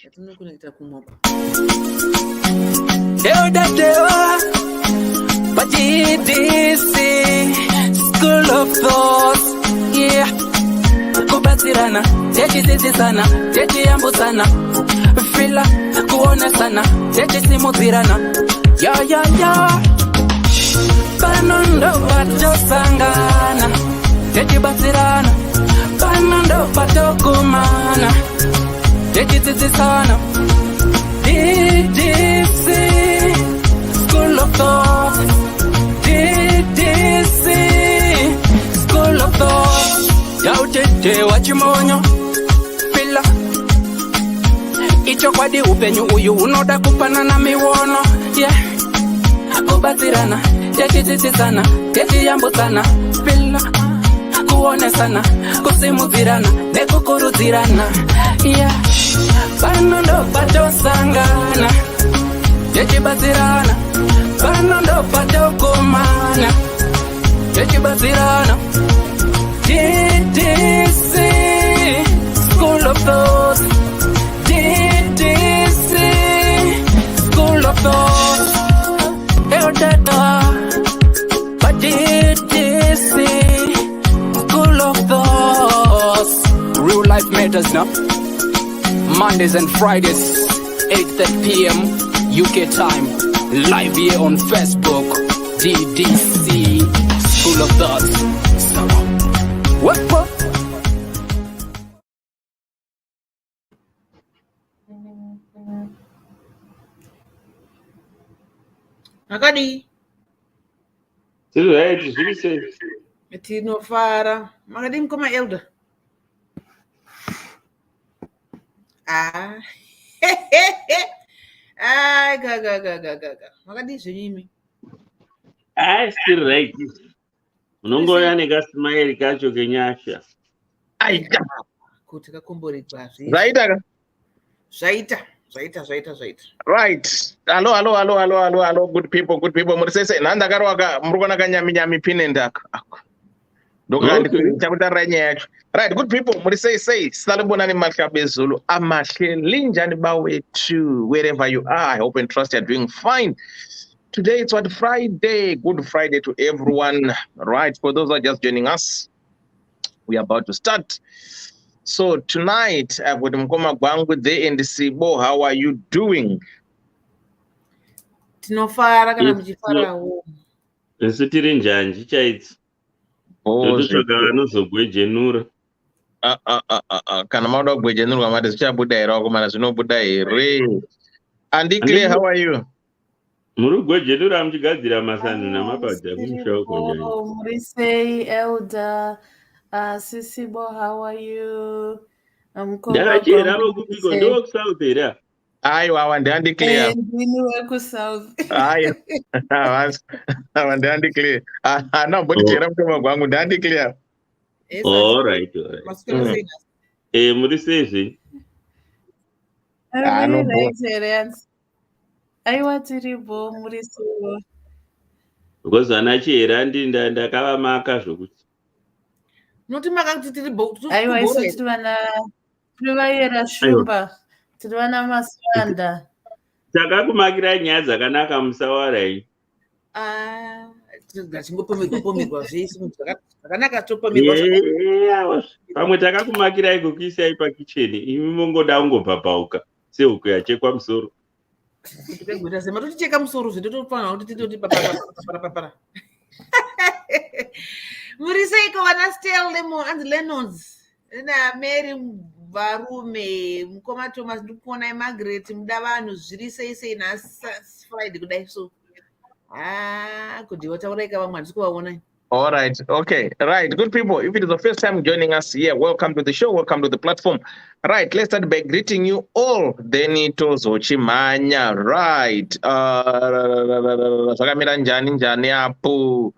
Ddc Skool of Thoughts, yeah. Kubatirana, techizizana, techiyambusana, fila, kuonesana, techisimudzirana, ya. Panondo patosangana, techibatsirana, panondo patokumana, techizizana. Ddc Skool of Thoughts, Ddc Skool of Thoughts. Yautete wachimonyo pila icho kwadi upenyu uyu unoda kupanana miwono, yeah. Kubatsirana, techizizana, techiyambutsana, pila kuonesana, kusimudzirana, nekukurudzirana, yeah. Panondo patosangana, techibatsirana, panondo patokumana, techibatsirana. Ddc Skool of Thoughts, Ddc Skool of Thoughts. But Ddc Skool of Thoughts. Real life matters now. Mondays and Fridays, 8:30 p.m. UK time. Live here on Facebook. Ddc Skool of Thoughts. What? Makadi. Tudo é, deslize. Tino fara. Makadi mkoma elder. Ai, ga. Makadi zvinimi. Still right. Unongoya nekasimairi kacho kenyasha. Aita. Kuti kakombori kwazi. Zvaita. Right. Hello, good people. Muri sese nanda karwaka muri kuona kanyami pine ndaka. Ndokandikuita nyaya yacho. Right, good people. Muri sese salibonani mahlabe Zulu. Amahle linjani bawetu wherever you are. I hope and trust you're doing fine. Today it's what Friday. Good Friday to everyone. Right, for those who are just joining us, we are about to start. So tonight I've got Mkoma Gwangu there in the Sibo. How are you doing? Tinofara kana mchifara ho. Nsitiri njani chaitsi. Totsvaga nozogwejenura. Kana mauda kugwejenura mati zvichabuda here wakomana zvinobuda here. Andikle, how are you? Muri kugwejenura muchigadzira masanu namapadza kumushoko njani. Muri sei elder. Sisibo, how are you? Ndakachera vakupiko ndo kusouth here. Aiwa ndandiclear. Ndiniwe kusouth. Aiwa. Ndandiclear. No, but chera mkoma gwangu ndandiclear. All right. Muri sei? No. Aiwa tiribo muri sei. Because anachera ndakavamaka zvokuti. Noti makakuti tiribo. Aiwa iso tirivana privayera shumba. Tirivana maswanda. Takakumakira nyaya dzakanaka musawarai. Ndachingopomerwa zvese zvakanaka topomerwa. Pamwe takakumakirai kukuisai pakicheni imi mongoda kungobhabhauka sehuku yachekwa musoro. Toticheka musoro zvitotofanira kuti titoti papara. Muri seiko vana Stell and Lennox na Mary varume mukoma Thomas ndikuona Margaret muda vanhu zviri sei na Friday kudai so. Could you whatever vamwe. All right. Okay. Right. Good people. If it is the first time joining us here, welcome to the show. Welcome to the platform. Right. Let's start by greeting you all. Denito Zochimanya. Right. Sakamira njani apu.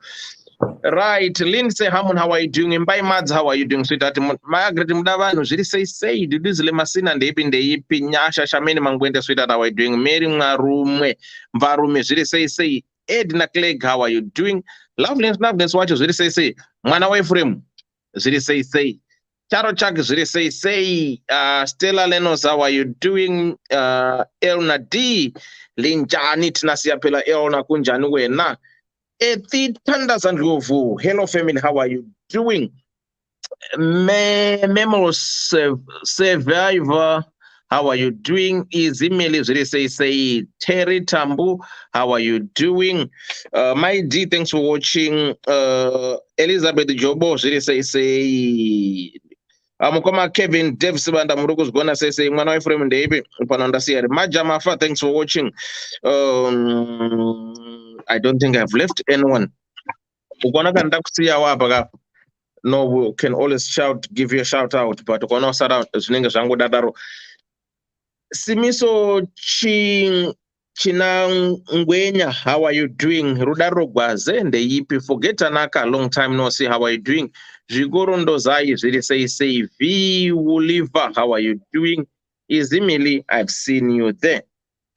Right. Lindsay Hammond, how are you doing? Mbai Mads, how are you doing? Sweetheart. Margaret Mudavano, Jiri say, Duduzile Masina, and Ebin de Pinyasha, Shamini Mangwente, sweetheart, how are you doing? Mary Marume, Varume, Jiri say, Edna Clegg, how are you doing? Loveliness, watches, Jiri say, Manawa frame, Jiri say, Charo Chak Zuri say, Stella Lenos, how are you doing? Elna D, Linjani Tnasia Pela Elna Kunjanu Wena. Eti Tandas and Ruvu. Hello, family, how are you doing? Memo Survivor, how are you doing? Is email Zuri say, Terry Tambu, how are you doing? My D, thanks for watching. Elizabeth Jobo, Zuri say, Mukoma Kevin Dev Sibanda Murugus Gona say mwana wa Ephraim Ndebe upananda siari Majamafa, thanks for watching. I don't think I've left anyone. Ukona kanda kusiya wapa. No, we can always give you a shout out, but ukona sara zininga zangu dadaro. Simiso Chinangwenya, how are you doing? Rudaro Gwazende Yipi, forget Anaka, long time no see, how are you doing? Jigorondo Zai, say, V Wuliva, how are you doing? Izimili, I've seen you there.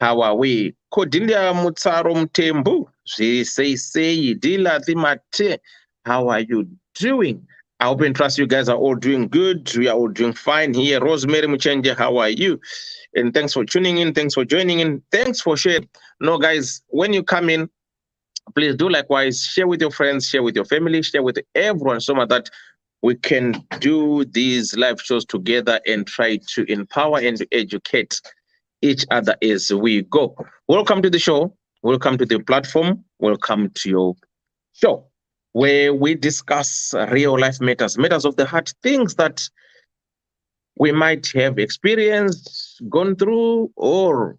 How are we? Kodilia Mutsaro Mtembu, say, Dila Timate, how are you doing? I hope and trust you guys are all doing good. We are all doing fine here. Rosemary Muchenje, how are you? And thanks for tuning in. Thanks for joining in. Thanks for sharing. No, guys, when you come in, please do likewise. Share with your friends, share with your family, share with everyone so much that we can do these live shows together and try to empower and educate each other as we go. Welcome to the show. Welcome to the platform. Welcome to your show where we discuss real life matters, matters of the heart, things that we might have experienced, gone through, or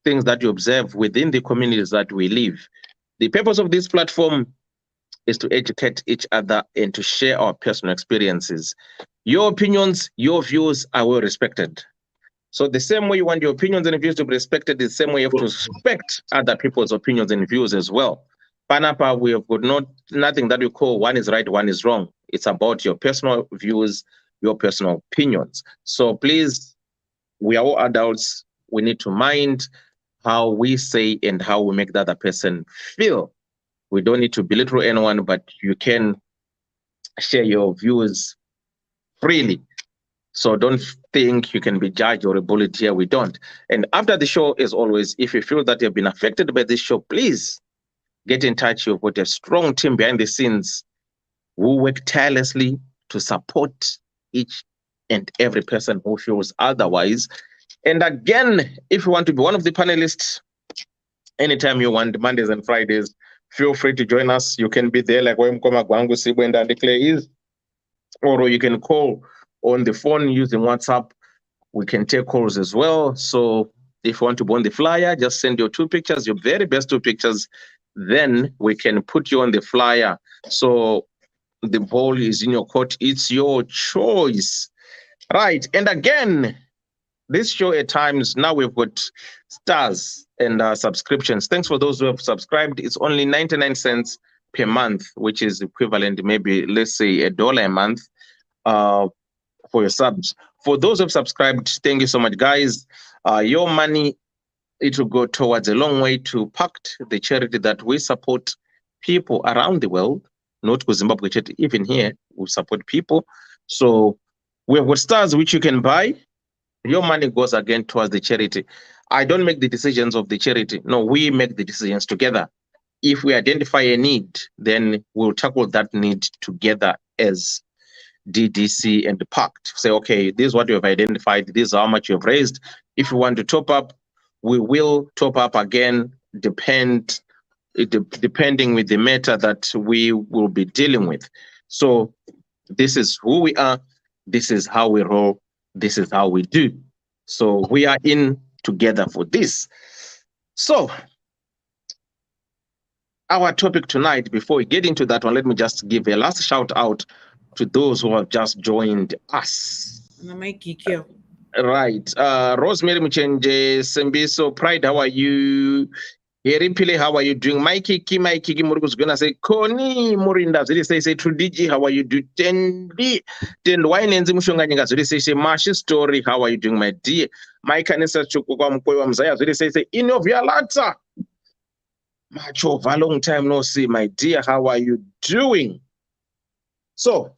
things that you observe within the communities that we live. The purpose of this platform is to educate each other and to share our personal experiences. Your opinions, your views are well respected. So the same way you want your opinions and views to be respected, the same way you have to respect other people's opinions and views as well. Panapa, we have got nothing that we call one is right, one is wrong. It's about your personal views, your personal opinions. So please, we are all adults. We need to mind how we say and how we make the other person feel. We don't need to belittle anyone, but you can share your views freely. So don't think you can be judged or bullied here. We don't. And after the show, as always, if you feel that you've been affected by this show, please get in touch. You've got a strong team behind the scenes who work tirelessly to support each and every person who feels otherwise. And again, if you want to be one of the panelists, anytime you want, Mondays and Fridays, feel free to join us. You can be there like Wemkoma Gwangu Sibwenda and Declare is, or you can call on the phone using WhatsApp. We can take calls as well. So if you want to be on the flyer, just send your 2 pictures, your very best 2 pictures. Then we can put you on the flyer. So the ball is in your court. It's your choice. Right. And again, this show at times, now we've got stars and subscriptions. Thanks for those who have subscribed. It's only 99 cents per month, which is equivalent, maybe, let's say, $1 a month for your subs. For those who have subscribed, thank you so much, guys. Your money, it will go towards a long way to PACT, the charity that we support people around the world, not Zimbabwe charity, even here, we support people. So we have got stars which you can buy. Your money goes again towards the charity. I don't make the decisions of the charity. No, we make the decisions together. If we identify a need, then we'll tackle that need together as DDC and the PACT. Say, okay, this is what you have identified. This is how much you have raised. If you want to top up, we will top up again, depending with the matter that we will be dealing with. So this is who we are. This is how we roll. This is how we do. So we are in together for this. So our topic tonight, before we get into that one, let me just give a last shout out to those who have just joined us. Right. Rosemary Muchenje, Sembiso, Pride, how are you? Pile, how are you doing? Mikey Murugus gonna say, Koni Murinda, say, Trudiji, how are you doing? Tendi, Wine and Zimushanga, say, Mashi Story, how are you doing, my dear? Mike Anissa Chukwa Mkoya Mzaya, say, Inovia Lata. Macho, for a long time no see, my dear, how are you doing? So,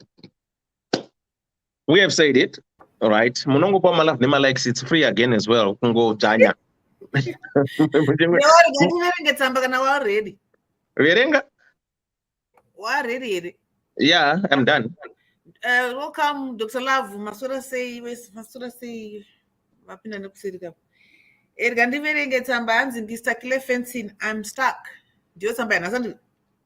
We have said it. All right. Munongo pa malaf nema likes, it's free again as well. Kungo janya. ngetsamba kana waredi. Verenga? Waredi. Yeah, I'm done. Welcome, Dr. Love. Masura say wapinda nekusirika. Ngandivere ngetsamba hanzi ndistakile fencing, I'm stuck. Ndiyo tsamba yanasandi.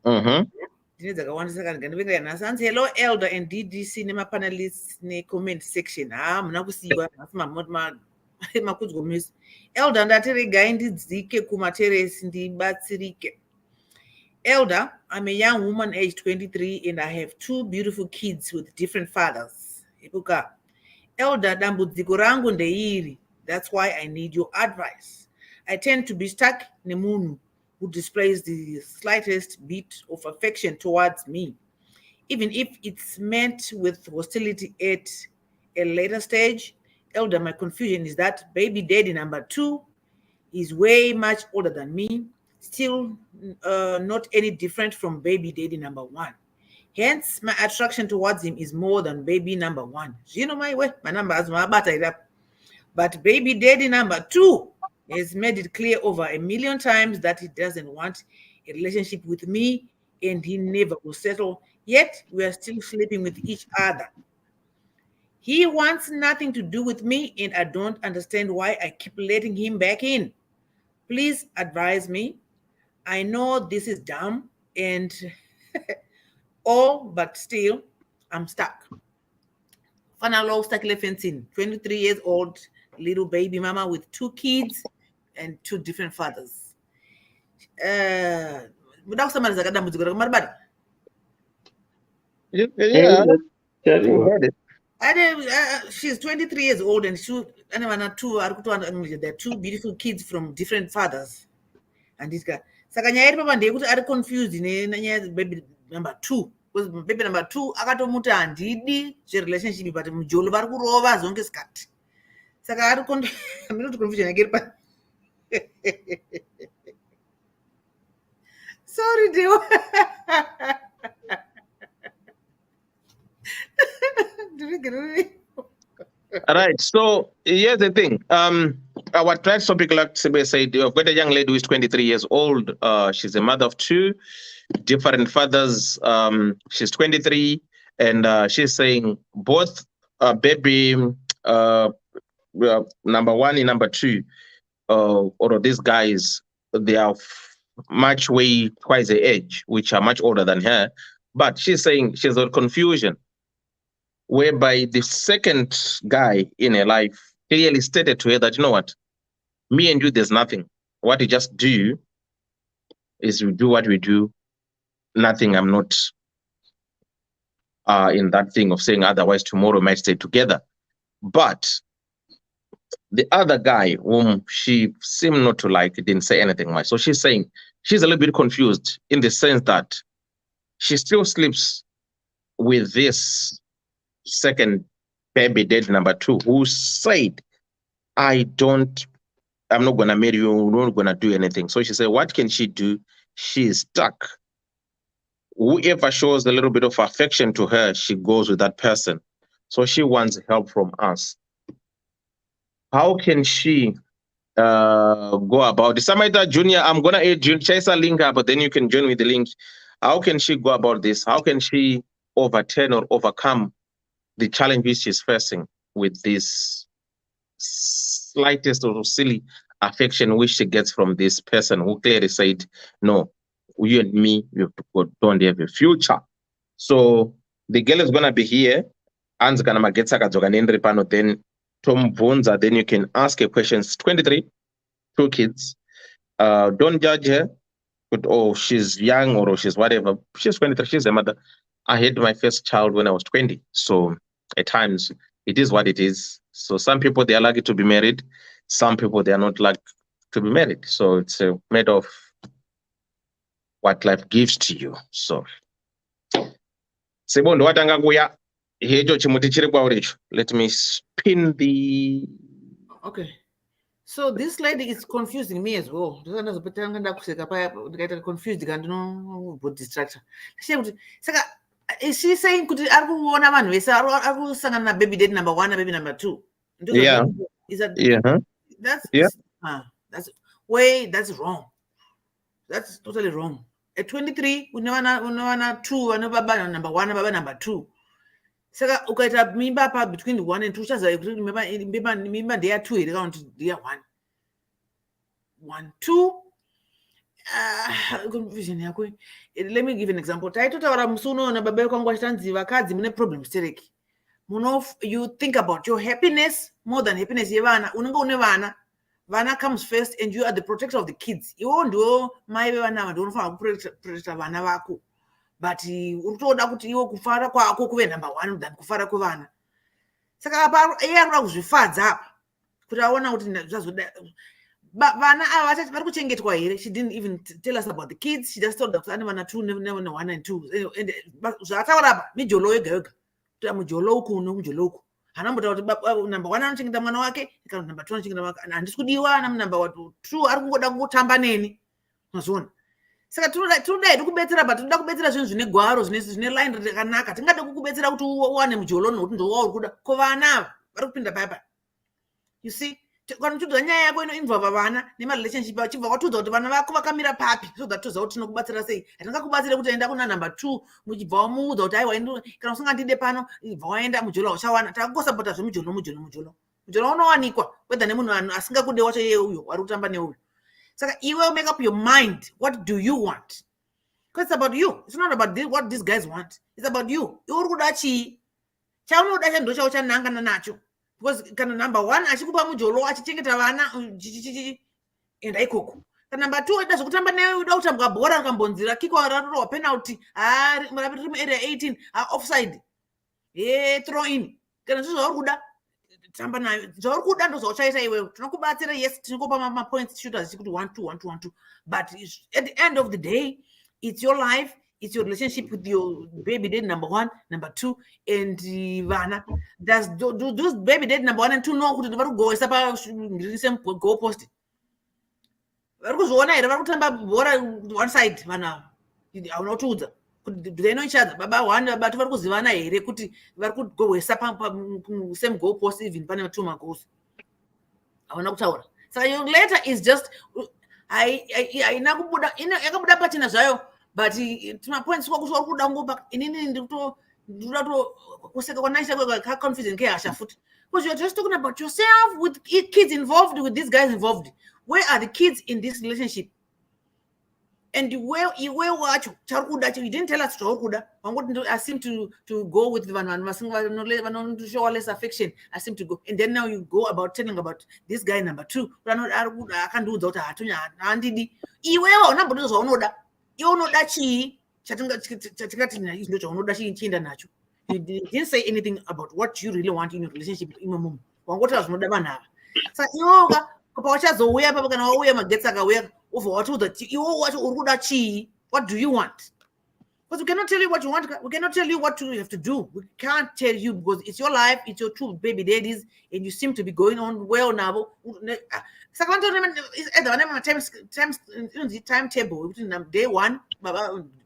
Ndine dzakawandisa kana ngandivere yanasanzi. Hello Elder and DDC nemapanelists ne-comment section. Muna kusiyiwa asi makudzwa misi. Elder ndateregai ndidzike kumateresi ndibatsirike. Elder, I'm a young woman aged 23 and I have 2 beautiful kids with different fathers. Elder, dambudziko rangu ndeiri. That's why I need your advice. I tend to be stuck nemunhu who displays the slightest bit of affection towards me, even if it's met with hostility at a later stage. Elder, my confusion is that baby daddy number 2 is way much older than me, still not any different from baby daddy number 1. Hence, my attraction towards him is more than baby number 1. You know my way, my number has my battery. But baby daddy number 2 has made it clear over 1 million times that he doesn't want a relationship with me and he never will settle. Yet, we are still sleeping with each other. He wants nothing to do with me and I don't understand why I keep letting him back in. Please advise me. I know this is dumb and but still, I'm stuck. Fanalo Stakile Fencing, 23 years old, little baby mama with 2 kids and 2 different fathers. Yeah. She's 23 years old and there are 2 beautiful kids from different fathers. And this guy. Sakanyaya papa ndekuti ari confused nenyaya baby number 2. Because baby number 2 akatomuti handidi zverelationship but mujolo vari kurova zonke sikati. Saka ari not confusion yake pa. Sorry dear. All right. So here's the thing. Our trans topic, like Sibe said, you've got a young lady who is 23 years old. She's a mother of 2 different fathers. She's 23, and she's saying both baby number 1 and number 2, or these guys, they are much way twice the age, which are much older than her. But she's saying she's got confusion, whereby the second guy in her life clearly stated to her that, you know what, me and you, there's nothing. What you just do is we do what we do. Nothing, I'm not in that thing of saying otherwise tomorrow we might stay together. But the other guy whom she seemed not to like didn't say anything much. So she's saying she's a little bit confused in the sense that she still sleeps with this second baby daddy number 2 who said, I'm not going to marry you, I'm not going to do anything. So she said, what can she do? She's stuck. Whoever shows a little bit of affection to her, she goes with that person. So she wants help from us. How can she go about it? Samantha Junior, I'm going to add Chaser link up, but then you can join with the link. How can she go about this? How can she overturn or overcome the challenges she's facing with this slightest or silly affection which she gets from this person who clearly said, no, you and me, don't have a future. So the girl is going to be here. Then Tom Vonza, then you can ask a question. It's 23, 2 kids. Don't judge her, but she's young or she's whatever. She's 23, she's a mother. I had my first child when I was 20. So at times it is what it is. So some people, they are lucky to be married. Some people, they are not lucky to be married. So it's a matter of what life gives to you. So let me spin the... Okay. So this lady is confusing me as well. Confused, distracted. is she saying kuti ari kuona vanhu vese ari kusangana na baby daddy number 1 na baby number 2? Yeah. Is that Yeah. that's wrong. That's totally wrong. At 23 unovana 2 vanobaba number 1 na baba number 2. Saka ukaita mimba pa between 1 and 2 chaza kuti mimba ndeya 2 here kana kuti ndeya 1 2 confusion yako. Let me give an example. Taitotaura musi unoona baba kwangu achitanzi vakadzi mune problem stereki. You think about your happiness more than happiness yevana. Unenge une vana comes first and you are the protector of the kids. Iwo ndio mai vevana vanhu unofanira kuprotecta vana vako. But unotoda kuti iwo kufara kwako kuve number 1 than kufara kwevana. Saka apa iye anoda kuzvifadza apa kuti aona kuti zvazoda vana ava vari kuchengetwa here. She didn't even tell us about the kids. She just told us ane vana 2 never 1 and 2 and zvataura apa mijolo yega yega kuti mujolo uku nomujolo uku hanambotaura kuti number 1 anochengeta mwana wake kana number 2 anochengeta mwana wake handisi kudiwa na number 2 ari kungoda kungotamba neni mazvona. Saka tinoda kubetsera but tinoda kubetsera zvinhu zvine gwaro zvine line rakanaka. Tingade kukubetsera kuti uwane mujolo nokuti ndo wauri kuda ko vana vari kupinda papa. You see, kana tudza nyaya yako involve vana nema relationship achibva kwatudza kuti vana vako vakamira papi so that tudza kuti tinokubatsira sei. Hatingakubatsira kuti enda kuna number 2 muchibva wamuudza kuti aiwa kana usingandide pano ibva waenda mujolo uchawana. Takungosapota zvemujolo unowanikwa whether nemunhu asingakude wacho yeye uyo wari kutamba neuyo. Saka iwe make up your mind. What do you want? Because it's about you. It's not about what these guys want. It's about you. Uri kuda chii chaunoda chando chao chanangana nacho. Because kana number 1 achikupa mujolo achichengeta vana enda ikoko. Kana number 2 ida zvekutamba naye uda kutambwa bhora akambonzira kick wa penalty murapiri area 18 offside throw in. Kana zvizvo uri kuda tamba nayo zvauri kuda ndo zvauchaita iwewe. Tinokubatsira yes tinokupa ma-points shooters kuti 1 2 1 2 1 2 but at the end of the day it's your life, it's your relationship with your baby daddy number 1 number 2 and vana. Does those baby daddy number 1 and 2 know kuti vari kugoesa pa goal post? Vari kuzviona here vari kutamba bhora one side vana hauna kutiudza kuti they know each other. Baba 1 baba 2 vari kuzivana here kuti vari kugoesa pa same goal post even pane 2 magoals hauna kutaura. So your letter is just haina kubuda yakabuda pachena zvayo but points kwakusha uri kuda ngoba inini ndikuda kuseka kwanaisha kwa confusion ke hasha futi because you're just talking about yourself with kids involved, with these guys involved. Where are the kids in this relationship? And where watch charukuda you didn't tell us charukuda. I seem to go with the one to show less affection. I seem to go and then now you go about telling about this guy number 2. I can't do that. Andidi iwewe unambodo zvaonoda iunoda chii chatingati ndo chaunoda chiinda nacho. You didn't say anything about what you really want in your relationship with imamu. Wangota zvinoda vanhu ava. Saka iwoga kopa wachazouya papa kana wauya magetsi akauya over watiudza iwo wacho uri kuda chii. What do you want? Because we cannot tell you what you want. We cannot tell you what you have to do. We can't tell you because it's your life, it's your 2 baby daddies, and you seem to be going on well now. Timetable. Day 1,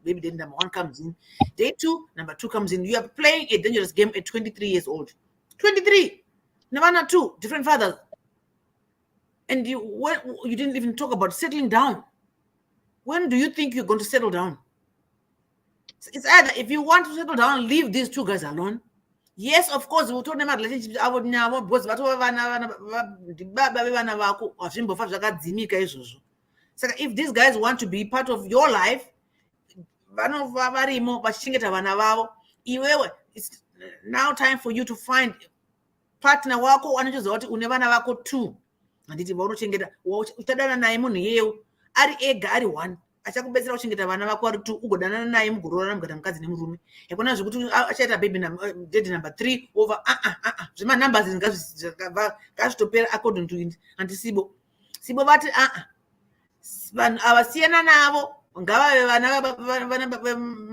baby daddy number 1 comes in. Day 2, number 2 comes in. You are playing a dangerous game at 23 years old. 23. Number 2, different fathers. And you didn't even talk about settling down. When do you think you're going to settle down? It's either if you want to settle down, leave these 2 guys alone. Yes, of course, we told them about relationships because so if these guys want to be part of your life, it's now time for you to find partner wako wanochoza kuti une vana vako 2. Anditi vaunochengeta uchadana naye munhu yeye ari ega ari 1 achakubetsera kuchengeta vana vako ari 2 ugodanana naye mugorora mugata mukadzi nemurume. Yakona zvekuti achaita baby daddy number 3 over zvima numbers ngazvitopera according to antisibo vati vanhu avasiyana navo ngavave vana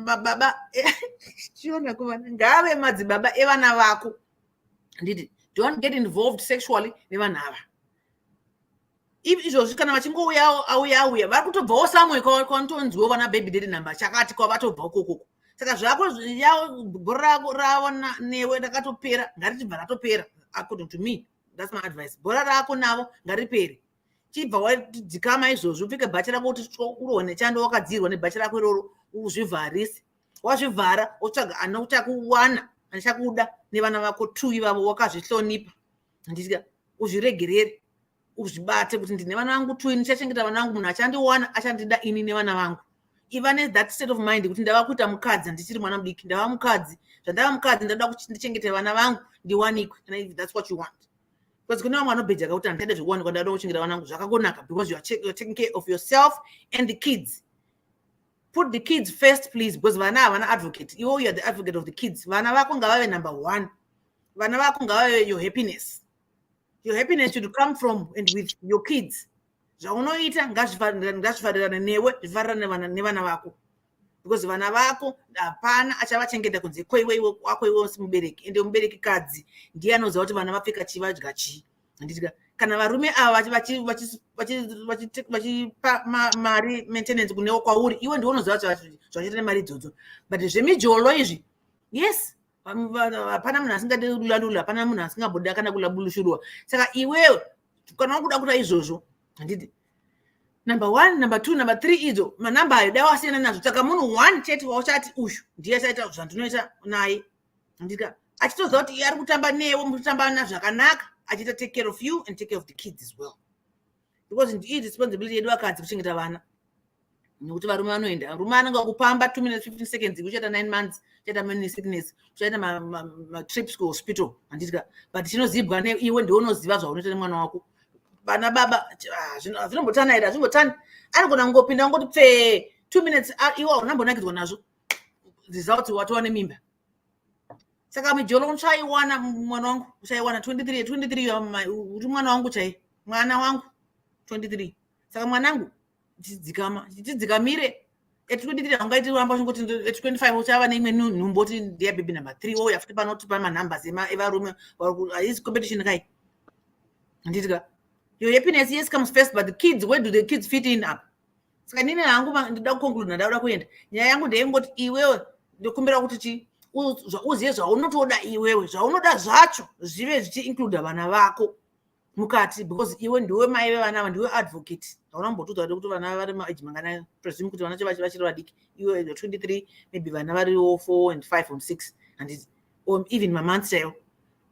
baba chiona kuvana ngave madzibaba evana vako. Anditi don't get involved sexually nevanhu ava. Izvozvi kana vachingouya vari kutobvawo samwe kwatonziwo vana baby daddy number chakati kwavatobva ukoko Saka zvako bhora rako ravo newe rakatopera ngaritibva ratopera. According to me, that's my advice. Bhora rako navo ngaripere. Chibva wadzikama izvozvo upfeke bhachi rako kuti urone chando wakadzirwa nebhachi rako iroro uzvivharise. Wazvivhara wotsvaga anochakuwana achakuda nevana vako 2 ivavo wakazvihlonipa. Handisika uzviregerere uzvibate kuti ndine vana vangu 2 ndichachengeta vana vangu munhu achandiwana achandida ini nevana vangu. Even that state of mind kuti ndava kuita mukadzi ndichiri mwana mudiki ndava mukadzi zvandava mukadzi ndada kuti ndichengete vana vangu ndiwanikwe. And if that's what you want, because kune vamwe vanobheja kuti handida zvekuwanikwa ndada kuchengeta vana vangu zvakagonaka because you're taking care of yourself and the kids. Put the kids first, please, because vana havana advocate. You are the advocate of the kids. Vana vako ngavave number 1. Vana vako ngavave your happiness. Your happiness should come from and with your kids. Zvaunoita ngazvifarirane newe zvifarirane nevana vako, because vana vako hapana achavachengeta kunze kweiwe wako iwe mubereki. Ende mubereki kadzi ndiye anoziva kuti vana vapfeka chii vadya chii. Handitika kana varume ava vachipa mari maintenance kunewo kwauri iwe ndiwe unoziva zvachiita nemari idzodzo. But zvemijolo izvi, yes, hapana munhu asingade lulalula, hapana munhu asingabode kana kulabulushurwa. Saka iwewe kana wakuda kuita izvozvo, handiti number 1, number 2, number 3 idzo manamba ayo dai wasiyana nazvo. Saka munhu 1 chete wauchati uyu ndiye achaita zvandinoita naye. Handika achitoziva kuti ari kutamba newe mutotamba na zvakanaka, achita take care of you and take care of the kids as well, because it is responsibility yedu vakadzi kuchengeta vana. Nekuti varume vanoenda, rume anenge akupamba 2 minutes 15 seconds uchaita 9 months, uchaita morning sickness, uchaita trips kuhospital. Handitika but chinozibwa neiwe ndiwe unoziva zvaunoita nemwana wako. Bana baba zvinombotana here hazvimbotani, anogona kungopinda ngoti pfe 2 minutes iwe haunambonakidzwa nazvo, ziziva kuti watova nemimba. Saka mijolo uchaiwana mwana wangu, uchaiwana 23 uri mwana wangu chai, mwana wangu 23. Saka mwanangu tidzikamire at 23 hangaiti ramba ngoti at 25 uchava neimwe nhumbo kuti ndiye baby number 3 wo yafuti panoti pa numbers evarume is competition kai. Handitika your happiness yes comes first, but the kids, where do the kids fit in up? Saka nini hangu ndida kuconclude ndada kuenda nyaya yangu ndeyengoti iwewe ndokumbira kuti chi uziye zvaunotoda iwewe, zvaunoda zvacho zvive zvichiinclude vana vako mukati, because iwe ndiwe mai vevana ava, ndiwe advocate. Haunambotudza kuti vana vari maage mangana, presume kuti vana vachiri vadiki, iwe 23 maybe vana variwo 4 and 5 and 6 and even mamonths chaiwo,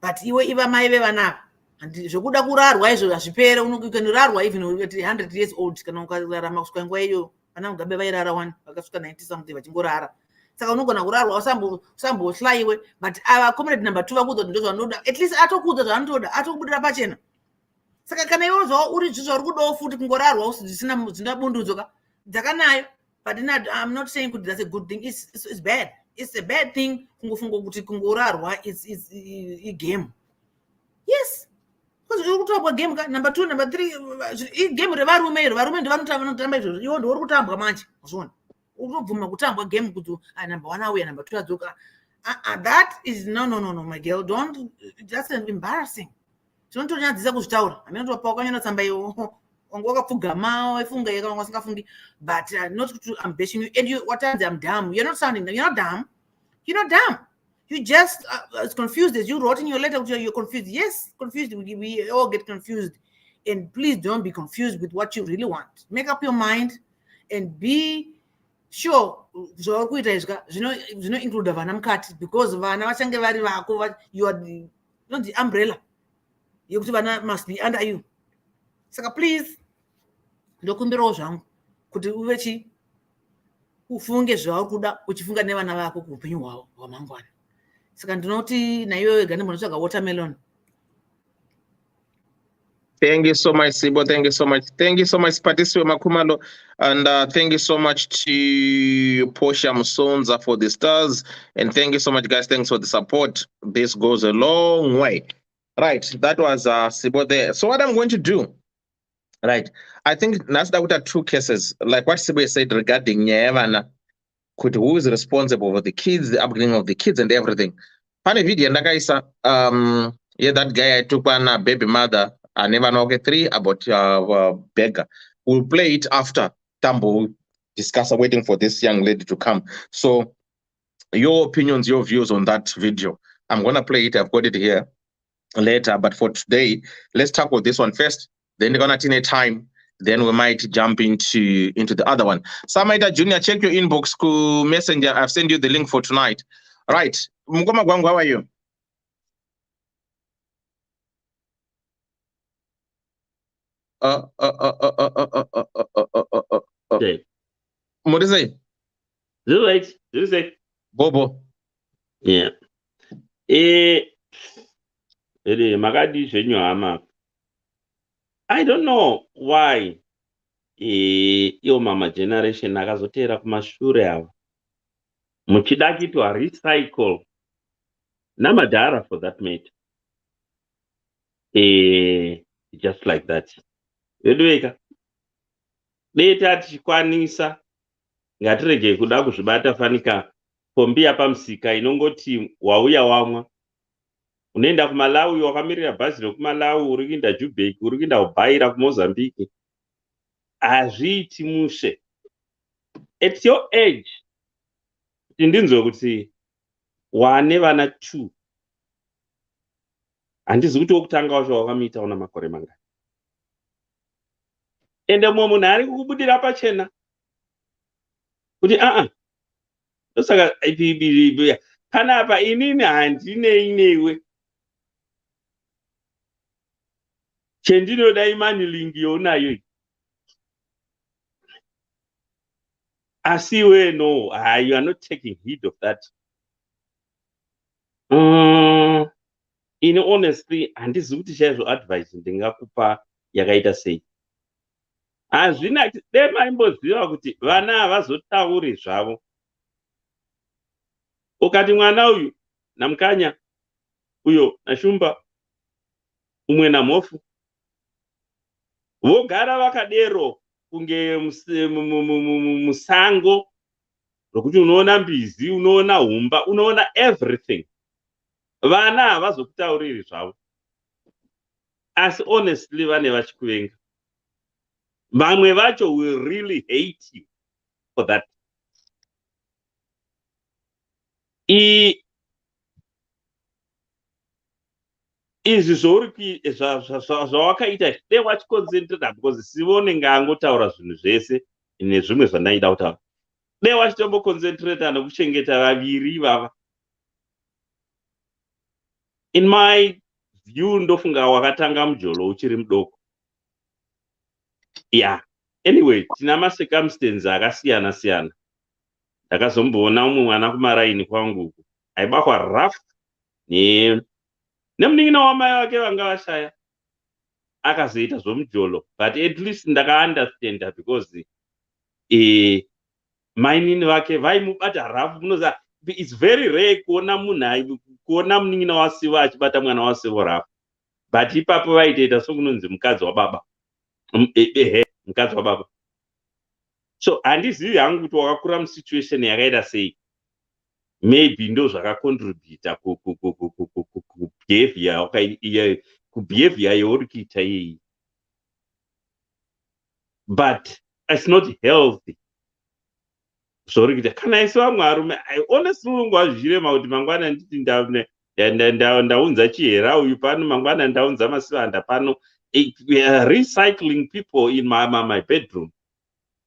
but iwe iva mai vevana ava. And zvokuda kurarwa izvo hazvipere, unokandirarwa even at 100 years old kana ukararama kusvika nguva iyo vana mugabe vairara 1 vakasvika 90 something vachingorara. Saka unogona kurarwa usambohlaiwe, but ava comrade number 2 vakudza kuti ndozvanoda, at least atokudza zvanotoda, atokubudira pachena. Saka kana iwe zvawo uri zvizvo uri kudawo futi kungorarwa zvisina bundudzoka dzakanayo, but I'm not saying kuti that's a good thing. It's bad. It's a bad thing kungofunga kuti kungorarwa is a game. Yes, because uri kutambwa game ka number 2 number 3 game revarume ndivanotamba izvozvo, iwo ndiwo uri kutambwa manje. Uzvona urikubvuma kutambwa game kuti number 1 auya number 2 adzoka. That is no my girl, don't. That's embarrassing. Tinotonyadzisa kuzvitaura, amenotopa wakanyona tsamba iyo wakapfugama waifunga yeka wasingafungi, but not to ambition you. And you, what times I'm dumb, you're not dumb, you just as confused as you wrote in your letter. You're confused. Yes, confused. We all get confused, and please don't be confused with what you really want. Make up your mind and be sure zvakuita izva zvino include vana mukati, because vana vachange vari vako, you are the umbrella yekuti vana must be under you. Saka please ndokumbirawo zvangu kuti uve ufunge zvauri kuda uchifunga nevana vako kuupenyu hwavo hwamangwana. Saka ndinoti naiwe wega ndimbonotsvaga watermelon. Thank you so much, Sibo. Thank you so much. Thank you so much, Patisiwe Makumalo. And thank you so much to Portia Musonza for the stars. And thank you so much, guys. Thanks for the support. This goes a long way. Right. That was Sibo there. So what I'm going to do, right, I think that's the 2 cases, like what Sibo said regarding Nyevana, who is responsible for the kids, the upbringing of the kids and everything. Funny video, that guy I took on baby mother, I never know 3 about beggar. We'll play it after Tambo discuss waiting for this young lady to come. So your opinions, your views on that video. I'm going to play it. I've got it here later. But for today, let's tackle this one first. Then we're going to take time. Then we might jump into the other one. Samaita Junior, check your inbox. School Messenger. I've sent you the link for tonight. All right. Mukoma Gwangu, how are you? Okay. What is it? This is it. Bobo. Yeah. Magadi zvenyu hama. I don't know why iyo mama generation akazotera kumashure ava muchida kuitwa recycle namadhara for that matter. Just like that. Vedoveka deta tichikwanisa ngatirege kuda kuzvibata fanika pombi yapamusika inongoti wauya wamwa unoenda kumalawi wakamirira bhazi rekumalawi uri kuinda Joburg uri kuinda kubhaira kumozambique hazviiti mushe. At your age kuti ndinzwe kuti wane vana 2 handizi kuti wokutanga wacho wakamuita una makore mangani ende mumwe munhu ari kukubudira pachena kuti ndosaka panapa inini handinei newe chendinoda imani lingi younayo asi iwe no you are not taking heed of that. Ini honestly handizi kuti chaizvo advice ndingakupa yakaita sei. Hazvina dai maimboziva kuti vana havazotauri zvavo. Ukati mwana uyu namukanya uyo nashumba umwe namhofu vogara vakadero kunge musango rokuti unoona mbizi unoona humba unoona everything. Vana havazokutauriri zvavo asi honestly vane vachikuvenga. Vamwe vacho will really hate you for that. Izvi zvawakaita dei wachiconcentrata because sivonenge angotaura zvinhu zvese nezvimwe zvandaida kutaura. Dei wachitomboconcentrata nekuchengeta vaviri vava. In my view ndofunga wakatanga mujolo uchiri mudoko. Yeah. Anyway, tina macircumstances akasiyana siyana. Ndakazomboona umwe mwana kumaraini kwangu aibakwa rough nemunin'ina wamai wake vanga vashaya akazoita zvomujolo, but at least ndakaunderstanda because mainini vake vaimubata rough. Munoziva it's very rare kuona munin'ina wasivo achibata mwana wasivo rough, but ipapo vaitoita sokunonzi mukadzi wababa. Mukadzi wababa. So handizivi hangu kuti wakakura musituation yakaita sei. Maybe ndo zvakacontributa kubehavior yauri kuita iyi. But it's not healthy. Zvauri kuita kana isi vamwe varume honestly unongo wazvirema kuti mangwana nditi ndaunza chihera uyu pano mangwana ndaunza masivanda pano. Recycling people in my bedroom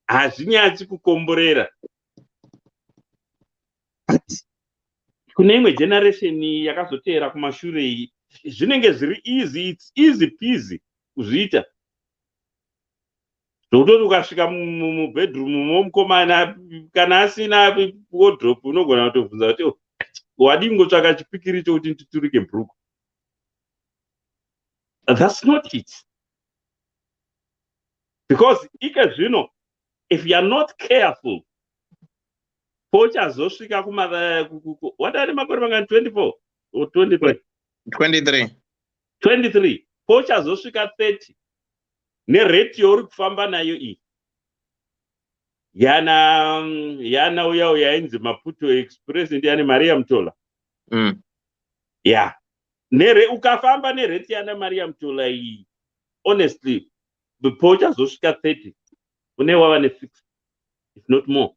hazvinyatsi kukomborera. Kune imwe generation yakazoteera kumashure iyi zvinenge zviri easy, it's easy peasy kuzviita. Zvokutoti ukasvika mubedroom momukomana kana asina wardrobe unogona kutobvunza kuti wadii ngotsvaka chipikiri chokuti ndituturike bhuruku. That's not it. Because ike zvino if you are not careful pochazosvika wadari makore mangani 24 or 23 23 pochazosvika 30 nerate yauri kufamba nayo iyi yana uya ainzi Maputo Express ndiani Maria Mtola. Yeah. Ukafamba nerate yana Maria Mtola iyi honestly pochazosvika 30 une wava ne 6 if not more.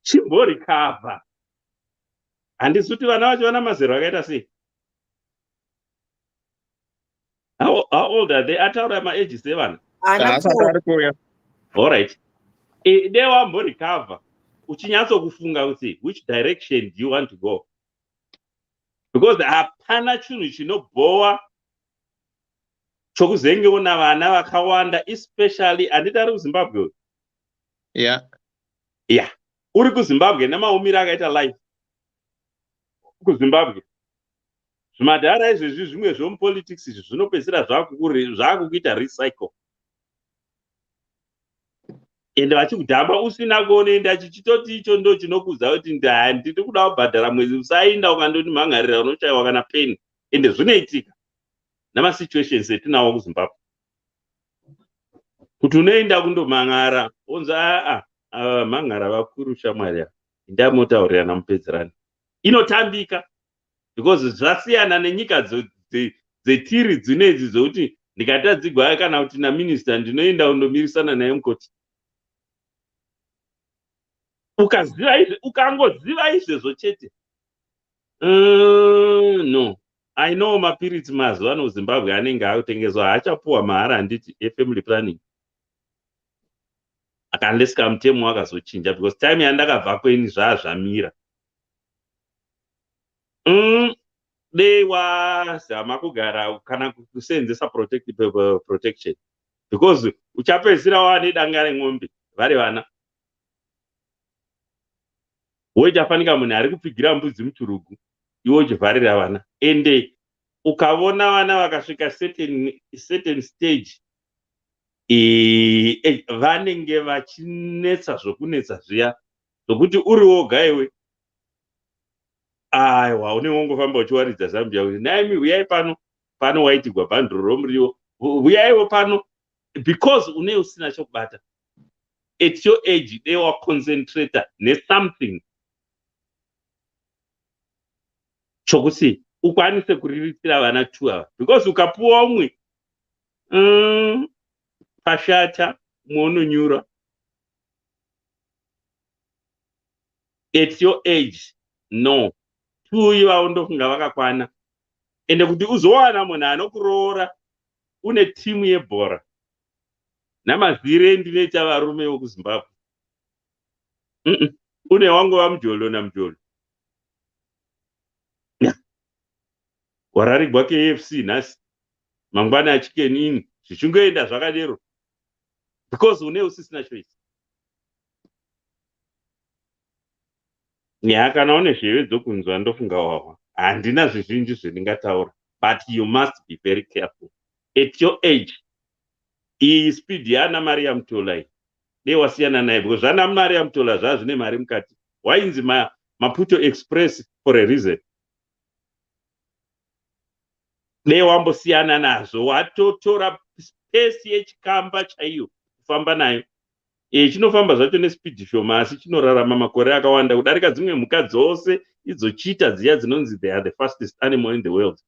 chimborikavha. Handisi kuti vana vacho vana mazero akaita sei. How old are they? Ataura maage 7. All right. They wamborikavha. Uchinyatsokufunga kuti which direction do you want to go? Because hapana chinhu chinobhowa chokuzengeona vana vakawanda, especially handitari kuZimbabwe. Yeah. Uri kuZimbabwe namaumiro akaita life. KuZimbabwe. Zvimadhara izvezvi zvimwe zvomupolitics izvi zvinopedzisira zvakukuita recycle. Ende vachikudhamba usina kuonoenda chichitoti icho ndo chinokuudza kuti ndiri kuda kubhadhara mwedzi, usaenda ukandoti mhangarira unochaiwa kana peni. Ende zvinoitika namasituations etinawo kuZimbabwe. Kuti unoenda kundomhan'ara onzi mhan'ara vakuru shamwari ndamotaurirana mupedzerani. Inotambika because zvasiyana nenyika dzetiri dzinedzi dzokuti ndikatadzigwa kana kuti naminista ndinoenda kundomirisana naye mukoti. Ukangoziva izvezvo chete. No. I know mapiritsi mazuva ano Zimbabwe anenge akutengeswa haachapuwa mahara handiti family planning. Unless kamutemo wakazochinja because time yandakabva kweni zvazvamira. They wazama kugara kana kusenzesa protection because uchapedzisira wane danga remwombe vari vana. Wochafanika munhu ari kupfigira mbudzi muchurugu iwo uchivharira vana. Ende ukavona vana vakasvika certain stage vanenge vachinetsa zvokunetsa zviya zvokuti uri woga iwe aiwa unenge ungofamba uchiwaridza Zambia kuti naimi uyai pano waitigwa bhandiro romuriwo, uyaiwo pano because une usina chokubata. At your age they were concentrator nesomething chokuti ukwanise kuriritira vana 2 ava because ukapuwa umwe pashata muononyura. At your age no 2 ivavo ndofunga vakakwana. Ende kuti uzowana munhu anokuroora une timu yebhora namazire ndinoita varume vokuZimbabwe. Une wangova mujolo namujolo. Wararigwa KFC nhasi mangwana achikenini zvichingoenda zvakadero because une usisina choice. Kana une zheve dzokunzwa ndofunga wawa handina zvizhinji zvendingataura, but you must be very careful at your age. Iyi speed yana Maria Mutolai dewasiyana naye because zvana Maria Mutola zvazvine mari mukati. Wainzi Maputo Express for a reason. Wambosiyana nazvo watotora space yechikamba chaiyo kufamba nayo. Chinofamba zvacho nespeed shoma asi chinorarama makore akawanda kudarika dzimwe mhuka dzose idzochita dziya dzinonzi they are the fastest animal in the world.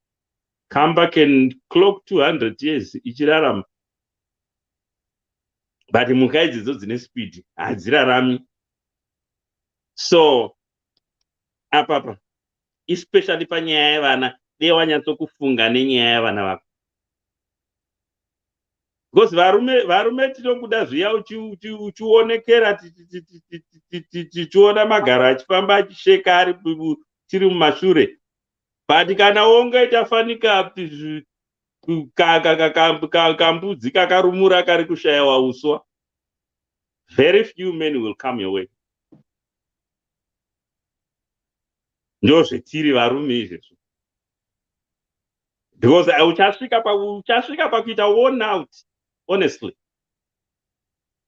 Kamba can clock 200 years ichirarama. But mhuka idzidzo dzine speed hadzirarami. So apapa especially panyaya yevana wanyatsokufunga nenyaya yavana vako because varume tinokuda zviya uchionekera tichiona magara achifamba achisheka ari tiri mumashure, but kana wongoita fanika kambudzi kakarumura kari kushayiwa uswa, very few men will come your way. Ndozvetiri varume izvezvo because uchasvika pakuita worn out honestly,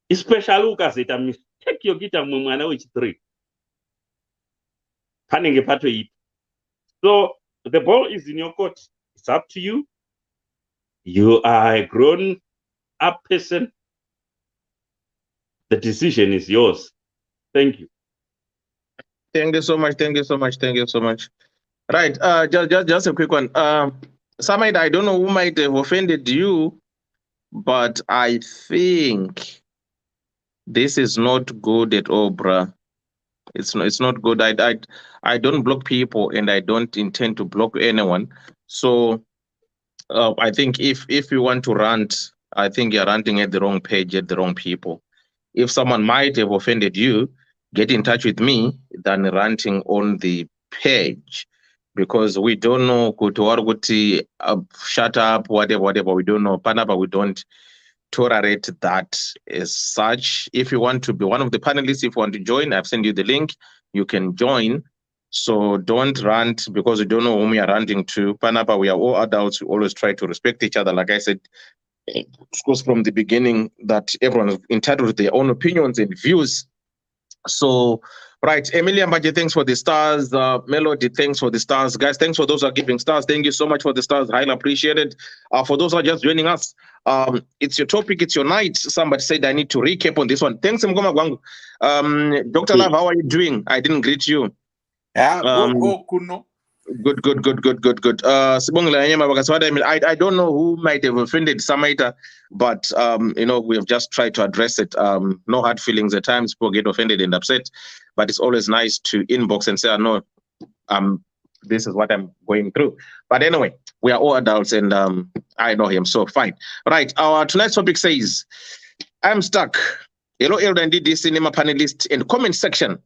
especially ukazoita mistake yokuita mumwe mwana wechi3 panenge patoipa. So the ball is in your court. It's up to you. You are a grown up person. The decision is yours. Thank you. Thank you so much. Thank you so much. Thank you so much. Right. Just a quick one. Samite, I don't know who might have offended you, but I think this is not good at all, bruh. It's not good. I don't block people, and I don't intend to block anyone. So I think if you want to rant, I think you're ranting at the wrong page, at the wrong people. If someone might have offended you, get in touch with me than ranting on the page, because we don't know shut up, whatever. We don't know. Panapa, we don't tolerate that as such. If you want to be one of the panelists, if you want to join, I've sent you the link. You can join. So don't rant because we don't know whom we are ranting to. Panapa, we are all adults. We always try to respect each other. Like I said, of course, from the beginning, that everyone is entitled to their own opinions and views. So, right, Emilia Mbaji, thanks for the stars. Melody, thanks for the stars. Guys, thanks for those who are giving stars. Thank you so much for the stars. Highly appreciated. For those who are just joining us, it's your topic, it's your night. Somebody said I need to recap on this one. Thanks, Mgoma Gwangu. Dr. Love, how are you doing? I didn't greet you. Kuno. Good. Sibongile Anyema Bakaswada, I mean, I don't know who might have offended Samaita, but we have just tried to address it. No hard feelings. At times people get offended and upset, but it's always nice to inbox and say, no, this is what I'm going through. But anyway, we are all adults, and I know him, so fine. Right, our tonight's topic says, I'm stuck. Hello, Elder and Ddc Cinema panelist in comment section.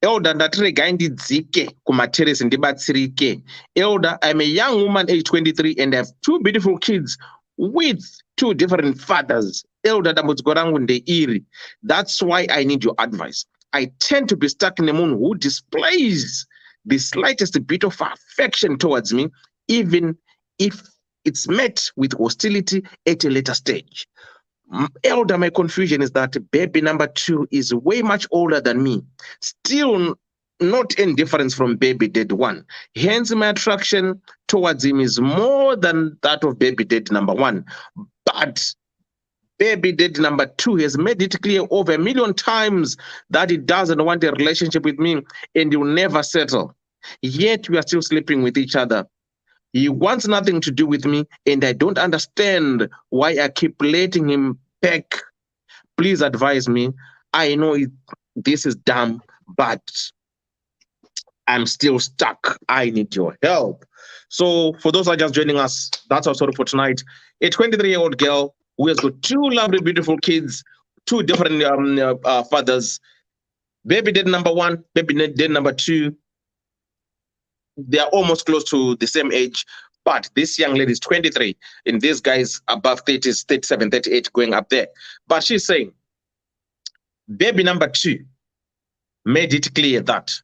Elder, ndatirega ndidzike kumaterrace ndibatsirike. Elder, I'm a young woman, age 23, and I have 2 beautiful kids with 2 different fathers. Elder, dambudziko rangu ndeiri. That's why I need your advice. I tend to be stuck in a moon who displays the slightest bit of affection towards me, even if it's met with hostility at a later stage. Elder, my confusion is that baby number 2 is way much older than me, still not any difference from baby dead 1. Hence, my attraction towards him is more than that of baby dead number 1. But baby dead number 2 has made it clear over 1 million times that he doesn't want a relationship with me and he will never settle. Yet we are still sleeping with each other. He wants nothing to do with me, and I don't understand why I keep letting him back. Please advise me. I know this is dumb, but I'm still stuck. I need your help. So for those who are just joining us, that's our story for tonight. A 23-year-old girl who has got 2 lovely, beautiful kids, 2 different fathers. Baby dead number 1, baby dead number 2. They are almost close to the same age, but this young lady is 23, and this guy is above 30, 37, 38, going up there. But she's saying, baby number 2 made it clear that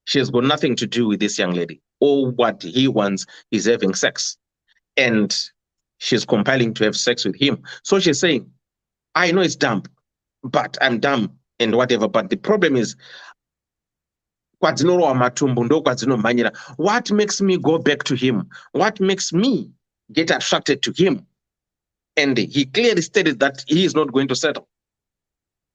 she has got nothing to do with this young lady. All what he wants is having sex, and she's compelling to have sex with him. So she's saying, I know it's dumb, but I'm dumb and whatever. But the problem is, what makes me go back to him? What makes me get attracted to him? And he clearly stated that he is not going to settle.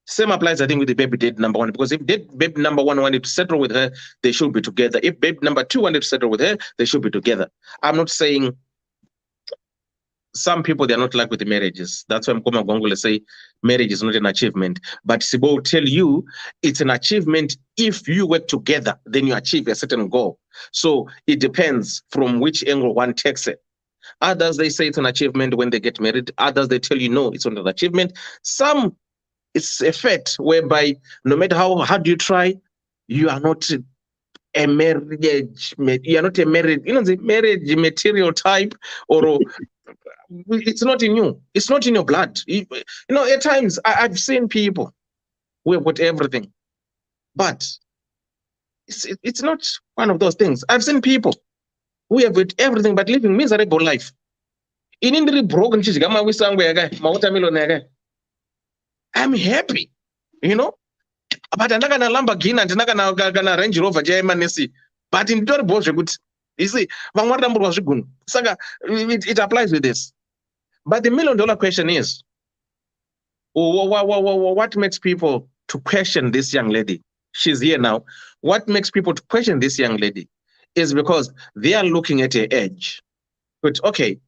Same applies, I think, with the baby dead number 1, because if baby number 1 wanted to settle with her, they should be together. If baby number 2 wanted to settle with her, they should be together. I'm not saying some people, they're not like with the marriages. That's why Mkoma Gongole say marriage is not an achievement. But Sibo will tell you it's an achievement if you work together, then you achieve a certain goal. So it depends from which angle one takes it. Others, they say it's an achievement when they get married. Others, they tell you, no, it's not an achievement. Some, it's a fact whereby no matter how hard you try, you are not a marriage, you are not a marriage, the marriage material type, or it's not in you. It's not in your blood. At times I've seen people who have got everything, but it's not one of those things. I've seen people who have got everything but living miserable life. I'm happy, but I'm not gonna Lamborghini and I'm not gonna Range Rover Germany. But in the good, you see, it applies with this. But the $1 million question is, what makes people to question this young lady? She's here now. What makes people to question this young lady is because they are looking at her age. But okay,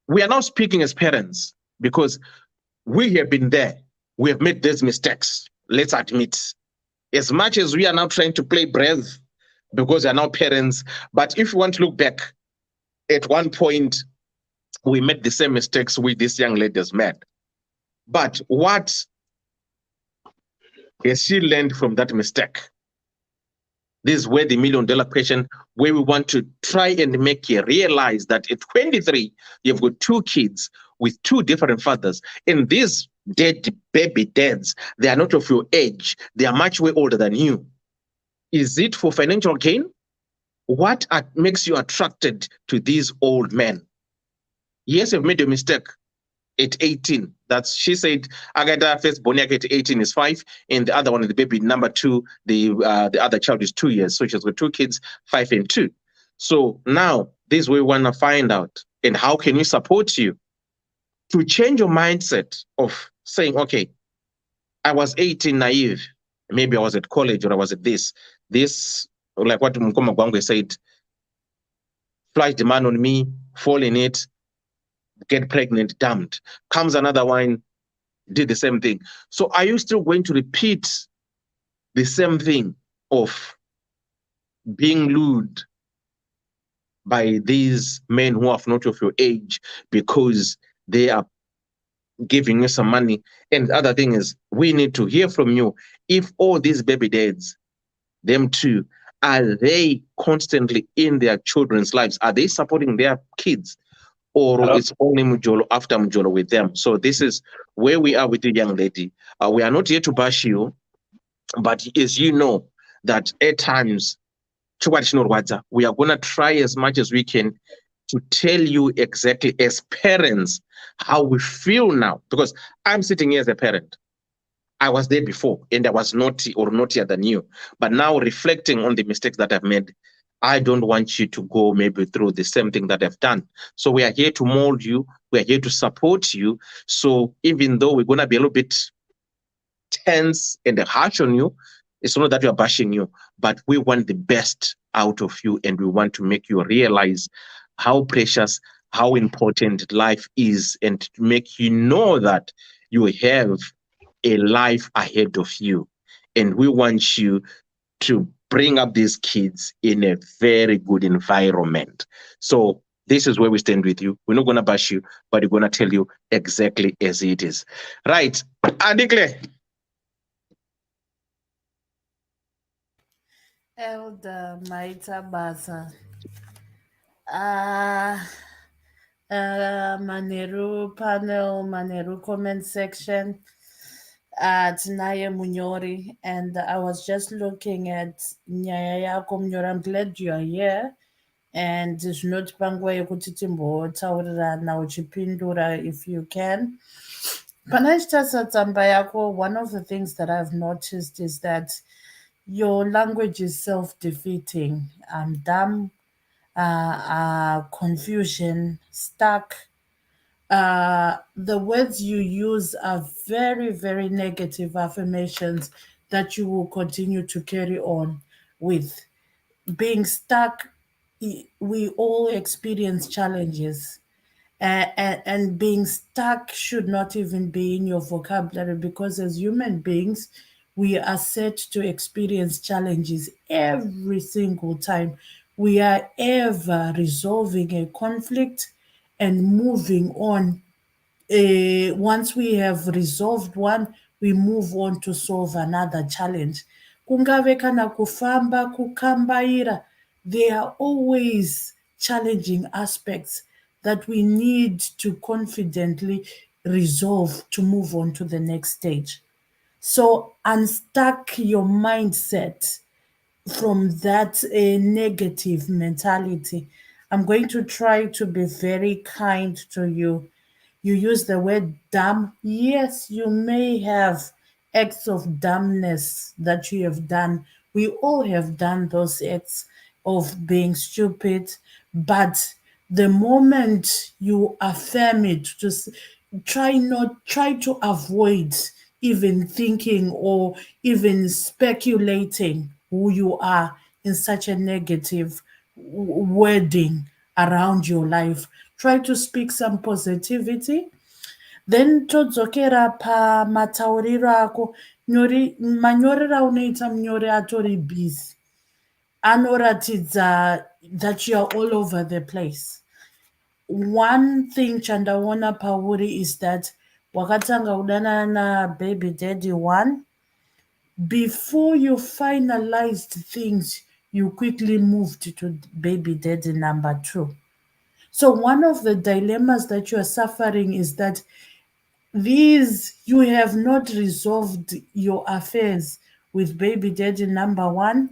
we are now speaking as parents because we have been there. We have made these mistakes. Let's admit. As much as we are now trying to play brave because we are now parents, but if you want to look back, at one point, we made the same mistakes with this young lady's made. But what has she learned from that mistake? This is where the $1 million question, where we want to try and make you realize that at 23, you've got 2 kids with 2 different fathers. And these dead baby dads, they are not of your age. They are much way older than you. Is it for financial gain? What makes you attracted to these old men? Yes, you've made a mistake at 18. That's, she said, Agata first born at 18 is 5, and the other one, the baby number 2, the other child is 2 years. So she's got 2 kids, 5 and 2. So now this is where we want to find out, and how can we support you to change your mindset of saying, okay, I was 18 naive, maybe I was at college or I was at this, like what Mkoma Gwangwe said, flash the man on me, fall in it, get pregnant, damned. Comes another one, did the same thing. So are you still going to repeat the same thing of being lured by these men who are not of your age because they are giving you some money? And the other thing is, we need to hear from you. If all these baby dads, them too, are they constantly in their children's lives? Are they supporting their kids? Or it's only Mujolo after Mujolo with them? So this is where we are with the young lady. We are not here to bash you, but as you know, that at times, we are going to try as much as we can to tell you exactly as parents how we feel now. Because I'm sitting here as a parent. I was there before and I was naughty or naughtier than you. But now reflecting on the mistakes that I've made, I don't want you to go maybe through the same thing that I've done. So we are here to mold you. We are here to support you. So even though we're going to be a little bit tense and harsh on you, it's not that we are bashing you, but we want the best out of you, and we want to make you realize how precious, how important life is, and to make you know that you have a life ahead of you. And we want you to bring up these kids in a very good environment. So this is where we stand with you. We're not going to bash you, but we're going to tell you exactly as it is. Right. Adikle. Elder Maita Baza. Maneru panel, Maneru comment section. Tinaye Munyori, and I was just looking at Nyaya Munyori. I'm glad you are here. And it's not panguwa yekuti timbotaurirana uchipindura if you can. Panachitasa tsamba yako, one of the things that I've noticed is that your language is self-defeating. I'm dumb, confusion, stuck. The words you use are very, very negative affirmations that you will continue to carry on with. Being stuck, we all experience challenges. And being stuck should not even be in your vocabulary, because as human beings, we are set to experience challenges every single time we are ever resolving a conflict and moving on. Once we have resolved one, we move on to solve another challenge. Kungave kana kufamba, kukambaira, there are always challenging aspects that we need to confidently resolve to move on to the next stage. So unstuck your mindset from that negative mentality. I'm going to try to be very kind to you. You use the word dumb. Yes, you may have acts of dumbness that you have done. We all have done those acts of being stupid, but the moment you affirm it, just try to avoid even thinking or even speculating who you are in such a negative wording around your life. Try to speak some positivity. Then todzokera pamatauriro ako, nyori manyorero aunoita munyori atori busy anoratidza that you are all over the place. One thing chandaona pauri is that wakatanga kudanana na baby daddy 1, before you finalized things you quickly moved to baby daddy number 2. So one of the dilemmas that you are suffering is that you have not resolved your affairs with baby daddy number 1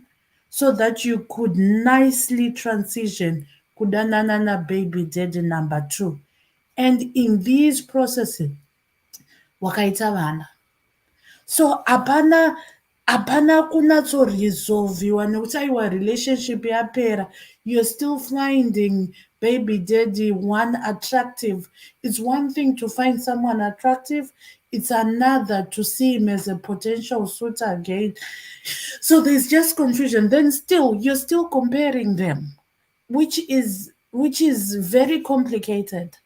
so that you could nicely transition kudanana na baby daddy number 2. And in these processes wakaita vana. So hapana kunatsoresolviwa nekuti aiwa relationship yapera, you're still finding baby daddy 1 attractive. It's one thing to find someone attractive, it's another to see him as a potential suitor again. So there's just confusion. Then still you're still comparing them, which is very complicated.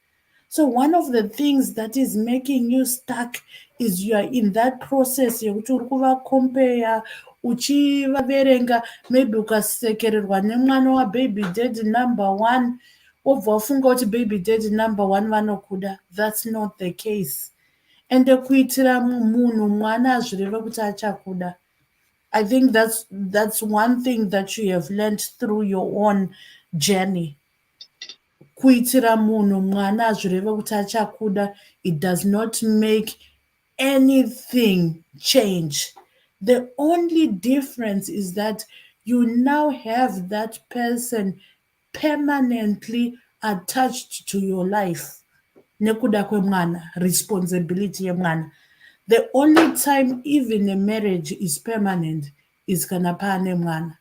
So one of the things that is making you stuck is you are in that process yekuti uri kuvakombera uchivaverenga, maybe ukasekererwa nemwana wababy daddy number 1 wobva wafunga kuti baby daddy number 1 vanokuda. That's not the case. Ende kuitira munhu mwana azvireve kuti achakuda. I think that's one thing that you have learned through your own journey. Kuitira munhu mwana azvireve kuti achakuda, it does not make anything change. The only difference is that you now have that person permanently attached to your life. Nekuda kwemwana, responsibility yemwana. The only time even a marriage is permanent is kana paane mwana.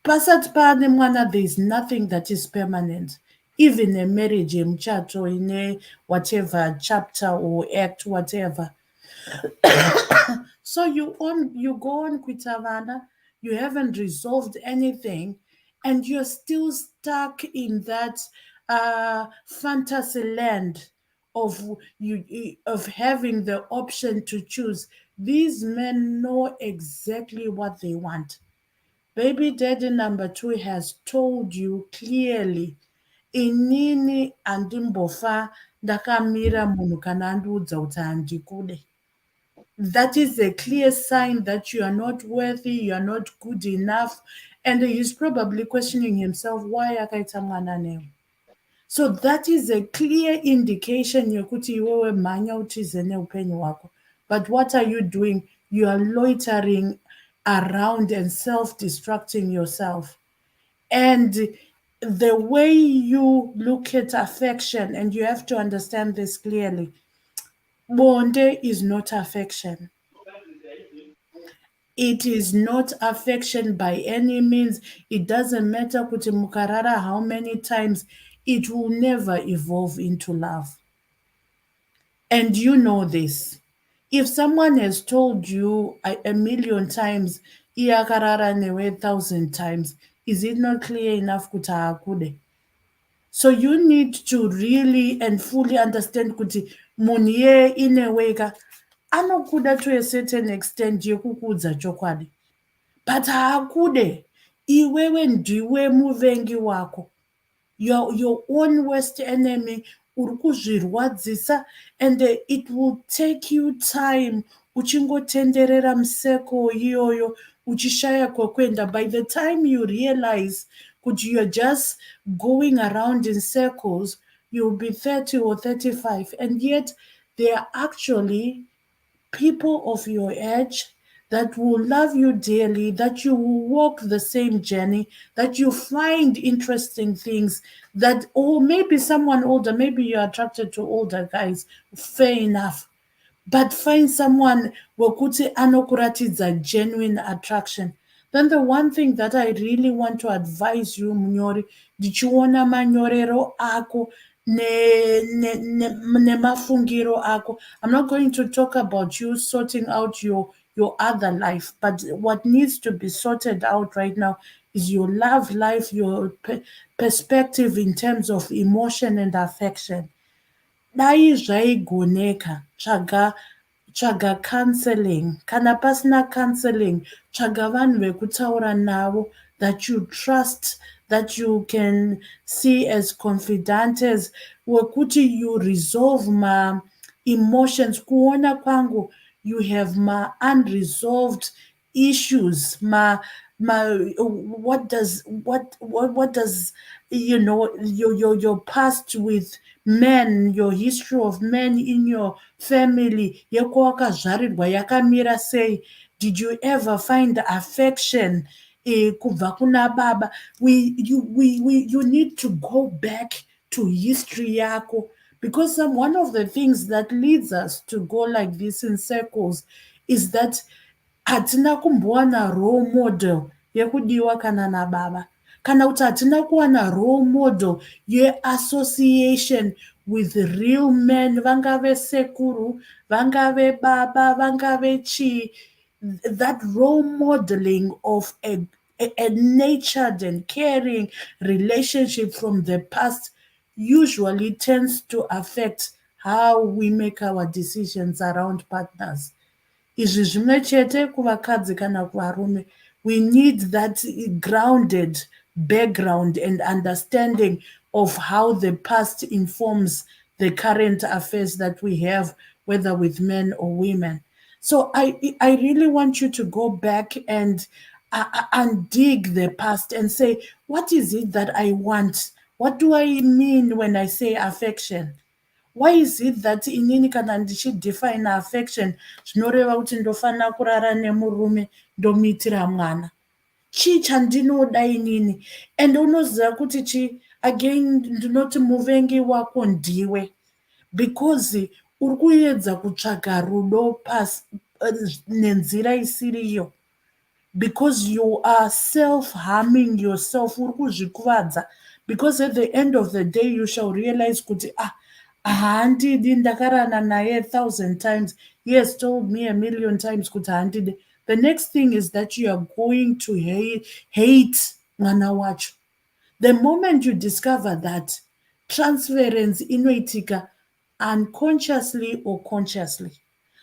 Pasati paane mwana, there is nothing that is permanent. Even a marriage yemuchato ine whatever chapter or act whatever. So you go on kuita vana, you haven't resolved anything, and you're still stuck in that fantasy land of having the option to choose. These men know exactly what they want. Baby daddy number 2 has told you clearly, inini andimbofa ndakamira munhu kana andiudza kuti handikude. That is a clear sign that you are not worthy, you are not good enough, and he's probably questioning himself, why akaita mwana newe? So that is a clear indication yokuti iwewe mhanya utize neupenyu hwako. But what are you doing? You are loitering around and self-destructing yourself. And the way you look at affection, and you have to understand this clearly, bonde is not affection. It is not affection by any means. It doesn't matter kuti mukarara how many times, it will never evolve into love. And you know this. If someone has told you a million times, iyakarara newe 1,000 times, is it not clear enough kuti haakude? So you need to really and fully understand kuti munhu iye ineweka anokuda to a certain extent yekukudza chokwadi, but haakude. Iwewe ndiwe muvengi wako. Your own worst enemy. Uri kuzvirwadzisa, and it will take you time uchingotenderera museko iyoyo uchishaya kwekuenda. By the time you realize that you're just going around in circles, you'll be 30 or 35, and yet there are actually people of your age that will love you dearly, that you will walk the same journey, that you find interesting things, that, or maybe someone older, maybe you're attracted to older guys, fair enough. But find someone wokuti anokuratidza genuine attraction. Then the one thing that I really want to advise you, Munyori, ndichiona manyorero ako nemafungiro ako. I'm not going to talk about you sorting out your other life, but what needs to be sorted out right now is your love life, your perspective in terms of emotion and affection. Dai zvaigoneka, tsvaga tsvaga counseling. Kana pasina counseling, tsvaga vanhu vekutaura navo that you trust, that you can see as confidantes, wekuti you resolve ma emotions. Kuona kwangu, you have ma unresolved issues, what does your past with men, your history of men in your family yekwawakazvarirwa yakamira sei? Did you ever find affection kubva kuna baba? You need to go back to history yako, because one of the things that leads us to go like this in circles is that hatina kumbowana role model yekudiwa kana nababa, kana kuti hatina kuwana role model yeassociation with real men, vangave sekuru, vangave baba, vangave chii, that role modeling of a nurtured and caring relationship from the past usually tends to affect how we make our decisions around partners. Izvi zvimwe chete kuvakadzi kana kuvarume. We need that grounded background and understanding of how the past informs the current affairs that we have, whether with men or women. So I really want you to go back and dig the past and say, what is it that I want? What do I mean when I say affection? Why is it that inini kana ndichidefine affection zvinoreva kuti ndofanira kurara nemurume ndomuitira mwana? Chii chandinoda inini? And unoziva kuti chi, again ndinoti muvengi wako ndiwe, because uri kuedza kutsvaga rudo pasi nenzira isiriyo, because you are self-harming yourself, uri kuzvikuvadza, because at the end of the day you shall realize kuti handidi, ndakarana naye 1,000 times, he has told me 1,000,000 times kuti handidi. The next thing is that you are going to hate mwana wacho. The moment you discover that, transference inoitika unconsciously or consciously.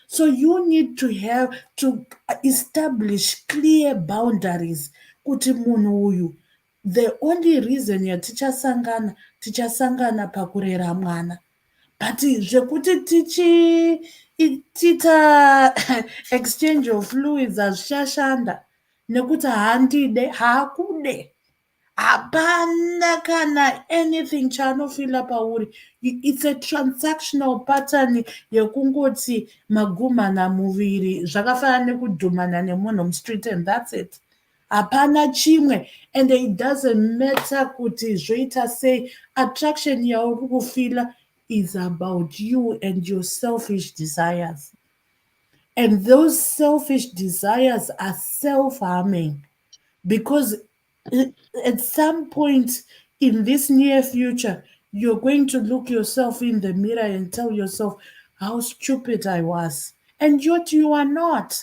So you need to have to establish clear boundaries kuti munhu uyu, the only reason yatichasangana pakurera mwana, but zvekuti tichiita exchange of fluids hazvichashanda nekuti handide, haakude, hapana kana anything chaanofila pauri. It's a transactional pattern yekungoti magumana muviri zvakafanana nekudhumana nemunhu mustreet and that's it. Hapana chimwe, and it doesn't matter kuti zvoita sei. Attraction yauri kufila is about you and your selfish desires, and those selfish desires are self-harming, because at some point in this near future you're going to look yourself in the mirror and tell yourself how stupid I was, and yet you are not.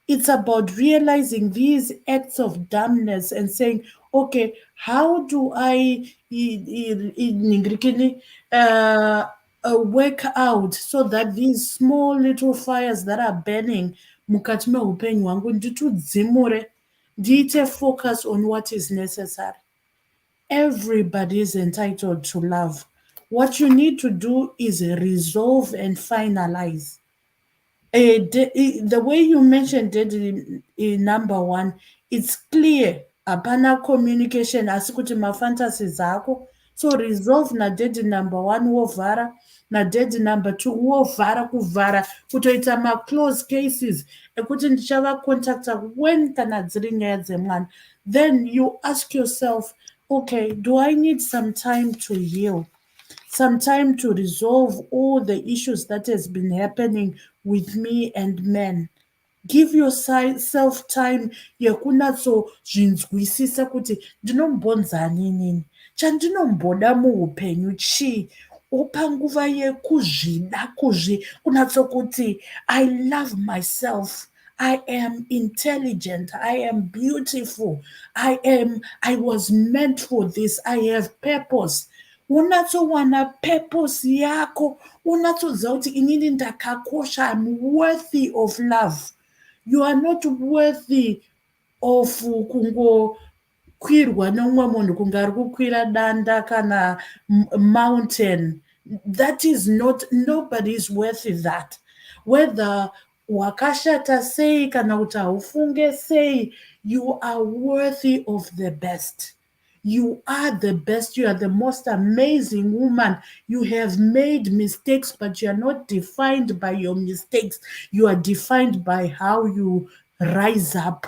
It's about realizing these acts of dumbness and saying, okay, how do I work out so that these small little fires that are burning mukati meupenyu hwangu nditudzimure, ndiite focus on what is necessary. Everybody is entitled to love. What you need to do is resolve and finalize. The way you mentioned it in number one, it's clear. Hapana communication, asi kuti mafantasies ako. So resolve na dedi number one wovhara, na dedi number two wovhara, kuvhara kutoita ma-close cases ekuti ndichavacontacta when kana dziri nyaya dzemwana. Then you ask yourself, okay, do I need some time to heal? Some time to resolve all the issues that has been happening with me and men. Give yourself time yekunatsozvinzwisisa kuti ndinombonzani nini, chandinomboda muupenyu chii, opa nguva yekuzvida kunatsokuti I love myself, I am intelligent, I am beautiful, I was meant for this, I have purpose. unatsowana purpose yako, unatsoziva kuti inini ndakakosha, I'm worthy of love. You are not worthy of kungokwirwa nomumwe munhu kunge ari kukwira danda kana mountain. That is not, nobody is worthy that. Whether wakashata sei kana kuti haufunge sei, you are worthy of the best. You are the best. You are the most amazing woman. You have made mistakes, but you are not defined by your mistakes. You are defined by how you rise up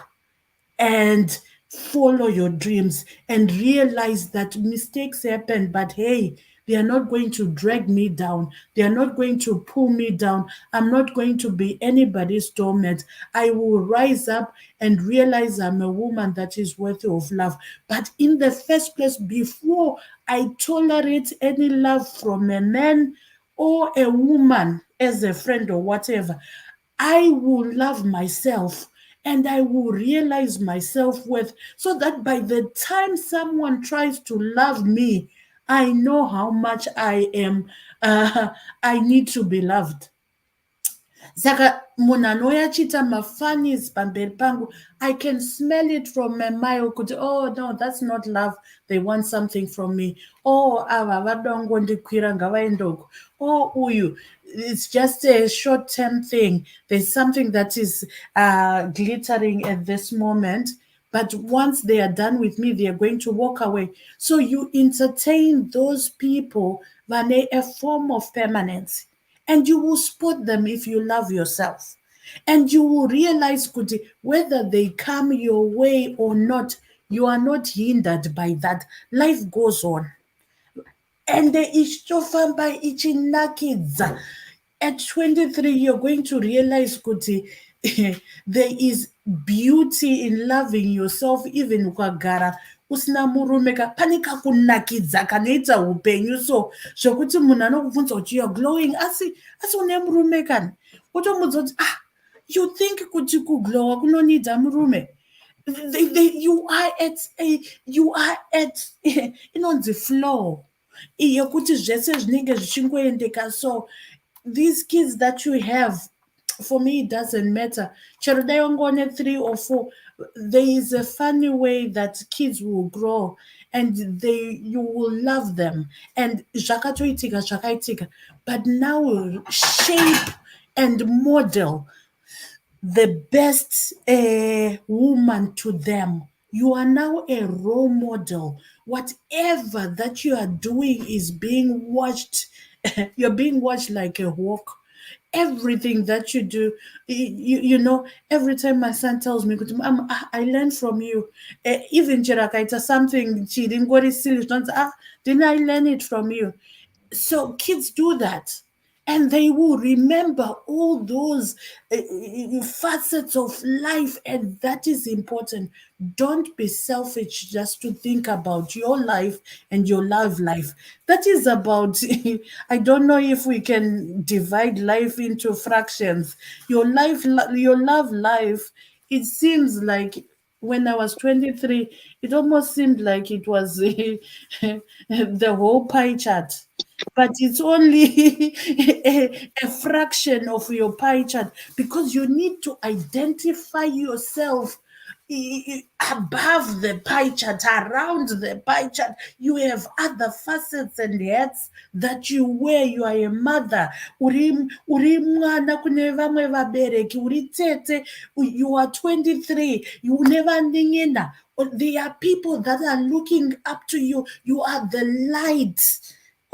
and follow your dreams and realize that mistakes happen, but hey, they are not going to drag me down. They are not going to pull me down. I'm not going to be anybody's doormat. I will rise up and realize I'm a woman that is worthy of love. But in the first place, before I tolerate any love from a man or a woman as a friend or whatever, I will love myself and I will realize my self-worth, so that by the time someone tries to love me, I know how much I am, I need to be loved. Saka munhu anouya achiita mafunnies pamberi pangu, I can smell it from a mile kuti, oh no, that's not love, they want something from me. Oh, ava vada kungondikwira ngavaende uko. Oh, uyu, it's just a short-term thing. There's something that is glittering at this moment, but once they are done with me, they are going to walk away. So you entertain those people vane a form of permanence. And you will spot them if you love yourself. And you will realize kuti, whether they come your way or not, you are not hindered by that. Life goes on. And ichitofamba ichinakidza. At 23, you're going to realize kuti there is beauty in loving yourself, even ukagara usina murume pane kakunakidza kanoita upenyu so zvokuti munhu anokubvunza kuti you're glowing asi une murume kani, wotomudza kuti you think kuti kuglowa kunonidza murume. You are at inonzi flow yekuti zvese zvinenge zvichingoendeka. So these kids that you have, for me, it doesn't matter. Chero dai wangone 3 or 4, there is a funny way that kids will grow and you will love them. And zvakaitika. But now shape and model the best woman to them. You are now a role model. Whatever that you are doing is being watched. You're being watched like a hawk. Everything that you do, you know, every time my son tells me, I learned from you. Even Jerakaita, something she didn't go to silly, didn't I learn it from you? So kids do that. And they will remember all those facets of life. And that is important. Don't be selfish just to think about your life and your love life. That is about, I don't know if we can divide life into fractions. Your love life, it seems like when I was 23, it almost seemed like it was the whole pie chart. But it's only a fraction of your pie chart, because you need to identify yourself above the pie chart, around the pie chart. You have other facets and hats that you wear. You are a mother. You are 23. You never ningena. There are people that are looking up to you. You are the light.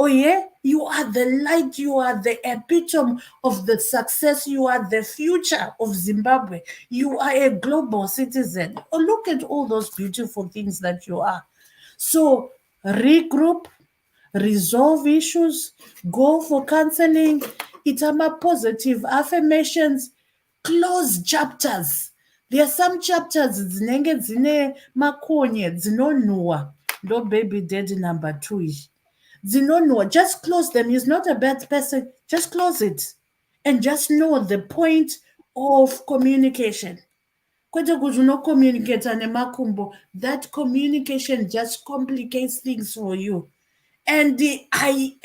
Oh yeah, you are the light, you are the epitome of the success, you are the future of Zimbabwe. You are a global citizen. Oh, look at all those beautiful things that you are. So regroup, resolve issues, go for counseling, itama positive affirmations, close chapters. There are some chapters dzinenge dzine makonye dzinonhuwa. No baby daddy number 2. Just close them. He's not a bad person. Just close it. And just know the point of communication. That communication just complicates things for you. And I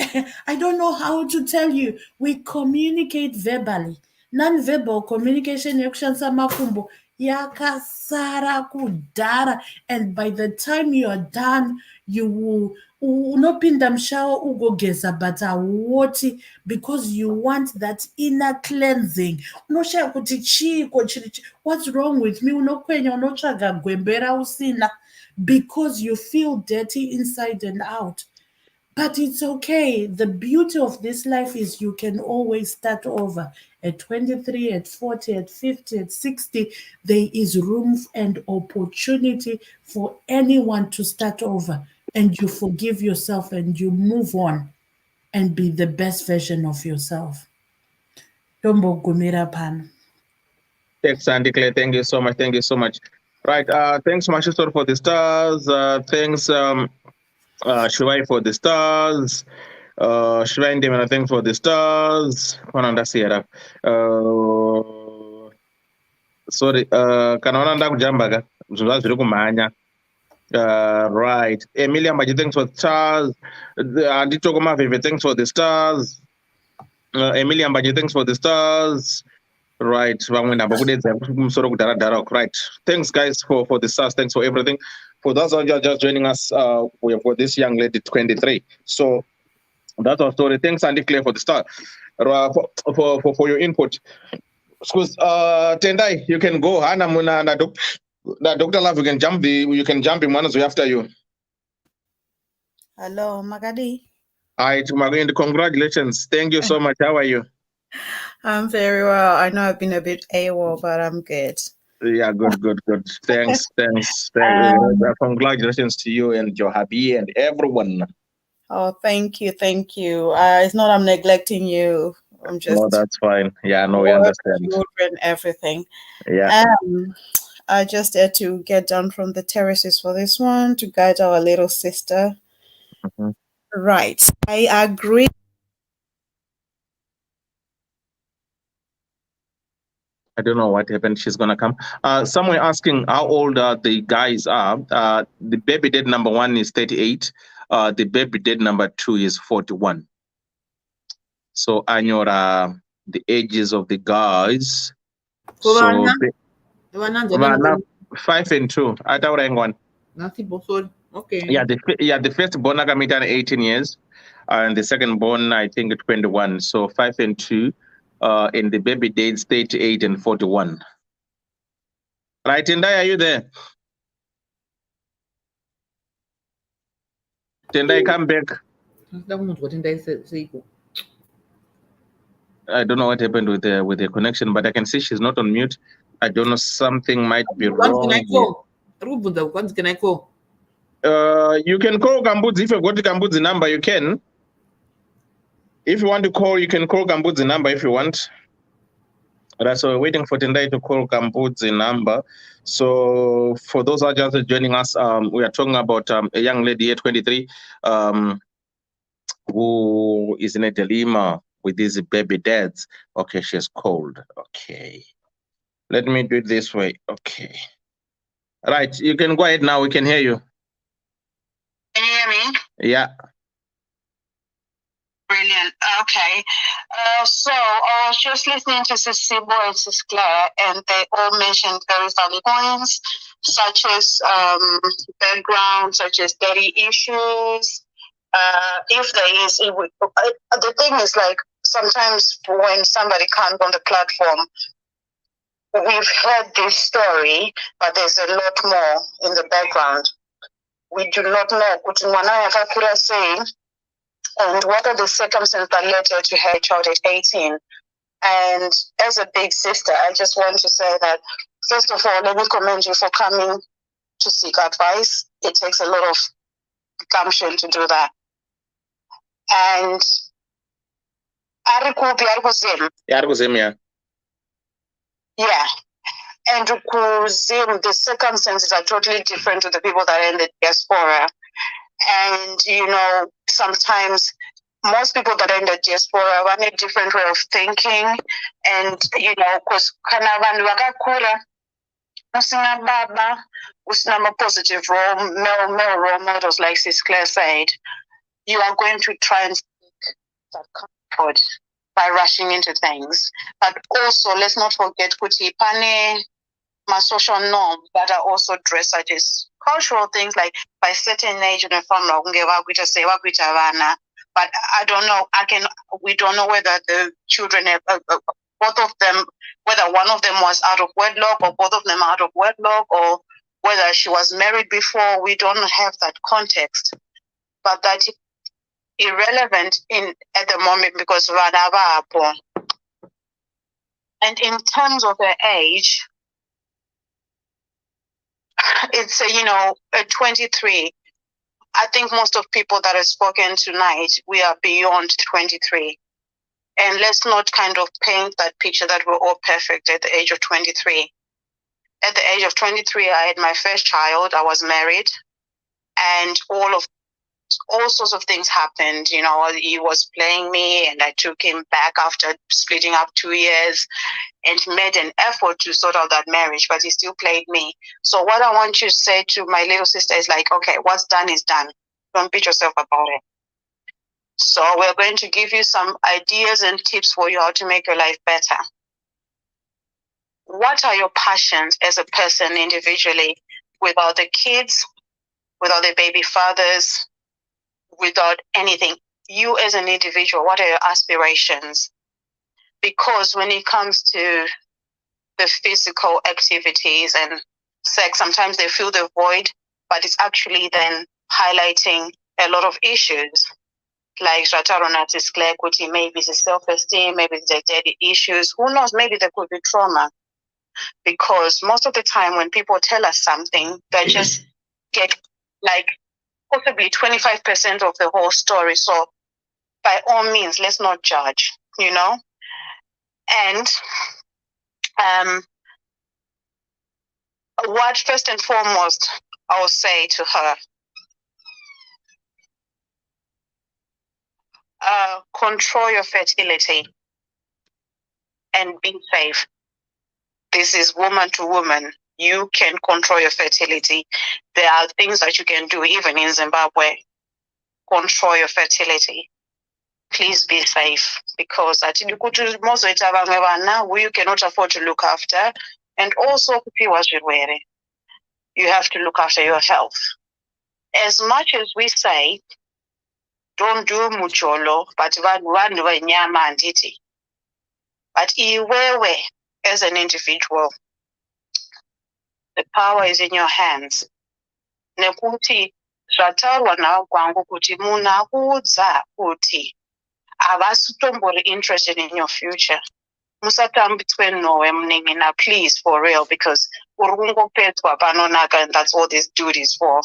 I don't know how to tell you. We communicate verbally. Non-verbal communication yokushandisa makumbo yakasara kudhara, and by the time you are done, you will unopinda mushawo ugogeza but hauoti, because you want that inner cleansing. Unoshaya kuti chiiko what's wrong with me, unokwenya unotsvaga gwembera usina, because you feel dirty inside and out. But it's okay. The beauty of this life is you can always start over. At 23, at 40, at 50, at 60, there is room and opportunity for anyone to start over. And you forgive yourself and you move on and be the best version of yourself. Tombo Gumira Pan. Thanks, Andy Clay. Thank you so much. Thank you so much. Right. Thanks, Mashistor, for the stars. Thanks, Shivai, for the stars. Shivai Ndemana, thanks for the stars. Kwananda Sierra. Sorry. Kanaona kujambaga. Zvinhu zviri kumhanya. Right. Emilia Mbaji, thanks for the stars. Anditoko Maveve, thanks for the stars. Emilia Mbaji, thanks for the stars. Right. Right. Thanks, guys, for the stars. Thanks for everything. For those who are just joining us, for this young lady, 23. So that's our story. Thanks, Andy Clay, for the start. For your input. Tendai, you can go. Hana Muna na Dr. Love, you can jump in one after you. Hello, Magadi. Hi, Magadi. Congratulations. Thank you so much. How are you? I'm very well. I know I've been a bit AWOL, but I'm good. Yeah, good. Thanks. Congratulations to you and your hubby and everyone. Oh, thank you. It's not I'm neglecting you. I'm just. No, that's fine. Yeah, no, we understand. Children, everything. Yeah. I just had to get down from the terraces for this one to guide our little sister. Mm-hmm. Right. I agree. I don't know what happened. She's gonna come. Someone asking how old the guys are. The baby dead number 1 is 38. The baby dead number 2 is 41. So I know the ages of the guys. So 5 and 2. I thought one. Okay. Yeah, the first born agamita 18 years, and the second born I think 21. So 5 and 2. In the baby dates 38 and 41. Right, Tendai, are you there? Tendai, come back. I don't know what happened with the connection, but I can see she's not on mute. I don't know, something might be wrong. What can I call? You can call Gambudzi. If you've got Gambudzi number, you can. If you want to call, you can call Gambudzi number if you want. Right, so we're waiting for Tendai to call Gambudzi number. So for those who are just joining us, we are talking about a young lady at 23 who is in a dilemma with these baby dads. Okay, she's called. Okay. Let me do it this way. Okay. Right, you can go ahead now. We can hear you. Can you hear me? Yeah. Brilliant. Okay. So I was just listening to Sibo and Sis Claire, and they all mentioned very valid points, such as background, such as daddy issues. If there is, the thing is, like, sometimes when somebody comes on the platform, we've heard this story, but there's a lot more in the background. We do not know and what are the circumstances that led her to her child at 18. And as a big sister, I just want to say that, first of all, let me commend you for coming to seek advice. It takes a lot of gumption to do that. And yeah. And the circumstances are totally different to the people that are in the diaspora. And, you know, sometimes most people that are in the diaspora have a different way of thinking. And, you know, because usina baba, usina positive male role models, like Sis Claire said. you are going to try and seek that comfort by rushing into things. But also, let's not forget kuti pane my social norms that are also dressed as cultural things, like by certain age but I don't know, we don't know whether the children have, both of them, whether one of them was out of wedlock or both of them are out of wedlock, or whether she was married before. We don't have that context, but that's irrelevant at the moment because vana vapo. And in terms of her age, it's at 23. I think most of people that have spoken tonight, we are beyond 23. And let's not kind of paint that picture that we're all perfect at the age of 23. At the age of 23, I had my first child. I was married, and all sorts of things happened. He was playing me, and I took him back after splitting up 2 years, and made an effort to sort out that marriage, but he still played me. So what I want you to say to my little sister is like, okay, what's done is done. Don't beat yourself about it. So we're going to give you some ideas and tips for you how to make your life better. What are your passions as a person individually, without the kids, without the baby fathers, without anything? You as an individual, what are your aspirations? Because when it comes to the physical activities and sex, sometimes they fill the void, but it's actually then highlighting a lot of issues. Like Rataronat is clear, maybe it's self-esteem, maybe it's daddy issues. Who knows? Maybe there could be trauma. Because most of the time when people tell us something, they just get like possibly 25% of the whole story. So by all means, let's not judge, And what first and foremost I will say to her, control your fertility and be safe. This is woman to woman. You can control your fertility. There are things that you can do even in Zimbabwe. Control your fertility. Please be safe, because most of now you cannot afford to look after, and also you have to look after your health. As much as we say, don't do mucholo, but iwewe as an individual, the power is in your hands. Nekuti zvatarwa nawo kwangu kuti munhu akuudza kuti havasitombori interested in your future. Musatambitswe nowe munengena, please, for real, because uri kungopedzwa panonaka, and that's all this dude is for.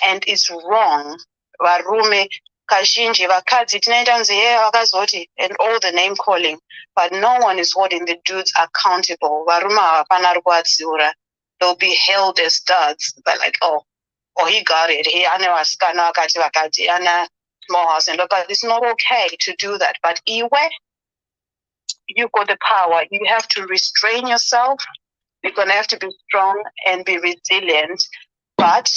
And it's wrong. Varume kazhinji vakadzi tinoita nziye vakazoti, and all the name calling, but no one is holding the dudes accountable. Varume havapana rukuvatsiura. They'll be held as studs. They're like, oh, he got it. He ane vasikana vakati vakati, ana small house, but it's not okay to do that. But iwe, you got the power. You have to restrain yourself. You're gonna have to be strong and be resilient. But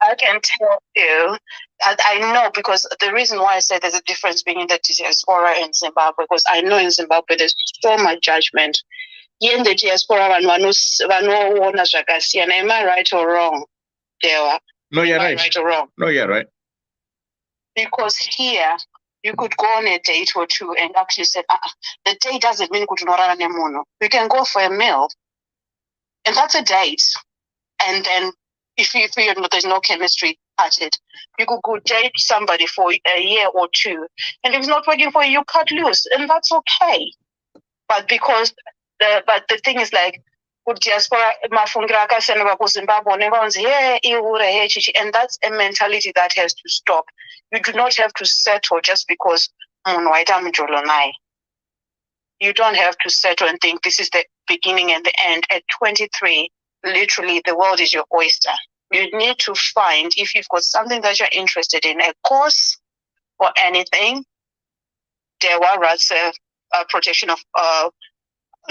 I can tell you, I know, because the reason why I said there's a difference between the diaspora and Zimbabwe, because I know in Zimbabwe there's so much judgment. In the diaspora, am I right or wrong? No, you're right. Right or wrong? No, you're right. Because here, you could go on a date or two and actually say, the date doesn't mean you can go for a meal. And that's a date. And then if you know there's no chemistry at it, you could go date somebody for a year or two. And if it's not working for you, you cut loose. And that's okay. But because the thing is like, diaspora, and that's a mentality that has to stop. You do not have to settle just because you don't have to settle and think this is the beginning and the end. At 23, literally the world is your oyster. You need to find, if you've got something that you're interested in, a course or anything, there was a protection of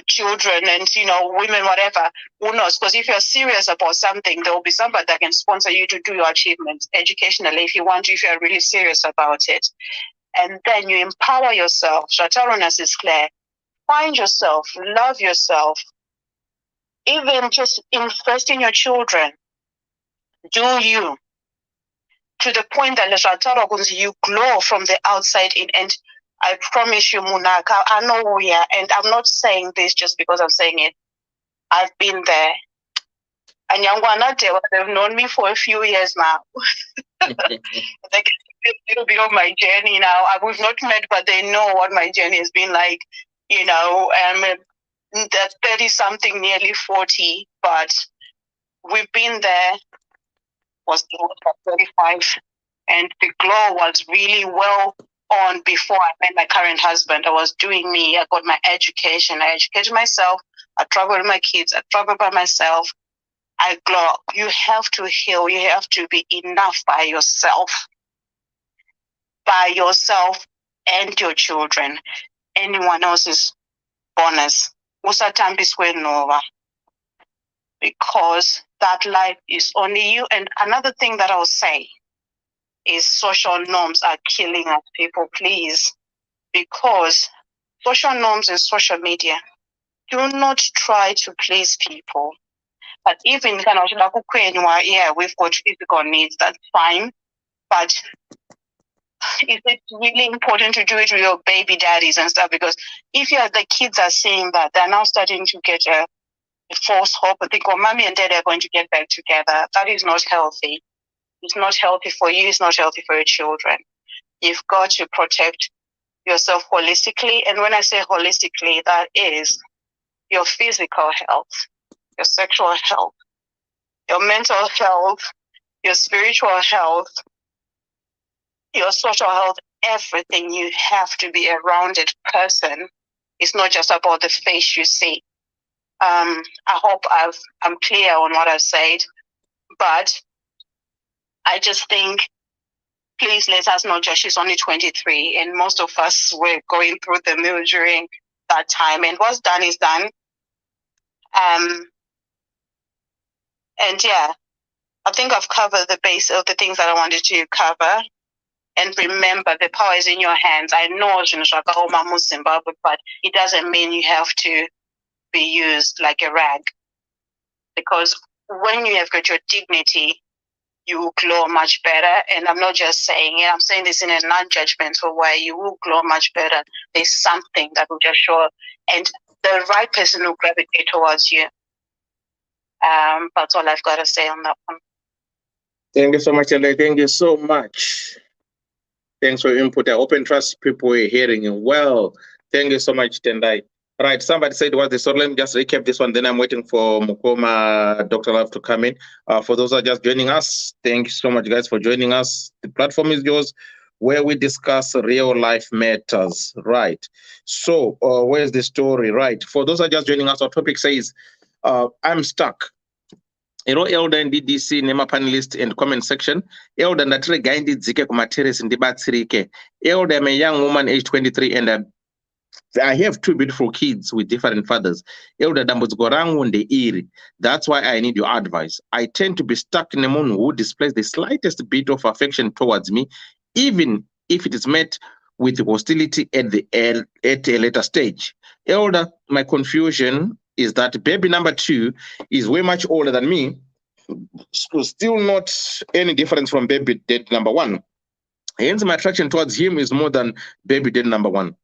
children and, women, whatever, who knows? Because if you're serious about something, there will be somebody that can sponsor you to do your achievements educationally if you want to, if you're really serious about it. And then you empower yourself. Shataronas is clear. Find yourself, love yourself, even just invest in your children. Do you, to the point that you glow from the outside in. And I promise you, Munaka, I know we are, and I'm not saying this just because I'm saying it. I've been there. And Yangwana, they've known me for a few years now. Like a little bit of my journey now. We've not met, but they know what my journey has been like. That 30 something, nearly 40, but we've been there. Was 35, and the glow was really well on before I met my current husband. I was doing me. I got my education. I educated myself. I traveled with my kids. I traveled by myself. I glow. You have to heal. You have to be enough by yourself and your children. Anyone else's bonus. Usatambiswe nova. Because that life is only you. And another thing that I'll say is social norms are killing us, people, please. Because social norms and social media, do not try to please people. But even we've got physical needs, that's fine. But is it really important to do it with your baby daddies and stuff? Because if the kids are seeing that, they're now starting to get a false hope. I think, mommy and daddy are going to get back together. That is not healthy. It's not healthy for you. It's not healthy for your children. You've got to protect yourself holistically. And when I say holistically, that is your physical health, your sexual health, your mental health, your spiritual health, your social health, everything. You have to be a rounded person. It's not just about the face you see. I hope I'm clear on what I've said, but I just think, please let us know that she's only 23, and most of us were going through the mill during that time, and what's done is done. And yeah, I think I've covered the base of the things that I wanted to cover. And remember, the power is in your hands. I know Zimbabwe, but it doesn't mean you have to be used like a rag. Because when you have got your dignity, you will glow much better. And I'm not just saying it, I'm saying this in a non-judgmental way. You will glow much better. There's something that will just show up, and the right person will gravitate towards you. That's all I've got to say on that one. Thank you so much, Tendai. Thank you so much. Thanks for your input. I hope and trust people are hearing you well. Thank you so much, Tendai. Right, somebody said what the story. Let me just recap this one. Then I'm waiting for Mukoma, Dr. Love to come in. For those who are just joining us, thank you so much, guys, for joining us. The platform is yours, where we discuss real life matters. Right. So, where's the story? Right. For those who are just joining us, our topic says, I'm stuck. Elder and DDC nema panelist and comment section. Elder natire gaindi dzike kumaterrace ndibatsirike. Elder, I'm a young woman aged 23 and I have two beautiful kids with different fathers. Elder dambudziko rangu ndeiri. That's why I need your advice. I tend to be stuck in a man who displays the slightest bit of affection towards me, even if it is met with hostility at a later stage. Elder, my confusion is that baby number 2 is way much older than me, so still not any difference from baby dad number 1. Hence, my attraction towards him is more than baby dad number 1.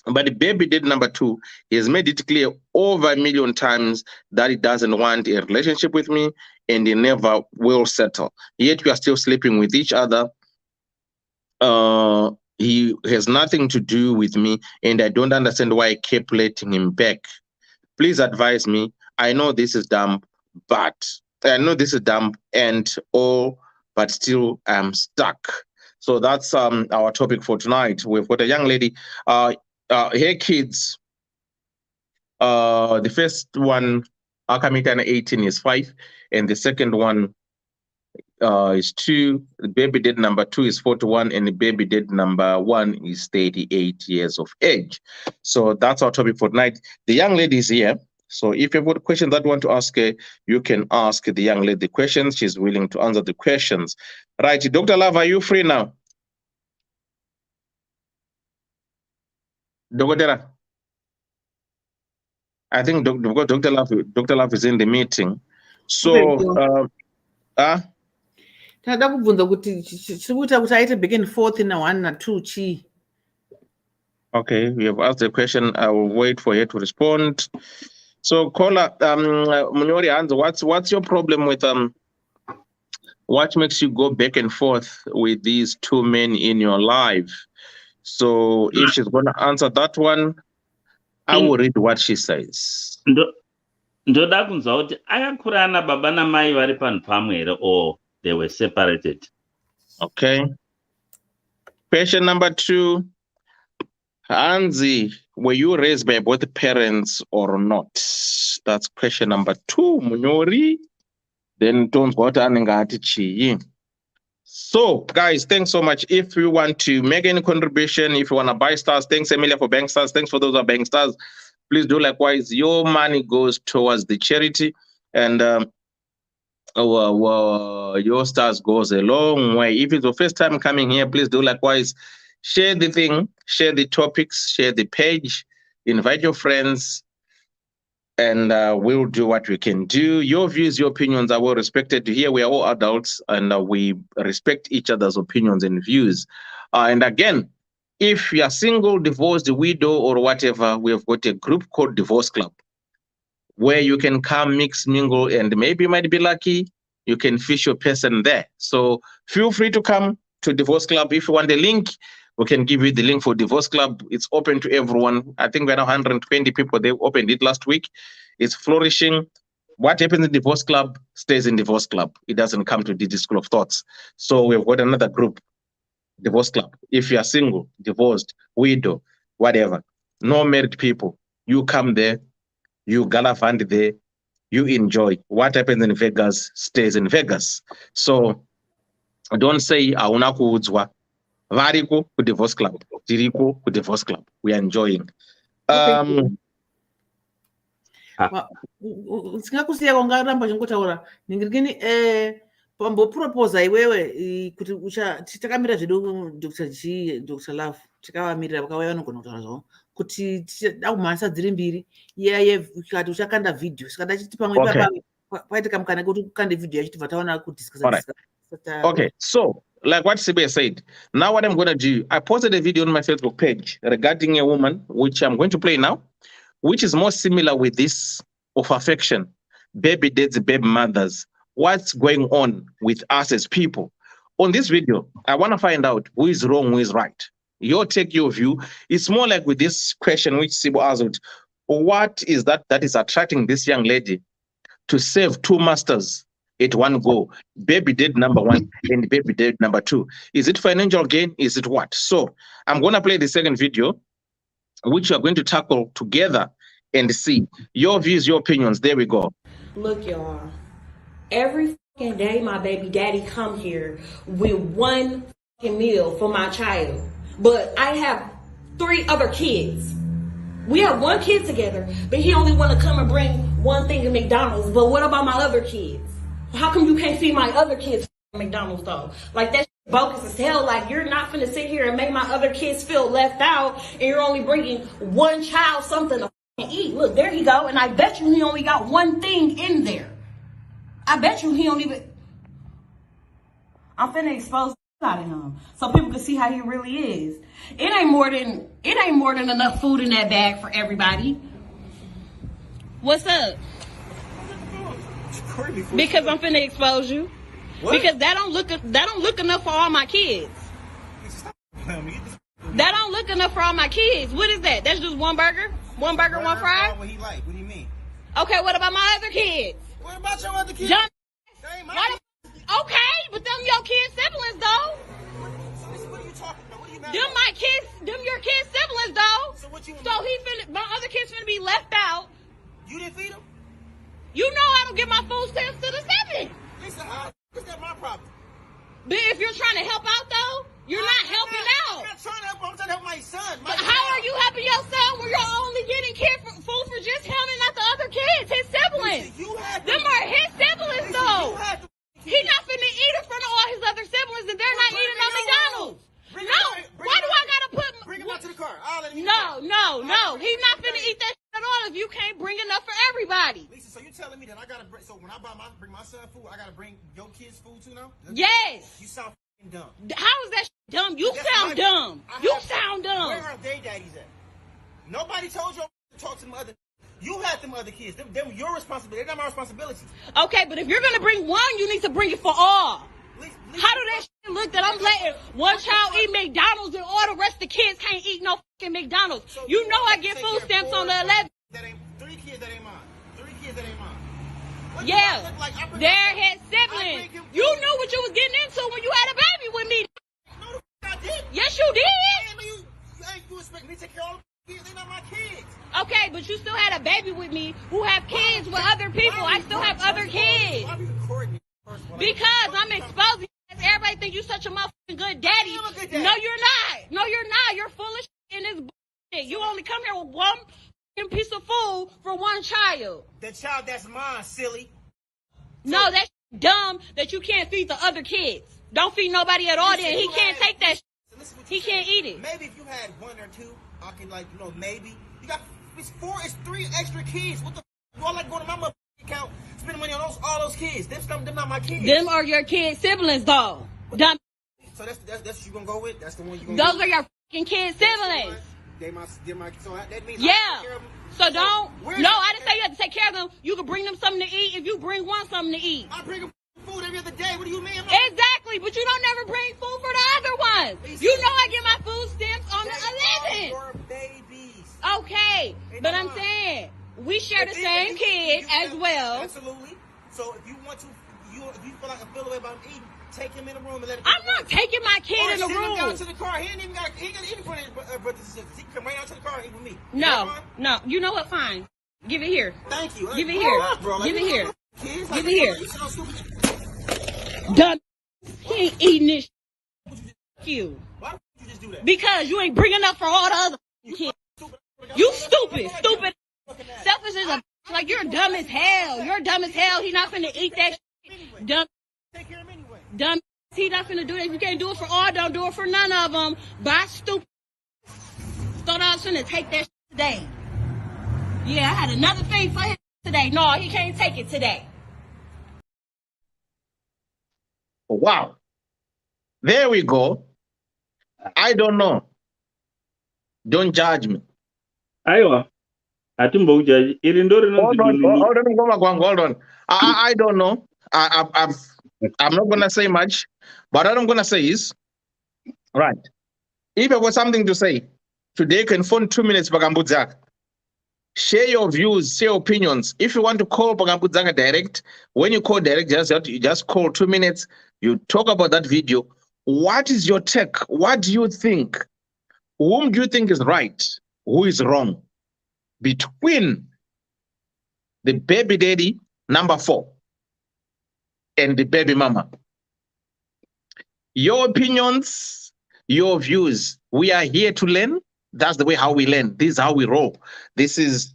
But baby dad number 2, he has made it clear over 1 million times that he doesn't want a relationship with me and he never will settle. Yet we are still sleeping with each other. He has nothing to do with me, and I don't understand why I kept letting him back. Please advise me. I know this is dumb, and all, but still I'm stuck. So that's our topic for tonight. We've got a young lady. Her kids. The first one, Akamita 18 is 5, and the second one, is 2. The baby date number 2 is 41, and the baby date number 1 is 38 years of age. So that's our topic for tonight. The young lady is here. So if you've got a question that you want to ask her, you can ask the young lady questions. She's willing to answer the questions. Right, Dr. Love, are you free now? Dr. I think Dr. Love is in the meeting. So, Tada kubvunza kuti chikuita kuti aite back and forth na 1 na 2 chi. Okay, we have asked the question. I will wait for her to respond. So, caller, Munyori Hans, what's your problem with what makes you go back and forth with these 2 men in your life? So, if she's going to answer that one, I will read what she says. Ndoda kunzwa kuti akakura ana baba namai vari panhu pamwe here or they were separated. Okay. Question number 2. Hanzi, were you raised by both parents or not? That's question number 2, Munyori. Then don't go to. So, guys, thanks so much. If you want to make any contribution, if you want to buy stars, thanks, Emilia, for bank stars. Thanks for those who are bank stars. Please do likewise. Your money goes towards the charity, and your stars goes a long way. If it's your first time coming here, please do likewise. Share the thing, share the topics, share the page, invite your friends, and we'll do what we can do. Your views, your opinions are well respected. Here we are all adults, and we respect each other's opinions and views. And again, if you are single, divorced, widow, or whatever, we have got a group called Divorce Club, where you can come, mix, mingle, and maybe you might be lucky, you can fish your person there. So feel free to come to Divorce Club. If you want the link, we can give you the link for Divorce Club. It's open to everyone. I think we had 120 people. They opened it last week. It's flourishing. What happens in Divorce Club stays in Divorce Club. It doesn't come to Ddc Skool of Thoughts. So we've got another group, Divorce Club. If you are single, divorced, widow, whatever, no married people, you come there, you gallivant there, you enjoy. What happens in Vegas stays in Vegas. So don't say, "Auna kuudzwa." Variko ku Divorce Club. Diriko ku Divorce Club. We are enjoying. Singakusiya kongaramba chingutaura. Ningirikini pambopropose iwewe kuti takamira zvedu Dr. Love. Takawamirira vakauya vanogona kutaura zvavo. Kuti tichakumhasa dziri mbiri. Iye kati uchakanda video. Saka chiti pamwe paite kamukana kuti ukande video yachiti vataona kudiscuss. Okay, so like what Sibe said, now what I'm going to do, I posted a video on my Facebook page regarding a woman, which I'm going to play now, which is more similar with this of affection, baby dads, baby mothers. What's going on with us as people? On this video, I want to find out who is wrong, who is right. Your take, your view. It's more like with this question which Sibo asked, what is that is attracting this young lady to save 2 masters at one go? Baby date number 1 and baby date number 2. Is it financial gain? Is it what? So I'm going to play the second video, which we are going to tackle together and see your views, your opinions. There we go. Look, y'all, every fucking day my baby daddy come here with 1 fucking meal for my child, but I have 3 other kids. We have 1 kid together, but he only want to come and bring 1 thing to McDonald's. But what about my other kids? How come you can't feed my other kids at McDonald's though? Like, that's bogus as hell. Like, you're not finna sit here and make my other kids feel left out, and you're only bringing 1 child something to eat. Look, there he go, and I bet you he only got 1 thing in there. I bet you he don't even. I'm finna expose out of him so people can see how he really is. It ain't more than enough food in that bag for everybody. What's up? Because I'm finna expose you. What? Because that don't look enough for all my kids. That don't look enough for all my kids. What is that? That's just 1 burger? 1 burger, 1 fry? What he like? What do you mean? Okay, what about my other kids? What about your other kids? Okay, but them your kids' siblings though. What are you talking about? What are you mad about? Them your kids' siblings though. So what you? So my other kids finna be left out. You didn't feed them? You know I don't get my food stamps to the 7th. Lisa, how is that my problem? But if you're trying to help out, though, you're not helping out. I'm not trying to help. I'm trying to help my son. But how are you helping your son when you're only getting food for just him and not the other kids, his siblings? Them are his siblings, though. He's not finna eat in front of all his other siblings, and they're not eating on McDonald's. No, why do I gotta put? Bring him out to the car. No. He's not finna eat that shit at all if you can't bring enough for everybody. Lisa, so you're telling me that I gotta bring? So when I bring my son food, I gotta bring your kids food too now? Yes. You sound dumb. How is that shit dumb? You sound dumb. You sound dumb. Where are they daddies at? Nobody told you to talk to them other. You had them other kids. Them your responsibility. They're not my responsibility. Okay, but if you're gonna bring one, you need to bring it for all. How do that shit look that I'm letting one child eat McDonald's and all the rest of the kids can't eat no fucking McDonald's? So you know I get food stamps on the 11th. Three kids that ain't mine. What yeah, they're his siblings. You knew what you was getting into when you had a baby with me. No, I did. Yes, you did. You expect me to take care of all the kids? They're not my kids. Okay, but you still had a baby with me who have kids with other people. I still have other kids. Why are you recording me? Because I'm exposing. Everybody think you such a motherfucking good daddy. No, you're not. No, you're not. You're full of shit in this bullshit. You only come here with one piece of food for one child. The child that's mine, silly. No, that's dumb that you can't feed the other kids. Don't feed nobody at all then. He can't take that shit. He can't eat it. Maybe if you had one or two, I can maybe. You got, it's 3 extra kids. What the f***? You all like going to my mother account, spending money on all those kids. Them not my kids. Them are your kids' siblings, though. Dumb. So that's what you gonna go with? That's the one you gonna Those are your fucking kids' siblings. So that means yeah. So don't. No, I didn't say you had to take care of them. You can bring them something to eat if you bring one something to eat. I bring them food every other day. What do you mean? Exactly, but you don't never bring food for the other ones. You know I get my food stamps on the 11th. Your babies. Okay, but I'm saying we share the same kid as well. Absolutely. So if you want to, if you feel like I feel the way about eating, take him in the room and let him. I'm not taking my kid in the room. Send him down to the car. He ain't got to eat in front of his brothers and sisters. He can come right out to the car and eat with me. No. You know what? Fine. Give it here. Thank you. Give it here. Give it here. Give it here. Done. He ain't eating this. You. Why would you just do that? Because you ain't bringing up for all the other kids. You stupid. Selfish as a like you're dumb as hell. You're dumb as hell. He not finna eat that shit. Dumb. Take care of him anyway. Dumb. He not finna do that. If you can't do it for all, don't do it for none of them. Bye, stupid. Thought I was finna take that shit today. Yeah, I had another thing for him today. No, he can't take it today. Wow. There we go. I don't know. Don't judge me. Aiwa. Atimboja. Hold on. I don't know. I'm not gonna say much, but what I'm gonna say is, right. If I got something to say, today you can phone 2 minutes Bagambudzaka. Share your views, share opinions. If you want to call Bagambudzaka direct, when you call direct, you just call 2 minutes. You talk about that video. What is your take? What do you think? Whom do you think is right? Who is wrong? Between the baby daddy, number 4, and the baby mama. Your opinions, your views. We are here to learn. That's the way how we learn. This is how we roll. This is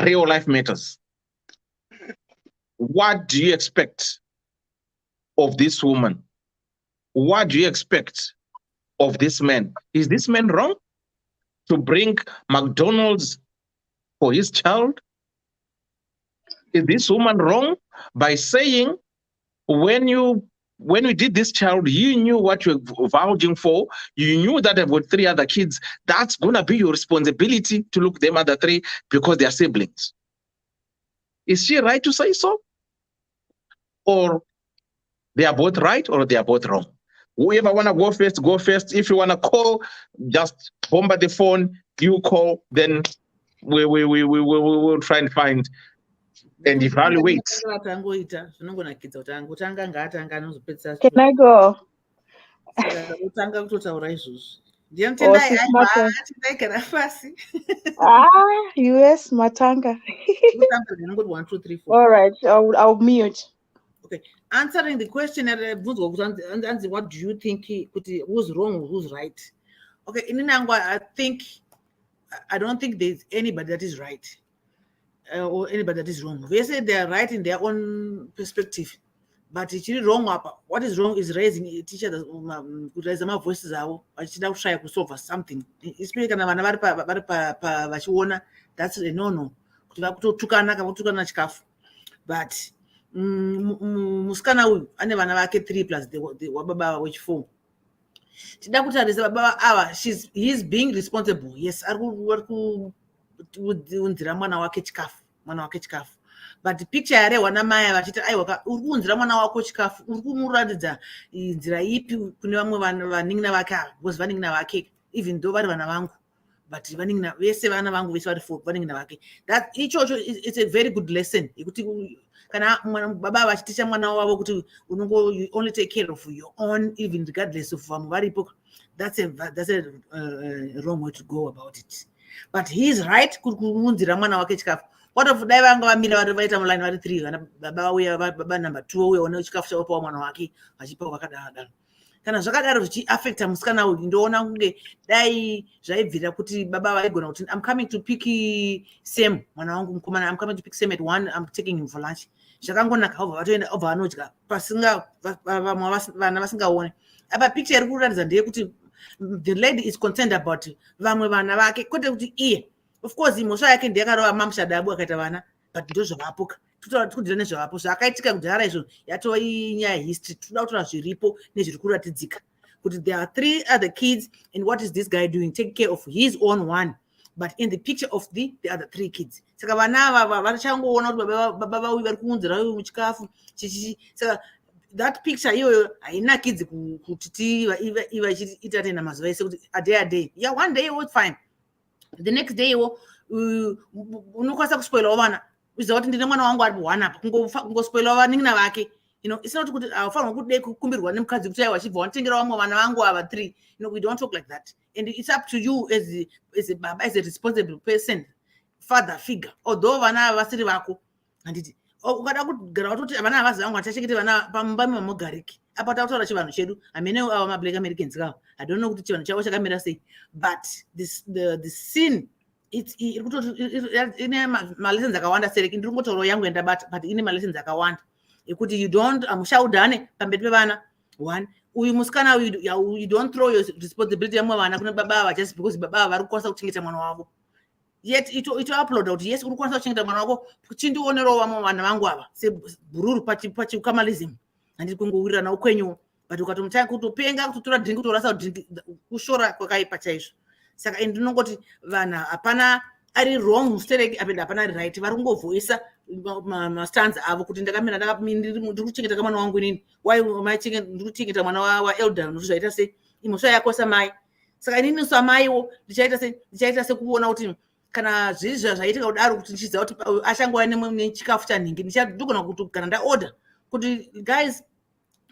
real life matters. What do you expect of this woman? What do you expect of this man? Is this man wrong to bring McDonald's for his child? Is this woman wrong by saying when you did this child, you knew what you were vouching for, you knew that I've got 3 other kids, that's gonna be your responsibility to look them other 3 because they are siblings. Is she right to say so? Or they are both right or they are both wrong? Whoever wanna go first, go first. If you wanna call, just bomb the phone, you call, then we will try and find and evaluate. Can I go? US Matanga. All right, I'll mute. Okay, answering the question, what do you think who's wrong, who's right? Okay, in Inangwa, I don't think there's anybody that is right or anybody that is wrong. They say they are right in their own perspective, but it's really wrong. What is wrong is raising teachers raise my voices out. I should try to solve something. Especially that's a no. But musikana uyu ane vana vake 3 plus wababa which 4. Tida kutarisa baba ava he's being responsible. Yes, ari kuunzira mwana wake chikafu. But picture yare wana mai vachiti aiwa uri kuunzira mwana wako chikafu uri kumuratidza nzira ipi kune vamwe vaning'ina vake ava because vaning'ina vake even though vari vana vangu but vaning'ina vese vana vangu vese vari 4 vaning'ina vake that ichocho it's a very good lesson yekuti kana baba vachiticha mwana wavo kuti you only take care of your own even regardless of vamwe varipo. That's a wrong way to go about it. But he's right kuunzira mwana wake chikafu. What if dai vanga vamira vari vaita muline vari 3 kana baba vauya baba number 2 uye one chikafu chavopa mwana wake vachipa wakadaro kana zvakadaro zvichiaffecta musikana uyu ndoona kunge dai zvaibvira kuti baba vaigona kuti I'm coming to pick Sam mwana wangu mukomana I'm coming to pick Sam at 1 I'm taking him for lunch zvakangonaka obva vatoenda obva vanodya pasinga vamwe vana vasingaone apa picture iri kuratidza ndeyekuti the lady is concerned about vamwe vana vake kwete kuti iye of course mhosva yake ndiyakarova mamushadabu akaita vana but ndo zvavapoka kudira nezvavapo zvakaitika kudhara izvo yatova inyaya history toda kutora zviripo nezviri kuratidzika kuti there are 3 other kids and what is this guy doing take care of his own one but in the picture of the other 3 kids saka vana ava vachangoona kuti baba vauyu vari kuunzira uyu muchikafu saka that picture iyoyo hainakidzi kuti iva ichiita tena mazuva ese kuti a day yeah one day was fine the next day unokwanisa kuspoilawo vana uziva kuti ndine mwana wangu ari 1 apa kungospoilawo vaning'ina vake it's not kuti haufanirwa kuti dei kukumbirwa nemukadzi kuti aiwa achibva wanotengera vamwe vana vangu ava 3 we don't talk like that and it's up to you as a baba as a responsible person father figure although vana ava vasiri vako handiti ukada kugara watoti vana havazi vangu vachachengete vana pamba mamogariki apa tautaura chivanhu chedu hamene ava mablack americans kavo I don't know kuti chivanhu chavo chakamira sei but the scene ine malessons akawanda sereki ndiri ngotaurawo yangu yandabata but ine malessons akawanda ekuti you don't mushaudhane pamberi pevana 1 uyu musikana you don't throw your responsibility yamwe vana kuna baba ava just because baba ava vari kukwanisa kuchengeta mwana wavo yet ito uploada kuti yes uri kukwanisa kuchengeta mwana wako chindionerawo vamwe vana vangu ava sebhururu pachikamalism handiti kungowirirana ukwenyu but ukatomutanga kutopenga kutotora dhingi kutorasa dhingi kushora kwakaipa chaizvo saka ndinongoti vanhu hapana ari wrong mustereki apenda hapana ari right vari kungovhoisa mastands avo kuti ndiri kuchengeta kamwana wangu inini why ndiri kuchengeta mwana waelder nokuti zvaita sei imhosva yako samai saka inini samaiwo ndichaita sekuona kuti kana zviri zvaitika kudaro kuti ndichiziva kuti achangova nechikafu chanhingi ndichadogona kuti kana ndaorder kuti guys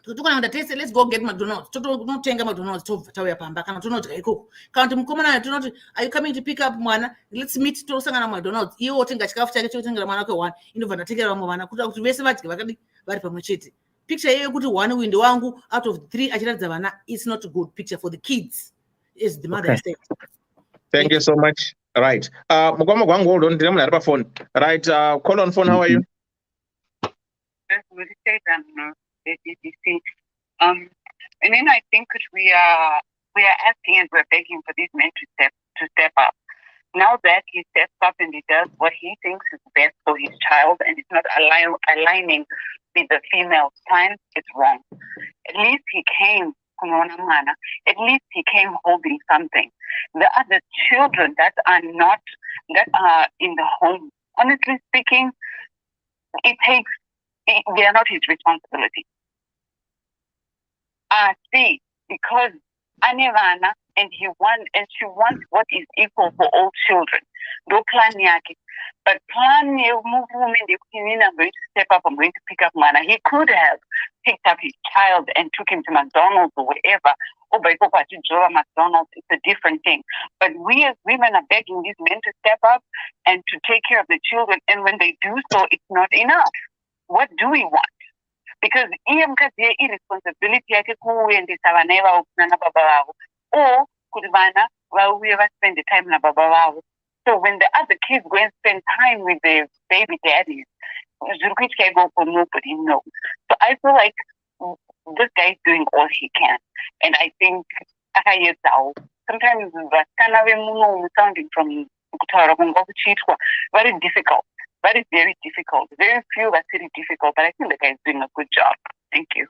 tokona kuenda tese let's go get McDonald's tonotenga McDonald's tobva tauya pamba kana tonodya ikoko kana kuti mukomana naye tonoti are you coming to pick up mwana let's meet tosangana McDonald's iwo otenga chikafu chake chotengera mwana wake 1 inobva ndatengera vamwe vana kuita kuti vese vadye vakadi vari pamwe chete picture iyoyo kuti 1 windi wangu out of the 3 achiratidza vana it's not a good picture for the kids as the mother said. Thank you so much. Right. Mugwama gwangu hold on ndine munhu ari pafone. Right. Call on phone, how are you? Ddc. And then I think we are asking and we're begging for these men to step up. Now that he steps up and he does what he thinks is best for his child and it's not aligning with the female plan, it's wrong. At least he came, at least he came holding something. The other children that are in the home, honestly speaking, they are not his responsibility. See, because Anivana and she wants what is equal for all children. Do plan yaki. But plan movement I'm going to step up, I'm going to pick up Mana. He could have picked up his child and took him to McDonald's or wherever. Or by McDonald's, it's a different thing. But we as women are begging these men to step up and to take care of the children. And when they do so, it's not enough. What do we want? because iye mukadzi irresponsibility yake kuendesa vana ivavo kuna nababa vavo, or kuti vana vauye vaspend time nababa vavo. So when the other kids go and spend time with their baby daddies, zviri go for nobody knows. So I feel like this guy is doing all he can, and I think sometimes vasikana vemuno sounding from kutaura kunga kuchiitwa very difficult, very difficult. Very few are very difficult, but I think the guy is doing a good job. Thank you.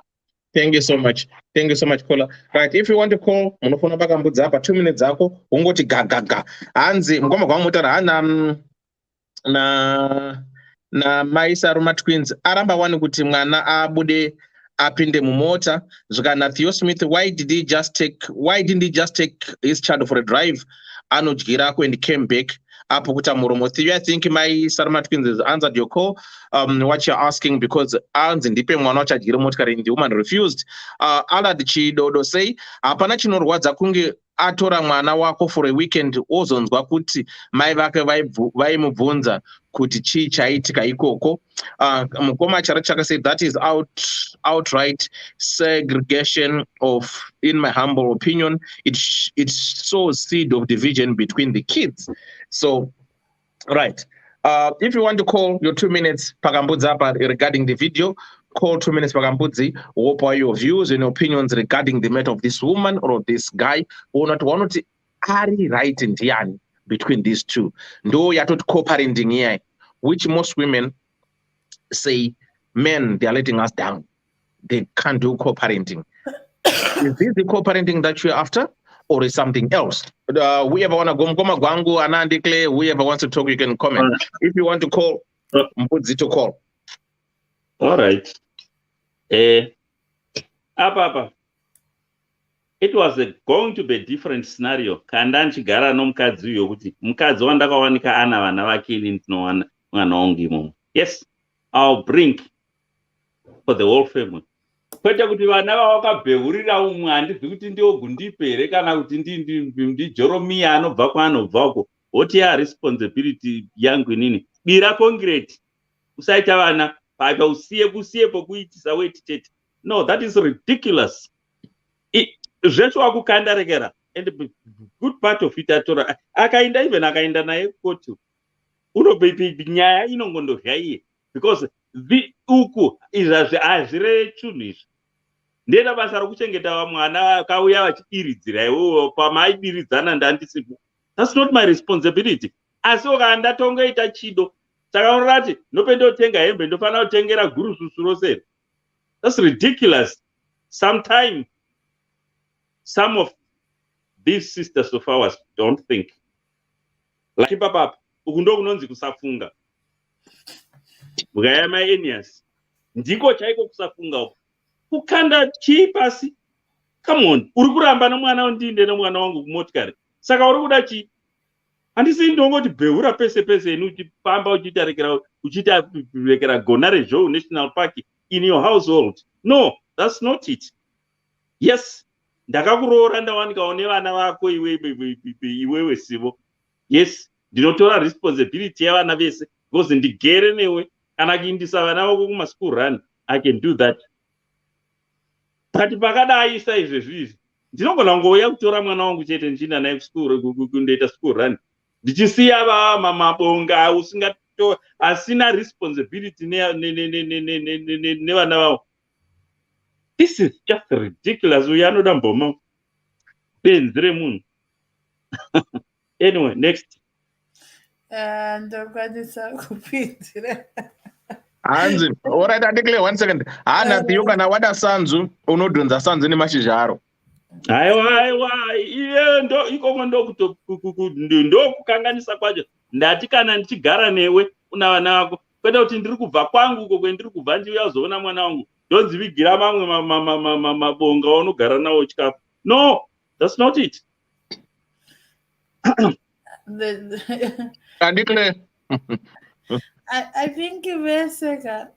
Thank you so much. Thank you so much, caller. Right, if you want to call, munofona pakambudza apa 2 minutes zako, ungoti gaga. Hanzi mukoma kwamutara hana na Maisa Roma twins aramba wani kuti mwana abude apinde mumota zvikana Theo Smith, why didn't he just take his child for a drive anodyirako and came back apo kuta muromo. Theo, I think my Sarma twins has answered your call. What you're asking, because anzi ndipe mwana wachadyira motikari, the woman refused. Alad Chidodo say hapana chinorwadza kunge atora mwana wako for a weekend ozonzwa kuti mai vake vaimubvunza kuti chii chaitika ikoko. Mukoma Charachaka said that is outright segregation of, in my humble opinion, it sows seed of division between the kids. So, right. If you want to call your 2 minutes Pakambudza regarding the video, call 2 minutes Pakambudzi, what your views and opinions regarding the matter of this woman or of this guy, or not one are right in Diani between these two. No, you're not co-parenting here, which most women say, men, they are letting us down. They can't do co-parenting. Is this the co-parenting that you're after, or is something else? Whoever want to go, Gwangu, Anandikle, whoever wants to talk, you can comment. If you want to call, Mbudzi to call. All right. Apa. It was going to be a different scenario. Kanda nchigara nomukadzi uyo kuti mukadzi wandakawanika ana vana vake ini ndinowana mwana wangu imomo. Yes, I'll bring for the whole family. Kwete kuti vana vavakabhehurira umwe handizvi kuti ndiogundipe kana kuti ndiJoromia anobva kwaanobvako. Woti responsibility yangu inini. Bira concrete. Usaita vana papa usiye pokuitisa weti tete. No, that is ridiculous. Zvesho akukandarekera, and the good part of it atora akaenda naye kotu unobepi nyaya inongondo zvaiye, because the uku azvire chinhu izvi ndenda basa rokuchengeta mwana akauya vachidiridzira iwowo pamaidiridzana ndandisipo. That's not my responsibility. Asi ukaanda tongoita chido saka unorati ndopendotenga hembe ndofana kutengera gurususu rose. That's ridiculous. Sometimes some of these sisters of ours don't think. Like papa, ukundo kunonzi kusafunga. Mugayama Enias. Ndiko chaiko kusafunga uko. Kukanda chii pasi. Come on. Urikuramba na mwana ndinde na mwana wangu kumotikari. Saka urikuda chii. Handisi ndongoti beura pese inu uchipamba uchitarekera Gonare Joe National Park in your household. No, that's not it. Yes. Ndakakuroora ndawanika one vana vako iwewe sivo. Yes, ndinotora responsibility yavana vese because ndigere newe kana kuindisa vana vako kuma-school run, I can do that. But pakadai saizvezvi ndinogona ngouya kutora mwana wangu chete ndichienda naye kundoita school run ndichisiya mabonga asina responsibility nevana vavo. This is just ridiculous. We are not a bomb. Anyway, next. And all right, I declare 1 second. Ana Tioka na wada sanzu unodunza sanzu ni mashijaro. Aiwa iye ndo iko ndo kukanganisa kwacho. Ndati kana ndichigara newe una vana vako kwete kuti ndiri kubva kwangu uko kwendiri kubva ndiuya kuzoona mwana wangu ndonzivigira mamwe mabonga unogara nawo chikafu. No, that's not it. I think Veseka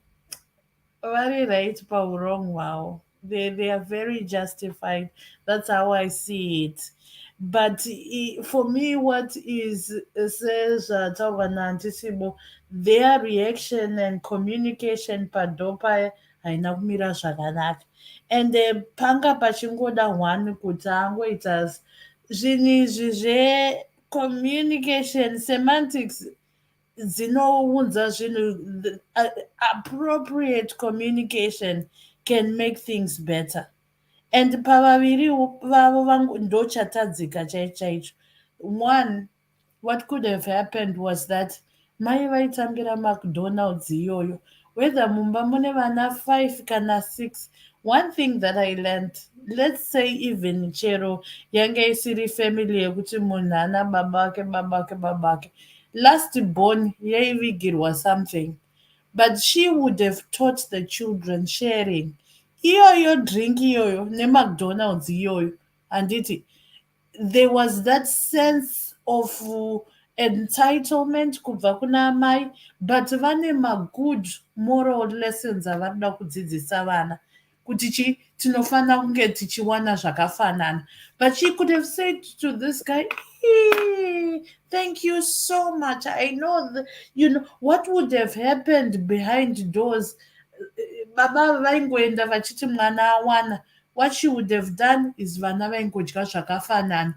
very right, but wrong. Wow, they are very justified. That's how I see it. But for me, what is says their reaction and communication padopa haina kumira zvakanaka. And panga pachingoda one kuti angoita zvinhu izvi communication semantics dzinounza zvinhu. Appropriate communication can make things better. And pavaviri vavo vangu ndochatadzika chaicho. One, what could have happened was that mai vaitambira McDonald's iyoyo, whether mumba mune vana 5 kana 6. One thing that I learned, let's say even chero yange isiri family yekuti munhu ana baba vake, last born yaivigirwa something, but she would have taught the children sharing. Iyoyo drink iyoyo neMcDonald's iyoyo handiti, there was that sense of entitlement kubva kuna mai, but vane magood moral lessons avanoda kudzidzisa vana kuti tinofana kunge tichiwana zvakafanana. But she could have said to this guy, thank you so much, I know what would have happened behind doors. Baba vaingoenda vachiti mwana awana, what she would have done is vana vaingodya zvakafanana.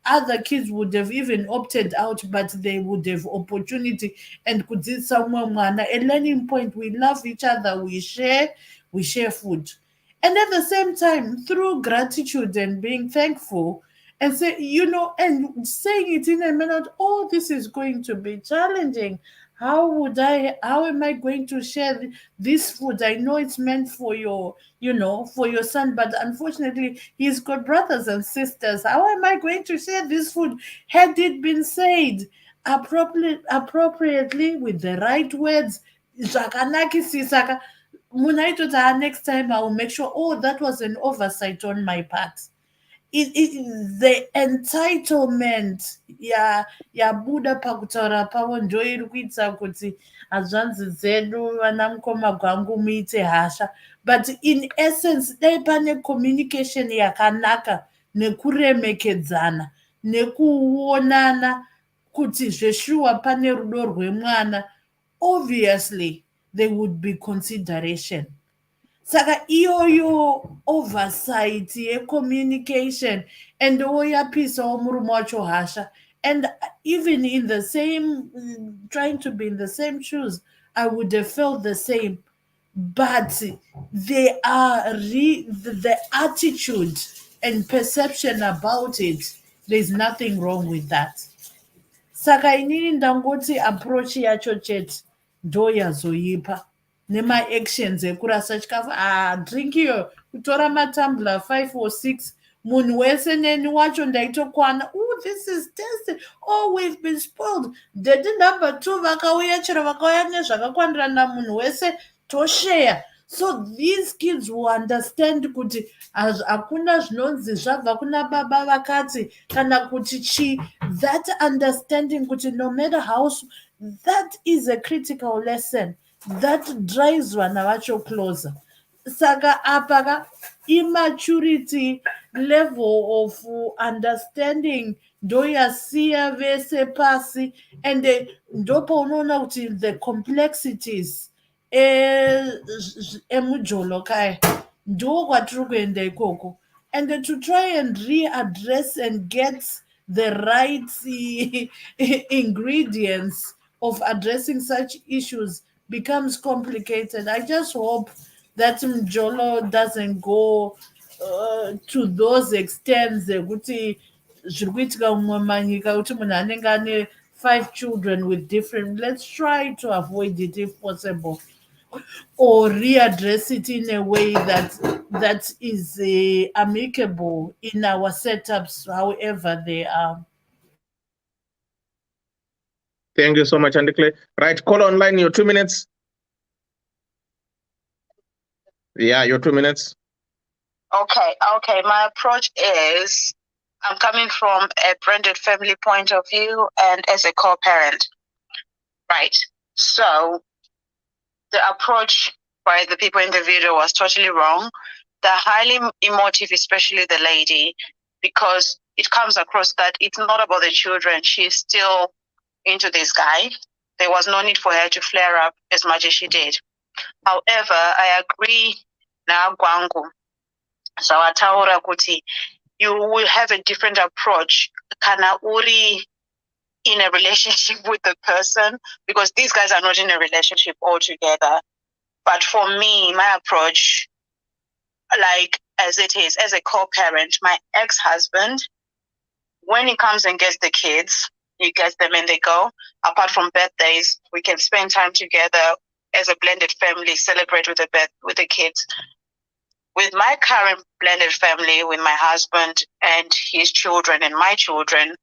Other kids would have even opted out, but they would have opportunity and could see someone a learning point. We love each other, we share food. And at the same time, through gratitude and being thankful, and say, and saying it in a manner, oh, this is going to be challenging. How am I going to share this food? I know it's meant for your son, but unfortunately, he's got brothers and sisters. How am I going to share this food? Had it been said appropriately with the right words, zvakanakisisa, next time I will make sure, oh, that was an oversight on my part. The entitlement yabuda pakutaura pavo ndo iri kuitisa kuti hazvanzi dzedu vana mukoma gwangu muite hasha. But in essence, dai pane communication yakanaka nekuremekedzana nekuonana kuti zveshuwa pane rudo rwemwana, obviously there would be consideration. Saka iyoyo oversight communication and oyapisawo murume wacho hasha. And even in the same, trying to be in the same shoes, I would have felt the same. But they are the attitude and perception about it, there's nothing wrong with that. Saka inini ndangoti approach yacho chete ndo yazoipa nema-actions ekurasa chikafu, drink iyo kutora matambula 5 or 6, munhu wese neni wacho ndaitokwana, this is tasty, we've been spoiled. Dedi number 2 vakauya chero vakauya nezvakakwanirana munhu wese toshare. So these kids will understand kuti hakuna zvinonzi zvabva kuna baba vakati kana kuti chi. That understanding kuti no matter how, that is a critical lesson that drives vana vacho closer. Saka apaka immaturity level of understanding ndo yasiya vese pasi, and ndopo unoona kuti the complexities emujolo kaya ndo kwatiri kuenda ikoko, and to try and readdress and get the right ingredients of addressing such issues becomes complicated. I just hope that Mjolo doesn't go to those extents kuti zviri kuitika mumwe manyika kuti munhu anenge ane 5 children with different. Let's try to avoid it if possible, or readdress it in a way that is amicable in our setups, however they are. Thank you so much, Andikle. Right, call online, your 2 minutes. Yeah, your 2 minutes. Okay. My approach is, I'm coming from a blended family point of view and as a co-parent. Right. So the approach by the people in the video was totally wrong. They're highly emotive, especially the lady, because it comes across that it's not about the children. She's still into this guy. There was no need for her to flare up as much as she did. However, I agree na Gwangu. So ataura kuti you will have a different approach. Kana uri in a relationship with the person, because these guys are not in a relationship altogether. But for me, my approach, like as it is, as a co-parent, my ex-husband, when he comes and gets the kids, he gets them and they go. Apart from birthdays, we can spend time together as a blended family, celebrate with the kids. With my current blended family, with my husband and his children and my children,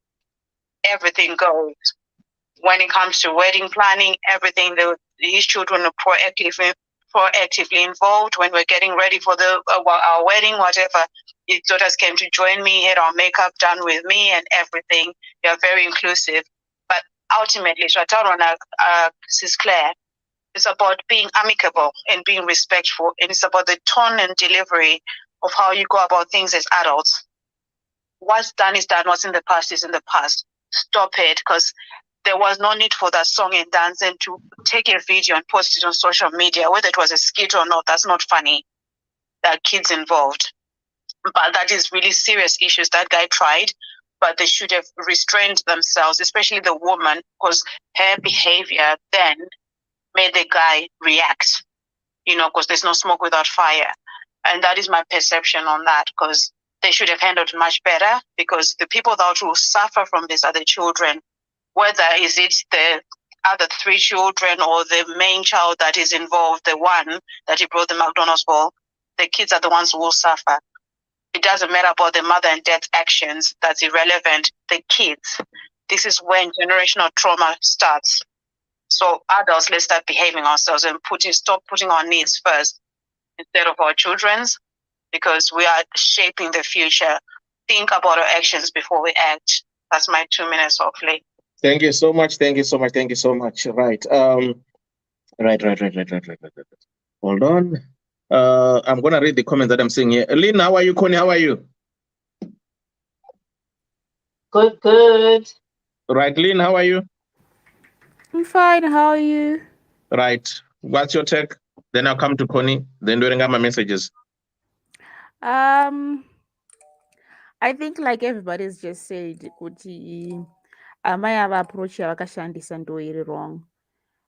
everything goes. When it comes to wedding planning, everything, his children are proactively involved. When we're getting ready for our wedding, whatever, his daughters came to join me, had our makeup done with me and everything. They are very inclusive. But ultimately, Sis Claire, it's about being amicable and being respectful. And it's about the tone and delivery of how you go about things as adults. What's done is done. What's in the past is in the past. Stop it, because there was no need for that song and dance and to take a video and post it on social media, whether it was a skit or not. That's not funny. There are kids involved. But that is really serious issues. That guy tried, but they should have restrained themselves, especially the woman, because her behavior then made the guy react, because there's no smoke without fire. And that is my perception on that, because they should have handled much better, because the people that will suffer from this are the children, whether is it the other 3 children or the main child that is involved, the one that he brought the McDonald's ball, the kids are the ones who will suffer. It doesn't matter about the mother and dad's actions. That's irrelevant. The kids. This is when generational trauma starts. So adults, let's start behaving ourselves and stop putting our needs first instead of our children's, because we are shaping the future. Think about our actions before we act. That's my 2 minutes, hopefully. Thank you so much. Thank you so much. Thank you so much. Right. Right. Hold on. I'm gonna read the comments that I'm seeing here. Lynn, how are you? Connie, how are you? Good. Right, Lynn, how are you? I'm fine. How are you? Right. What's your take? Then I'll come to Connie. Then during my messages. I think like everybody's just said, kuti amai ava approach yavakashandisa ndo iri wrong.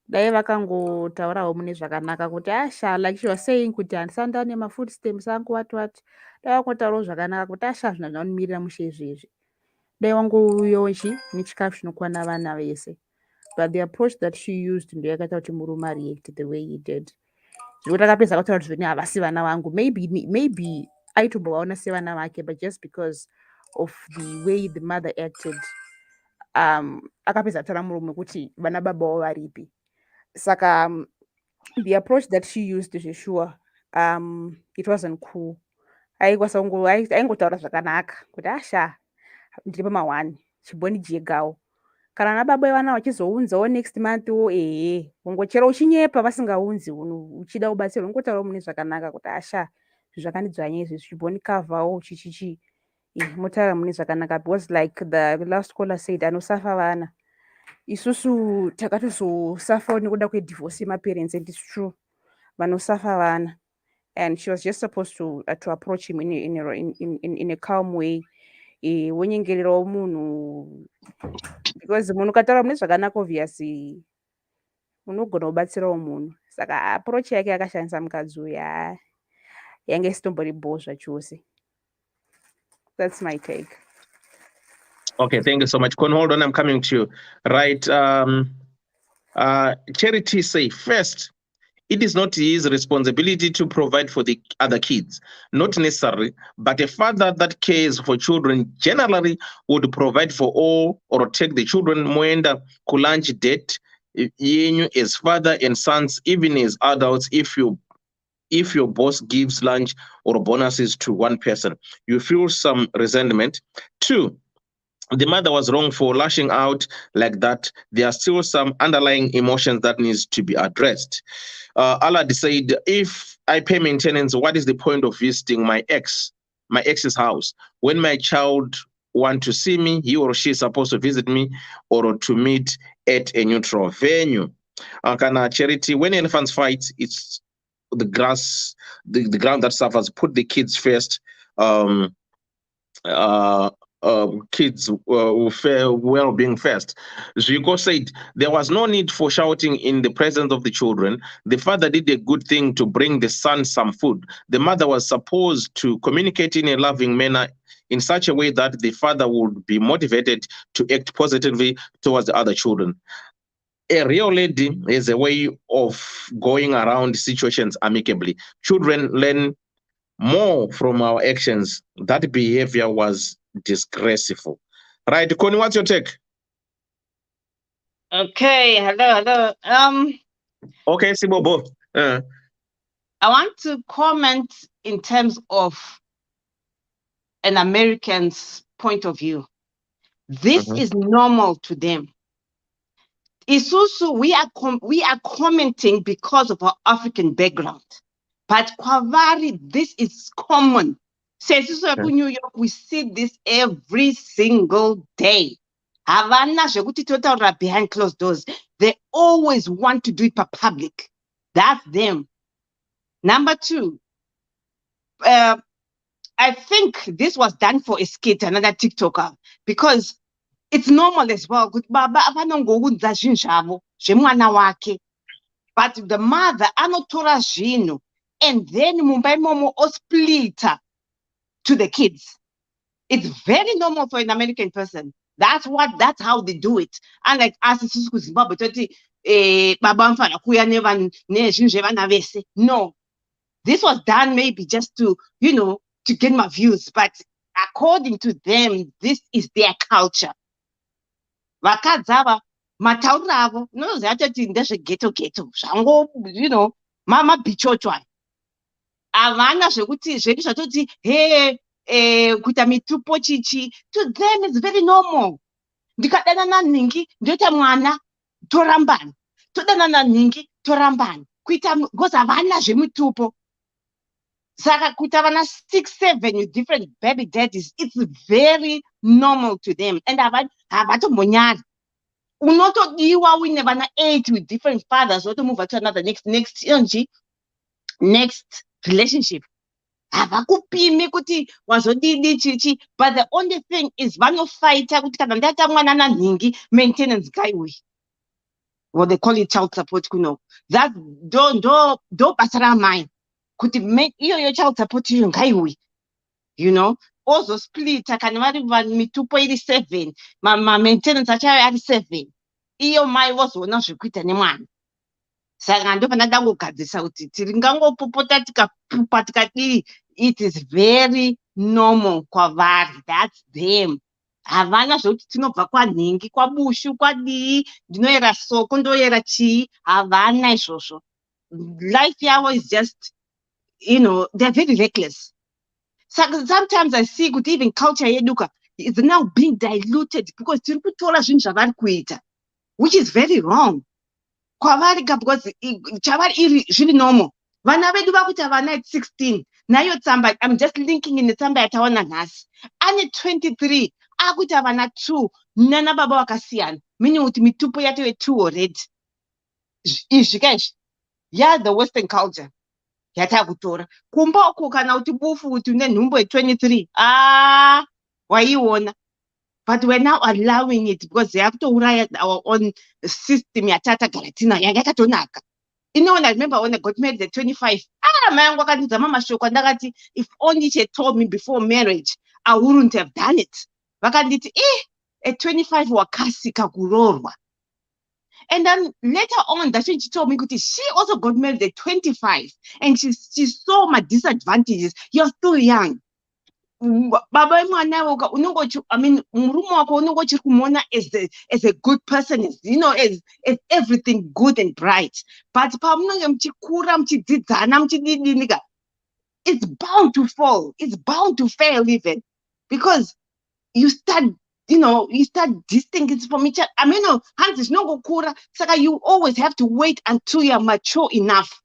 Dai vakangotaurawo mune zvakanaka kuti asha, like she was saying kuti handisanda nemafood stamps angu what. Dai vangotaurawo zvakanaka kuti asha zvinhu zvinomirira mushe izvezvi. Dai vangouyawo nechikafu chinokwana vana vese. But the approach that she used ndo yakaita kuti murume react the way he did. Zvekuti akapedza kutaura kuti zvini havasi vana vangu. Maybe aitombovaona sevana vake, but just because of the way the mother acted, akapedza kutaura murume kuti vana babawo varipi. Saka the approach that she used to sure, it wasn't cool. Aingotaura zvakanaka kuti asha ndiri pama1 chiboni jegawo. Kana ana baba ivana vachizounzawo next month ungochera uchinyepa vasingaunzi uchida kubatsirwa, ungotaurawo mune zvakanaka kuti asha zvakandidzvanya izvi chiboni kavhawo chichichi motaura mune zvakanaka, because like the last caller said, anosafa vana. Isusu takatozosafawo nekuda kwedivorce yemaparents, and it's true, vanosafa vana. And she was just supposed to approach him in a calm way. Wonyengererawo munhu, because munhu ukataura mune zvakanaka obviously unogona kubatsirawo munhu. Saka approach yake yakashandisa mukadzi uyu yange isitombori bhozva chose. That's my take. Okay, thank you so much. Con, hold on, I'm coming to you. Right. Charity say, first, it is not his responsibility to provide for the other kids, not necessarily, but a father that cares for children generally would provide for all or take the children moenda kulanchi debt yenyu as father and sons, even as adults. If your boss gives lunch or bonuses to one person, you feel some resentment. 2, the mother was wrong for lashing out like that. There are still some underlying emotions that needs to be addressed. Alad said, if I pay maintenance, what is the point of visiting my ex's house? When my child want to see me, he or she is supposed to visit me or to meet at a neutral venue. Kana charity, when elephants fight, it's the grass, the ground that suffers. Put the kids first. Kids will fare well-being first. Zico said there was no need for shouting in the presence of the children. The father did a good thing to bring the son some food. The mother was supposed to communicate in a loving manner in such a way that the father would be motivated to act positively towards the other children. A real lady is a way of going around situations amicably. Children learn more from our actions. That behavior was disgraceful. Right, Connie, what's your take? Okay, hello. Okay, Sibobo. I want to comment in terms of an American's point of view. This is normal to them. Isusu, we are commenting because of our African background. But Kwavari, this is common. Says New York, we see this every single day. Havana behind closed doors. They always want to do it public. That's them. Number two, I think this was done for a skit, another TikToker, because it's normal as well. But the mother anotora zvinhu, and then Mumbai Momo splitter to the kids. It's very normal for an American person. That's how they do it. Unlike us in Zimbabwe, no. This was done maybe just to, to get my views. But according to them, this is their culture. Vakadzava, matauravo, no, ghetto, mama bichochwa. Avana zvekuti hey, kuita mitupo chichi. To them it's very normal. Ndikadana ningi ndoita mwana torambani. Todana ningi torambani. Kuita goza avana zvemitupo. Saka kuita vana 6-7 with different baby daddies, it's very normal to them. And havatombonyari. Unotodiwa wine vana 8 with different fathers. What to move to another next relationship. Havakupimi kuti wazodidi chichi. But the only thing is vanofighta kuti kana ndata mwana naningi maintenance guy we. What they call it child support kuno. That don't pasara mine. Kuti make your child support you guy we. Also split kana vari mitupo iri 7. Ma maintenance achayo ari 7. Iyo mai wazona zvekuita nemwana. Saka ndopana ndangogadzisa kuti tiringangopopota tikapupa tikadii. It is very normal kwavari. That's them. Havana zvokuti tinobva kwanhingi kwabushu kwadii ndinoyera soko ndoyera chii. Havana izvozvo. Life yavo is just, they're very reckless. So sometimes I see kuti even culture yeduka is now being diluted because tiri kutora zvinhu zvavari kuita, which is very wrong. Kwavari because chavari iri zviri normal. Vana vedu vakuita vana at 16. Nayo tsamba, I'm just linking in the tsamba yataona nhasi. Ane 23, akuita vana 2, nana baba vakasiyana. Meaning kuti mitupo yato 2 already. Izvi kaizvi. Yeah, the Western culture. Yatakutora. Kumba uko kana kuti bufu kuti une nhumbo 23. Waiona. But we're now allowing it because they have to write our own system. Yatata garatina yakatonaka. When I remember when I got married at 25, if only she had told me before marriage, I wouldn't have done it. At 25, wakasika kurorwa. And then later on, that's when she told me she also got married at 25, and she saw my disadvantages. You're still young. Baba I mean, as a good person, as everything good and bright. But it's bound to fall. It's bound to fail even. Because you start distinguishing from each other. I mean, Hans is no kura. So you always have to wait until you're mature enough.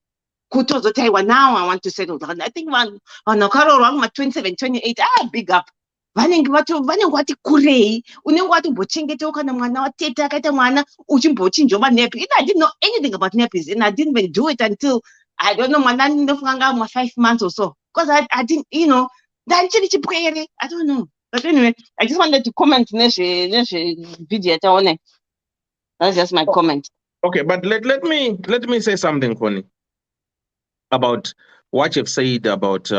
Now I want to settle down. I think when 27, 28, big up. vanenge vati kurei, unenge watombochengetawo kana mwana watete akaita mwana uchimbochinjwa nepi. I didn't know anything about nappies, and I didn't even do it until, I don't know, mwana ndofunga 5 months or so, because I didn't, you know, I don't know. But anyway, I just wanted to comment video taone. That's just my comment. Okay, but let me say something, Connie, about what you've said about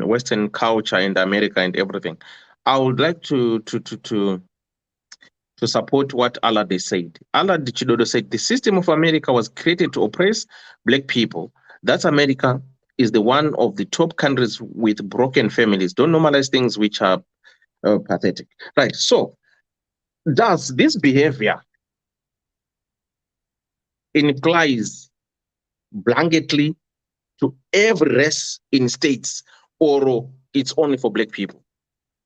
Western culture and America and everything. I would like to support what Alade said. Alade Chidodo said the system of America was created to oppress Black people. That's America is the one of the top countries with broken families. Don't normalize things which are pathetic. Right. So, does this behavior implies blanketly to every race in states, or it's only for Black people?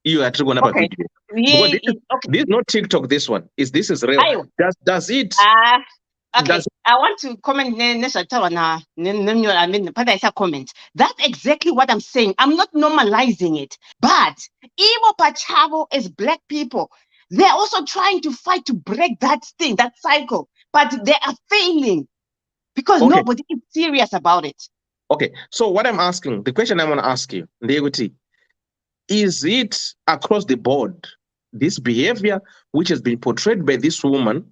You are going to Okay. Because this is not TikTok. This one is real. Does it? Okay, I want to comment. Comment. That's exactly what I'm saying. I'm not normalizing it, but Igbo Pachavo as Black people, they're also trying to fight to break that thing, that cycle, but they are failing because nobody is serious about it. Okay, so what I'm asking, the question I want to ask you, Ndegoti, is it across the board this behavior which has been portrayed by this woman,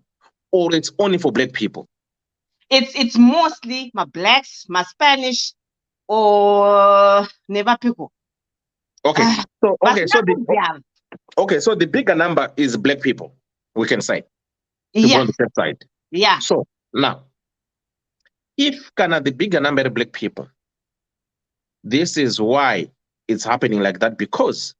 or it's only for Black people? It's mostly my Blacks, my Spanish, or Neva people. Okay, so the bigger number is Black people, we can say. Yeah. On the left side. Yeah. So now, if the bigger number of Black people, this is why it's happening like that, because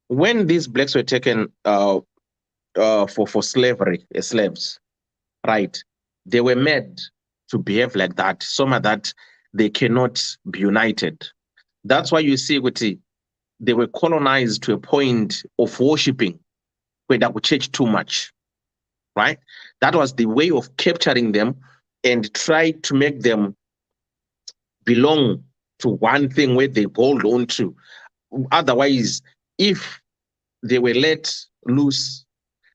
when these Blacks were taken for slavery as slaves, right, they were made to behave like that, so much that they cannot be united. That's why you see they were colonized to a point of worshipping where they would church too much, right? That was the way of capturing them and try to make them belong to one thing where they hold on to. Otherwise, if they were let loose,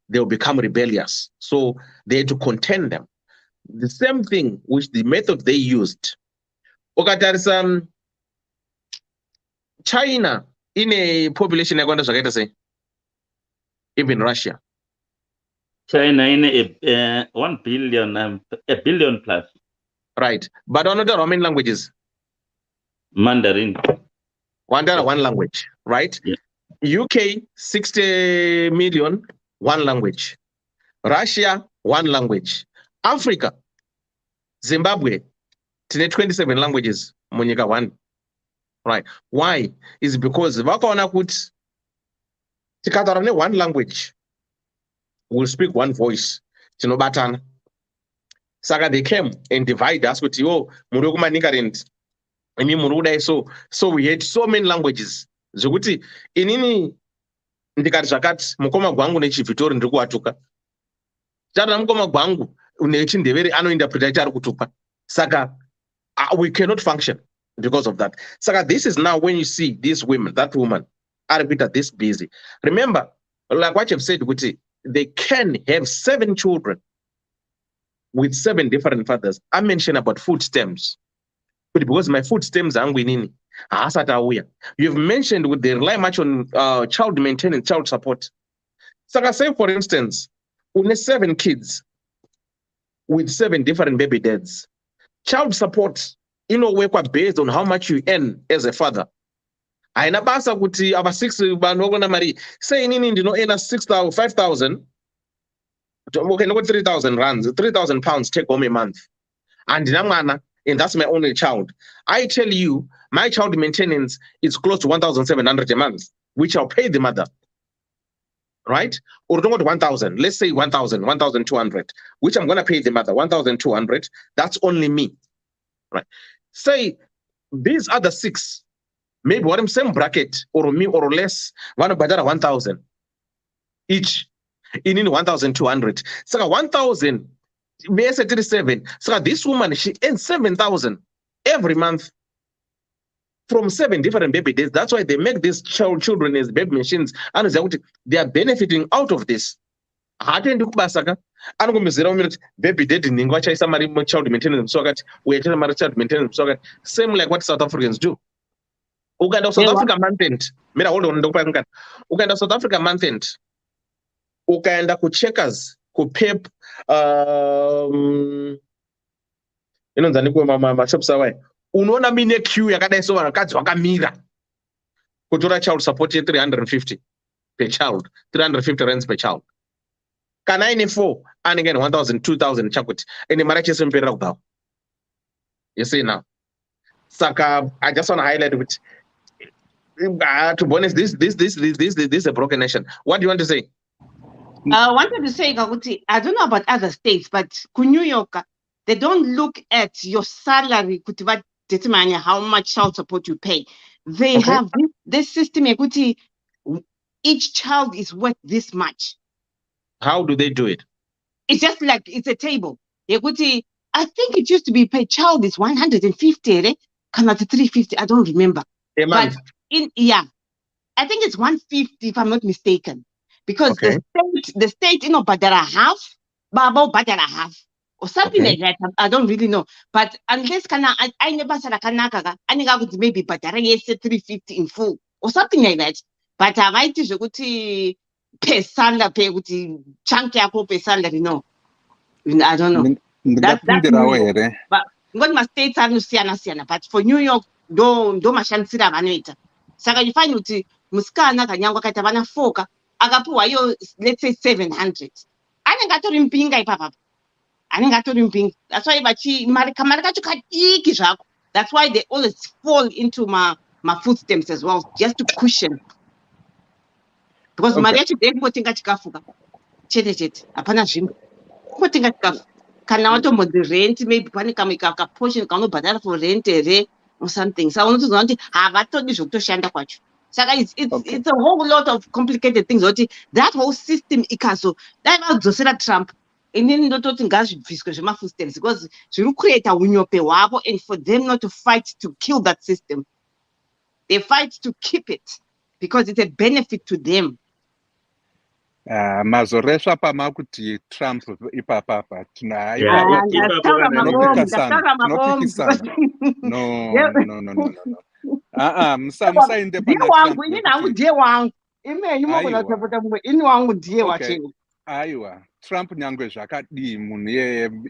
they will become rebellious. So they had to contain them. The same thing with the method they used. Okay, there's China in a population, even Russia. China in a 1 billion, a billion plus. Right, but another Roman languages. Mandarin. One language, right? Yeah. UK 60 million, one language. Russia, one language. Africa, Zimbabwe, 27 languages, Monica one. Right. Why? Is because Vakaona put one language will speak one voice. Batan. Saga they came and divide us with you. So we had so many languages. Zokuti inini ndikati zvakati mukoma gwangu nechivitori ndiri kuwatuka. Tata mukoma gwangu nechindevere anointerpreta chari kutuka. Saka we cannot function because of that. Saka this is now when you see these women, that woman, I repeat that this busy. Remember, like what you've said, they can have 7 children with 7 different fathers. I mentioned about food stamps. But because my food stamps are winning, you've mentioned with they rely much on child maintenance, child support. So I say, for instance, only 7 kids with 7 different baby dads. Child support, work based on how much you earn as a father. Aina basa kuti aba 6 banogona mari say nini ndino earn 6,000 5,000 okay no 3,000 rands 3,000 pounds take home a month and namwana, and that's my only child. I tell you, my child maintenance is close to 1,700 a month, which I'll pay the mother. Right? Or don't go to 1,000. Let's say 1,000, 1,200, which I'm going to pay the mother 1,200. That's only me. Right? Say these other 6, maybe what I'm saying bracket or me or less, one of 1,000 each. In 1,200. So 1,000. May 37. So this woman, she earns 7,000 every month. from 7 different baby days. That's why they make these children as baby machines, and they are benefiting out of this. Haatendi kubasa ka anongomizera umira kuti baby daddy ningi vachaisa mari child maintenance musi wakati uyaitira mari child maintenance musi wakati, same like what South Africans do. Ukaenda South Africa month end, mira hold on, ndokupa mukana. Ukaenda South Africa month end, ukaenda kucheckers kupep inonzani kuwe mashops awai, unoona mine queue yakadai so vanhukadzi vakamira kutora child support ye 350 per child, 350 rands per child. Kana aine 4 anenge 1000 2000 chakuti ene mari achisimperera kudawo. You see now. Saka I just want to highlight it. To be honest, this is a broken nation. What do you want to say? I wanted to say, Kakuti, I don't know about other states, but New York, they don't look at your salary to determine how much child support you pay. They have this system, Kakuti, each child is worth this much. How do they do it? It's just like it's a table. Kakuti, I think it used to be per child is 150, come at 350. I don't remember. A month. But I think it's 150 if I'm not mistaken. Because the state, badara half, babo badara half, or something like that. I don't really know. But unless I never said kanaka, I think maybe badara yes 350 in full or something like that. But I might just go to pay salary, pay with chunk pay salary. No, I don't know. That's but what my states are no siana. But for New York, do mashansira vanuita. Saka you find uti muskana kanyangwa kaita vana foka akapuwa yo, let's say 700. Anengatori mpinga ipapa. Anengatori mpinga. That's why bachi kamari kacho kadiki zvako. That's why they always fall into my footsteps as well, just to cushion. Because mari yacho ndekutenga chikafuka. Chete. Apana zvimwe. Kutenga chikafu. Kana watombo rent maybe pane kamwe portion kaunobhadhara for rent or something. So unotoziva kuti havatodi zvokutoshanda kwacho. Saka it's a whole lot of complicated things. That whole system ikazo daivazodzosera Trump. Inini ndototi ngazvibviswe zvemafootsteps because zviri create unyope hwavo, and for them not to fight to kill that system. They fight to keep it because it's a benefit to them. Mazoresha pama kuti Trump ipapa musainde aiwa Trump nyangwe zvakadii munhu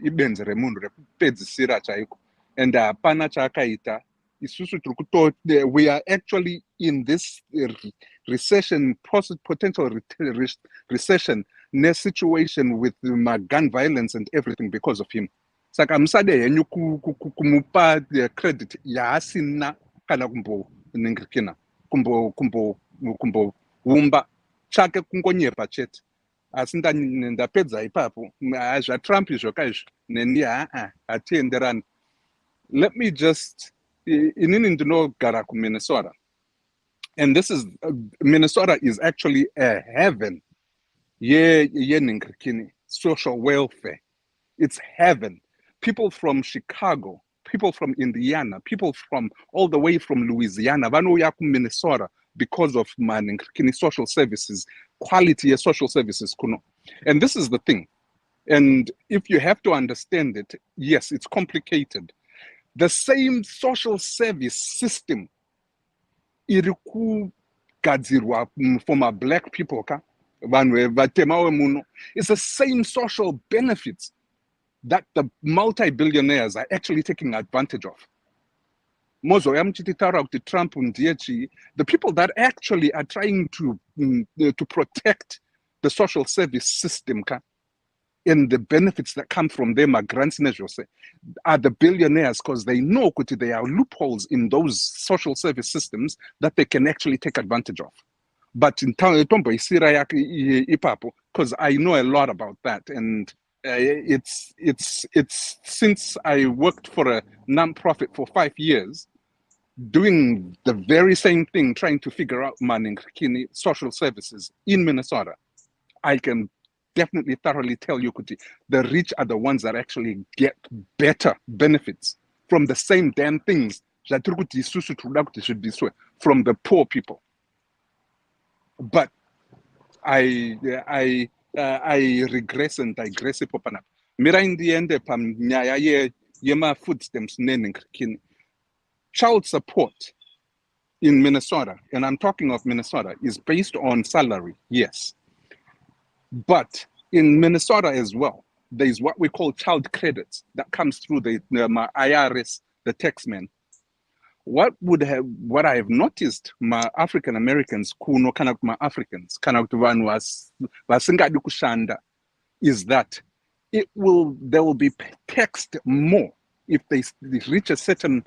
ibenzi remunhu rekupedzisira chaiko, and hapana chaakaita. Isusu tiri kutoti we are actually in this recession, potential recession, situation with gun violence and everything because of him. Saka musade henyu kumupa the credit yaasina kana kumboningirikina kumboumba chake kungonyepa chete. Asi ndapedza ipapo zvaTrump izvo kaizvo neni hatienderani. Let me just inini ndinogara kuMinnesota, and this is Minnesota is actually a heaven yeningirikini social welfare. It's heaven. People from Chicago, people from Indiana, people from all the way from Louisiana vanouya kuMinnesota because of maningirikini social services, quality of social services kuno. And this is the thing, and if you have to understand it, yes, it's complicated. The same social service system iri kugadzirwa for my black people vanhu vatemawe muno, it's the same social benefits that the multi-billionaires are actually taking advantage of. Mozoya muchitaura kuti Trump ndiye chii, the people that actually are trying to protect the social service system and the benefits that come from them are grants are the billionaires, because they know that there are loopholes in those social service systems that they can actually take advantage of. But in Tombo because I know a lot about that, and it's since I worked for a non-profit for 5 years, doing the very same thing, trying to figure out maningirikini social services in Minnesota, I can definitely thoroughly tell you, Kuti, the rich are the ones that actually get better benefits from the same damn things zvatiri kuti isusu tinoda kuti zvibviswe from the poor people. But I regress and digress ipopanapa. Mira ndiende panyaya yema-food stamps nenenkrikini. Child support in Minnesota, and I'm talking of Minnesota, is based on salary, yes. But in Minnesota as well, there is what we call child credits that comes through the IRS, the tax man. What I have noticed, my African Americans, kuno kana my Africans, kana vanhu vasingadi kushanda, is that they will be taxed more if they reach a certain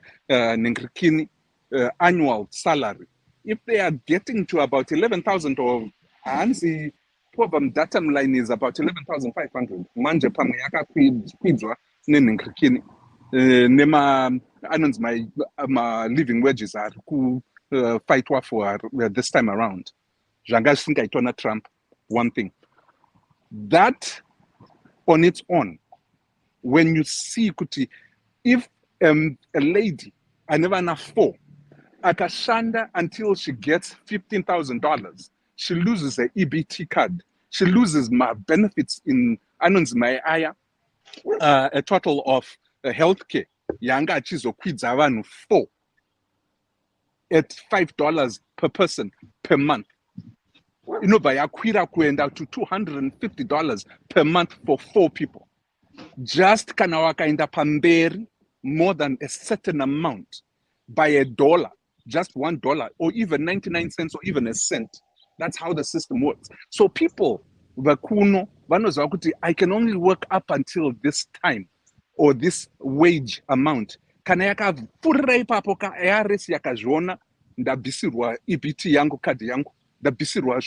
annual salary. If they are getting to about 11,000 or anzi problem data line is about 11,500. Manje pamwe yakakwidzwa nenenkrikini. Nema anons my living wages are ku fight for this time around. Janga singaitona Trump, one thing. That on its own, when you see kuti, if a lady, I never enough for, akashanda until she gets $15,000, she loses her EBT card. She loses my benefits in anons my aya, a total of healthcare. Yanga chizo kwidza vanhu 4 at $5 per person per month. Yakwira kuenda to $250 per month for 4 people. Just kana wakaenda pamberi more than a certain amount by $1, just $1, or even 99 cents, or even a cent. That's how the system works. So people, vakuno, vanoziva kuti I can only work up until this time or this wage amount. Kana yakavhurira ipapo ka IRS yakazviona ndabvisirwa EBT yangu, kadi yangu, ndabvisirwa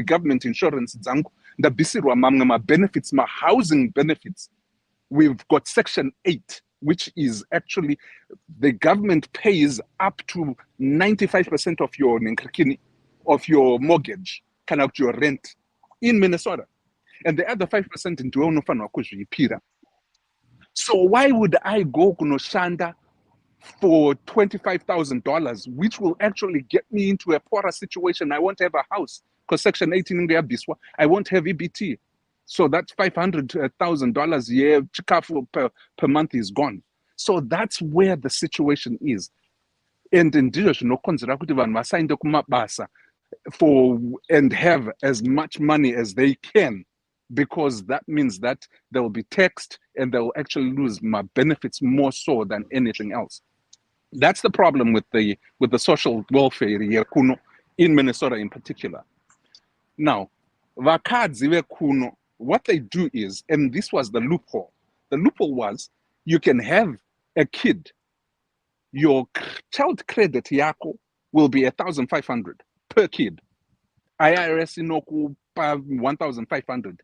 government insurance dzangu, ndabvisirwa mamwe ma-benefits, ma-housing benefits. We've got Section 8, which is actually the government pays up to 95% of your mortgage, kind of your rent in Minnesota. And the other 5% in Tuonofanwa kuzvipira. So why would I go kunoshanda for $25,000, which will actually get me into a poorer situation? I won't have a house because Section 18 in Biswa, I won't have EBT. So that $500,000 a year per month is gone. So that's where the situation is. And indeed, no conservative and assigned kumabasa for and have as much money as they can, because that means that they will be taxed and they will actually lose my benefits more so than anything else. That's the problem with the social welfare kuno in Minnesota in particular. Now, vakadzi kuno, what they do is, and this was the loophole. The loophole was you can have a kid. Your child credit yako will be 1,500 per kid. IRS inoku 1,500.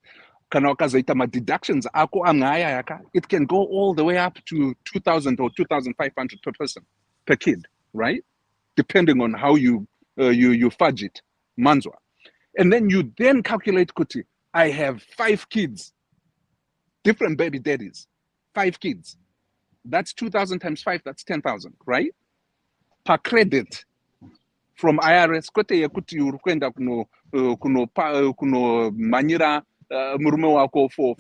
Kana wakazaita ma deductions ako amaya yaka, it can go all the way up to 2,000 or 2,500 per person, per kid, right? Depending on how you fudge it, manzwa. And then you then calculate kuti, I have 5 kids, different baby daddies, 5 kids. That's 2,000 times 5, that's 10,000, right? Per credit from IRS, kote yekuti urukwenda kuno manyira murume wako for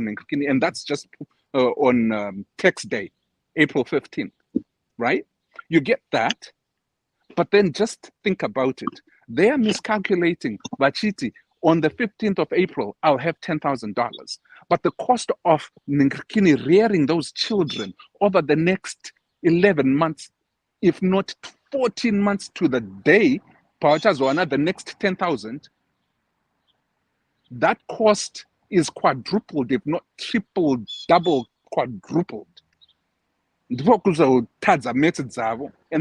nengkini, and that's just on tax day, April 15th, right? You get that, but then just think about it. They are miscalculating, Bachiti. On the 15th of April, I'll have $10,000. But the cost of Ningkini rearing those children over the next 11 months, if not 14 months to the day, the next 10,000, that cost is quadrupled, if not tripled, double, quadrupled. And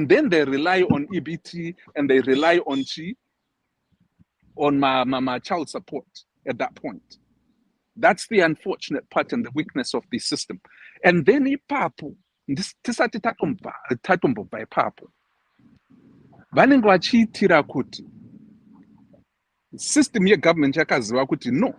then they rely on EBT and they rely on my child support at that point. That's the unfortunate part and the weakness of the system. And then ipapo, this tatumbo by papo. Vanenge vachiitira kuti system ye government yakaziva kuti no,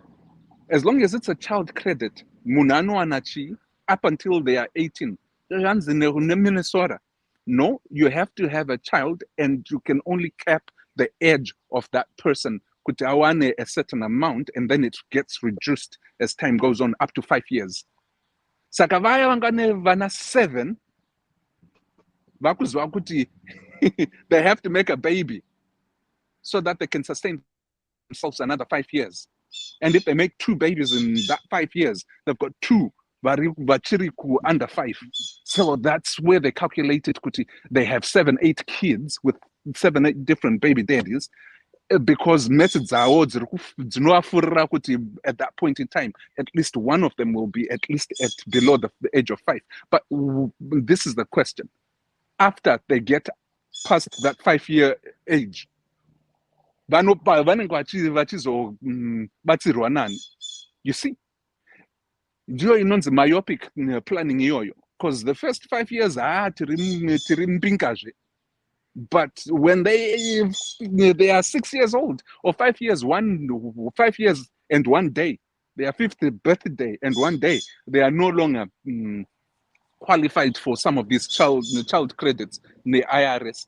as long as it's a child credit, munhu anowana chi up until they are 18. Zvanzi neMinnesota, No, you have to have a child, and you can only cap the age of that person kuti awane a certain amount, and then it gets reduced as time goes on up to 5 years. Saka vaya vangane vana 7 vakuzwa kuti they have to make a baby so that they can sustain themselves another 5 years. And if they make 2 babies in that 5 years, they've got 2 vachiriku under 5. So that's where they calculated kuti they have 7, 8 kids with 7, 8 different baby daddies, because methods are kuti at that point in time, at least one of them will be at least at below the age of 5. But this is the question. After they get past that 5-year age, you see, ndio inonzi myopic planning iyoyo, because the first 5 years tiri mpinkaje, but when they are 6 years old, or 5 years, 5 years and 1 day, their 50th birthday and 1 day, they are no longer qualified for some of these child credits in the IRS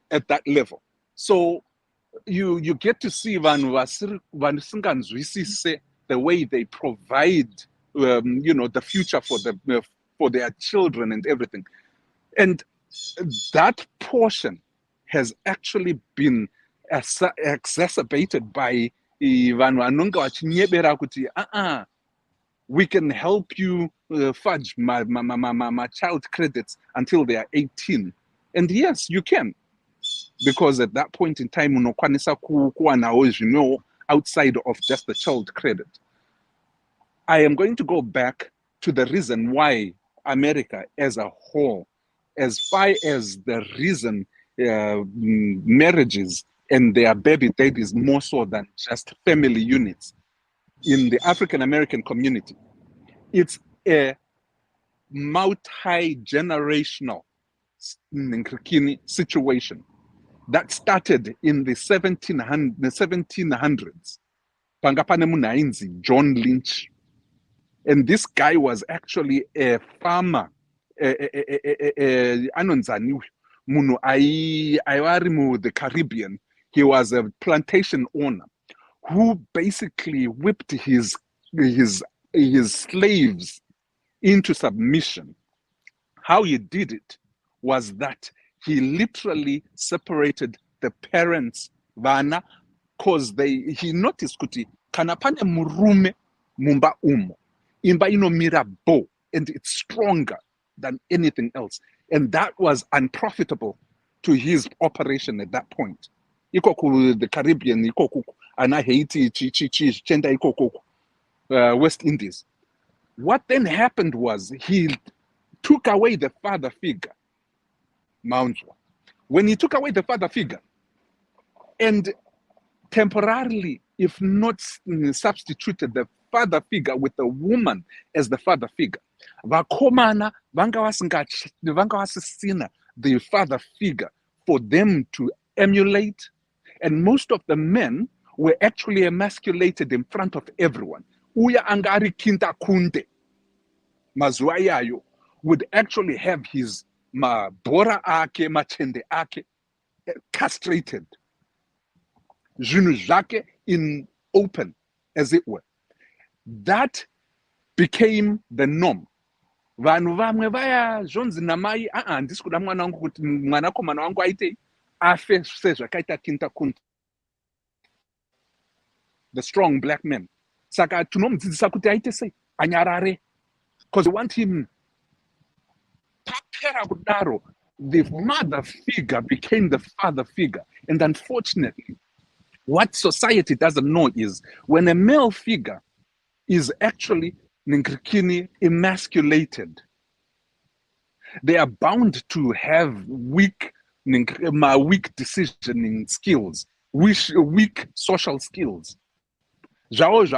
at that level. So you get to see the way they provide the future for their children and everything. And that portion has actually been exacerbated by we can help you fudge my child credits until they are 18. And yes, you can, because at that point in time, outside of just the child credit. I am going to go back to the reason why America as a whole, as far as the reason marriages and their baby daddies more so than just family units in the African American community, it's a multi-generational situation that started in the 1700s. Pangapane munainzi John Lynch. And this guy was actually a farmer. Anonzani munu aiwari the Caribbean. He was a plantation owner who basically whipped his slaves into submission. How he did it was that he literally separated the parents vana, because he noticed kuti kana pane murume mumba umo, imba inomira bo, and it's stronger than anything else. And that was unprofitable to his operation at that point. Ikoku the Caribbean, ikoku ana Haiti, chenda ikoku West Indies. What then happened was he took away the father figure, Mountwa. When he took away the father figure, and temporarily, if not substituted the father figure with a woman as the father figure, vakomana vangawasisina the father figure for them to emulate, and most of the men were actually emasculated in front of everyone. Uya angari kinta kunde mazuwa yayo would actually have his mabora ake machende ake castrated, zvinhu zvake in open, as it were. That became the norm. Vanhu vamwe vaya zvonzi namai handisi kuda mwana wangu kuti mwanakomana wangu aite afe sezvakaita kinta kunde, the strong black men. Saka tinomudzidzisa kuti aite sei, anyarare, because we want him. The mother figure became the father figure. And unfortunately, what society doesn't know is when a male figure is actually emasculated, they are bound to have weak decisioning skills, weak social skills. Because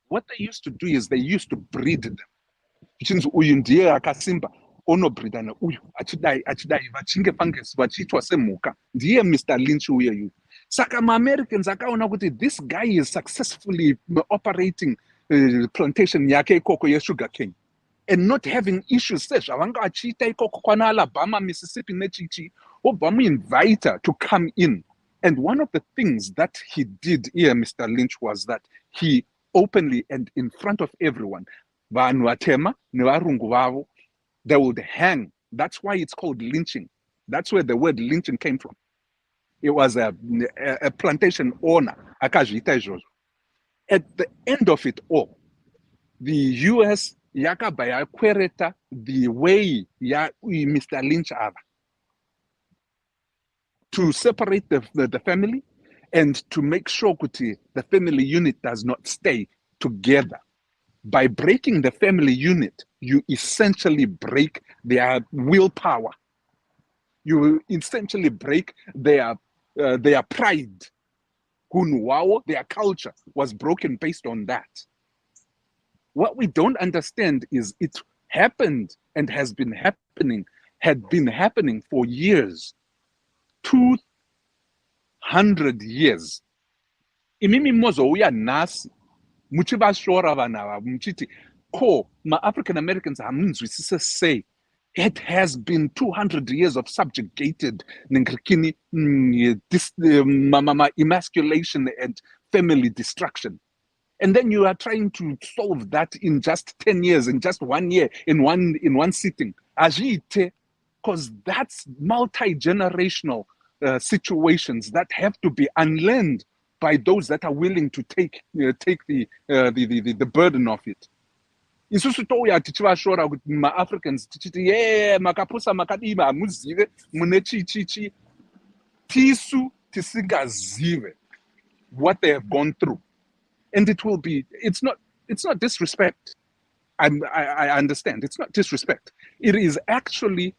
what they used to do is they used to breed them. Which means uyu ndiye akasimba onobreedana uyu achidai vachinge panges vachiitwa semhuka, ndiye Mr. Lynch uyeyu. Saka ma-Americans akaona kuti this guy is successfully operating plantation yake ikoko yesugar cane. and not having issues Alabama, Mississippi, Obama invite her to come in. And one of the things that he did here, Mr. Lynch, was that he openly and in front of everyone, they would hang. That's why it's called lynching. That's where the word lynching came from. It was a plantation owner. At the end of it all, the US yakabaya kwereta the way Mr. Lynch are to separate the family and to make sure the family unit does not stay together. By breaking the family unit, you essentially break their willpower. You essentially break their pride. Their culture was broken based on that. What we don't understand is it happened and had been happening for years. 200 years. Imimi mozo uya nasi muchivashora vanava muchiti ko ma-African Americans hamunzwisise say it has been 200 years of subjugated emasculation and family destruction. And then you are trying to solve that in just 10 years, in just 1 year, in one sitting. Because that's multi-generational situations that have to be unlearned by those that are willing to take the burden of it. Isusu toya tichivashora kuti ma-Africans tichiti makapusa makadima muzive mune chichichi tisu tisingazive what they have gone through. And it's not disrespect. I understand. It's not disrespect. It is actually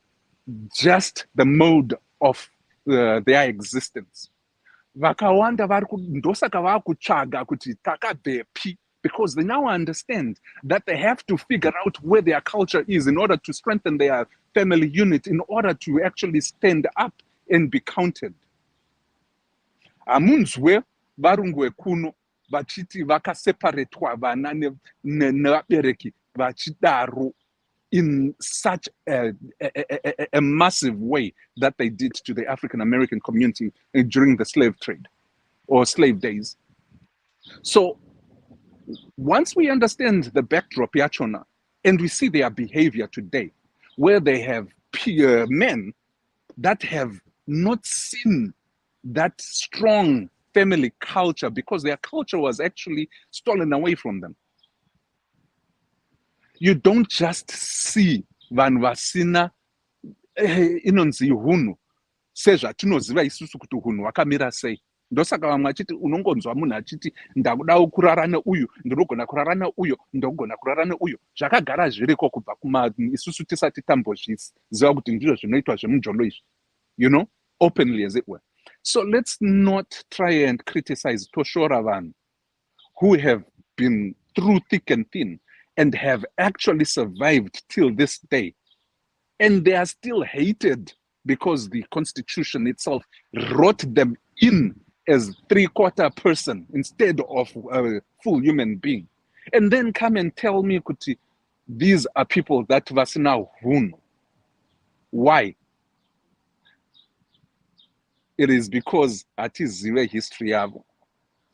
just the mode of their existence. Vakawanda ndosaka vakutsvaga kuti takabvepi, because they now understand that they have to figure out where their culture is in order to strengthen their family unit, in order to actually stand up and be counted. Amunzwe varungwe kuno vachiti vakaseparatwa vana nevabereki vachidaro in such a massive way that they did to the African American community during the slave trade or slave days. So once we understand the backdrop yachona and we see their behavior today, where they have men that have not seen that strong family culture because their culture was actually stolen away from them. You don't just see vanvasina inonzi hunu sezva tinoziva isusu kuti hunhu wakamira sei. Ndosaka vamwe achiti unongonzwa munhu achiti ndakuda kurara neuyu, ndinogona kurara neuyu, ndogona kurara neuyu. Zvakagara zviriko kubva isusu tisati tambozviziva kuti ndizvo zvinoitwa zvemunjolo izvi. You know, openly as it were. So let's not try and criticize Toshora Van, who have been through thick and thin and have actually survived till this day. And they are still hated because the Constitution itself wrote them in as three-quarter person instead of a full human being. And then come and tell me, Kuti, these are people that vasina hun. Why? It is because that is their history.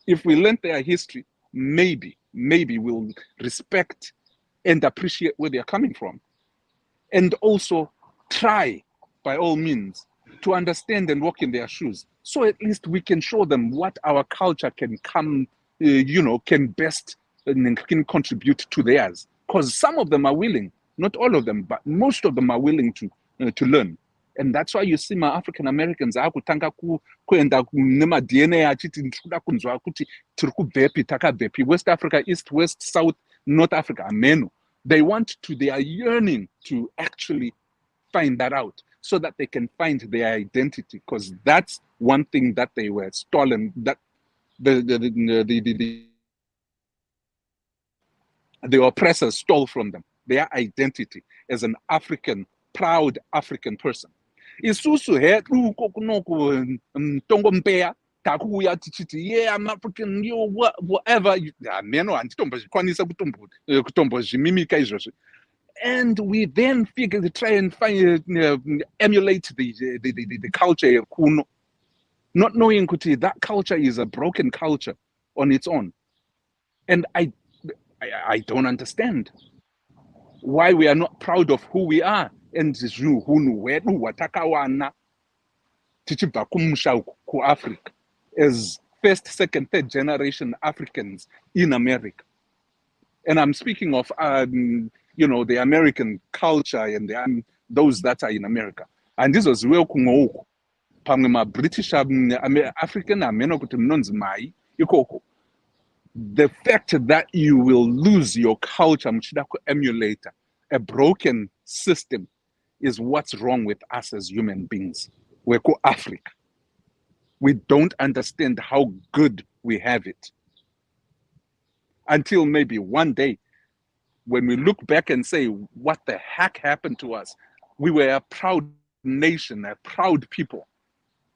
If we learn their history, maybe we'll respect and appreciate where they're coming from. And also try, by all means, to understand and walk in their shoes. So at least we can show them what our culture can come, can best and can contribute to theirs. Because some of them are willing, not all of them, but most of them are willing to learn. And that's why you see my African Americans akutanga kuenda nema DNA achiti ndikuda kunzwa kuti tiri kubvepi takabvepi, West Africa, East, West, South, North Africa, ameno. They are yearning to actually find that out so that they can find their identity, because that's one thing that they were stolen, that the oppressors stole from them, their identity as an African, proud African person. Isusu hetu kokunoku tongompeya takuya tichiti I'm African, whatever. Meno anditombo zvikwanisa kutombo zvimimika izvozvo. And we then try and find, emulate the culture, not knowing that culture is a broken culture on its own. And I don't understand why we are not proud of who we are. And Africa as first, second, third generation Africans in America. And I'm speaking of, the American culture and those that are in America. And this was real kungo. Pamema British African mai ikoko. The fact that you will lose your culture, emulator, a broken system, is what's wrong with us as human beings. We're called Africa. We don't understand how good we have it. Until maybe one day, when we look back and say, what the heck happened to us? We were a proud nation, a proud people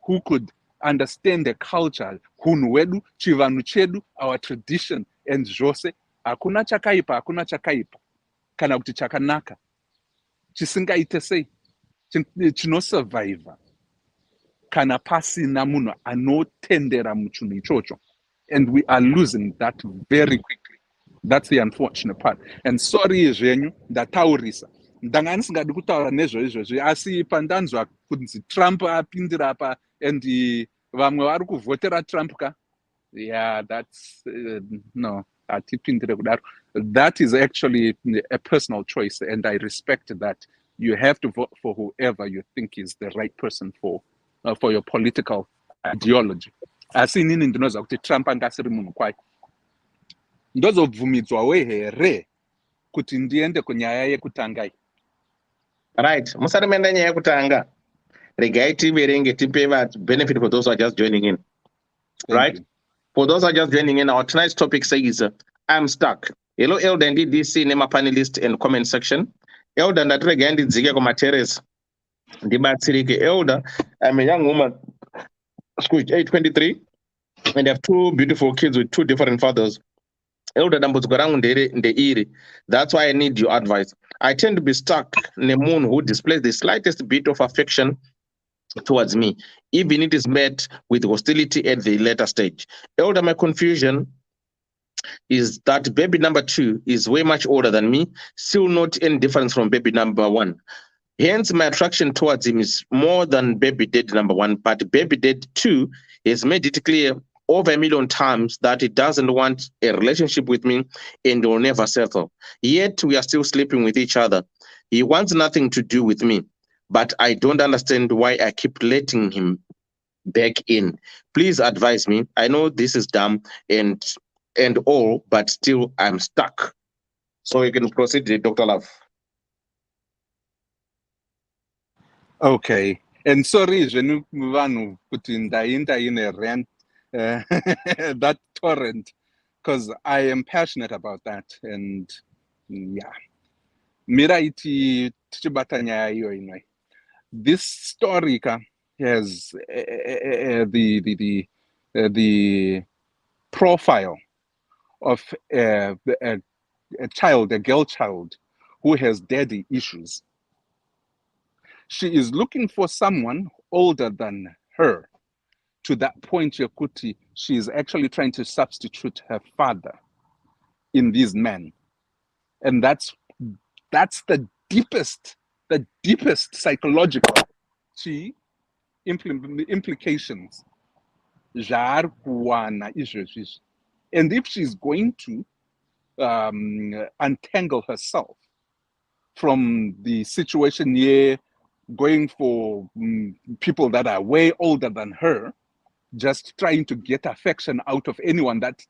who could understand the culture, hunwedu, chivanu chedu, our tradition, and jose, hakuna chakaipa, kana kuti chakanaka. Chisingaite sei, chinosurvive. Kana pasina munhu anotendera muchinhu ichocho. And we are losing that very quickly. That's the unfortunate part. And sorry zvenyu ndataurisa. Ndanga ndisingadi kutaura nezvo asi pandanzwa kunzi Trump apindira apa and vamwe vari kuvhotera Trump ka. Yeah, that's no, atipindire kudaro. That is actually a personal choice, and I respect that. You have to vote for whoever you think is the right person for your political ideology. Asi inini ndinoziva kuti Trump angasiri munhu kwai. Ndozobvumidzwawo here kuti ndiende kunyaya yekutanga. Right, musati menda nyaya yekutanga. Regai tiverenge tipe benefit for those who are just joining in. Right? For those who are just joining in, our tonight's topic says, I'm stuck. Hello, Elder and Ddc, name a panelist and comment section. Elder, ndatirega ndidzike kumaterrace. Ndibatsirike. Elder, I'm a young woman, age 23, and I have two beautiful kids with two different fathers. Elder, that's why I need your advice. I tend to be stuck in a moon who displays the slightest bit of affection towards me, even it is met with hostility at the later stage. Elder, my confusion is that baby number 2 is way much older than me, still not any difference from baby number 1. Hence, my attraction towards him is more than baby daddy number 1, but baby daddy 2 has made it clear over 1 million times that he doesn't want a relationship with me and will never settle. Yet, we are still sleeping with each other. He wants nothing to do with me, but I don't understand why I keep letting him back in. Please advise me. I know this is dumb and all, but still I'm stuck. So you can proceed, Dr. Love. Okay. And sorry, Jenu Muvanu put in a rant, that torrent, because I am passionate about that. And yeah. Miraiti Tichibatanya Yoinai. This story has the profile of a child, a girl child, who has daddy issues. She is looking for someone older than her. To that point, Yakuti, she is actually trying to substitute her father in these men. And that's the deepest psychological implications. And if she's going to untangle herself from the situation here, going for people that are way older than her, just trying to get affection out of anyone that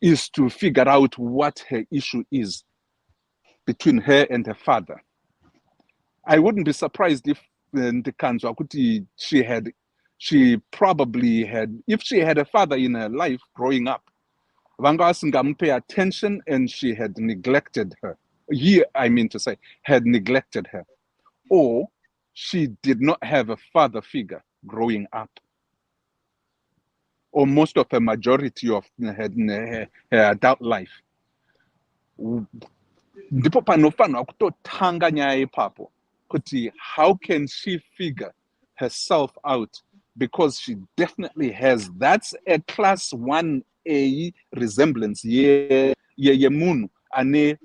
is to figure out what her issue is between her and her father. I wouldn't be surprised if she probably had, if she had a father in her life growing up, pay attention and she had neglected her. I mean to say, had neglected her. Or she did not have a father figure growing up. Or most of her majority of her adult life. ndipo panofanirwa kutotanga nyaya ipapo kuti how can she figure herself out, because she definitely has, that's a class 1A resemblance yemunhu ane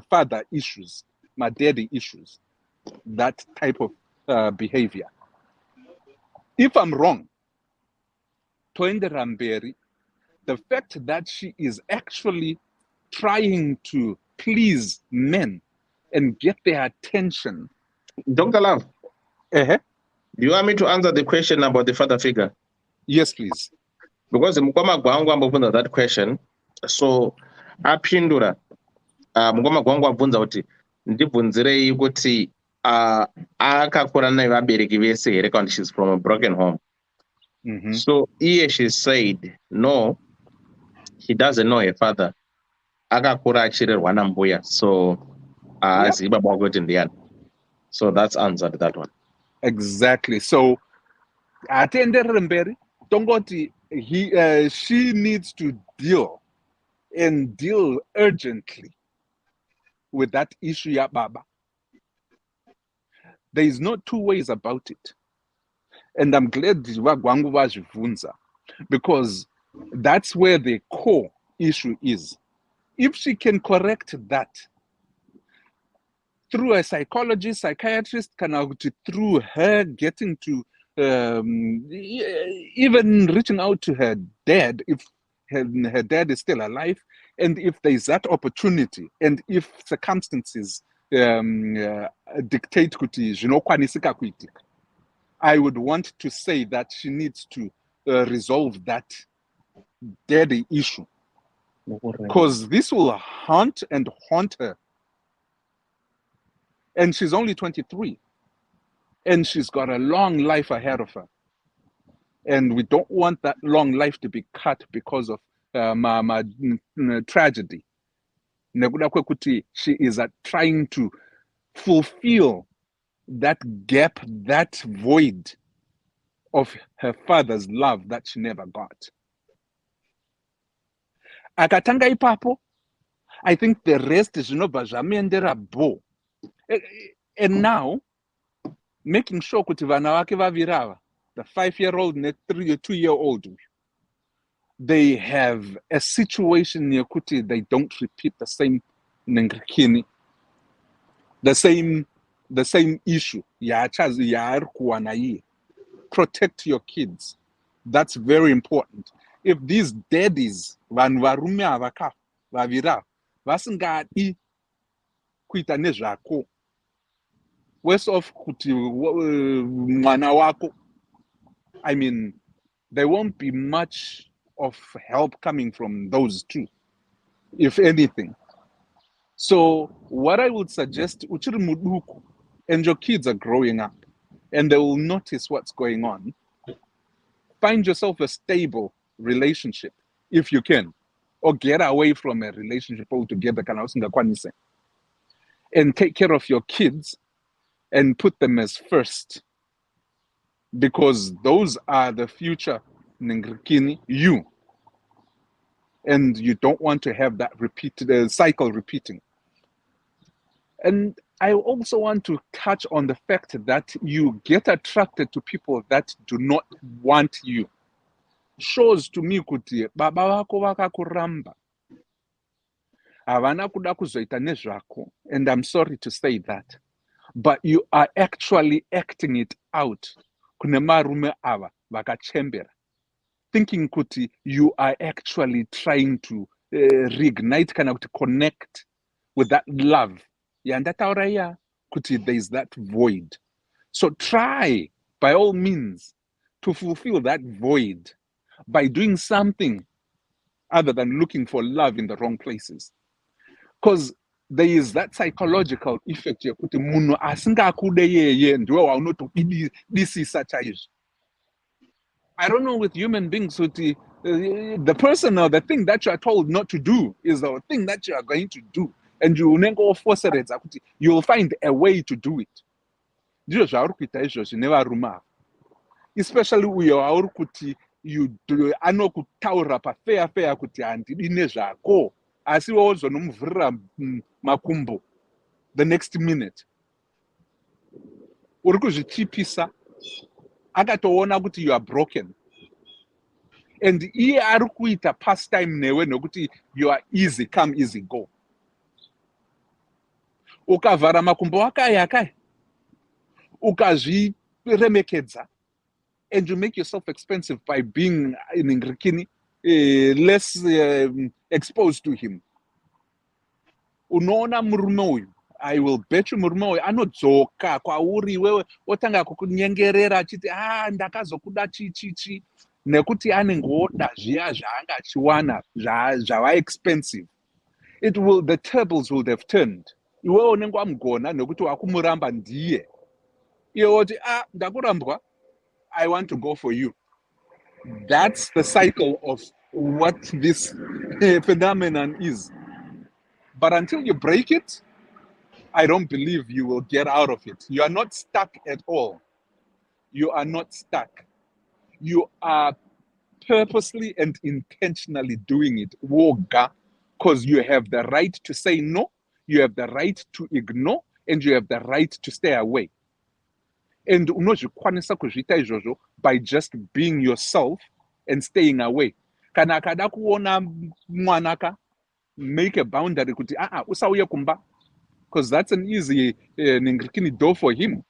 father issues, my daddy issues, that type of behavior. If I'm wrong, toendera mberi, the fact that she is actually trying to please men and get their attention. Dr. Love, Uh-huh. do you want me to answer the question about the father figure? Yes, please. Because mukoma gwangu ambobvunza that question, so apindura mukoma gwangu abvunza kuti ndibvunzirei kuti akakura nevabereki vese here kana she's from a broken home. So iye she said no, she doesn't know her father. Akakura achirerwa nambuya, so haazivi baba wake kuti ndiani. So that's answered that one. Exactly. So atienderere mberi tongoti she needs to deal urgently with that issue ya baba. There is no two ways about it. And I'm glad vagwangu vazvibvunza, because that's where the core issue is. If she can correct that through a psychologist, psychiatrist, through her getting to even reaching out to her dad, if her dad is still alive, and if there is that opportunity, and if circumstances dictate kuti zvinokwanisika kuitika, I would want to say that she needs to resolve that daddy issue, because this will haunt and haunt her. And she's only 23, and she's got a long life ahead of her. And we don't want that long life to be cut because of tragedy. She is trying to fulfill that gap, that void of her father's love that she never got. Akatanga ipapo, I think the rest is bo. And now, making sure kuti vana vake vavirava, the 5-year-old and the 2-year-old, they have a situation kuti they don't repeat the same nengakini, the same issue. Protect your kids. That's very important. If these daddies vanvarume avakafa vavira vasingadi kuita nezvako, worse off kuti mwana wako, I mean, there won't be much of help coming from those two, if anything. So what I would suggest, uchiri muduku, and your kids are growing up, and they will notice what's going on. Find yourself a stable relationship, if you can, or get away from a relationship altogether, and take care of your kids and put them as first, because those are the future you, and you don't want to have that cycle repeating. And I also want to touch on the fact that you get attracted to people that do not want you. Shows to me kuti baba vako vakakuramba, havana kuda kuzoita nezvako, and I'm sorry to say that, but you are actually acting it out kune marume ava vakachembera, thinking kuti you are actually trying to reignite, to connect with that love. Yandataura ya kuti there is that void. So try by all means to fulfill that void by doing something other than looking for love in the wrong places. Because there is that psychological effect yekuti munhu asingakude yeye ndiwe waunotodisisa chaizvo. I don't know with human beings, the person or the thing that you are told not to do is the thing that you are going to do, and you will force it. You will find a way to do it. Especially we are kuti you do anokutaura pa fair kuti handidi nezvako asi wozonomuvhurira makumbo the next minute. Uri kuzvichipisa, akatoona kuti you are broken. And iye ari kuita pastime newe nokuti you are easy come easy go. Ukavhara makumbo akaya ukazviremekedza, and you make yourself expensive by being less exposed to him. Unoona murume uyu, I will bet you murume uyu anodzoka kwauri wewe otanga kukunyengerera achiti ndakazokuda chichichi, nekuti anenge oda zviya zvaanga achiwana zvava expensive. The tables will have turned. Iwewe unenge wamugona nekuti wakumuramba ndiye. Iye oti ndakurambwa, I want to go for you. That's the cycle of what this phenomenon is. But until you break it, I don't believe you will get out of it. You are not stuck at all. You are not stuck. You are purposely and intentionally doing it. Woga, because you have the right to say no, you have the right to ignore, and you have the right to stay away. And unozvikwanisa kuzviita izvozvo by just being yourself and staying away. Kana akada kuona mwanaka, make a boundary kuti usauye kumba, because that's an easy door for him.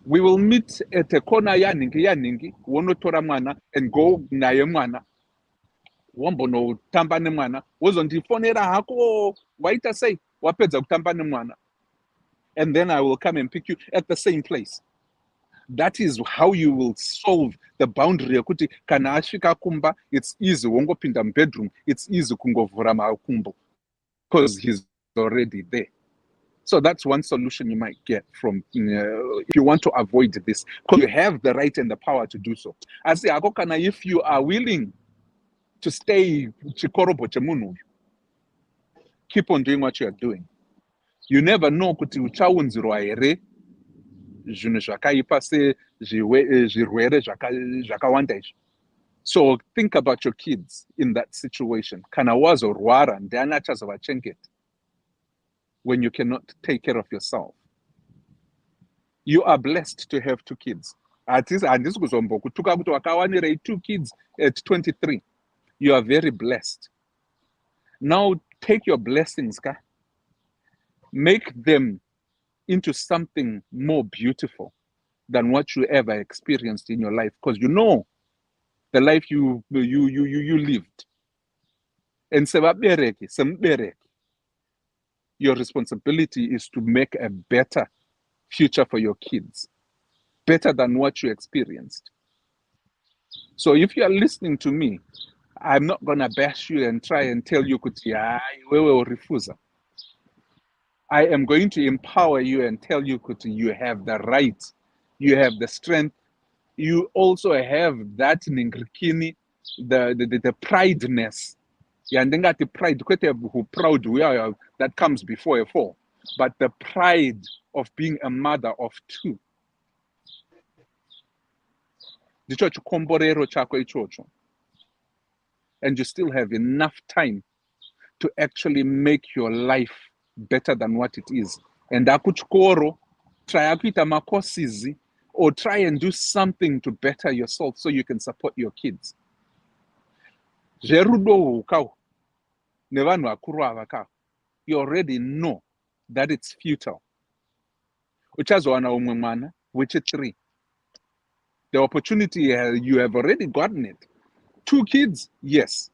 We will meet at a corner yaningi wonotora mwana and go naye mwana wombonotamba nemwana wozondifonera hako waita sei wapedza kutamba nemwana, and then I will come and pick you at the same place. That is how you will solve the boundary yekuti kana asvika kumba, it's easy wongopinda bedroom, it's easy kungovhura makumbo because he's already there. So that's one solution you might get from if you want to avoid this, because you have the right and the power to do so. I say if you are willing to stay chikorobo chemunhu, keep on doing what you are doing. You never know kuti uchaunzirwa here zvinhu zvakaipa sezvirwere zvakawanda izvi. So think about your kids in that situation. Kana wazorwara ndiani achazovachengeta when you cannot take care of yourself? You are blessed to have 2 kids. Handisi kuzombokutuka kuti wakawanirei 2 kids at 23. You are very blessed. Now take your blessings, make them into something more beautiful than what you ever experienced in your life, because you know the life you lived. And your responsibility is to make a better future for your kids, better than what you experienced. So if you are listening to me, I'm not going to bash you and try and tell you kuti wewe urifuza. I am going to empower you and tell you kuti you have the right, you have the strength, you also have that ningirikini, the prideness. The pride, who proud we are, that comes before a fall, but the pride of being a mother of 2. And you still have enough time to actually make your life better than what it is. And akuchikoro, try akuita makosizi, or try and do something to better yourself so you can support your kids. You already know that it's futile. Uchazowana umwe mwana, which is 3. The opportunity, you have already gotten it. 2 kids, yes.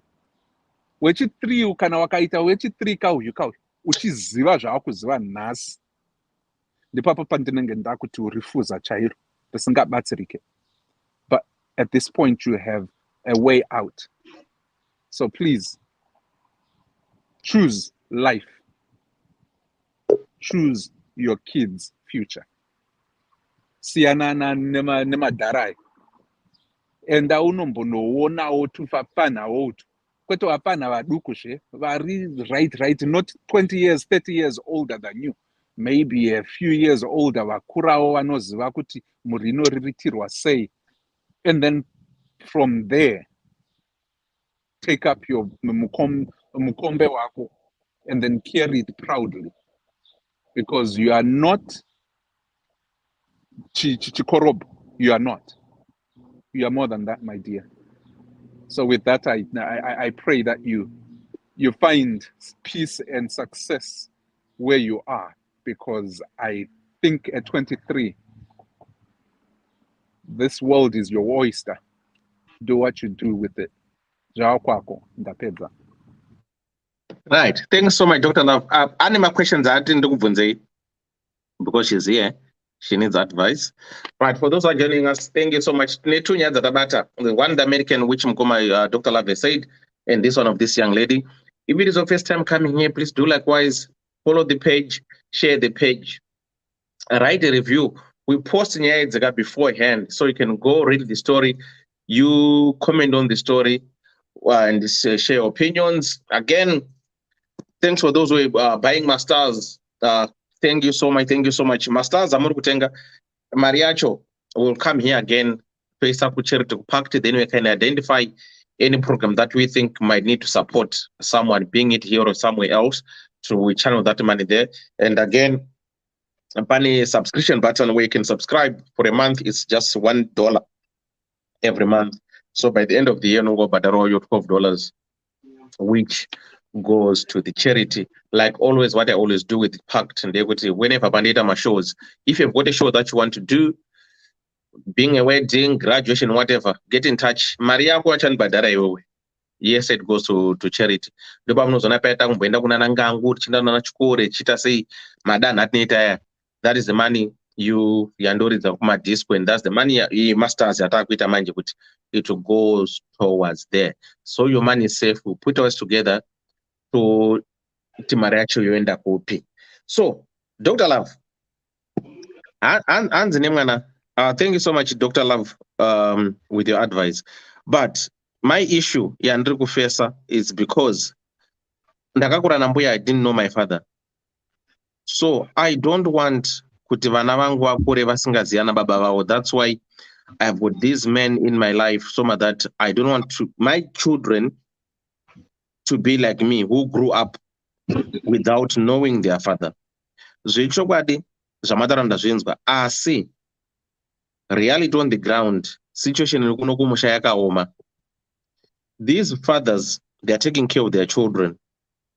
Which is 3 ukana wakaita, which is 3 kauyu. Uchiziva zvakuziva nhasi. Ndipapa pandinenge ndakuti urifuza chairo. Batsirike. But at this point, you have a way out. So please, choose life. Choose your kids' future. Siyanana nema darai. Enda unombonoona otu fapana otu. Kweto apana vadukushe, vari right, not 20 years, 30 years older than you. Maybe a few years older, vakurao vanoziva kuti murino riritirwa sei. And then from there, take up your mukombe wako and then carry it proudly, because you are not Chikorob. You are not. You are more than that, my dear. So with that, I pray that you find peace and success where you are, because I think at 23, this world is your oyster. Do what you do with it. Jao kwako, ndapedza. Right. Thanks so much, Dr. Love. Any more questions I didn't do because she's here. She needs advice. Right. For those who are joining us, thank you so much. Netunya Zatabata, the one American which Mkoma, Dr. Love has said, and this one of this young lady. If it is your first time coming here, please do likewise. Follow the page, share the page, write a review. We post Nyaidzaga beforehand, so you can go read the story. You comment on the story and share opinions. Again, thanks for those who are buying masters. Thank you so much. Thank you so much. Masters, Amuru Kutenga, Mariacho will come here again. Face up with charity pact. Then we can identify any program that we think might need to support someone, being it here or somewhere else. So we channel that money there. And again, a funny subscription button where you can subscribe for a month. It's just $1 every month. So by the end of the year, no go but $12, which goes to the charity. Like always, what I always do with the pact and equity, whenever Bandita my shows, if you've got a show that you want to do, being a wedding, graduation, whatever, get in touch. Maria Kwachan Badara yowe. Yes, it goes to charity. Ndoba mnozona peta kumbenda kunana ngangu chinda na chikore chita sei madana atneta. That is the money you yandori za kuma disco, and that's the money you masters atakuita manje kuti it goes towards there. So your money is safe. We put us together to timaracho you end up pay. So Dr. Love, thank you so much, Dr. Love, with your advice. But my issue Yandri Kufesa is because ndakakura nambuya, I didn't know my father. So I don't want kuti vana vangu vakure vasingaziyana baba vavo. That's why I've got these men in my life so much that I don't want my children to be like me, who grew up without knowing their father. Zvichokwadi zvamataranda zvinzwa, asi reality on the ground, situation iri kuno kumusha yakaoma. These fathers, they are taking care of their children,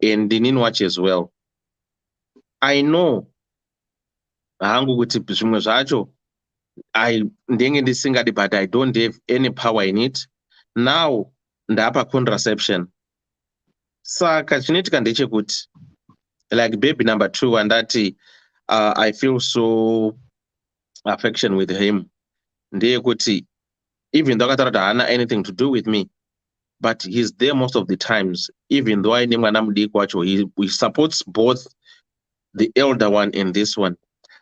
and they need watch as well. I know hangu kuti zvimwe zvacho ndenge ndisingadi, but I don't have any power in it. Now ndapa contraception. Saka chinoitika ndechekuti, like baby number 2, and that I feel so affection with him. Ndeyekuti even though akataura kuti haana anything to do with me, but he's there most of the times. Even though aine mwana mudiki wacho, he supports both the elder one and this one.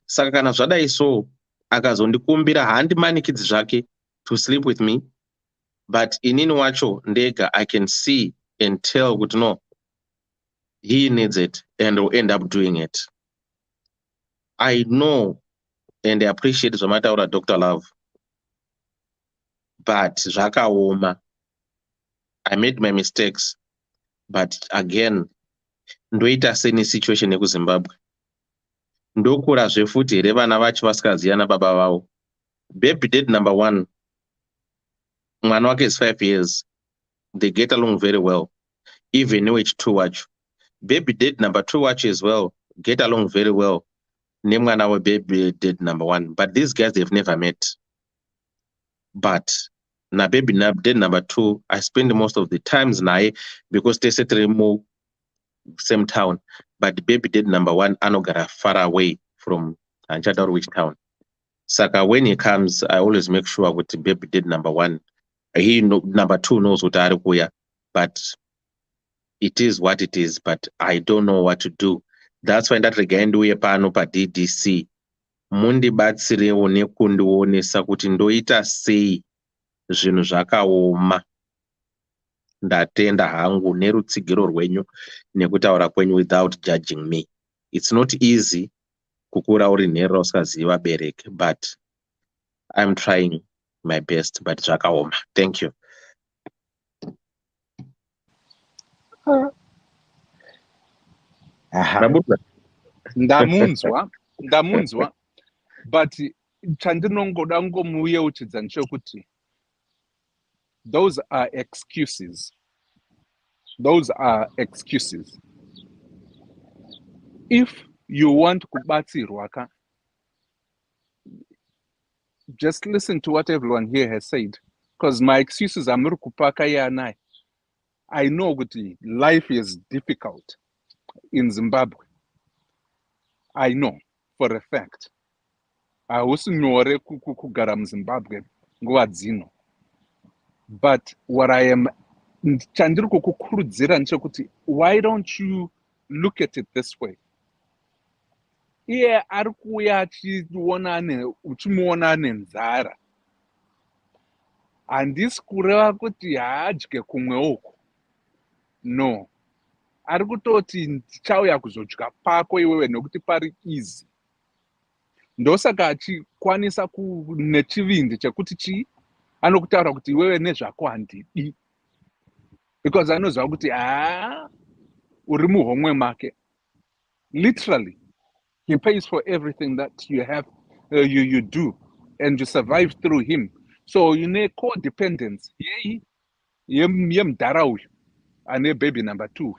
Saka kana zvadai so akazondikumbira handimanikidzi zvake to sleep with me, but inini wacho ndega I can see and tell kuti no, he needs it and will end up doing it. I know and I appreciate zvamataura Dr. Love, but zvakaoma. I made my mistakes, but again, ndoita seni situation yekuZimbabwe. Ndokura zvefuti here vana vacho vasikaziyana baba vavo. Baby did number 1. Mwana wake is 5 years. They get along very well. Even which 2 wacho. Baby did number 2 wacho as well. Get along very well. Nemwana wa baby did number 1. But these guys, they've never met. But na baby did number 2, I spend most of the times naye because they set remove same town. But the baby did number 1 anogara far away from Anchadorwich town. Saka when he comes, I always make sure with the baby did number 1. He number 2 knows what I require, but it is what it is. But I don't know what to do. That's why that regained we pano pa DDC. Mundi batsire one kunduonesa kuti ndoita sei zvinhu zvakaoma. Ndatenda hangu nerutsigiro rwenyu nekutaura kwenyu without judging me. It's not easy kukura uri nherera usikazivi vabereki, but I'm trying my best, but zvakaoma. Thank you. Mabuza. ndamunzwa but chandinongoda ngomuyeuchidza ndechekuti those are excuses. If you want kubatsirwa ka, just listen to what everyone here has said, because my excuses are muri kupaka yanai. I know that life is difficult in Zimbabwe. I know for a fact. Hausinyore kugara muZimbabwe nguva dzino. But what I am chandiri kukukurudzira ndechekuti, why don't you look at it this way? Iye ari kuuya uchimuona ane nzara. Handisi kureva kuti haadye kumwe uku. No. Ari kutoti ndichauya kuzodya pako iwewe nekuti pari easy. Ndosaka achikwanisa nechivindi chekuti anokutaura kuti iwewe nezvako handidi. Because anoziva kuti uri muhomwe make. Literally, he pays for everything that you have, you do, and you survive through him. So you need codependence. Yemdara uyu ane baby number 2.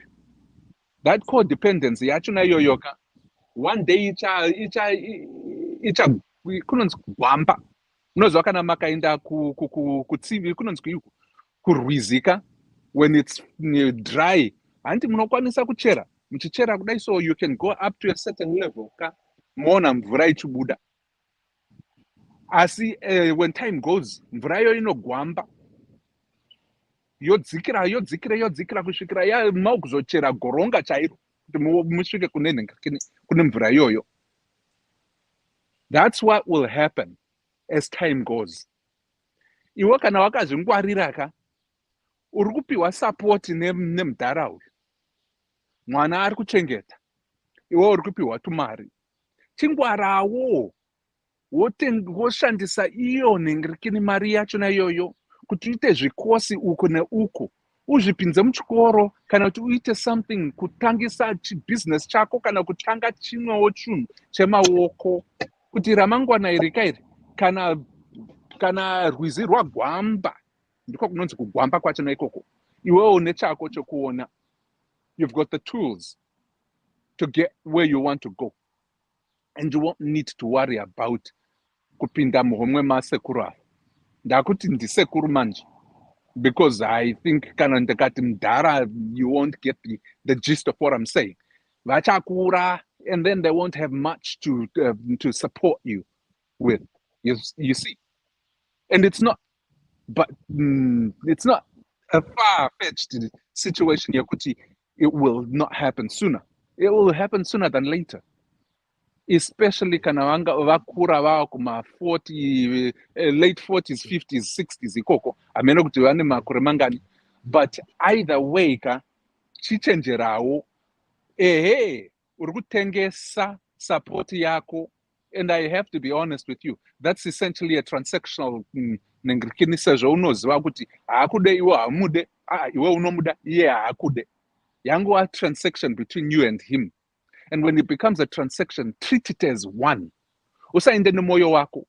That codependence yachona yoyoka. One day kunonzi gwamba. Unozwa kana makaenda kutsivi kunonzi kurwizika. When it's dry, anti munokwanisa kuchera. Mchichera kudai, so you can go up to a certain level. Mona mvura ichibuda. Asi when time goes, mvura yo inogwamba. Yodzikira kusvikira makuzochera goronga chairo kuti musvike kune mvura yoyo. That's what will happen as time goes. Iwe kana wakazvingwarira ka, uri kupiwa support nemudhara uyu. Mwana ari kuchengeta. Iwe uri kupiwa tumari. Chingwarawo. Woshandisa iyo nengirikini mari yachona yoyo kuti uite zvikosi uku neuku. Uzvipinze muchikoro kana kuti uite something kutangisa business chako kana kutanga chimwewo chinhu chemaoko. Kuti ramangwana iri kairi kana rwizi rwagwamba. Ndiko kunonzi kugwamba kwachona ikoko. Iwewe une chako chokuona. You've got the tools to get where you want to go. And you won't need to worry about kupinda muhomwe masekuru ava. Ndakuti ndisekuru manje. Because I think kana ndakati mdara, you won't get the gist of what I'm saying. Vachakura, and then they won't have much to support you with. You see. And it's not a far-fetched situation yakuti it will not happen sooner. It will happen sooner than later. Especially kana vanga vakura vava kuma 40, late 40s, 50s, 60s ikoko. Ameno kuti vane makore mangani. But either way ka chichenjerawo uri kutengesa support yako. And I have to be honest with you, that's essentially a transactional nengrikinisa zvaunoziva kuti haakude iwe hamude, iwe unomuda iye haakude. Yangu a transaction between you and him. And when it becomes a transaction, treat it as one. Usainde nemoyo wako.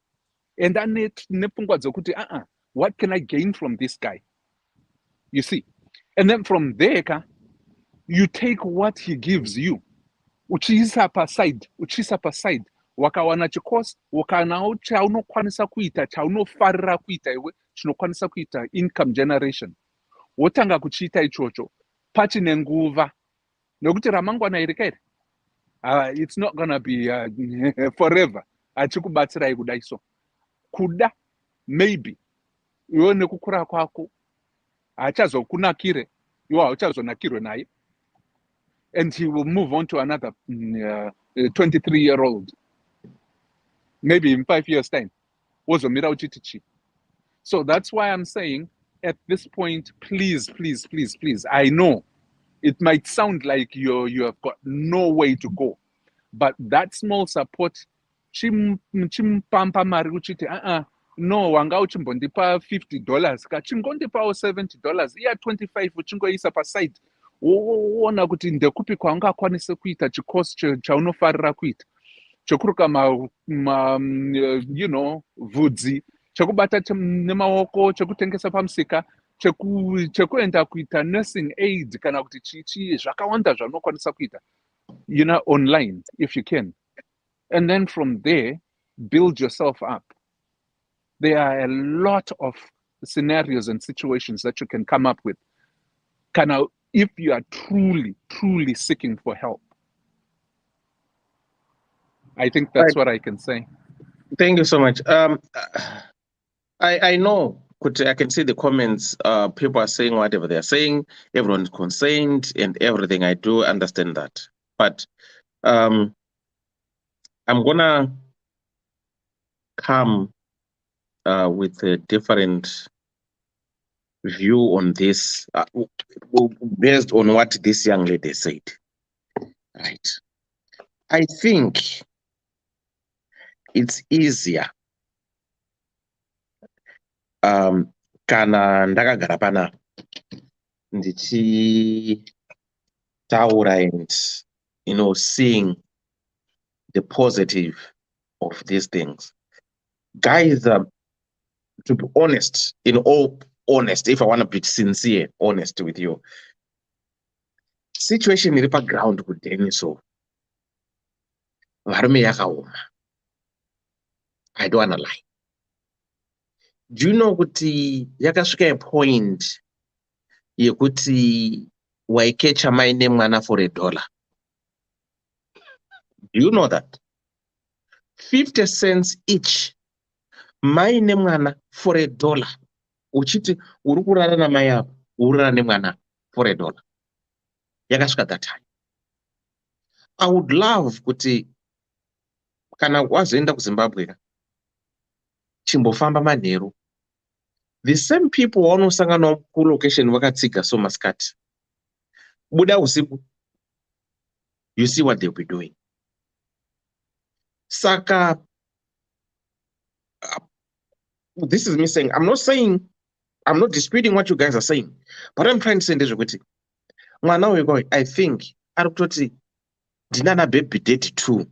And then nepungwa dzokuti what can I gain from this guy? You see. And then from there, you take what he gives you. Uchiisa paside. Wakawana chikosi, wakanawo chaunokwanisa kuita, chaunofarira kuita iwe, chinokwanisa kuita income generation. Wotanga kuchiita ichocho, pachine nguva. Nokuti ramangwana iri kairi. It's not gonna be forever. Achikubatsirai kudai so. Kuda, maybe. Iwe nekukura kwako. Achazokunakire. Iwe hauchazonakirwe naye. And he will move on to another 23-year-old. Maybe in 5 years' time. So that's why I'm saying, at this point, please, I know it might sound like you have got no way to go, but that small support, chimpampa mari uchiti, no, wanga uchimbondipa $50, ka chingondipawo $70, iya 25 uchingoisa paside, woona kuti ndekupi kwaungakwanise kuita chikosi chaunofarira kuita, chekuruka vhudzi, chekubata nemaoko, chekutengesa pamusika, chekuenda kuita nursing aid kana kuti chichi, zvakawanda zvaunokwanisa kuita, online if you can. And then from there, build yourself up. There are a lot of scenarios and situations that you can come up with. If you are truly, truly seeking for help. I think that's what I can say. Thank you so much. I know, I can see the comments. People are saying whatever they're saying. Everyone's concerned and everything. I do understand that. But I'm gonna come with a different view on this, based on what this young lady said. Right. I think it's easier kana ndakagara pana ndichitaura and seeing the positive of these things. Guys, to be honest, in all honesty, if I want to be sincere, honest with you, situation iri paground kudheni so varume yakaoma. I don't want to lie. Do you know kuti yakasvika a point yekuti waikecha mai nemwana for $1? Do you know that? 50 cents each. Mai nemwana for $1. Uchiti uri kurara namai yako, urara nemwana for $1. Yakasvika that time. I would love kuti kana wazoenda kuZimbabwe chimbofamba manheru, the same people waunosangana kulocation vakatsiga so maskati, buda usiku, you see what they'll be doing. Saka, this is me saying, I'm not disputing what you guys are saying, but I'm trying to say this with mwana wewe, I think arikutoti ndinana baby date too.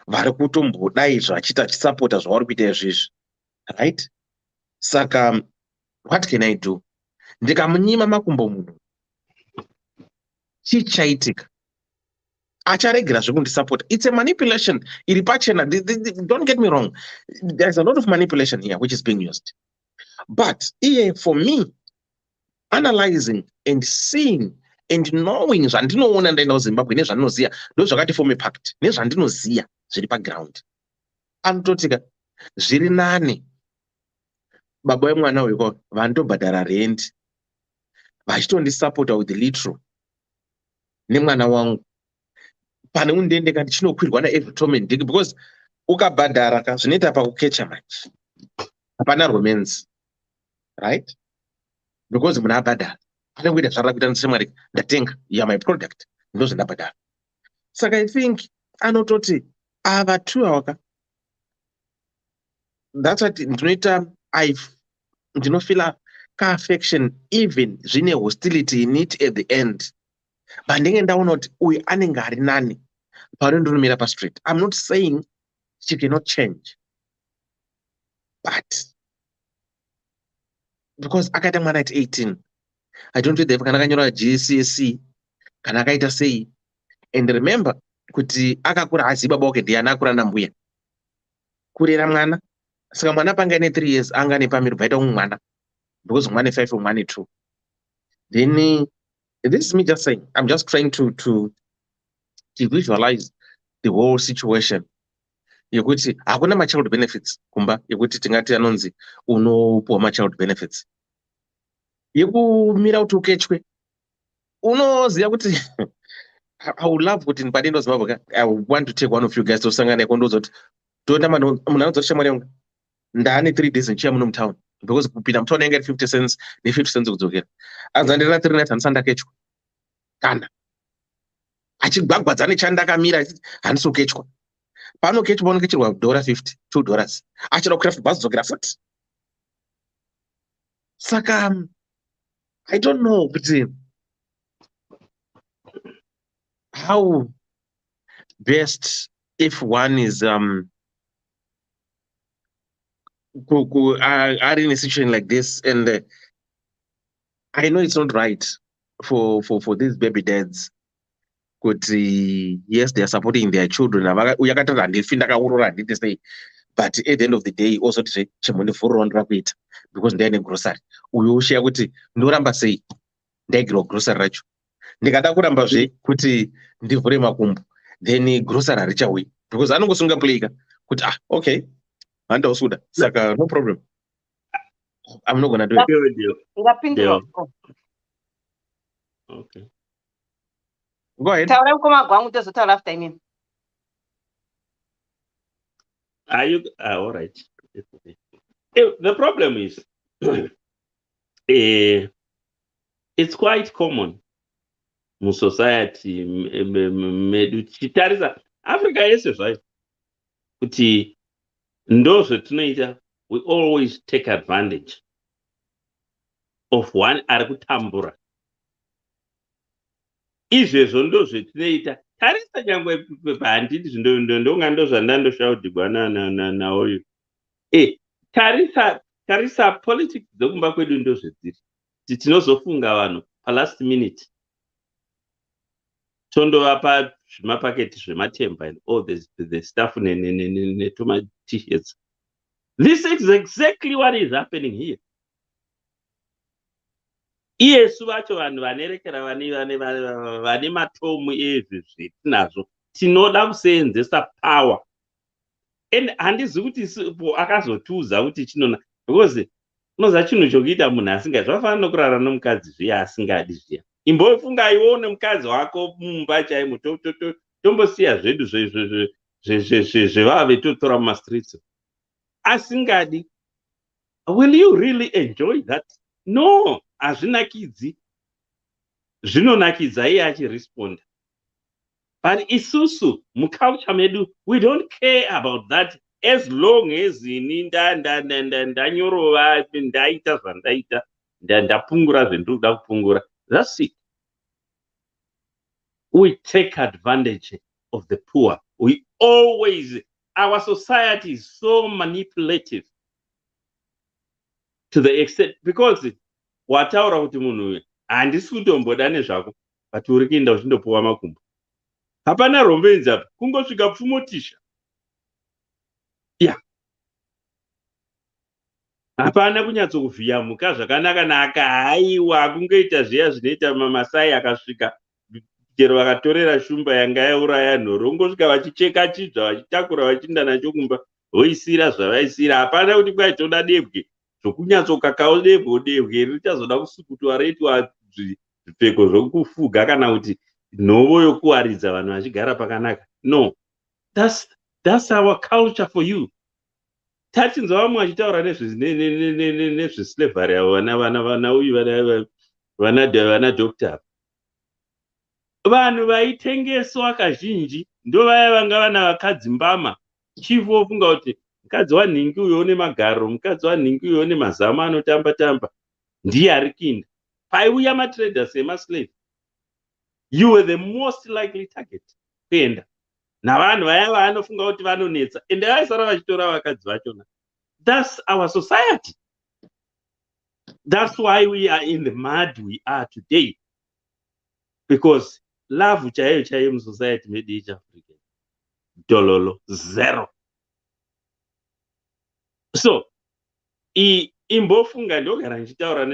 Vari kutombodai zvachita chisapota zvavari kuita izvizvi, right? Saka what can I do? Ndikamunyima makumbo munhu, chichaitika? Acharegera zvekundisapota. It's a manipulation. Iri pachena. Don't get me wrong. There's a lot of manipulation here which is being used. But for me, analyzing and seeing and knowing zvandinoona ndaenda kuZimbabwe nezvandinoziya ndozvakati form a pact. Nezvandinoziya zviri paground. Anototika zviri nani. Baba wemwana weko vandobhadhara rent. Vachitondisapota with the literal. Nemwana wangu. Pane undende kandi chinokwirwa naEvry Tom and Dick because ukabhadhara ka zvinoita pakukecha manje. Hapana romance. Right? Because munhu abhadhara. Pane kuita zvarada kuita ndishamwari ndatenga, you are my product. Ndozvo ndabhadhara. Saka I think anototi ava two awaka. That's what ndinoita ndinofila ka affection even zvine hostility in it at the end. Bandenge ndaona kuti uyu anenge ari nani panondorumira pastreet. I'm not saying she cannot change, but because akaita mwana at 18, I don't think kana akanyora GCSE kana akaita sei. And remember kuti akakura azi baba wake ndiani akura nambuya kurera mwana. Saka mwana panga ine 3 years anga nepamiro baita mwana because mwana 5 mwana 2. Then this is me just saying, I'm just trying to visualize the whole situation. Yekuti hakuna ma-child benefits kumba yekuti tingati anonzi unopuwa ma-child benefits. Yekumira kuti ukechwe. Unoziya kuti I would love kuti padendo Zimbabwe. I want to take one of you guys to sangana kondozoti toenda munhu anozoti shamwari yangu ndane 3 days nchiya muno mutown because kupinda mutown yangu 50 cents ne 50 cents kudzokera. Azandira 3 nights handisanda kechwa. Kana achigwagwadzane chandakamira handisokechwa. Pano kechwa panokechirwa $50, $2. Achida kucraft bus dzokera futi. Saka I don't know kuti how best if one is are in a situation like this, and I know it's not right for these baby dads. Yes, they are supporting their children. But at the end of the day, also to say, because they're in a grocery. We share with Nuramba say, they grow grocery racho. Ndikada kuramba zve kuti ndivhure makumbo, then grocery richawi. Because anongosunga playika kuti okay, handa usuda. Saka no problem. I'm not gonna do it. Deal. Okay. Go ahead. Taura mukoma gwangu utozotaura after inini. Are you all right? The problem is it's quite common in society medu chitarisa Africa yese zvayo kuti ndo zvetinoita, we always take advantage of one ari kutambura. Izvezvo ndo zvetinoita. Tarisa nyangwe handiti ndonga ndo zvandandoshaudhigwa naoyo. Tarisa politics dzokumba kwedu ndo zvedziri. Tinozofunga vanhu palast minute. Tondovapa zvimapaketi zvematemba and all the stuff netoma t-shirts. This is exactly what is happening here. Iyesu vacho vanhu vanerekera vane matomu ezvi zvetinazvo tinoda kuseenzesa power. And handizi kuti akazotiudza kuti chinona, because unoza chinhu chokuita munhu asinga zvafanana nokurara nomukadzi zviya asingadi zviya. Imbofunga nemukadzi wako mumba chaimo, tombosiya zvedu zvevava totora mumastreets. Asingadi. Will you really enjoy that? No, hazvinakidzi. Zvinonakidza iye achiresponda. But isusu muculture medu, we don't care about that as long as ini ndanyorova ndaita zvandaita ndapungura zvendinoda kupungura. That's it. We take advantage of the poor. We always, our society is so manipulative to the extent, because wataura kuti munhu uyu handisi kutomboda nezvako, but uri kuenda uchindopuwa makumbo. Hapana rombenzi apa, kungosvika pfumotisha. Hapana kunyatsokuvhiya muka zvakanaka naka, haiwa kungoita zviya zvinoita mamasai akasvika chero vakatorera shumba yanga yauraya nhoro, ungosvika vachicheka chibva vachitakura vachiinda nacho kumba voisira zvavaisira. Hapana kuti kwaitoda debwe zvokunyatsokakawo debwe richazoda kusukutwa reitwa zvipfeko zvokufuga kana kuti nhovo yokuwaridza vanhu vachigara pakanaka. No, that's our culture for you. Tachinzwa vamwe vachitaura nezveslavery avo vana uyu vana doctor. Vanhu vaitengeswa kazhinji ndo vaya vanga vana vakadzi mbama. Chief wofunga kuti mukadzi wanhingi uyo une magaro, mukadzi wanhingi uyo une mazamu anotamba-tamba, ndiye ari kuinda. Paiuya matraders emaslave, you were the most likely target kuenda. Navanhu vaya vanofunga kuti vanonetsa, ende vaisara vachitora vakadzi vachona. That's our society. That's why we are in the mud we are today. Because love chaiyo musociety medu yechiAfrica dololo zero. So imbofunga ndogara ndichitaura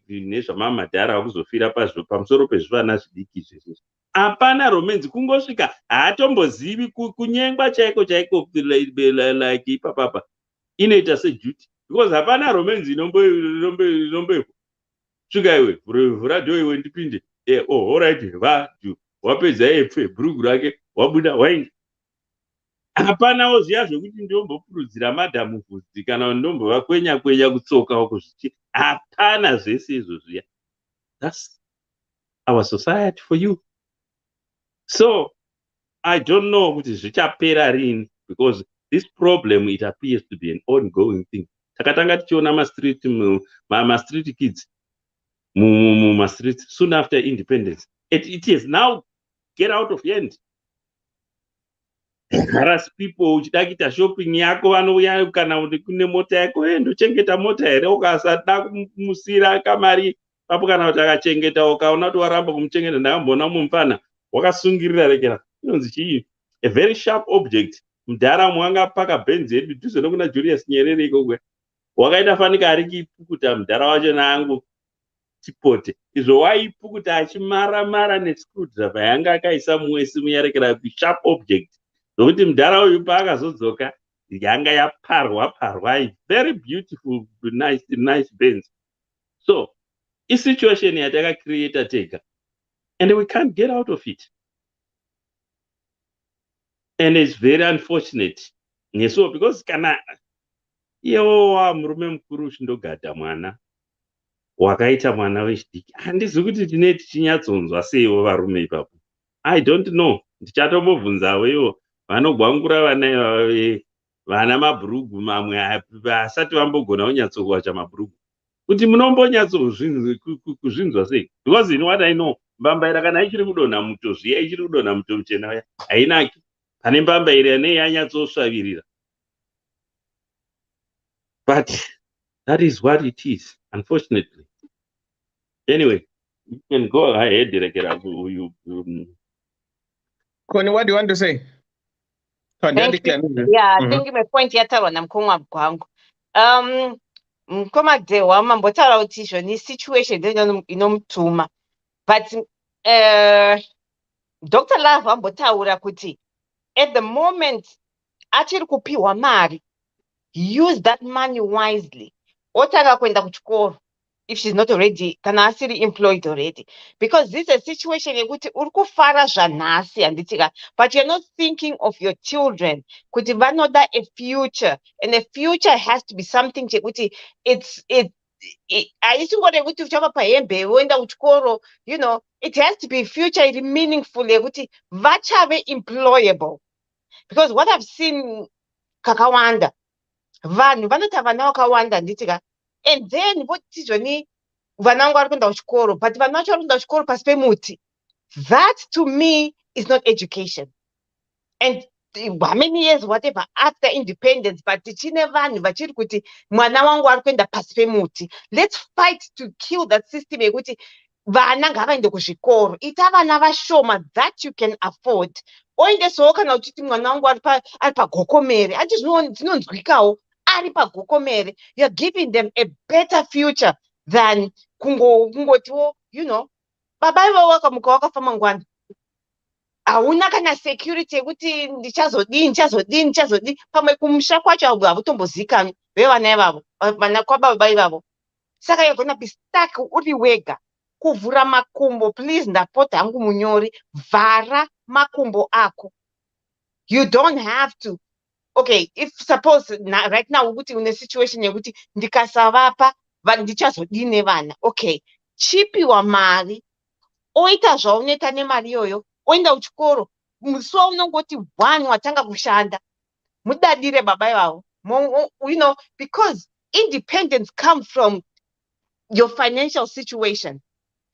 nezvamamadhara akuzofira pamusoro pezvivana zvidiki izvezvi. Hapana romenzi, kungosvika haatombozivi kunyengwa chaiko like ipapapa inoita seduty, because hapana romenzi inombo svika iwe vhura dhoo iwe ndipinde. Alright, wapedza epfe bhurugu rake wabuda wainga. Hapanawo zviya zvokuti ndombopurudzira madhamu vhudzi kana ndombovakwenya kutsoka uko zvichi. Hapana zvese izvo zviya. That's our society for you. So I don't know kuti zvichapera rini, because this problem, it appears to be an ongoing thing. Takatanga tichiona ma-street kids muma-streets soon after independence. It is now get out of hand. Harass people uchida kuita shopping yako vanouya kana kuti kune mota yako ndochengeta mota here, ukasada kumusira kamari papo kana kuti akachengeta ukaona kuti waramba kumuchengeta, ndakamboona mumufana wakasungirira rekera inonzi chii, a very sharp object mudhara mwangapaka bhenzi yedu dhuze nokuna Julius Nyerere ikokwe wakaita fanika ari kipukuta mudhara wacho naangu chipote izvo waipukuta achimara nescrewdriver yanga akaisa muwesi muyarekera sharp object zvokuti mudhara uyu paakazodzoka yanga yaparwa very beautiful nice bends. So isituation yatakacreata tega and we can't get out of it, and it's very unfortunate neso because kana iyewo murume mukuru uchindogadha mwana wakaita mwana wechidiki, handizi kuti tine tichinyatsonzwa seiwo varume ipapo. I don't know, ndichatombobvunzawo iwo vanogwangura vana mabhurugu mamwe vasati vambogona kunyatsokuwacha mabhurugu kuti munombonyatsokuzvinzwa sei, because in what I know mbambaira kana ichiri kudonha muto zviya ichiri kudonha muto muchena uya hainaki, pane mbambaira nei yanyatsosvavirira. But that is what it is, unfortunately. Anyway, you can go ahead, Director. Connie, what do you want to say? Thank you. Yeah, I think my point yatawa na mkoma bwangu. Mkoma dewa mambotaura kuti izvo ni situation inomutuma. But Dr. Love ambotaura kuti at the moment achiri kupiwa mari, use that money wisely. Otaka kwenda kuchikoro if she's not already, kana asiri employed already. Because this is a situation yekuti urikufara zvanhasi handitika, but you're not thinking of your children. Kuti vanoda a future, and a future has to be something chekuti aisingore kuti uchapa pahembe woenda kuchikoro, you know, it has to be future iri meaningful yekuti vachave employable. Because what I've seen kakawanda, vanhu vanota vana vakawanda handitika, and then votizvoni vana vangu vari kuenda kuchikoro, but vana vacho vari kuenda kuchikoro pasi pemuti. That to me is not education. And how many years whatever after independence, but tichine vanhu vachiri kuti mwana wangu ari kuenda pasi pemuti. Let's fight to kill that system yekuti vana ngavaende kuzvikoro. Ita vana vashoma that you can afford. Oendesawo kana uchiti mwana wangu ari pagokomere, dzinonzwikawo ari pagokomere. You're giving them a better future than kungotiwo, you know, baba ivo wakamuka wakafamba ngwani. Hauna kana security yekuti ndichazodini pamwe kumusha kwacho havutombozikanwi vevana ivavo, vana kwababa ivavo. Saka you're gonna be stuck uri wega. Kuvhura makumbo, please ndapota hangu munyori, vhara makumbo ako. You don't have to. Okay, if suppose right now ukuthi une situation yekuti ndikasavapa ndichazodini vana. Okay, chipiwa mari, oita zvaunoita nemari iyoyo, oenda kuchikoro, musi waunongoti one watanga kushanda, mudadire baba ivavo. You know, because independence comes from your financial situation.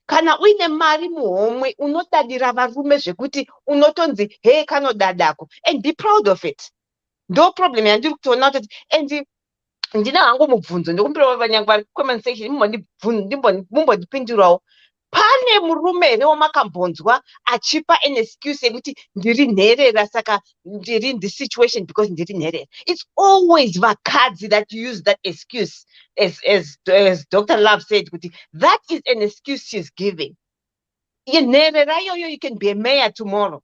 Kana uine mari muhomwe, unodadira varume zvekuti unotonzi hey kanodadako, and be proud of it. No problem yandiri kutoona kuti and ndina hangu mubvunzo ndikumbira vanyangu vari comment section mumbondipindurawo. Pane murume here wamakambonzwa achipa an excuse yekuti ndiri nherera saka ndiri in this situation because ndiri nherera. It's always vakadzi that use that excuse, as Dr. Love said, kuti that is an excuse she's giving. Nherera iyoyo, you can be a mayor tomorrow.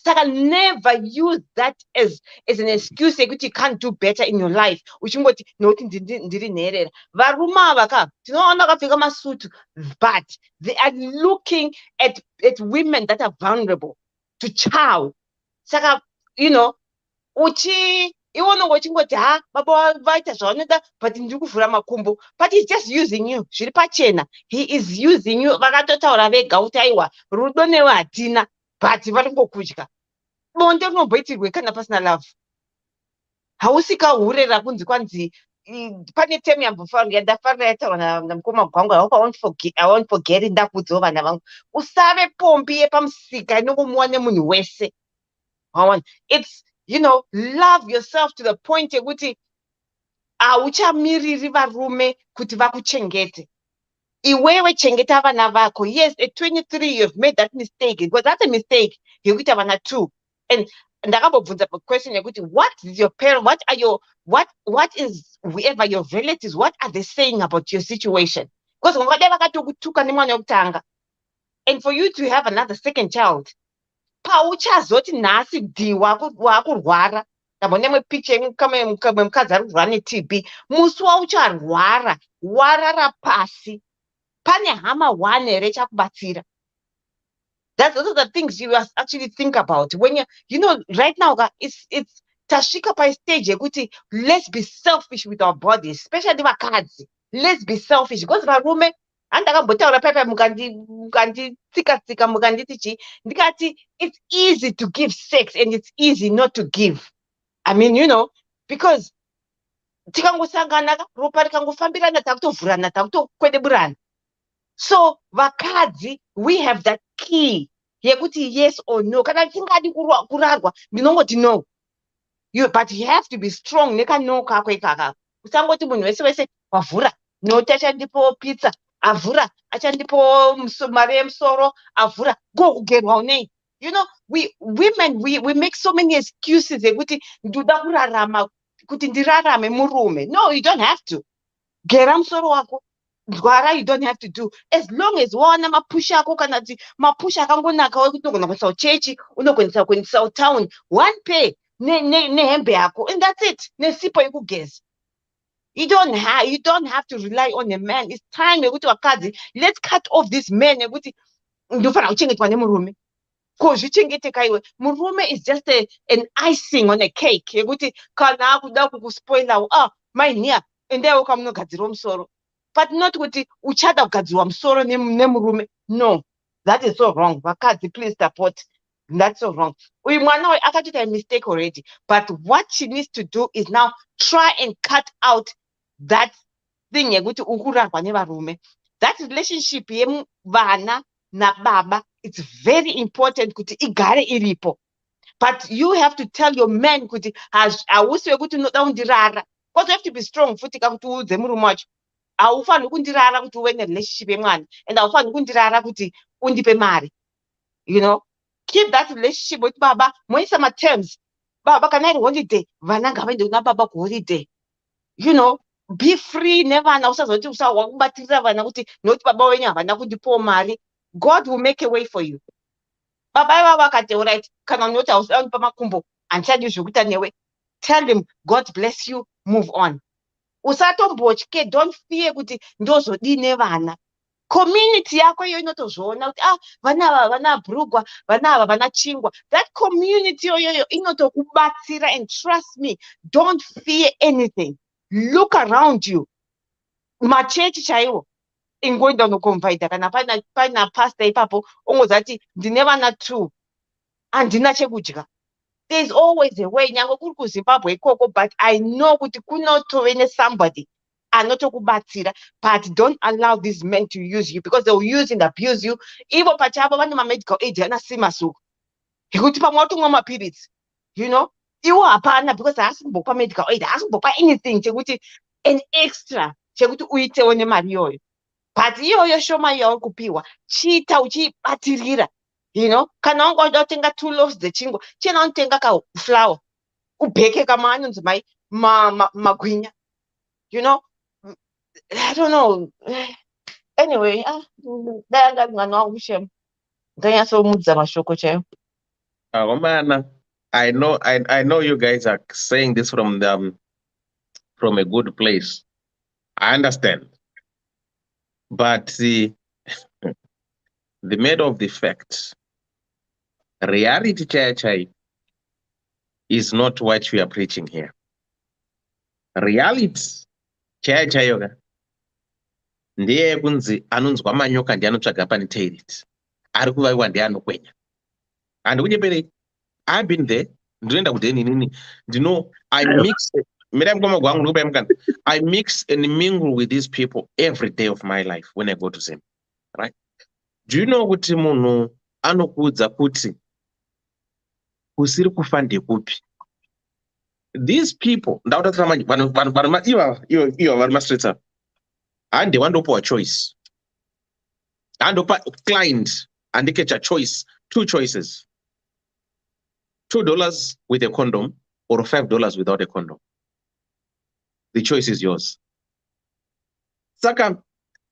Saka never use that as an excuse that you can't do better in your life. Uchingoti noti ndiri nherera. Varume ava tinoona vakapfeka masutu, but they are looking at women that are vulnerable to chow. Saka, you know, iwona ngochingoti baba vaita zvavanoda but ndiri kuvhura makumbo, but he's just using you. Zviri pachena, he is using you. Vakatotaura vega kuti aiwa rudo newe hatina, but vari ngokudya. Bonde rinomboitirwe kana pasina love. Hausikahure rakunzi kwanzi pane temu yambofarira ndafarira yataura namukoma gwangu I won't forget it ndakudzawo vana vangu usave pombi yepamusika inokumiwa nemunhu wese. It's, love yourself to the point yekuti hauchamiriri varume kuti vakuchengete. Iwewe chengeta vana vako. Yes, at 23 you've made that mistake because that's a mistake yekuita vana 2. And ndakambobvunza question yekuti what is your parent, what is whoever your relatives, what are they saying about your situation? Because ungade vakatokutuka nemwana wekutanga, and for you to have another second child, pauchazoti nhasi d wakurwara ndambone mwepicha mukadzi ari kurwara neTB, musi waucharwara warara pasi, pane hama 1 here chakubatsira. That's those are the things you actually think about when right now it's tasvika pastage yekuti let's be selfish with our bodies, especially vakadzi. Let's be selfish because varume handakambotaura paipai mukanditsika-tsika mukanditi chii ndikati it's easy to give sex and it's easy not to give. I mean, because tikangosangana ropa rikangofambirana takutovhurana takutokwedeburana. So vakadzi, we have that key yekuti yes or no. Kana tingadi kurarwa ndinongoti no. But you have to be strong nekano kako ikaka. Usangoti munhu wese wavhura noti achandipo pizza, avhura achandipo mari yemusoro, avhura go kugerwa unei. We women, we make so many excuses yekuti ndoda kurarama kuti ndirarame murume. No, you don't have to. Gera musoro wako. Gwara, you don't have to do as long as wana mapusha ako kana mapusha akangonaka wekuti unogona kuendesa chechi, unogona kuendesa town, 1 pay nehembe yako, and that's it. Nesipo yekugeza. You don't have to rely on a man. It's time yekuti wakadzi, let's cut off this man yekuti ndofana kuchengetwa nemurume. Kozvichengete kaiwe. Murume is just an icing on a cake yekuti kana akuda kukuspoila, my dear, endewo kamunogadzira musoro. But not kuti uchada kugadzirwa musoro nemurume. No, that is so wrong. Vakadzi, please support. That's so wrong. Uyu mwana akatoita a mistake already. But what she needs to do is now try and cut out that thing yekuti ukurarwa nevarume. That relationship yevana nababa, it's very important kuti igare iripo. But you have to tell your man kuti hausi wekuti unoda kundirara. Because you have to be strong futi kakuti uudze murume wacho. Haufaniri kundirara kuti uve nerelationship yemwana, and haufaniri kundirara kuti undipe mari. Keep that relationship with baba. Moisa terms. Baba kana iri holiday, vana ngavaende kuna baba kuholiday. Be free. Never usazoti wakubatirira vana kuti noti baba wenyu havana kundipawo mari. God will make a way for you. Baba ivava vakati alright, kana noti hausandipa makumbo handichadi zvokuita newe. Tell him God bless you, move on. Usatombotye, don't fear kuti ndozodine vana. Community yako iyo inotozvoona kuti vana vana brugwa, vana vana chingwa. That community yoyo inotokubatsira, and trust me, don't fear anything. Look around you. Machechi chaiwo ingoenda unokonvaita kana paina pastor ipapo ongozati ndine vana 2 handina chekudya. There's always a way. Nyango kuri kuZimbabwe ikoko, but I know kuti kunotove somebody anotokubatsira. But don't allow these men to use you, because they will use and abuse you. Ivo pachavo vane medical aid anasi masuku yekuti pamwe watomwa mapirizi, iwo hapana, because haasi kumbopa medical aid, haasi kumbopa anything chekuti an extra chekuti uitewo nemari iyoyo. But iyoyo shoma yauri kupiwa chiita uchibatirira. Kana wanga wada kutenga 2 loaves dzechingwa, chena unotenga flour ubheke kama anonzi mai magwinya. I don't know. Anyway, danga mwana wangu shem nganyatsomudza mashoko chaiwo. Man, I know you guys are saying this from a good place. I understand. But the matter of the fact, reality chai is not what we are preaching here. Reality chai yoga ndiye kunzi anonzwa manyoka ndiye anotsvaga pane toilet, ari kuvaiwa ndiye anokwenya. And unyepere, I've been there. Ndinoenda kudeni nini, I mix I mix and mingle with these people every day of my life when I go to them, right? Do you know kuti munhu anokuudza kuti kusiri kufa ndekupi? These people ndautatira manje ivo vari mastreets apa handi wandopiwa choice, handopa client handikecha choice, two choices, $2 with a condom or $5 without a condom. The choice is yours. Saka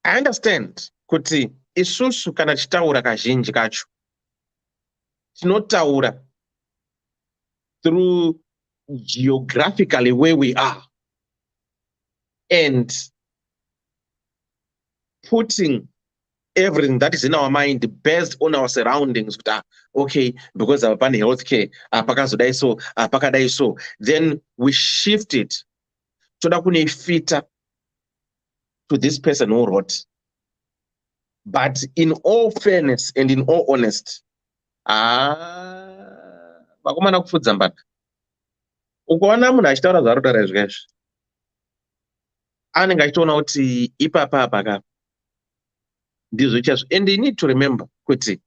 I understand kuti isusu kana chitaura kazhinji kacho tinotaura through geographically where we are and putting everything that is in our mind based on our surroundings. Okay, because of healthcare, pakadai so, then we shift it toda kune fita to this person who wrote. But in all fairness and in all honesty, vakomana kufudza mbada. Ukaona munhu achitaura zvaarikutaura izvezvi anenge achitoona kuti ipapa apaka ndizvo chazvo. And you need to remember kuti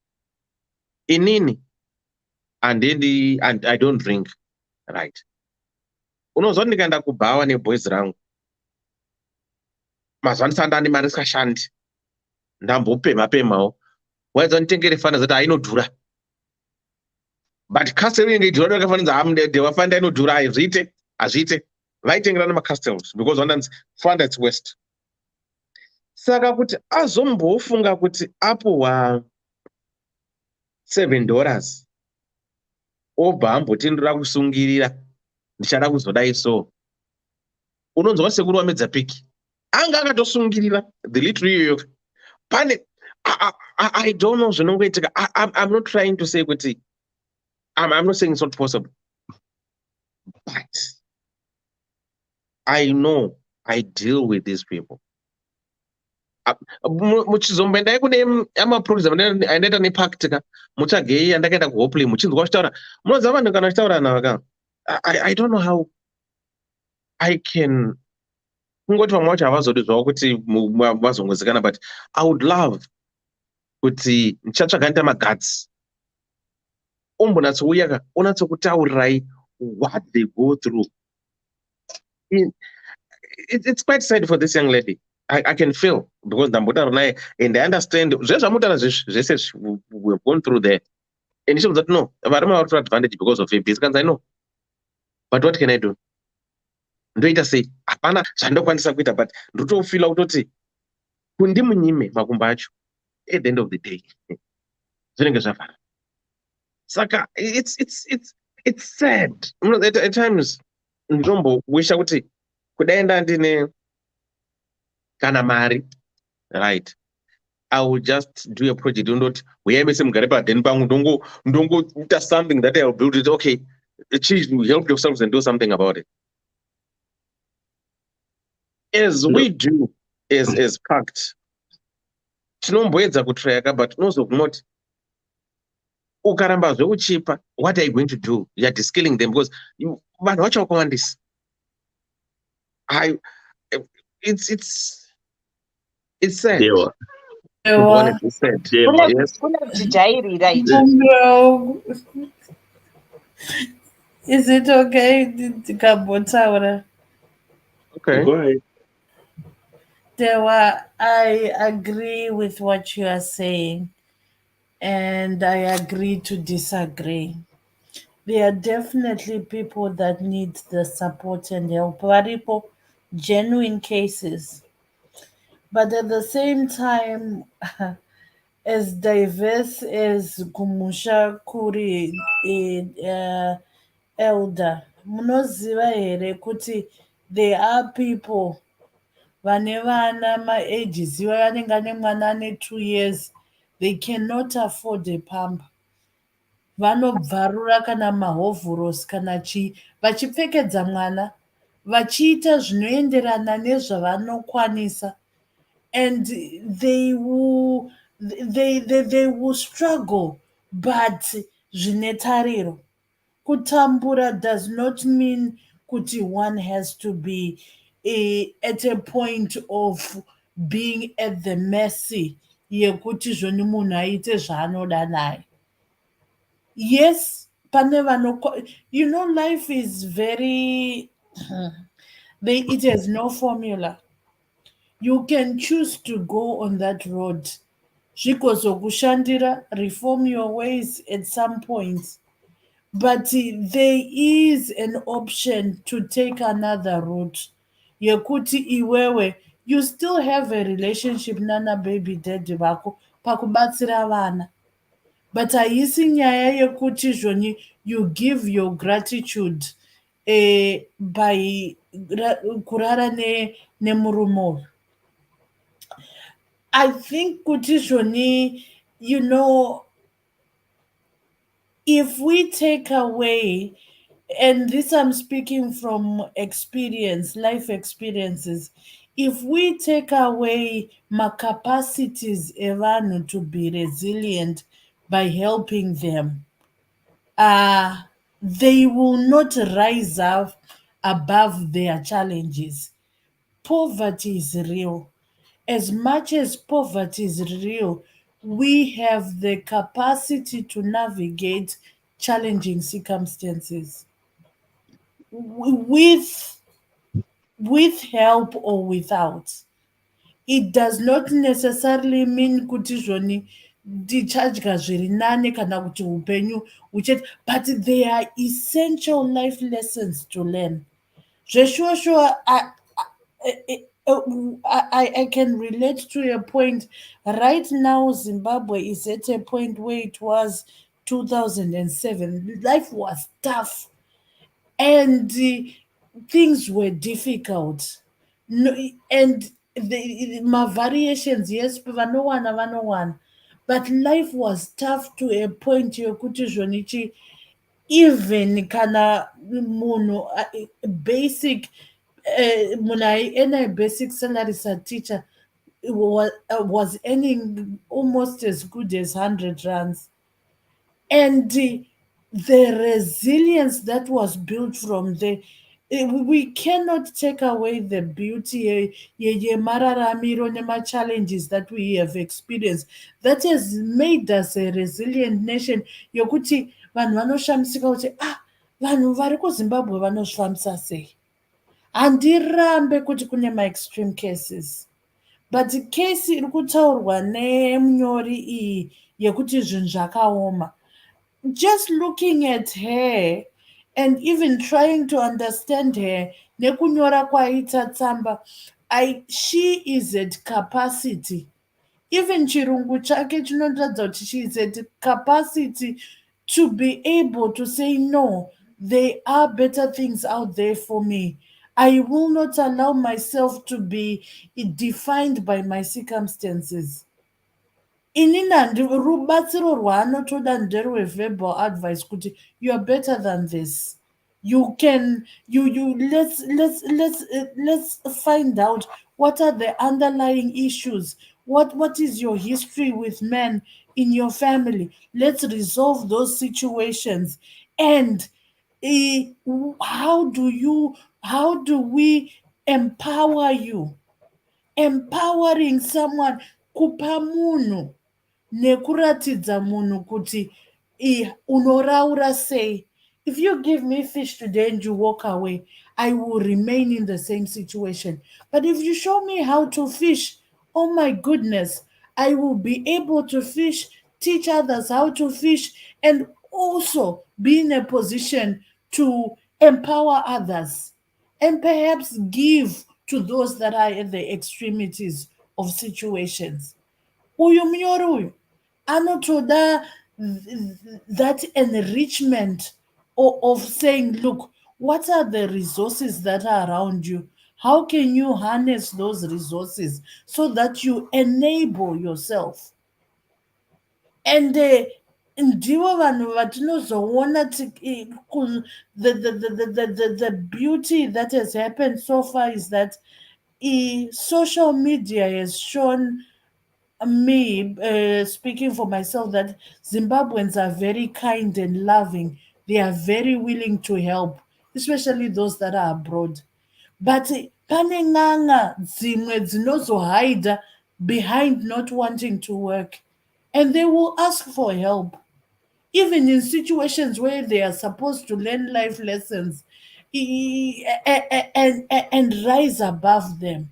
inini handendi and I don't drink, right? Unozwa ndikaenda kubhawa neboys rangu mazuva ndisandani mari isikashandi ndambopema-pemawo waidza nditengere fana zati hainodhura, but castel inenge idhura ndakafanidza wafanda inodhura hazviite vaitengerana macastels because wandanzi fanda its west. Saka kuti azombofunga kuti apuwa $7 obva amboti ndoda kusungirira ndichada kuzodai so, unonzwa sekuru wamedza piki anga akatosungirira the little iyoyo pane. I don't know zvinongoitika. I'm not trying to say kuti I'm not saying it's not possible, but I know I deal with these people. Muchizombe kune amaprogram andaita nepactica muchagei andakaenda kuhopley muchinzwa chitaura munoziva vanhu kana chitaura navaka I don't know how I can kungoti vamwe vacho havazodi zvavo kuti vazongozikana, but I would love kuti ndichatsvaga ndita maguts ombonatsouya onatsokutaurirai what they go through. It's quite sad for this young lady. I can feel because ndambotaura naye and I understand zvezvamutaura zvese we've gone through there, and she was that no varume vari kutora advantage because of her business. I know, but what can I do? Ndoita sei? Hapana zvandokwanisa kuita, but ndotofila kutoti kundimunyime makumbo acho at the end of the day zvinenge zvavhara. Saka it's sad. At times ndinombowisha kuti kudai ndandine kana mari, right, I will just do a project undoti uyai mese mugare padheni pangu ndongoita something that I will build it. Okay, help yourselves and do something about it. As we do as pact tinomboedza kutrayaka, but unozogumoti ukaramba zvekuchipa, what are you going to do? You are deskilling them because vanhu vacho vakawandisa. It's sad. It's sad. Yes. No. Is it okay? Okay. Go ahead. Dewa, I agree with what you are saying, and I agree to disagree. There are definitely people that need the support and help, people, genuine cases. But at the same time, as diverse as Kumusha Kuri elder, munoziva here kuti there are people vane vana maages iva vanenge ane mwana ane 2 years, they cannot afford a pump. Vanobvarura kana mahovhorosi kana chii vachipfekedza mwana vachiita zvinoenderana nezvavanokwanisa, and they will struggle, but zvine tariro. Kutambura does not mean kuti one has to be at a point of being at the mercy yekuti zvoni munhu aite zvaanoda naye. Yes, pane you know, life is very it has no formula. You can choose to go on that road. Zvikozokushandira, reform your ways at some point. But there is an option to take another route. Yekuti iwewe, you still have a relationship nana baby daddy vako pakubatsira vana. But haisi nyaya yekuti zvoni you give your gratitude by kurara nemurume uyu. I think kuti zvoni, you know, if we take away, and this I'm speaking from experience, life experiences, if we take away my capacities evanhu to be resilient by helping them, they will not rise up above their challenges. Poverty is real. As much as poverty is real, we have the capacity to navigate challenging circumstances with help or without. It does not necessarily mean kuti zvoni tichadya zviri nane kana kuti upenyu but there are essential life lessons to learn. Sure, I can relate to a point. Right now, Zimbabwe is at a point where it was 2007. Life was tough and things were difficult. No, and my variations, yes, no one. But life was tough to a point yokuti zvonichi, even kana munhu basic munhu ena basic salary as a teacher was earning almost as good as 100 rands. And the resilience that was built from there, we cannot take away the beauty yemararamiro nema-challenges that we have experienced that has made us a resilient nation yokuti vanhu vanoshamisika kuti vanhu vari kuzimbabwe vanozvifambisa sei. Handirambe kuti kune ma-extreme cases, but case iri kutaurwa nemunyori iyi yekuti zvinhu zvakaoma, just looking at her and even trying to understand her nekunyora kwaita tsamba, she is at capacity. Even chirungu chake chinoratidza kuti she is at capacity to be able to say no, there are better things out there for me. I will not allow myself to be defined by my circumstances. Inina rubatsiro rwaanotoda nderwe-verbal advice kuti you are better than this. You can let's find out what are the underlying issues. What is your history with men in your family? Let's resolve those situations. And how do we empower you? Empowering someone, kupa munhu nekuratidza munhu kuti unoraura sei. If you give me fish today and you walk away, I will remain in the same situation. But if you show me how to fish, oh my goodness, I will be able to fish, teach others how to fish, and also be in a position to empower others and perhaps give to those that are at the extremities of situations. Uyu munyori uyu anotoda that enrichment of saying, look, what are the resources that are around you? How can you harness those resources so that you enable yourself? And ndivo vanhu vatinozoona the beauty that has happened so far is that social media has shown me, speaking for myself, that Zimbabweans are very kind and loving. They are very willing to help especially those that are abroad. But pane n'anga dzimwe dzinozohide behind not wanting to work, and they will ask for help even in situations where they are supposed to learn life lessons, and rise above them.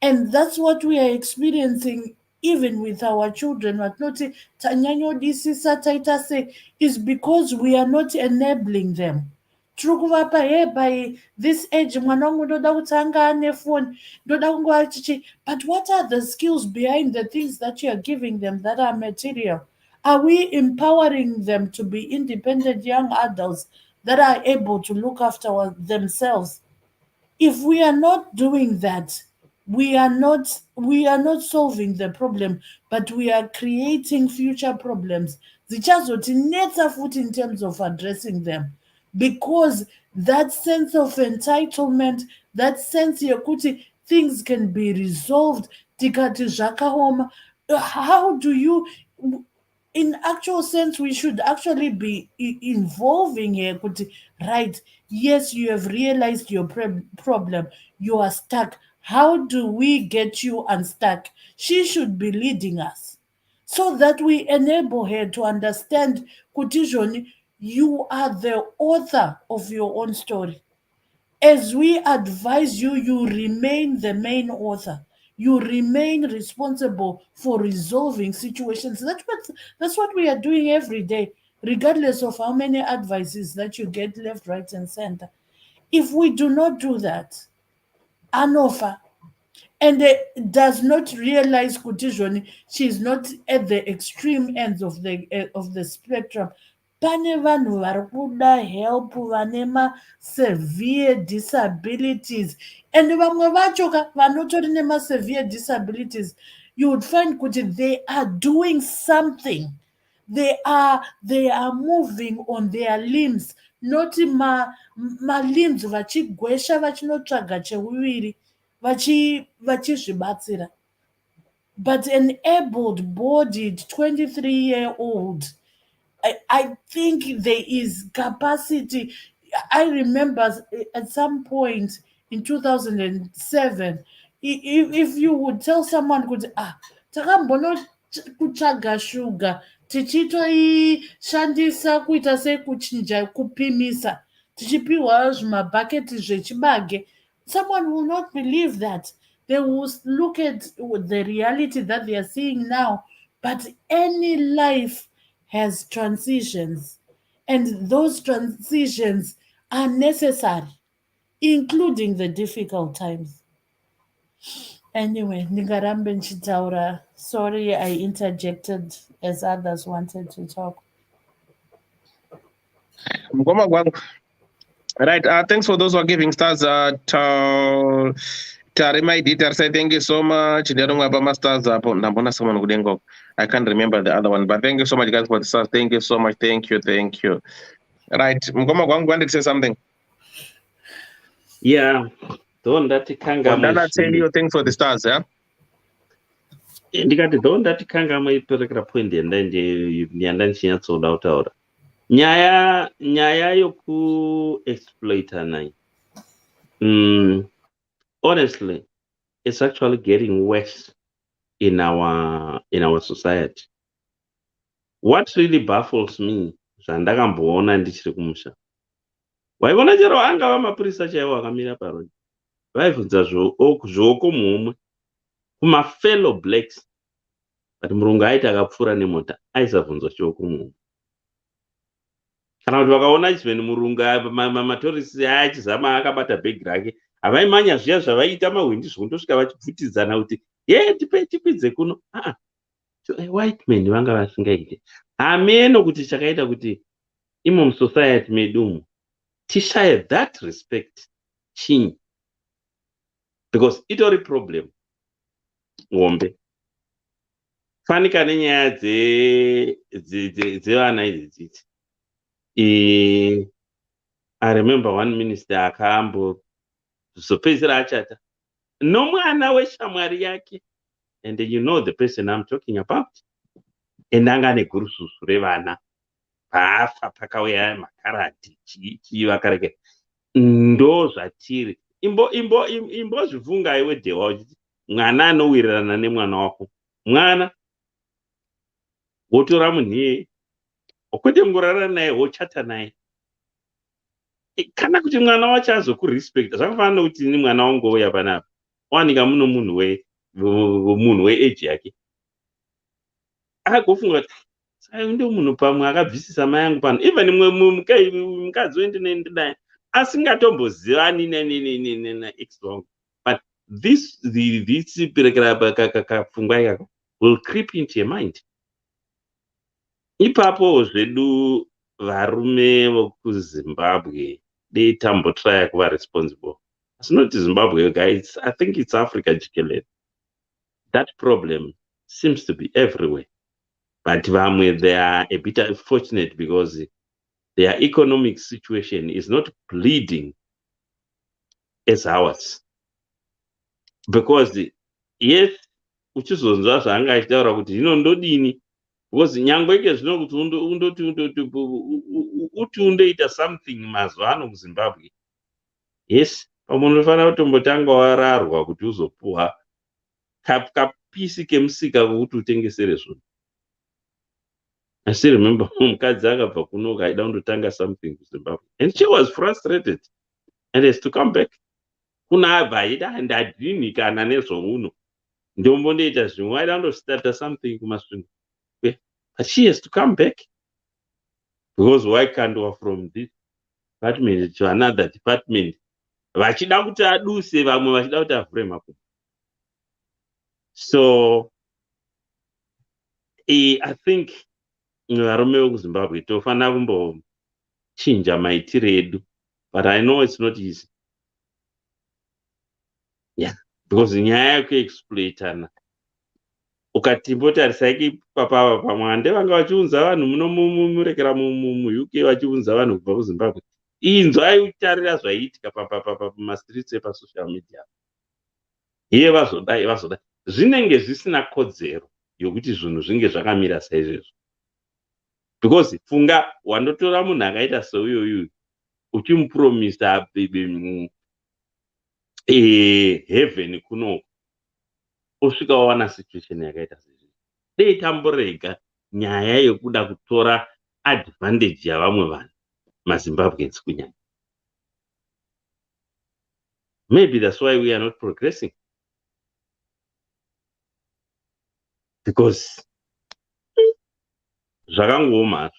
And that's what we are experiencing even with our children. What not tanyanyodisisa taita say is because we are not enabling them. Tiri kuvapa by this age mwana wangu ndoda kuti anga ane phone, ndoda kunge achichi. But what are the skills behind the things that you are giving them that are material? Are we empowering them to be independent young adults that are able to look after themselves? If we are not doing that, we are not solving the problem, but we are creating future problems zichazotinetsa futhi in terms of addressing them, because that sense of entitlement, that sense yekuti things can be resolved tikati zvakaoma, how do you, in actual sense, we should actually be involving here kuti, right, yes, you have realized your problem, you are stuck, how do we get you unstuck? She should be leading us so that we enable her to understand kuti zvoni, you are the author of your own story. As we advise you, you remain the main author. You remain responsible for resolving situations. That's what we are doing every day, regardless of how many advices that you get left, right, and center. If we do not do that, Anofa, and does not realize kuti she is not at the extreme ends of the spectrum. Pane vanhu vari kuda help vane severe disabilities, and vamwe vacho vanotori severe disabilities, you would find kuti they are doing something. They are moving on their limbs, not limbs vachigwesha vachinotsvaga cheuviri vachizvibatsira. But an able-bodied 23-year-old, I think there is capacity. I remember at some point in 2007, if you would tell someone, takambono kutsvaga shuga tichitoishandisa kuita sekuchinja kupimisa, tichipiwa zvimabhaketi zvechibage, someone will not believe that. They will look at the reality that they are seeing now. But any life has transitions, and those transitions are necessary, including the difficult times. Anyway, Ningarambe Nchitaura, sorry I interjected as others wanted to talk. Mgoma gwangu. Right, thanks for those who are giving stars. Tarima Editor say thank you so much. Stars I can't remember the other one, but thank you so much, guys, for the stars. Thank you so much. Thank you. Right, Mgoma gwangu wanted to say something. Yeah, don't that kanga Dana tell you thanks for the stars, yeah. Ndikati don't that kanga maiperekera point yanda nchinyatsodataura nyaya yokuexploita nai. Honestly, it's actually getting worse in our society. What really baffles me, zvandakamboona ndichiri kumusha, waivona chero angava mapurisa chaivo akamira paroni, vaibvunza zvooko muhomwe kumafellow blacks, but murungu aiti akapfuura nemota aisabvunzwa chioko muhomwe. Kana kuti vakaona chiveni murungu matorisi achizama akabata bhegi rake, havaimanya zviya zvavaita mahwindi zvokundosvika vachibvutidzana kuti tipidze kuno. White men vanga vasingaite ameno kuti chakaita kuti imo musociety medu umu tishaye that respect chinyi, because itori problem ngombe fanika nenyaya dzevana idzidzidzi. I remember one minister akambozopedzisira achata nomwana weshamwari yake, and you know the person I'm talking about, and anga negurususu revana bhafa pakauya makarati chii vakareke ndo zvatiri imbozvifunga iwe Dhewa uchiti mwana anowirirana nemwana wako mwana wotora munhu iyeye kwete ngorara naye wochata naye kana kuti mwana wacho azokurespecta zvakafanana nokuti ini mwana wangu ouya panapa wanika muno munhu weeji yake agofunga kuti sai ndo munhu pamwe akabvisisa mai angu pano even mukadzi wendinaye asingatombozivani nex wangu but this kapfungwa ikako will creep into your mind. Ipapo zvedu varume vokuZimbabwe dei tambotraya kuva responsible. It's not Zimbabwe, guys. I think it's Africa jikelele. That problem seems to be everywhere. But vamwe, they are a bit unfortunate because their economic situation is not bleeding as ours. Because, yes, uchizonzwa zvaanga achitaura kuti hino ndodini because nyangweke zvino kuti uti undoita something mazuva ano kuZimbabwe. Yes, pamwe unofanira kutombotanga wararwa kuti uzopuwa kapisi kemusika kokuti utengesere zvinhu. I still remember mukadzi akabva kunoka aida kundotanga something kuZimbabwe and she was frustrated and has to come back. Kuna abva aida ndadini kana nezvouno ndombondoita zvimwe aida kundostarta something kumasvingo. But she has to come back because why can't we from this department to another department? Vachida kuti aduse vamwe vachida kuti avhure makumbo. So I think varume vekuZimbabwe tofanira kumbochinja maitiro edu, but I know it's not easy. Yeah, because nyaya yekuexploitana ukatimbotarisai papava pamwande vanga vachiunza vanhu muno murekera muuk vachiunza vanhu kubva kuZimbabwe inzwai utarira zvaiitika pamastreets epasocial media. Iye vazodai zvinenge zvisina kodzero yokuti zvinhu zvinge zvakamira saizvezvo, because funga wandotora munhu akaita seuyoyu uchimupromisa heaven kuno osvika wawana situation yakaita sezvizvi. Dei tamborega nyaya yekuda kutora advantage yavamwe vanhu maZimbabweans kunyanya. Maybe that's why we are not progressing, because zvakangooma.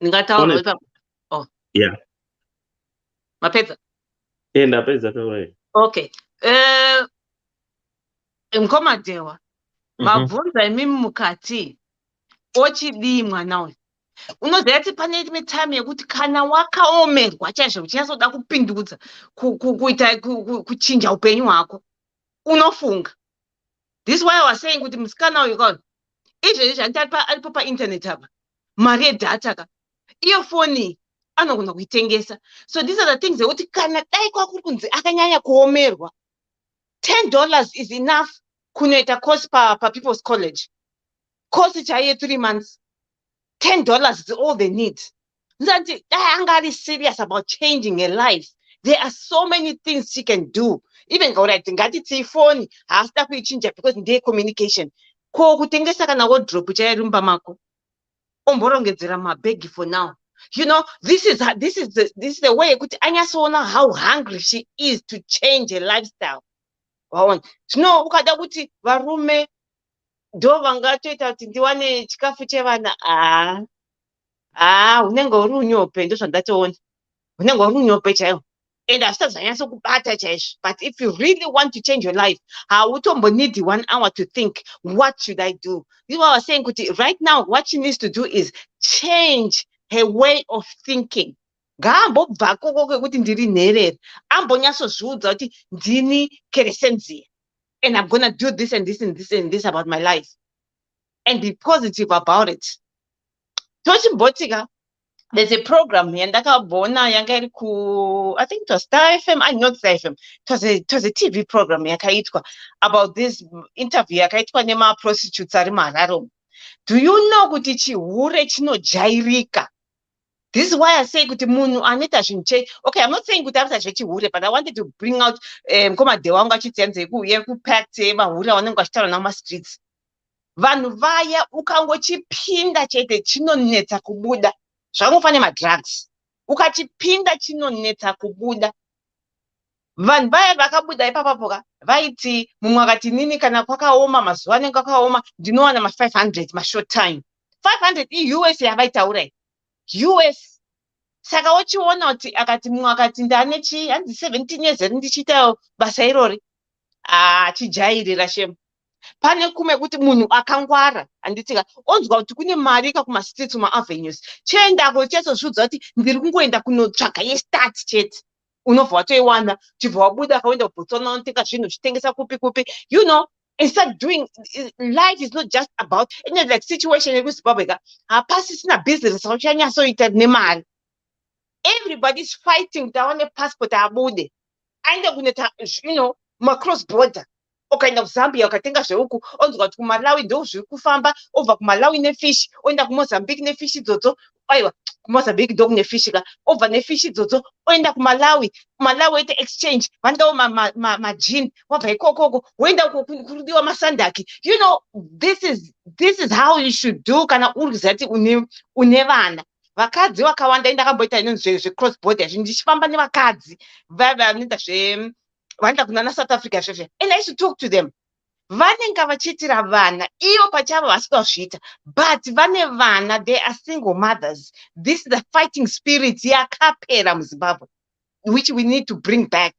Ndingataura yeah, mapedza. Ndapedza taura. Okay. Mukoma Dhewa, mabvunza imimi mukati ochidii mwana uyu. Unoziva kuti pane imwe time yekuti kana wakaomerwa chaizvo uchinyasoda kupindudza kuita kuchinja upenyu hwako unofunga. This is why I was saying kuti musikana uyu kana izvezvi aripo painternet apa mari yedhata ka iyo foni anogona kuitengesa. So these are the things zekuti kana dai kwakuri kunzi akanyanya kuomerwa $10 is enough kunoita course pa people's college. Course chaiye 3 months. $10 is all they need. Nzanti angari serious about changing a life. There are so many things she can do. Even alright, ngati tifoni haasida kuichinja because ndeye communication. Ko kutengesa kana wardrobe chairumba mako. Omborongedzera mabegi for now. You know, this is the way kuti anyasoona how hungry she is to change her lifestyle. Waona. Zvino ukada kuti varume ndo vangatoita kuti ndiwane chikafu chevana unenge uri unyope ndo zvandatoona. Unenge uri unyope chaiwo. And hazvisazanyatso kubata chaizvo. But if you really want to change your life, hautombonidi 1 hour to think, what should I do? This is what I was saying kuti right now what she needs to do is change her way of thinking. Ngaambobvako kwekuti ndiri nherere. Ambonyatsozviudza kuti ndini keresenzia. And I'm going to do this and this and this and this about my life. And be positive about it. Tochimbotika, there's a program yandakabona yanga iri I think it was Star FM, not Star FM. It was a TV program yakaitwa about this interview yakaitwa nema prostitutes ari muHarare. Do you know kuti chihure chinojairika? This is why I say kuti munhu anoita zvinhu okay, I'm not saying kuti arita zvechihure, but I wanted to bring out mukomadhe wangu achiti yekupact yemahure avanenge vachitaura nawo streets. Vanhu vaya ukangochipinda chete chinonetsa kubuda. Zvakangofanira madrugs. Ukachipinda chinonetsa kubuda. Vanhu vaya vakabuda ipapapo vaiti mumwe akati nini kana kwakaoma mazuva anenge akaoma ndinowana ma500 mashort time. 500 iUS yavaitaura. US. Saka uchiona kuti akati mumwe akati ndane hanzi 17 years ndichiita basa irori. Chijairira shemu. Pane kumwe kuti munhu akangwara handitika onzwa kuti kune mari kumastreets maavenues. Chiendako chezozvidza kuti ndiri kungoenda kunotsvaga yestart chete. Unobva watoiwana chibva wabuda akaenda kuBotswana unotenga zvinhu uchitengesa kupi kupi. You know, instead doing life is not just about like situation yekuZimbabwe hapasisina business uchanyasoita nemari. Everybody's fighting kuti awane passport abude. Aende kuneta cross border. Ukaenda kuZambia ukatenga zveuku onzwa kuti kuMalawi ndo zviri kufamba, obva kuMalawi nefish oenda kuMozambique nefish idzodzo. Aiwa, kuMozambique ndo kune fish obva nefish idzodzo oenda kuMalawi. Malawi oita exchange vandawo majini wabva ikokoko woenda kurudiwa masandaki. You know, this is how you should do kana uri kuziva kuti une vana. Vakadzi vakawanda ndakamboita inonzi zve-cross border ndichifamba nevakadzi vanoita vanoenda kunana South Africa zvezve. And I used to talk to them. Vanenge vachiitira vana ivo pachavo vasikazviita, but vane vana, they are single mothers. This is the fighting spirit yakapera muZimbabwe, which we need to bring back.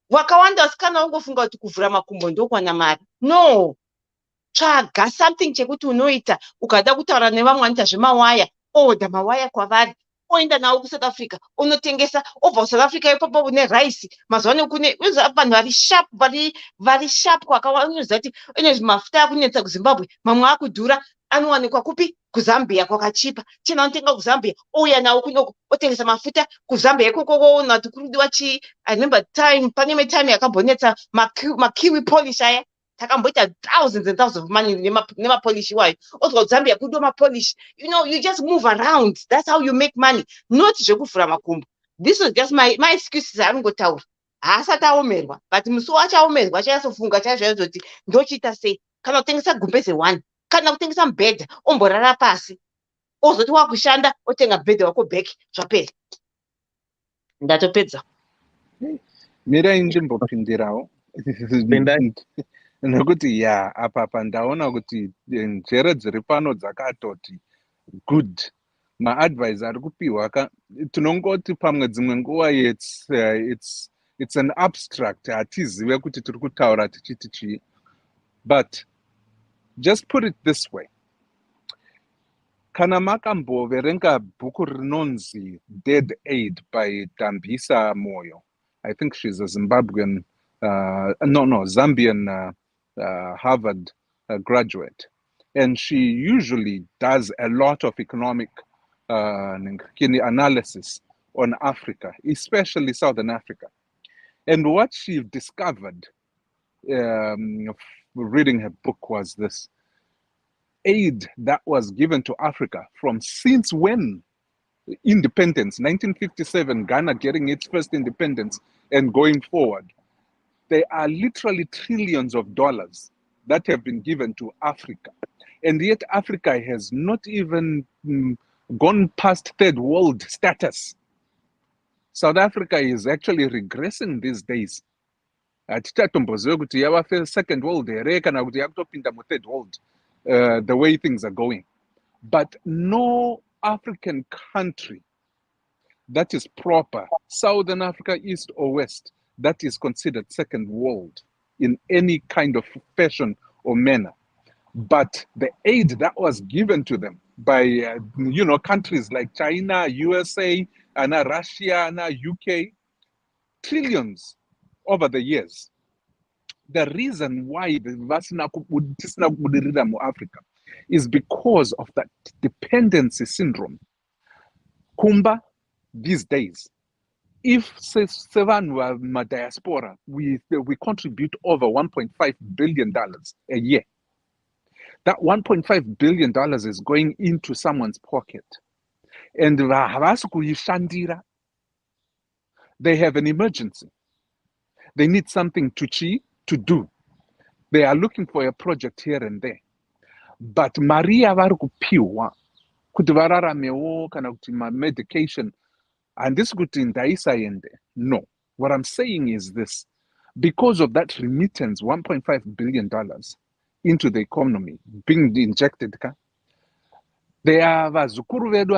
Wakawanda vasikana vangofunga kuti kuvhura makumbo ndokuwana mari. No. Tsvaga something chekuti unoita ukada kutaura nevamwe vanoita zvemawaya. Order mawaya kwavari. Oenda nawo kuSouth Africa unotengesa, obva kuSouth Africa ipapo une rice mazuva kune vanhu vari sharp kwakawanoziva kuti ine mafuta akunetsa kuZimbabwe mamwe akudhura anowanikwa kupi kuZambia kwakachipa. Chena anotenga kuZambia ouya nawo kunoko otengesa mafuta kuZambia ikoko ona kuti kurudiwa I remember time pane time yakambonetsa makiwi polish aya takamboita thousands and thousands of money nema polish iwayo. Otwa Zambia kudo polish. You know, you just move around. That's how you make money. Not zvekuvhura makumbo. This is just my excuses aringotaura. Haasati aomerwa, but musi wachaomerwa achasofunga chazvazoti ndochiita sei. Kana kutengesa gumbeze 1, kana kutengesa mubhedha omborara pasi. Ozoti wakushanda otenga mubhedha wako bheki zvapera. Ndatopedza. Mirai ndimbopindirawo. Nokuti apa ndaona kuti njere dziri pano dzakatoti good. Ma-advice ari kupiwa tinongoti pamwe dzimwe nguva it's an abstract hatizive kuti tiri kutaura tichiti chii. But just put it this way. Kana makamboverenga bhuku rinonzi Dead Aid by Dambisa Moyo. I think she's a Zimbabwean Zambian Harvard graduate, and she usually does a lot of economic analysis on Africa, especially Southern Africa. And what she discovered reading her book was this: aid that was given to Africa from since when independence, 1957, Ghana getting its first independence and going forward. There are literally trillions of dollars that have been given to Africa. And yet Africa has not even gone past third world status. South Africa is actually regressing these days. Hatitatombozive kuti yava second world here kana kuti yakutopinda mu-third world, the way things are going. But no African country that is proper, Southern Africa, East or West, that is considered second world in any kind of fashion or manner. But the aid that was given to them by countries like China, USA, and Russia, and UK, trillions over the years. The reason why Africa is because of that dependency syndrome. Kumba, these days, if seven were my diaspora, we contribute over $1.5 billion a year. That $1.5 billion is going into someone's pocket. And they have an emergency. They need something to do. They are looking for a project here and there. But Maria vari kupiwa kuti vararamewo kana kuti medication handisi kuti ndaisaende. No. What I'm saying is this. Because of that remittance, $1.5 billion into the economy being injected, they are vazukuru vedu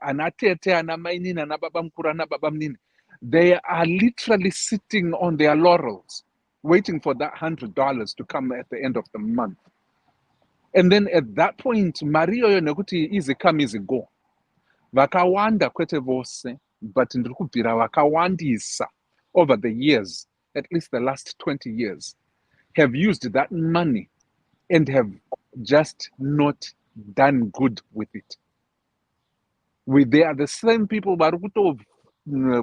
anatete anamainini anababamkuru anababamnini. They are literally sitting on their laurels, waiting for that $100 to come at the end of the month. And then at that point, Mario nekuti easy come, easy go. Vakawanda kwete vose, but ndikubvira vakawandisa over the years, at least the last 20 years, have used that money and have just not done good with it. They are the same people vari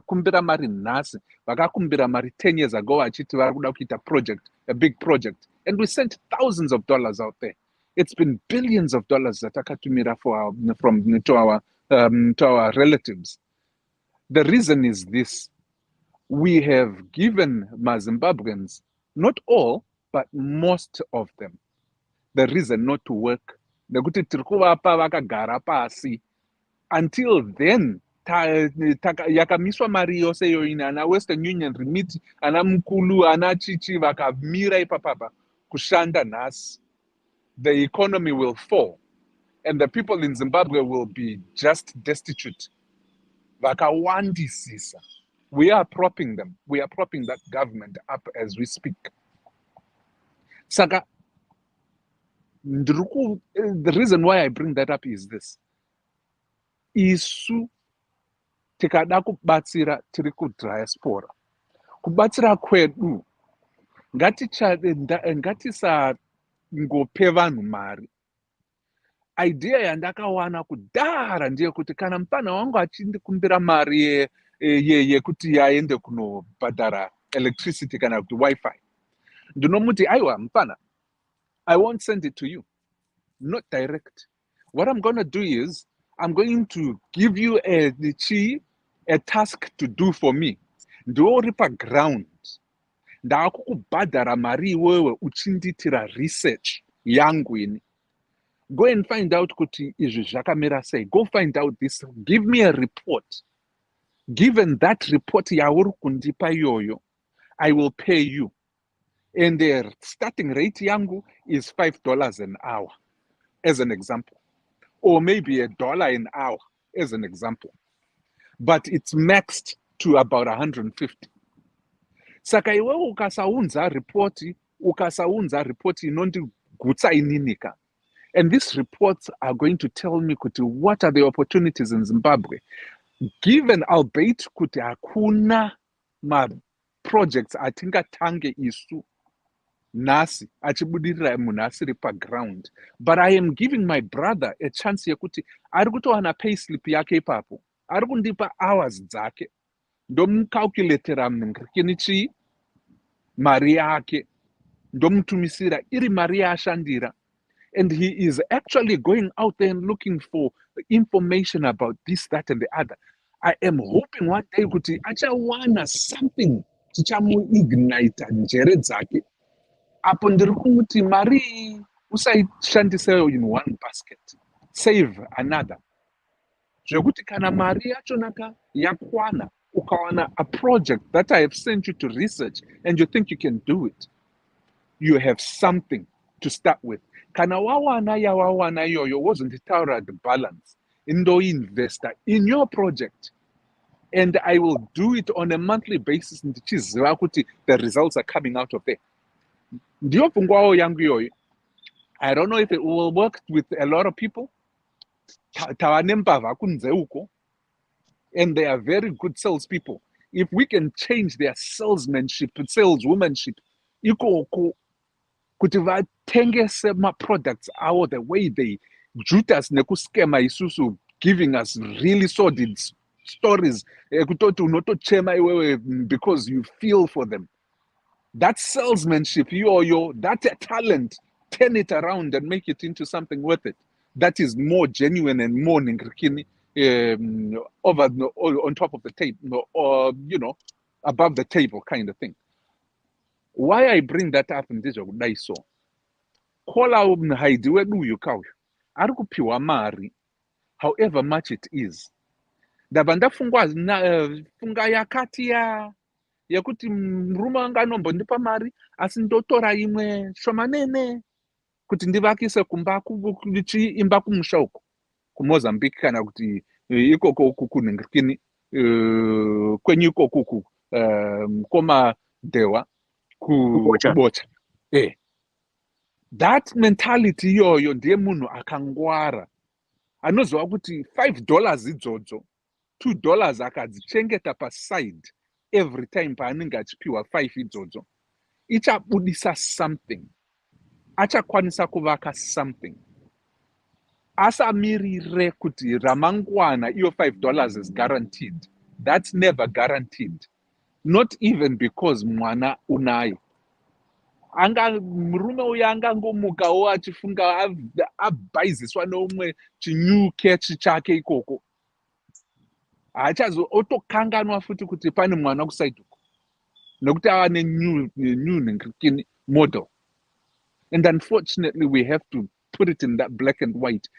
kumbira mari nhasi vakakumbira mari 10 years ago vachiti vari kuda kuita project, a big project, and we sent thousands of dollars out there. It's been billions of dollars that takatumira to our relatives. The reason is this: we have given Zimbabweans, not all, but most of them, the reason not to work. Nekuti tiri kuvapa vakagara pasi. Until then, yakamiswa mari yose yoina ana Western Union remit ana mukulu ana chichi vakamira ipapapa kushanda nhasi. The economy will fall, and the people in Zimbabwe will be just destitute. Vakawandisisa. We are propping them. We are propping that government up as we speak. Saka, the reason why I bring that up is this. Isu tikada kubatsira tiri kudiaspora. Kubatsira kwedu ngatisa ngope vanhu mari. Idea yandakawana kudhara ndiye kuti kana mupana wangu achindikumbira mari yekuti aende kunobhadhara electricity kana kuti wifi, ndinomuti aiwa mupana, I won't send it to you, not direct. What I'm going to do is I'm going to give you a task to do for me. Ndoripa ground. Ndakukubhadhara mari iwewe uchinditira research yangu ini. Go and find out kuti izvi zvakamira sei. Go find out this. Give me a report. Given that report yauri kundipa iyoyo, I will pay you. And their starting rate yangu is $5 an hour, as an example. Or maybe $1 an hour, as an example. But it's maxed to about 150. Saka iwe ukasaunza report inondigutsa ininika. And these reports are going to tell me kuti what are the opportunities in Zimbabwe. Given albeit kuti hakuna ma projects atingatange isu nasi achibudirira munasi ripa ground, but I am giving my brother a chance yekuti ari kutowana payslip yake ipapo, ari kundipa hours dzake, ndomcalculatera mngirikinichi mari yake, ndomutumisira iri mari yashandira. And he is actually going out there and looking for information about this, that, and the other. I am hoping one day kuti achawana something chichamuignita njere dzake. Apo ndiri kumuti mari usaishandise in one basket. Save another. Zvekuti kana mari yachonaka yakwana, ukawana a project that I have sent you to research and you think you can do it, you have something to start with. Kana wawana yoyo wasn't the balance. Indo investor in your project. And I will do it on a monthly basis. The results are coming out of there. I don't know if it will work with a lot of people. And they are very good salespeople. If we can change their salesmanship, saleswomanship, kuti vatengese ma-products awo the way they jutas nekuskema isusu, giving us really sordid stories kutoti unotochema iwewe because you feel for them. That salesmanship, that talent, turn it around and make it into something worth it. That is more genuine and more on top of the table, or above the table kind of thing. Why I bring that up in this way, so kola mhaidi wedu uyu kauyu ari kupiwa mari, however much it is. Ndabva ndafunga yakati yekuti murume wanga anombondipa mari asi ndotora imwe shomanene kuti ndivakise imba kumusha uko kuMozambique kana kuti ikoko uku kunhingirikini kwenyu ikoko uku komadewa kubocha. That mentality iyoyo ndiye munhu akangwara anoziva kuti $5 idzodzo, $2 akadzichengeta paside every time paanenge achipiwa 5 idzodzo, ichabudisa something, achakwanisa kuvaka something. Asamirire kuti ramangwana iyo $5 is guaranteed. That's never guaranteed. Not even because mwana unayo. Murume uya angangomukawo achifunga abhaiziswa neumwe chinew catch chake ikoko. Otokanganwa futi kuti pane mwana kusaidi uko. Nokuti ava new model. And unfortunately, we have to put it in that black and white.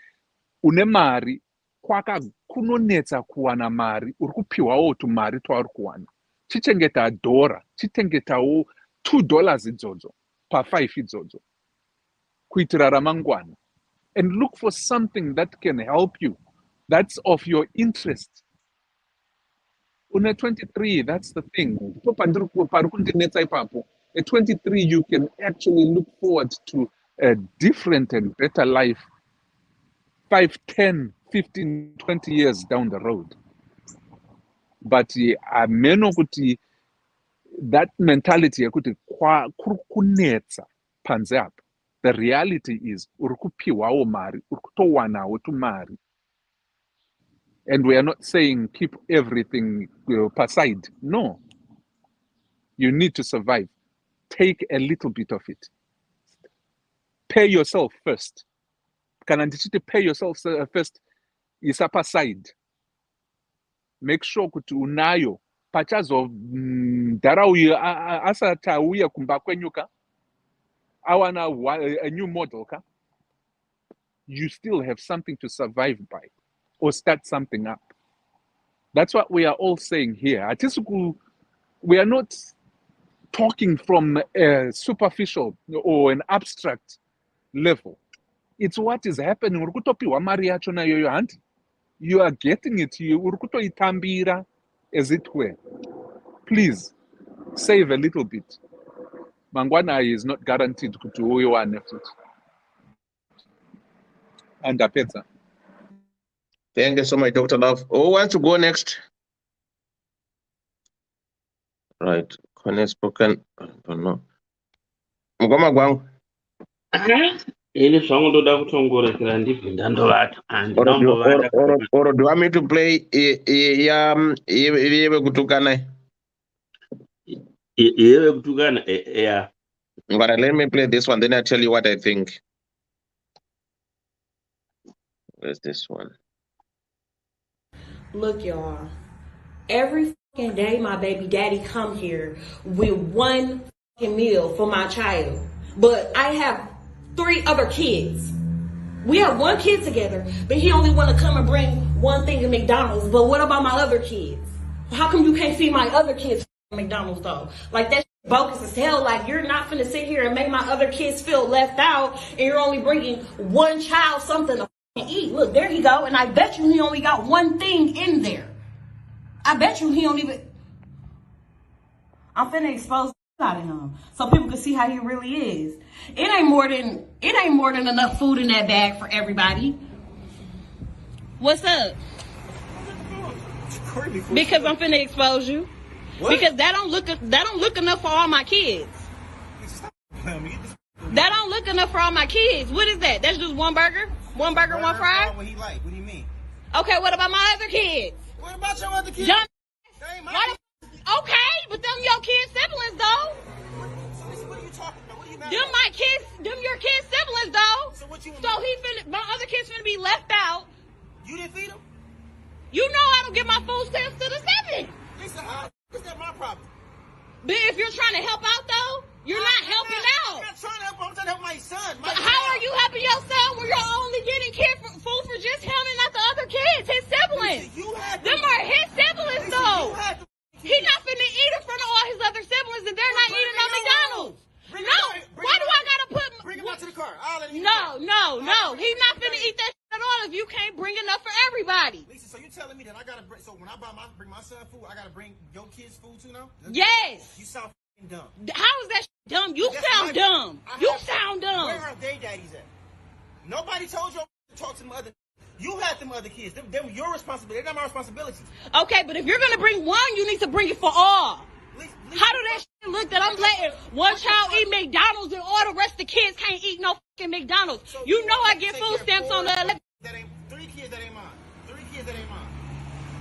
Une mari, kunonetsa kuwana mari, urikupiwawo tumari twauri kuwana. Chichengeta dora, chichengetawo $2 idzodzo, pa 5 idzodzo. Kuitira ramangwana. And look for something that can help you. That's of your interest. Une 23, that's the thing. At 23, you can actually look forward to a different and better life 5, 10, 15, 20 years down the road. But that mentality, the reality is, and we are not saying keep everything aside. No. You need to survive. Take a little bit of it. Pay yourself first. Can you pay yourself first? Is up aside. Make sure kuti unayo pachazo darauya asata uya kumba kwenyuka awana a new model ka. You still have something to survive by or start something up. That's what we are all saying here. We are not talking from a superficial or an abstract level. It's what is happening. You are getting it. As it were. Please save a little bit. Mangwana is not guaranteed to uyo effort. And Apeta. Thank you so much, Dr. Love. Who wants to go next? Right. Connect spoken. I don't know. Mugoma Gwang. Ili swangu ndoda kutongorekera ndibve ndandovata or do you want me to play yewe kutukana? Yewe kutukana, yeah. But let me play this one, then I tell you what I think. Where's this one? Look, y'all. Every fucking day my baby daddy come here with one fucking meal for my child. But I have 3 other kids. We have 1 kid together, but he only want to come and bring one thing to McDonald's. But what about my other kids? How come you can't feed my other kids at McDonald's though? Like that bogus as hell. Like you're not finna sit here and make my other kids feel left out, and you're only bringing one child something to eat. Look, there you go. And I bet you he only got 1 thing in there. I bet you he don't even. I'm finna expose out of him so people can see how he really is. It ain't more than enough food in that bag for everybody. What's up? Because I'm finna expose you. What? Because that don't look enough for all my kids. That don't look enough for all my kids. What is that? That's just 1 burger? 1 burger, 1 fry? What he like? What do you mean? Okay, what about my other kids? What about your other kids? Okay, but them your kids' siblings though. Them my kids, them your kids' siblings though. So what you? So my other kids finna be left out. You didn't feed them? You know I don't get my food stamps to the 7th. Lisa, how is that my problem? But if you're trying to help out though, you're not helping out. I'm not trying to help. I'm trying to help my son. But how are you helping your son when you're only getting food for just him and not the other kids, his siblings? Lisa, them are his siblings Lisa, though. you had the He's not finna eat in front of all his other siblings and they're not eating on McDonald's. Why do I gotta put... Bring him out to the car. I'll let him No. He's not finna eat that shit at all if you can't bring enough for everybody. Lisa, so you telling me that I gotta bring... So when I bring my son food, I gotta bring your kids food too now? Yes. You sound f***ing dumb. How is that shit dumb? You sound dumb. You sound dumb. Where are they daddies at? Nobody told you to talk to them other... You had them other kids. Them your responsibility. They're not my responsibility. Okay, but if you're gonna bring one, you need to bring it for all. How do that shit look that I'm letting one child eat McDonald's and all the rest of the kids can't eat no fucking McDonald's? So you know I get food stamps on the 11th. Three kids that ain't mine.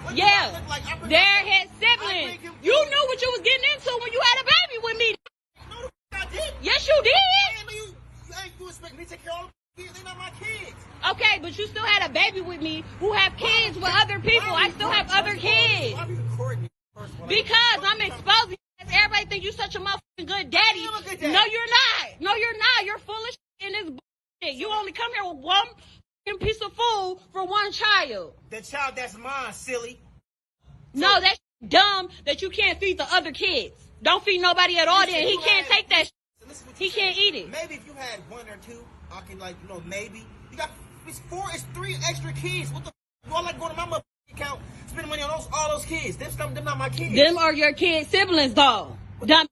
What Yeah, do I look like? they're his siblings. You knew what you was getting into when you had a baby with me. No, the f*** I did. Yes, you did. You expect me to take care of all the kids? They're not my kids. Okay, but you still had a baby with me who have kids with other people. I still have other kids. Why are you recording me? Because I'm exposing you. Everybody think you such a motherfucking good daddy. No, you're not. No, you're not. You're full of shit in this bullshit. You only come here with one piece of food for one child. The child that's mine, silly. No, that's dumb that you can't feed the other kids. Don't feed nobody at all then. He can't take that shit. He can't eat it. Maybe if you had one or two, I can maybe. You got it's 3 extra kids. What the f***? You all like going to my mother account, spending money on all those kids. Them not my kids. Them are your kids' siblings though. Dumb.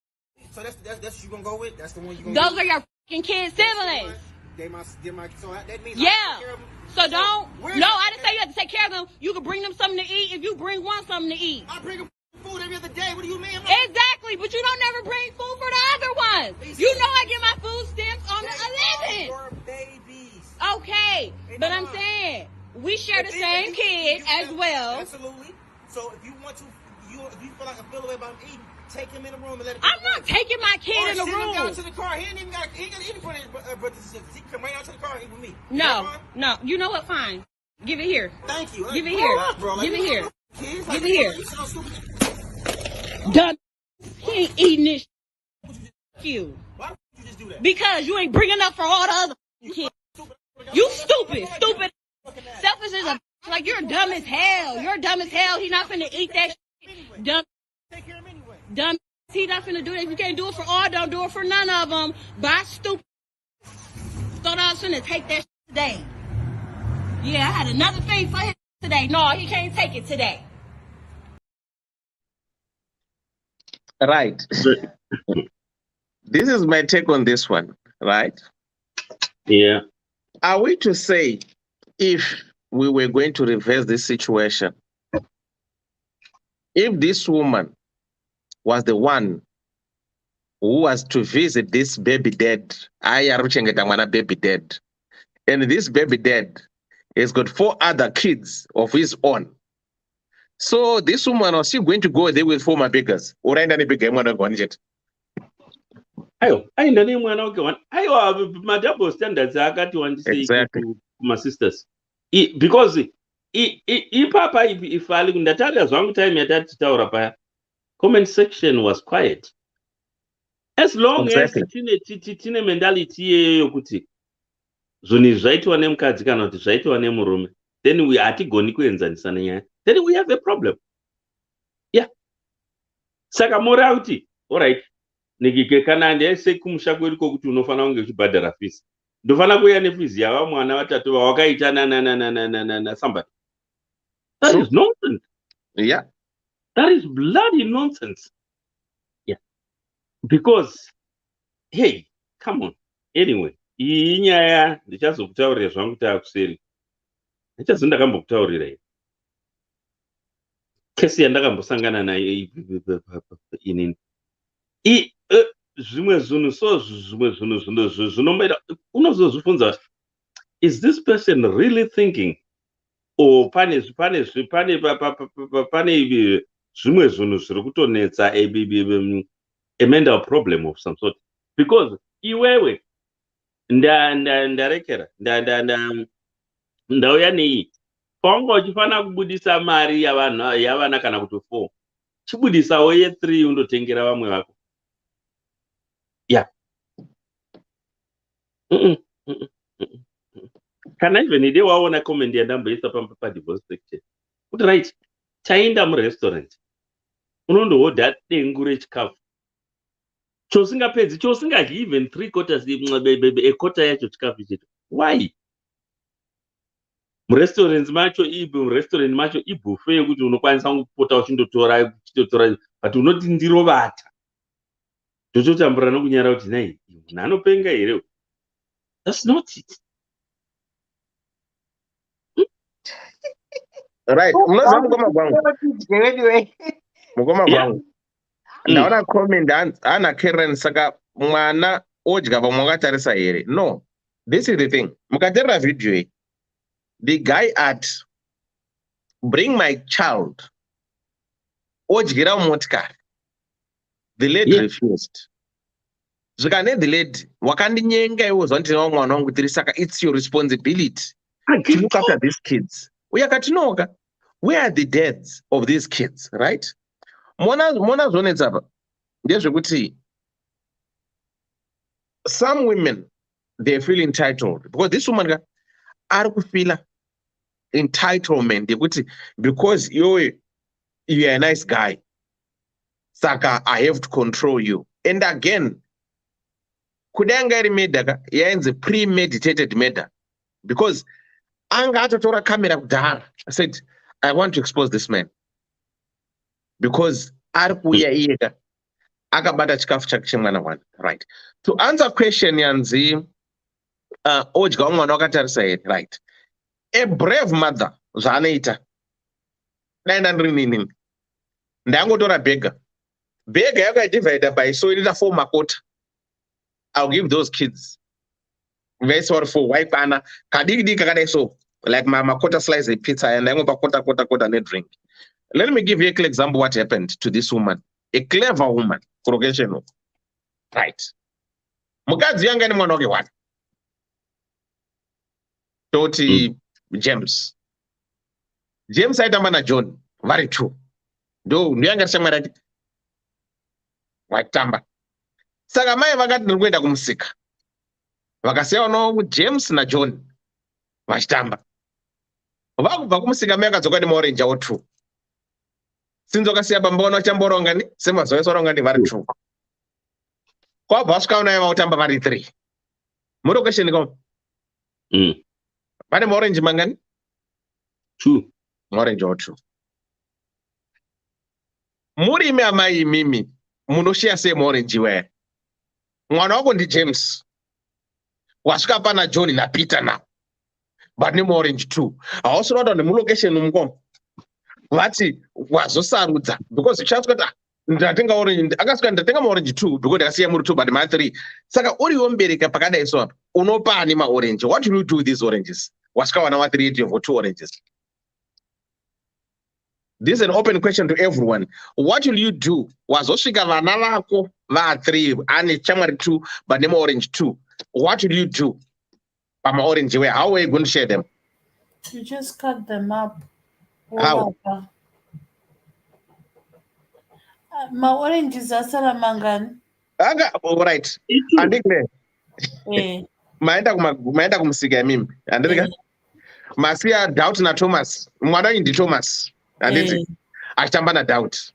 So that's what you gonna go with? That's the one you gonna Those are your fucking kids' siblings. So that means Yeah. I take care of them. So don't. No, I didn't say you had to take care of them. You can bring them something to eat if you bring one something to eat. I bring them food every other day. What do you mean? Exactly, but you don't never bring food for the other ones. You know I get my food stamps on the 11th. Your babies. Okay, but I'm saying we share the same kid as well. Absolutely. So if you want to, if you feel like I feel away about eating, take him in the room and let him. I'm not taking my kid in the Send him room. down to the car. He ain't even got eat in front of his brothers and sisters. He can come right out to the car and eat with me. No. You know what? Fine. Give it here. Thank you. Give it here. Up, bro. Give it here. Kids, Give it here. You sound stupid. Done. He ain't eating this. You. Why would you just do that? Because you ain't bringing up for all the other kids. You stupid. Selfish as a like you're dumb as hell. You're dumb as hell. He not finna eat that shit. Dumb. Take care of him anyway. Dumb. He not finna do that. If you can't do it for all, don't do it for none of them. Bye, stupid. Thought I was finna take that shit today. Yeah, I had another thing for him today. No, he can't take it today. Right. This is my take on this one, right? Yeah. Are we to say if we were going to reverse this situation, if this woman was the one who was to visit this baby dead, baby dead, and this baby dead has got 4 other kids of his own. So this woman, was she going to go there with 4 beggars? Or any big one of yet? Ayo, ndani mwana wake wana. Ayo, my double standards akati wandise Exactly. to my sisters. Because papa ifali ndatata zvangu time yatati taura paya. Comment section was quiet. As long Exactly. as tine mentality yokuti zvinhu zvaitwa nemukadzi kana kuti zvaitwa nemurume, then we hatigoni kuenzanisana nyaya. Then we have a problem. Yeah. Saka mora kuti, all right. Nikike kana ndese kumusha kwedu kokuti unofana kunge uchibhadhara fees. Ndofana kuya nefizi yava mwana vatatu vawakaita na somebody. That is nonsense. Yeah. That is bloody nonsense. Yeah. Because, hey, come on. Anyway, iyi nyaya ndichazokutaurira zvangu taakuseri. Ndichazondakambokutaurira iyi. Kesi yandakambosangana nayo inini. Zvimwe zvinhu so zvimwe zvinhu zvinomaita unozozvifunza kuti is this person really thinking or pane zvimwe zvinhu zviri kutonetsa a mental problem of some sort, because iwewe ndarekera ndauya nei pawanga uchifana kubudisa mari yavana kana kuti 4 chibudisawo ye3 undotengera vamwe vako ya kana even ide waona comment yandamboisa padivorce section kuti right taenda murestaurant unondohodha dengu rechikafu chosingapedzi chosingadyi even 3/4 ekota yacho chikafu ichecho. Why? Murestaurant macho ibuffet yekuti unokwanisa kupota uchindotora but unoti ndiro vata tototambura nokunyara kuti nai munhu anopenga here. That's not it. Right. Mnozwa mukoma gwangu ndaona comment ana Karen saka mwana odya pamwe akatarisa here. No, this is the thing. Mukateerera video iyi, the guy at bring my child odyira mumotikari, the lady refused. Zvakane the lady wakandinyenga iwo zvandinawo mwana wangu tiri saka it's your responsibility to look after these kids. Uye akatinoka, where are the dads of these kids, right? Mona zvonetsa apa ndezvekuti some women they feel entitled because this woman ari kufila entitlement yekuti because you are a nice guy saka I have to control you. And again, kudanga iri murder yainzi premeditated murder because anga atotora camera kudhara said I want to expose this man because ari kuuya iyeka akabata chikafu chake chemwana wana. Right. To answer question yanzi odya umwana wakatarisa here. Right. A brave mother zvaanoita daenda ndiri nini ndangotora bhega yakaidivhaida by so inoita 4 makota. I'll give those kids very sorry for waikwana kadiki kakadai so like makota slice a pizza and ndangopa kota nedrink. Let me give you a clear example what happened to this woman, a clever woman. Right. Mukadzi yanga ni mwana wake wani toti James aitamba naJohn vari 2 ndo yanga shamwari yake waitamba. Saka mai vakati ndiri kuenda kumusika vakasiya no James naJohn vachitamba. Vakubva kumusika mai akadzoka nemaorenji awo 2 sinzi wakasiya bamba wana vachamboronga ni semazuva ese varonga ndi vari 2 kwabva vasvika unaya vautamba vari 3. Muri question kom vane maorenji mangani 2 maorenji awo 2. Muri imi amai imimi munoshiya sei maorenji iwaya? Mwana wako ndi James wasvika pana John naPeter now but nemaorenji 2 hausina kuti nemulocation umukomo vati wazosarudza because uchasvika kuti ndatenga orange akasvika ndatenga maorenji 2 because ndakasiya muri 2 but ma 3. Saka uriwo mubereka pakadai so apa unopa ani maorenji? What will you do with these oranges? Wasvika wana wa 3 you have 2 oranges. This is an open question to everyone. What will you do? Wazosvika vana vako va 3 ane chamwari 2 but nema orange 2. What will you do? Pama orange way, how are you going to share them? You just cut them up. How? My oranges are salamangani. All right. Andikle. Maenda kumusika ya mimi. Andika. Masiya Doubt na Thomas. Mwana ndi Thomas. Anditi. Achitamba na Doubt.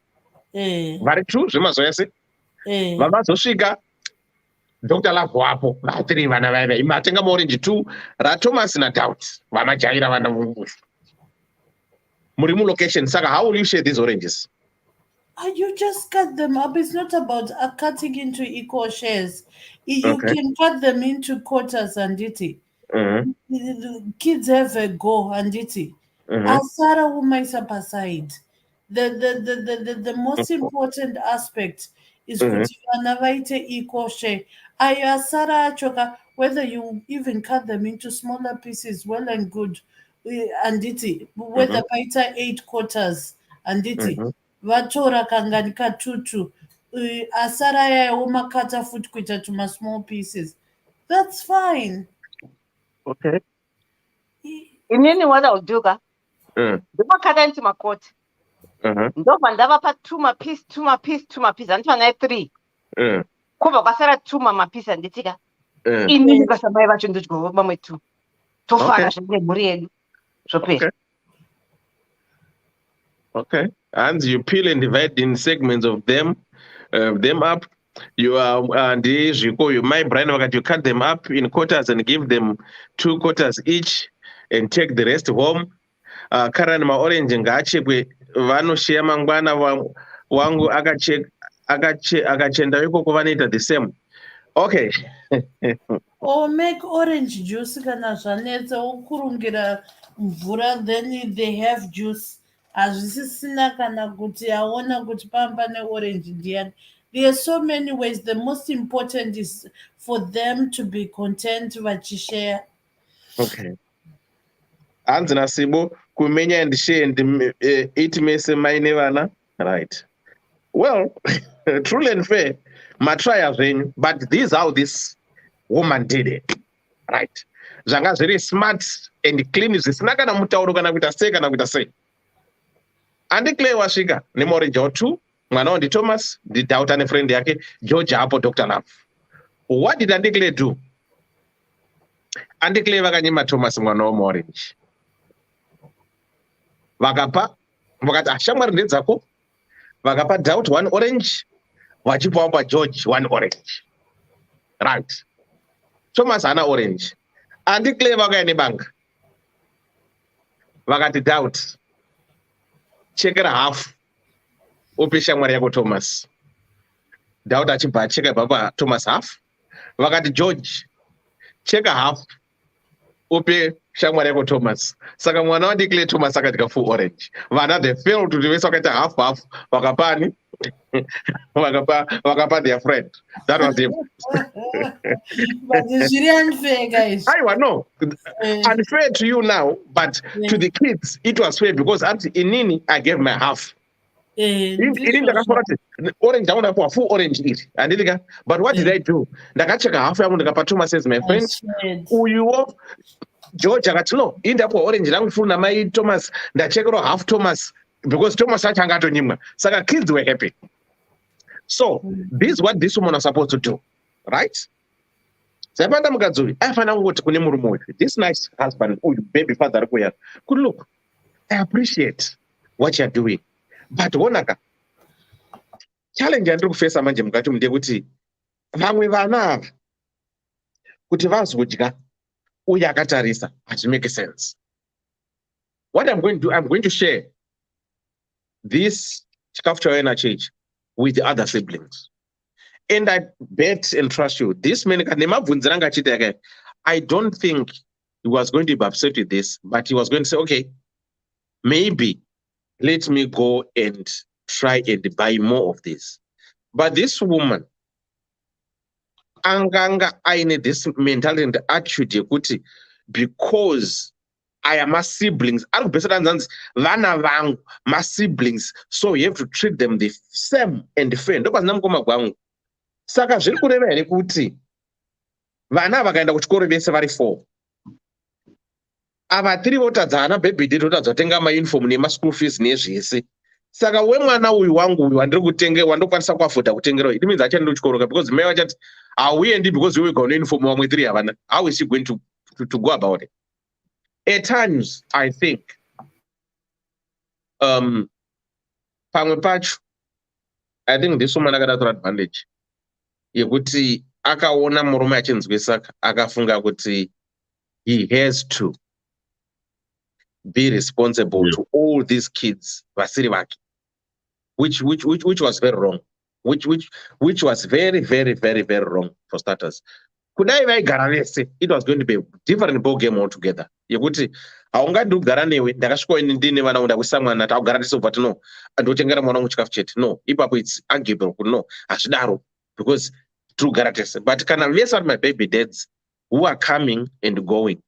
Vari 2 zvemazuva ese. Vamazosvika Dr. Love wapo va 3 vana vaiva imatenga maorenji 2 raThomas na Doubt vamajaira vana vungusu. Muri location saka how will you share these oranges? You just cut them up. It's not about cutting into equal shares. You can cut them into quarters and it. Kids have a go and it. Asara umaisa aside. The most important aspect is kuti equal share. Asara choka, whether you even cut them into smaller pieces, well and good. And it whether paita 8 quarters and it vatora kanganika 2 asara yayo makata futi kuita tuma small pieces. That's fine. Okay. Inini what I'll do ka? Ndokakata into makoti. Ndobva ndavapa two mapiece. Anditi naye 3. Kubva kwasara 2 mapiece anditika. Inini basa mai vacho ndodyawo mamwe 2. Tofara zvenge mhuri yedu. Zvopera. Okay. And you peel and divide in segments of them up. You are my brain you cut them up in quarters and give them 2 quarters each and take the rest home. Kara ma orange ngaachekwe vanoshare mangwana wangu akachenda ikoko vanoita the same. Okay. Or make orange juice kana zvanetsa wokurungira mvura, then they have juice. Hazvisisina kana kuti aona kuti pamba ne orange ndiyani. There are so many ways. The most important is for them to be content vachishare. Okay. Hanzi nasibo kumenya and share and eat mese maine vana. Right. Well, truly and fair, matry zvenyu, but this is how this woman did it. Right. Zvanga zviri smart and clean zvisina kana mutauro kana kuita sei kana kuita sei. Andiclay wasvika nemorenje wa2, mwana wandi Thomas, ndidhauta nefriend yake George hapo Dr. Love. What did Andiclay do? Andiclay vakanyima Thomas mwana womuorange. Vakapa, vakati shamwari ndedzako, vakapa Doubt 1 orange, vachipawo paGeorge 1 orange. Right. Thomas hana orange. Andiclay vakaya nebanga. Vakati Doubt, chekera half upe shamwari yako Thomas. Doubt achibva acheka baba Thomas half. Vakati George, cheka half upe shamwari yako Thomas. Saka mwana waDiclay Thomas akatika full orange. Vana they failed to vese wakaita half vakapani. Vakapa their friend. That was him. But it's really unfair, guys. I know. Unfair to you now, but to the kids, it was fair because at Inini, I gave my half. Orange, I want to put full orange eat. But what did I do? Ndakacheka half ya Thomas says, my friend, uyu George akatino, indapo orange langu full na mai Thomas, ndachekero half Thomas because Thomas achangato nyimwa. Saka kids were happy. So this is what this woman was supposed to do, right? This nice husband, baby father, could look. I appreciate what you're doing, but wonaka challenge and look face amanje mukati mndekuti vamwe vana kuti vazodya uye akatarisa it makes sense. What I'm going to share this chikafu chawena church with the other siblings. And I bet and trust you, this man, I don't think he was going to be upset with this, but he was going to say, okay, maybe let me go and try and buy more of this. But this woman, anganga, I need this mentality and attitude, because I am my siblings. I don't my siblings. So you have to treat them the same and fair. Saka zviri kureva here kuti vana vakaenda kuchikoro vese vari 4. Ava 3 votadza hana baby date votadza kutenga mauniform nemaschool fees nezvese. Saka wemwana uyu wangu uyu wandokwanisa kuafodha kutengera, it means achaenda kuchikoro because mai vachati hauendi because you got uniform vamwe 3 havana. How is she going to go about it? At times, I think, pamwe pacho, I think this woman akatora advantage yekuti akaona murume achinzwisaka akafunga kuti he has to be responsible to all these kids vasiri vake, which was very wrong, which was very, very, very, very wrong for starters. Kudai vaigara vese, it was going to be a different ball game altogether. Yekuti haungadi kugara newe ndakasvika ndine vana ndakuisa mwana takugara tese but no andotengera mwana wangu chikafu chete. No, ipapo it's arguable kuti no hazvidaro because togara tese. But kana vese vari my baby dads who are coming and going,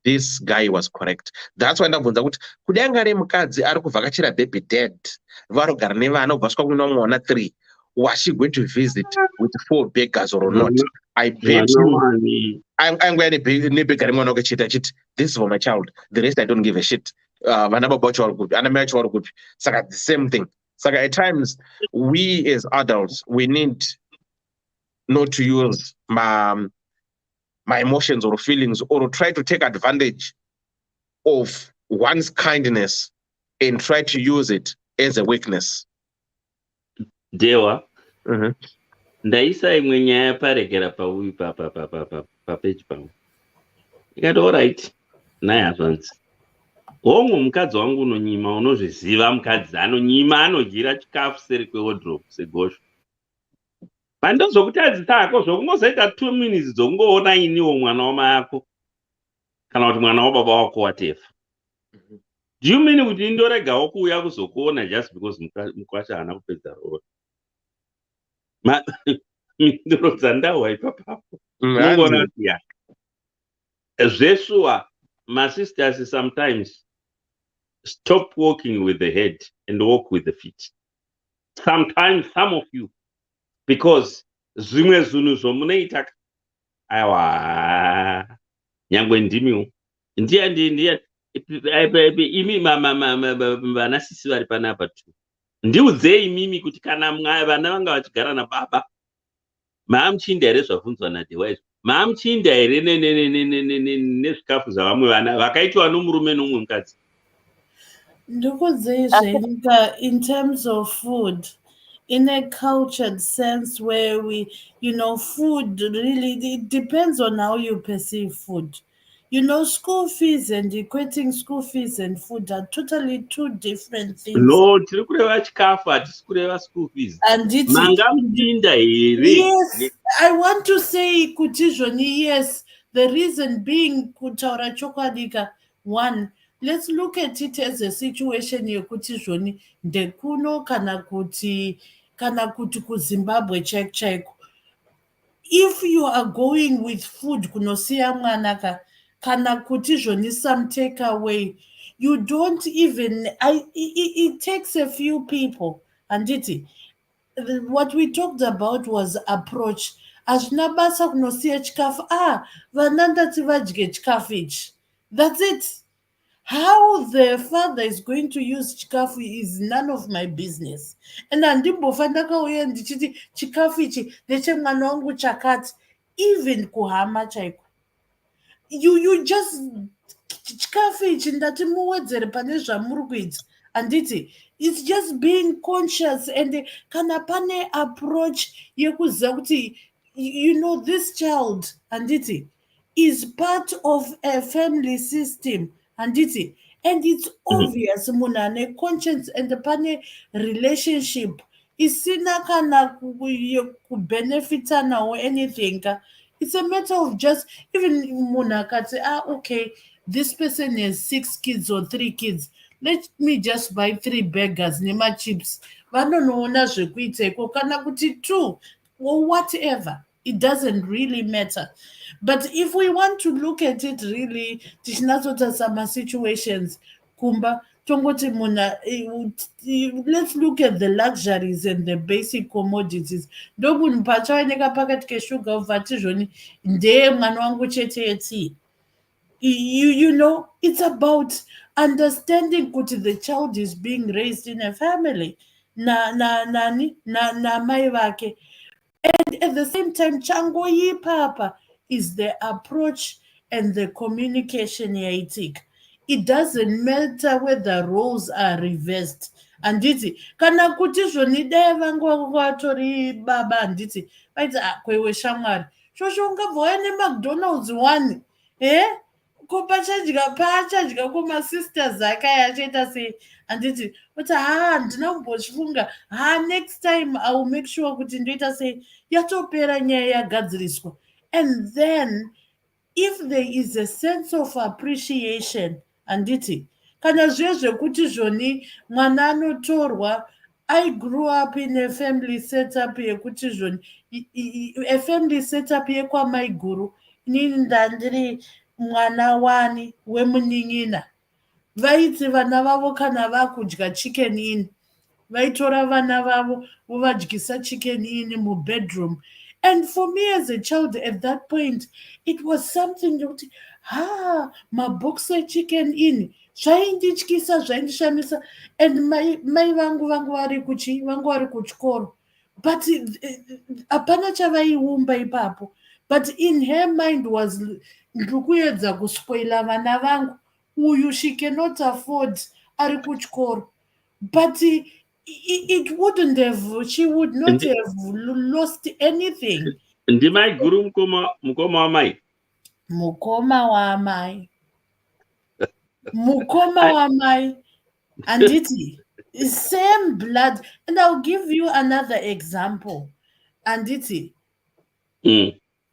this guy was correct. That's why ndabvunza kuti kudai ngare mukadzi ari kuvhakachira baby dad varogara nevana ubva svika kuna mwana 3, was she going to visit with 4 beggars or not? I bet you I'm going to be this is for my child. The rest I don't give a shit. The same thing. At times we as adults we need not to use my emotions or feelings or try to take advantage of one's kindness and try to use it as a weakness. Dewa. Ndaisa imwe nyaya parekera pauyu papeji pangu. Ikati alright, naye hazvanzi. Homwe mukadzi wangu unonyima, unozviziva mukadzi anonyima, anodyira chikafu seri kwewardrobe segosho. Pandozokutadzisako zvokungozoita 2 minutes dzokungoona iniwo mwana wamai ako kana kuti mwana wababa wako watefa. Do you mean kuti indoregawo kuuya kuzokuona just because mukwasha haana kupedza roora? Mindoro dzandahwa ipapapo unongoona kuti ya zveshuwa masisters sometimes stop walking with the head and walk with the feet. Sometimes some of you, because zvimwe zvinhu zvomunoita aiwa nyangwe ndimiwo ndiya imi vanasisi vari panapa tu ndiudzei mimi kuti kana vana vanga vachigara nababa maamuchinda here zvabvunzwa nadewa izvo maamuchinda here nezvikafu zvavamwe vana vakaitwa nomurume nomumwe mukadzi. Ndikudzei zvenyika in terms of food, in a cultured sense where food really, it depends on how you perceive food. School fees and equating school fees and food are totally 2 different things. No, tiri kureva chikafu, hatisi kureva school fees. Manga muchinda here. Yes, I want to say kuti zvoni, yes, the reason being kutaura chokwadika, 1, let's look at it as a situation yekuti zvoni ndekuno kana kuti kuZimbabwe chaiko. If you are going with food kunosiya mwanaka kana kuti zvoni some takeaway, you don't even it takes a few people. And what we talked about was approach. Hazvina basa kunosiya chikafu vana ndati vadye chikafu ichi. That's it. How the father is going to use chikafu is none of my business. And andimbofa ndakauya ndichiti chikafu ichi ndechemwana wangu chakati, even kuhama chaiko. You just chikafu ichi ndati muwedzere pane zvamuri kuita. Anditi, it's just being conscious and kana pane approach yekuziva kuti this child anditi is part of a family system. And it's obvious munhu ane conscience and pane relationship isina kana kubenefitana or anything. It's a matter of just even munhu akati okay, this person has 6 kids or 3 kids, let me just buy 3 burgers nemachips. Vanonoona zvekuiteko kana kuti 2 or whatever. It doesn't really matter. But if we want to look at it really, some situations, kumba, let's look at the luxuries and the basic commodities. Ndobu mpachawaneka pakati keshuga uvati zvoni ndeye mwana wangu chete yeti. It's about understanding kuti the child is being raised in a family. Na mai vake. And at the same time, chango papa is the approach and the communication yaitik. It doesn't matter whether roles are reversed. Anditi, kana kuti zvoni dai vangu vatori baba anditi, vaiti kwewe shamwari. Shosho ungabva neMcDonald's 1. Pachadya kuma sisters akaya achaita sei. Anditi, but ndinambochifunga next time I will make sure kuti ndoita sei yatopera nyaya yagadziriswa. And then if there is a sense of appreciation, anditi, kana zvekuti zvoni mwana anotorwa, I grew up in a family setup yekuti zvoni a family setup yekwamai guru. Inini ndandiri mwana wani wemunin'ina. Vaiti vana vavo kana vakudya chicken in, vaitora vana vavo vovadyisa chicken in mubedroom. And for me as a child at that point, it was something that, mabox chicken in zvaindityisa zvaindishamisa. And mai vangu vari kuchikoro, but hapana chavaiumba ipapo. But in her mind was, ndikuedza kuspoila vana vangu, uyu she cannot afford, ari kuchikoro. But it wouldn't have, she would not have lost anything. Ndimai guru mukoma wamai. Mukoma wamai. Mukoma wamai. Anditi, same blood. And I'll give you another example. Anditi.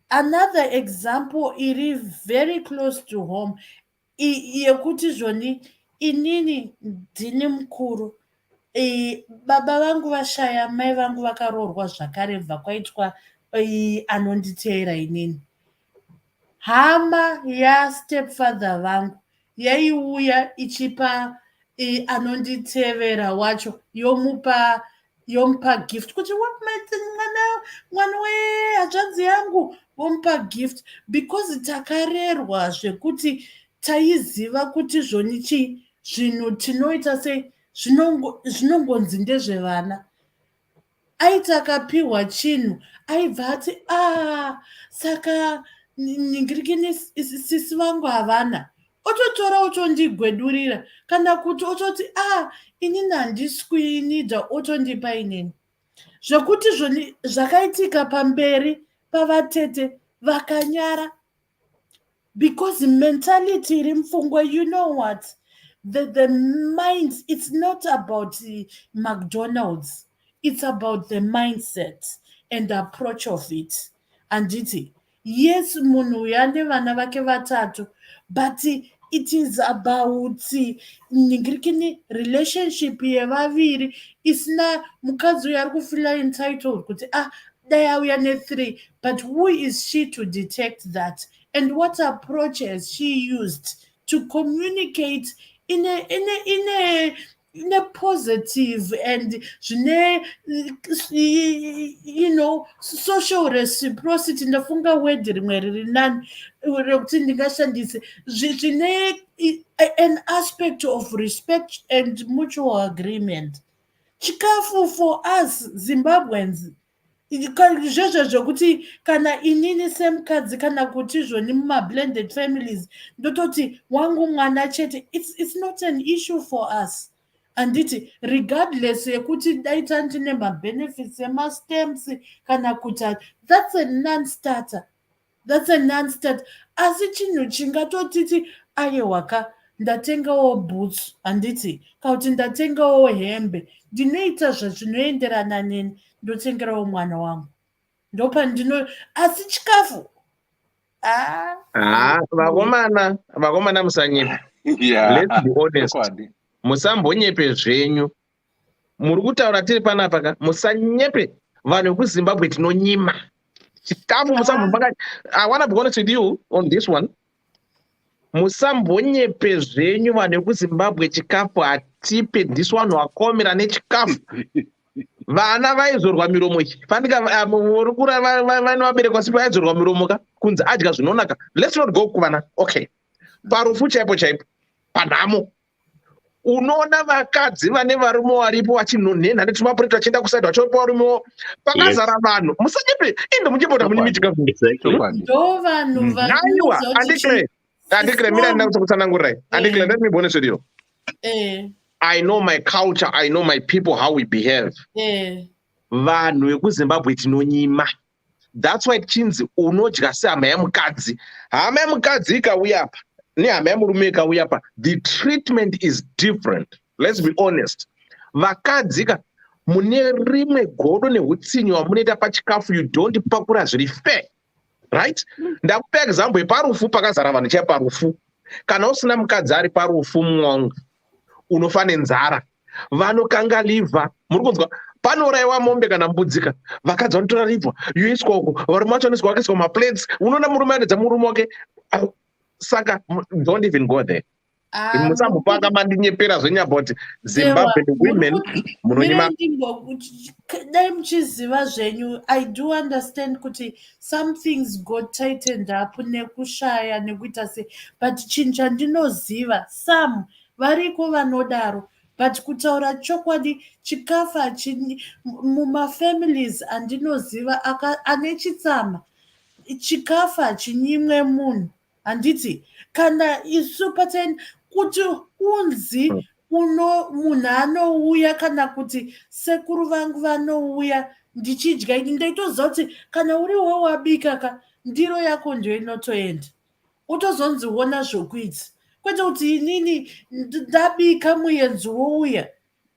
Another example, it is very close to home. Yekuti zvoni inini ndini mukuru. Baba vangu vashaya, mai vangu vakaroorwa zvakare bva kwaitwa anonditeera inini. Hama yastepfather vangu yaiuya ichipa anonditevera wacho yomupa gift kuti mwana wehanzvadzi yangu, vomupa gift because takarerwa zvekuti taiziva kuti zvonichi zvinhu tinoita sei zvinongonzi ndezvevana. Aiti akapiwa chinhu aibva ati saka ningirikini sisi vangu havana, ototora otondigwedurira, kana kuti ototi inini handiswi nidha, otondipa inini. Zvekuti zvakaitika pamberi pavatete vakanyara, because mentality iri mupfungwa, you know what, the minds, it's not about McDonald's, it's about the mindset and the approach of it. Anditi, yes, munhu yane vana vake vatatu, but it is about ningirikini relationship yevaviri isina mukadzi uyu ari kufila entitled kuti dai auya ne3, but who is she to detect that, and what approach has she used to communicate in a positive and social reciprocity. Ndafunga word rimwe riri nani rekuti ndingashandise zvine an aspect of respect and mutual agreement. Chikafu for us Zimbabweans, izvozvo zvokuti kana inini semukadzi kana kuti zvoni muma-blended families ndototi wangu mwana chete, it's not an issue for us. Anditi, regardless yekuti daita ndine ma-benefits ema-stamps kana kuti, that's a non-starter. Asi chinhu chingatotiti ayewaka ndatengawo boots, handiti, kana kuti ndatengawo hembe, ndinoita zvinoenderana neni, ndotengerawo mwana wangu, ndopa asi chikafu vakomana musanyepe. Let's be honest, musambonyepe zvenyu. Muri kutaura tiri panapa ka, musanyepe. Vanhu vekuzimbabwe tinonyima chikafu. Musambonyepe. I want to be honest with you on this one. Musambonyepe zvenyu vanhu vekuzimbabwe, chikafu hatipe. This one wakomera nechikafu. Vana vaizorwa miromo iyi pandika murikura vana vaberekwa sipo vaizorwa miromo ka kunzi adya zvinonaka. Let's not go kuvana. Okay, parufu chaipo panhamo unoona vakadzi vane varume varipo vachinonhena netumapureti vachienda kusaidha vachipa varumewo pakazara vanhu. Musanyepe ende muchipota mune michikafu. Ndo vanhu aiwa andikire mina ndinatsa kutsanangurirai. Andikire, let me be honest with you. I know my culture, I know my people, how we behave. Vanhu vekuzimbabwe tinonyima. That's why chinzi unodya sehama yemukadzi. Hama yemukadzi ikauya apa nehama yemurume ikauya apa, the treatment is different. Let's be honest. Vakadzi ka mune rimwe godo neutsinye wamunoita pachikafu, you don't pakura zviri fair. Right? Ndakupa example yeparufu pakazara vanhu chai parufu. Kana usina mukadzi ari parufu mumwe unofa nenzara. Vanokanga livha. Muri kunzwa panouraiwa mombe kana mbudzika, vakadzi vanotora livha yoiswa uko, varume vacho vanoiswa vakaiswa maplates. Unoona murume anoedza murume wake. Saka don't even go there. Musambopanga mandinyepera zvenyamba kuti Zimbabwean women munonyima. Dai muchiziva zvenyu, I do understand kuti some things got tightened up nekushaya nekuita se, but chinhu chandinoziva some variko vanodaro, but kutaura chokwadi chikafu mumafamilies andinoziva ane chitsama chikafu hachinyimwe munhu. Handiti kana isu pateni kuti unzi munhu anouya kana kuti sekuru vangu vanouya ndichidya ini ndaitoziva kuti kana uriwo wabika ka ndiro yako ndio inotoenda, utozonziona zvokuita, kwete kuti inini ndabika muenzi wouya.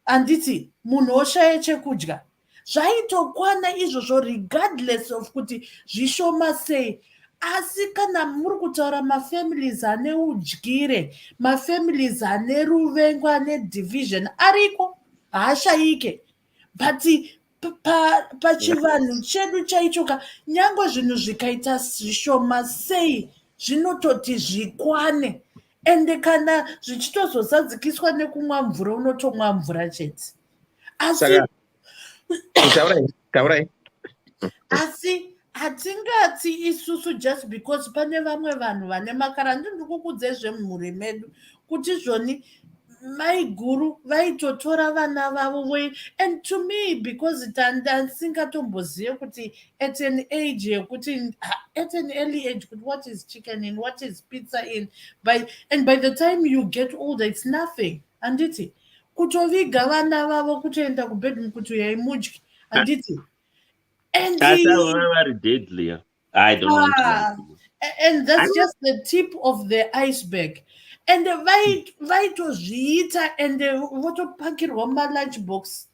Handiti munhu oshaya chekudya, zvaitokwana izvozvo regardless of kuti zvishoma sei. Asi kana muri kutaura mafamilies ane udyire, mafamilies ane ruvengo, ane division, ariko haashayike, but pachivanhu chedu chaichoka nyangwe zvinhu zvikaita zvishoma sei zvinototi zvikwane, ende kana zvichitozozadzikiswa nekumwa mvura unotomwa mvura chete. Asi hatingati isusu just because pane vamwe vanhu vane makara. Ndikukudzai zvemhuri medu kuti zvoni mai guru vaitotora vana vavo and to me because ndasingatombozive kuti at an age yekuti at an early age kuti what is chicken in, what is pizza in, and by the time you get older it's nothing. Handiti kutoviga vana vavo kutoenda kubedroom kuti uyai mudye. Handiti and very deadly. I don't want to. And that's just the tip of the iceberg. And vaitozviita and votopakirwa lunch box.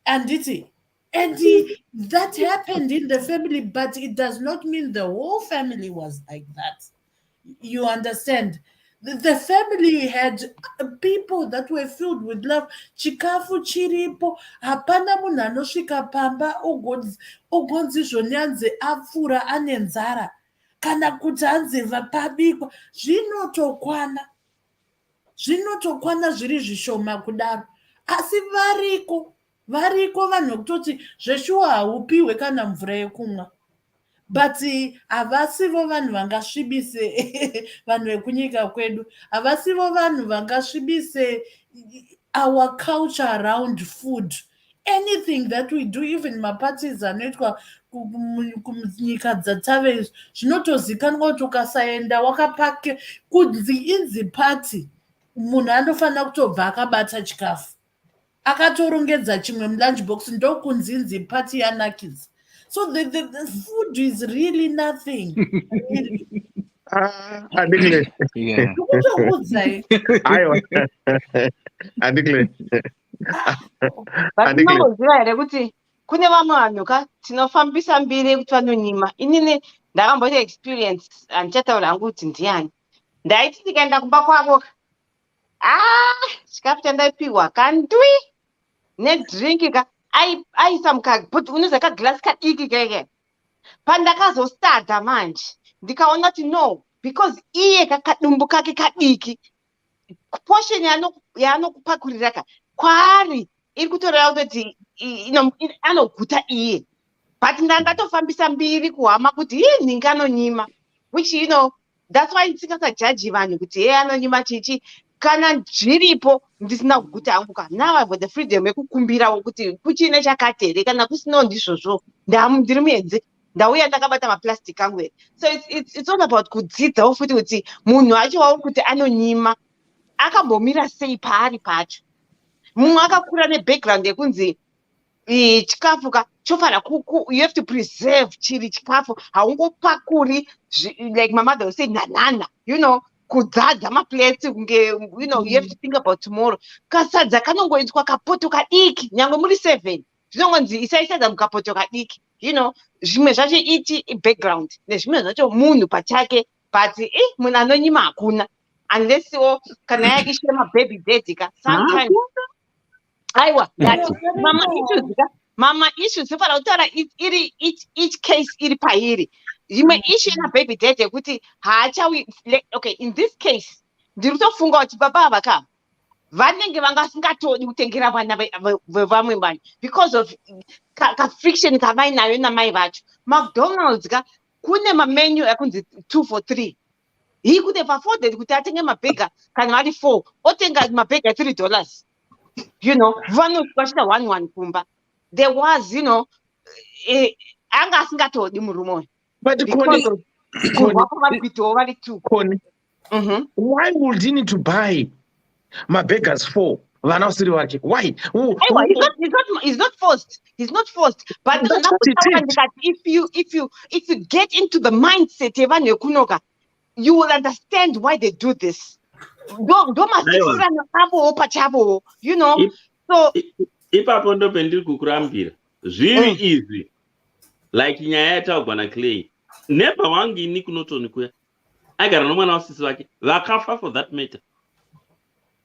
And that happened in the family, but it does not mean the whole family was like that. You understand? The family had people that were filled with love. Chikafu chiripo, hapana munhu anosvika pamba ogonzi zvoni anzi apfura ane nzara kana kuti anzi pabikwa. Zvinotokwana zviri zvishoma kudaro. Asi variko vanhu kutoti zveshuwa haupiwe kana mvura yekumwa. But havasivo vanhu vangasvibise vanhu vekunyika kwedu, havasivo vanhu vangasvibise our culture around food. Anything that we do, even maparties anoitwa kunyika dzatave, zvinotozikanwa kuti ukasaenda wakapake kunzi inzi party, munhu anofanira kutobva akabata chikafu akatorongedza chimwe mulunch box ndokunzi inzi party yanakidza. So the food is really nothing. Vanoziva here kuti kune vamwe vanhu ka tinofambisa mbiri kuti vanonyima. Inini ndakamboita experience, handichataura hangu kuti ndiani. Ndaiti ndikaenda kumba kwavo, chikafu chandaipiwa kandwi nedrinki ka aisa mukabhuti unoziva kagilasi kadiki keke. Pandakazostadha manje ndikaona kuti no, because iye kakadumbu kake kadiki, portion yaanokupakurira ka kwaari iri kutoreva kutoti anoguta iye, but ndangatofambisa mbiri kuhama kuti ninge anonyima, which that's why ndisingasajaji vanhu kuti anonyima chichi. Kana zviripo ndisina kuguta hangu ka, now I've got the freedom yekukumbirawo kuti kuchine chakati here, kana kusinawo ndizvozvo ndiri muenzi ndauya ndakabata maplastic angu here. So it's all about kudzidzawo futi kuti munhu achowawo kuti anonyima akambomira sei paari pacho. Mumwe akakura nebackground yekunzi chikafu ka chofanira you have to preserve chiri chikafu, haungopakuri like my mother would say nanana, kudzadza maplates you have to think about tomorrow. Kasadza kanongoitwa kapoto kadiki nyangwe muri 7 zvinongonzi isaisadza mukapoto kadiki, zvimwe zvacho iti background nezvimwe zvacho munhu pachake, but munhu anonyima hakuna unless kana yakishe mababy daddy ka sometimes. Aiwa that mama issues zvofanira kutaura each case iri pairi. Zvimwe issue na baby daddy yekuti haachawi, okay, in this case ndiri kutofunga kuti baba ava vanenge vangasingatodi kutengera vana vevamwe vanhu because of kafriction kavainayo namai vacho. McDonald's kune mamenu ekunzi 2 for 3. He could have afforded kuti atenge mabhega kana vari 4 otenga mabhega $3. You know, vanosvika 1 kumba. There was, you know, anga asingatodi murume uyu. But Connie, why would he need to buy my beggars for? Why? He's not forced. He's not forced. But if you get into the mindset, you will understand why they do this. You know. So ipapo ndo pendiri kukurambira zviri easy like nyaya yataugwa naClay. Nepa wangu ini kunotoni kuya agara nomwana wasisi wake vakafa for that matter.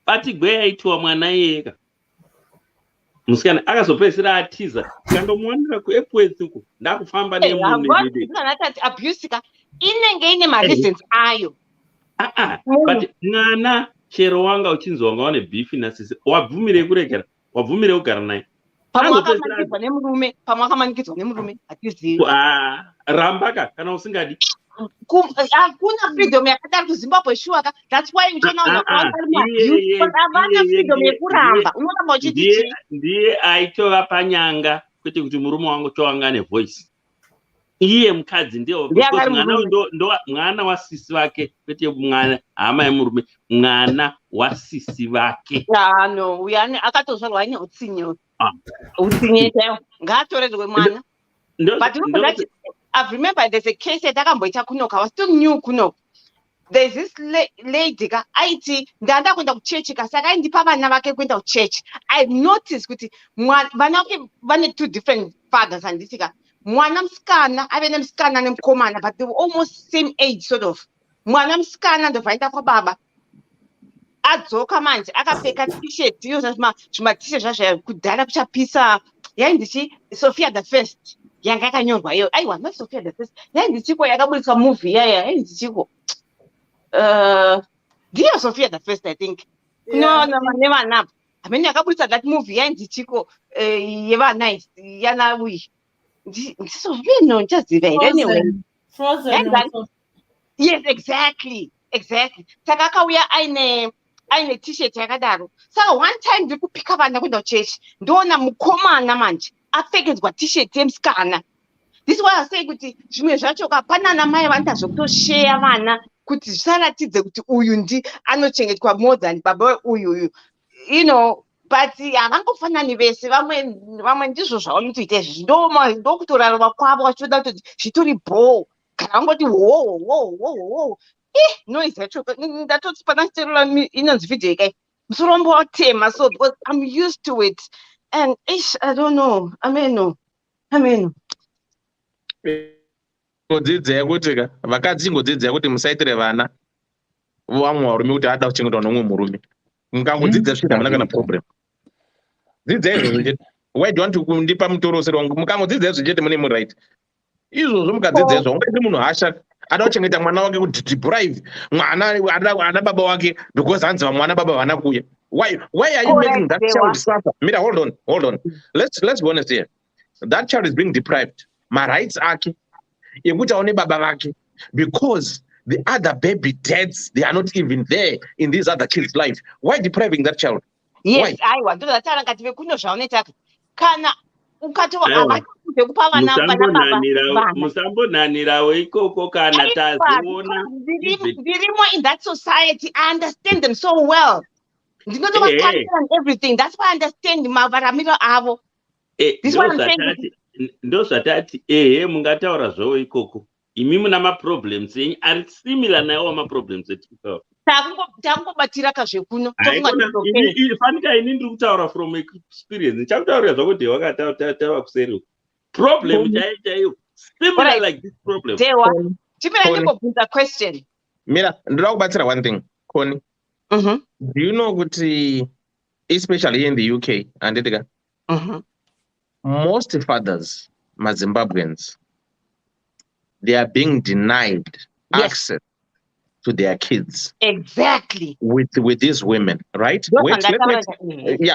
Ati gweya aitiwa mwana yeka musikana akazopedzisira atiza kandomuwanira kuepwezi uko ndakufamba nemunhu abusika inenge ine mareasons ayo. But mwana chero wanga uchinzi wanga wane beef nasisi wabvumire kuregera wabvumire kugara naye pamwe akamanikidzwa nemurume hatizivi rambaka kana usingadi hakuna freedom yakadari kuZimbabwe sure that's why uchiona havana freedom yekuramba unoramba uchiti ndiye aitova panyanga kwete kuti murume wangu towanga nevoice iye mukadzi ndiye mwana wasisi vake kwete mwana hama yemurume mwana wasisi vake no uyani akatozvarwa ine utsinye chaiwo ngaatorerwe mwana. But I've remembered there's a case that akamboita kunoka. I was still new kunoka. There's this lady aiti ndanda kwenda kuchechi kasaka indipa vana vake kwenda kuchechi. I've noticed kuti vana vake vane 2 different fathers andisika mwana musikana ave nemusikana nemukomana but they were almost same age sort of. Mwana musikana ndobvaenda kwa baba adzoka manje akapfeka t-shirt iyo zvima t-shirt zvazvo kudhara kuchapisa yaindichi Sophia the First yanga yakanyorwa iyo aiwa not Sophia the First yaindichiko yakaburiswa movie yaya yaindichiko ndiyo Sophia the First I think no nevana amene yakaburitsa that movie yaindichiko yevana yana wi ndisovino ndichaziva here anyway yes exactly saka akauya aine t-shirt yakadaro saka one time ndiri kupika vana kuenda kuchechi ndoona mukomana manje apfekedzwa t-shirt yemusikana. This is why I say kuti zvimwe zvacho kapana namai vanoita zvekutosheya vana kuti zvisaratidze kuti uyu anochengetwa more than baba uyu you know but havangofanani vese vamwe ndizvo zvavanotoita izvi ndokutorarama kwavo vachiuda kutoti zvitori bhoo kana vangoti wo noise yacho ndatoti pana chiterula inonzi video ikai musorombo watema so because I'm used to it and I don't know ameno ngodzidzai kuti vakadzi ngodzidzai kuti musaitire vana vamwe varume kuti ada kuchengetwa nomumwe murume mukangodzidza svika muna kana problem dzidzai izvozvo chete. Why do you want to kundipa mutoro usiri wangu? Mukangodzidza izvo chete mune muright izvozvo mukadzidza izvo ungaiti munhu hasha ada kuchengeta mwana wake kuti deprive mwana ana baba wake because hanzi vamwana baba vana kuya. Why are you making that child suffer? Mira, hold on. Let's be honest here. That child is being deprived. My rights ake yekuti aone baba vake because the other baby dads they are not even there in these other kids' life. Why depriving that child? Yes, aiwa ndozvatara ngati vekuno zvaonetaka kana ukatova avachikude kupa vana baba musambonhanirawo ikoko kana taziona ndirimo in that society. I understand them so well. Ndinotovatarira and everything. That's why I understand mavaramiro avo. This is what I'm saying. Ndozvatati mungataura zvowo ikoko imi muna maproblems enyu ari similar nawo maproblems etikawo takungobatira kazvekuno fanika ini ndiri kutaura from experience ndichakutaurira zvako kuti wakatava kuseri problem chaiyo similar like this problem. Chimira ndingobvunza question. Mira ndinoda kubatsira one thing Connie. Do you know kuti especially here in the UK anditika most fathers Zimbabweans they are being denied access to their kids. Exactly. With these women, right? Yes, Wait, and that's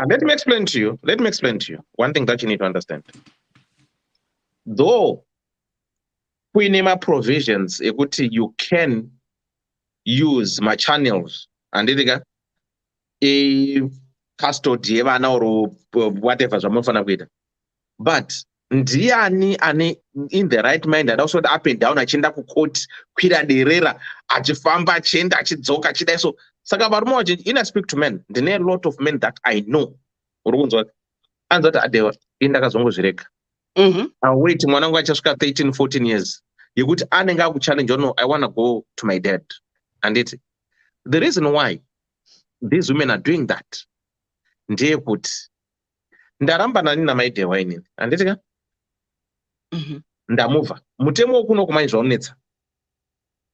let me explain to you. Let me explain to you one thing that you need to understand. Though kuinema provisions ekuti you can use my channels and custody yevana or whatever zvamunofana kuita, but ndiani ane in the right mind and also up and down achienda kukoti kwira derera achifamba achienda achidzoka achidai so saka varume vazhinji in I speak to men ndine a lot of men that I know uri kunzwa anzwa kuti adewa indakazongozvireka await mwana wangu achasvika 13-14 years yekuti anenge akuchallenge no I want to go to my dad and the reason why these women are doing that ndeyekuti ndaramba nani namaidhewa inini handitika ndamuvha mutemo wokuno kumai zvaunetsa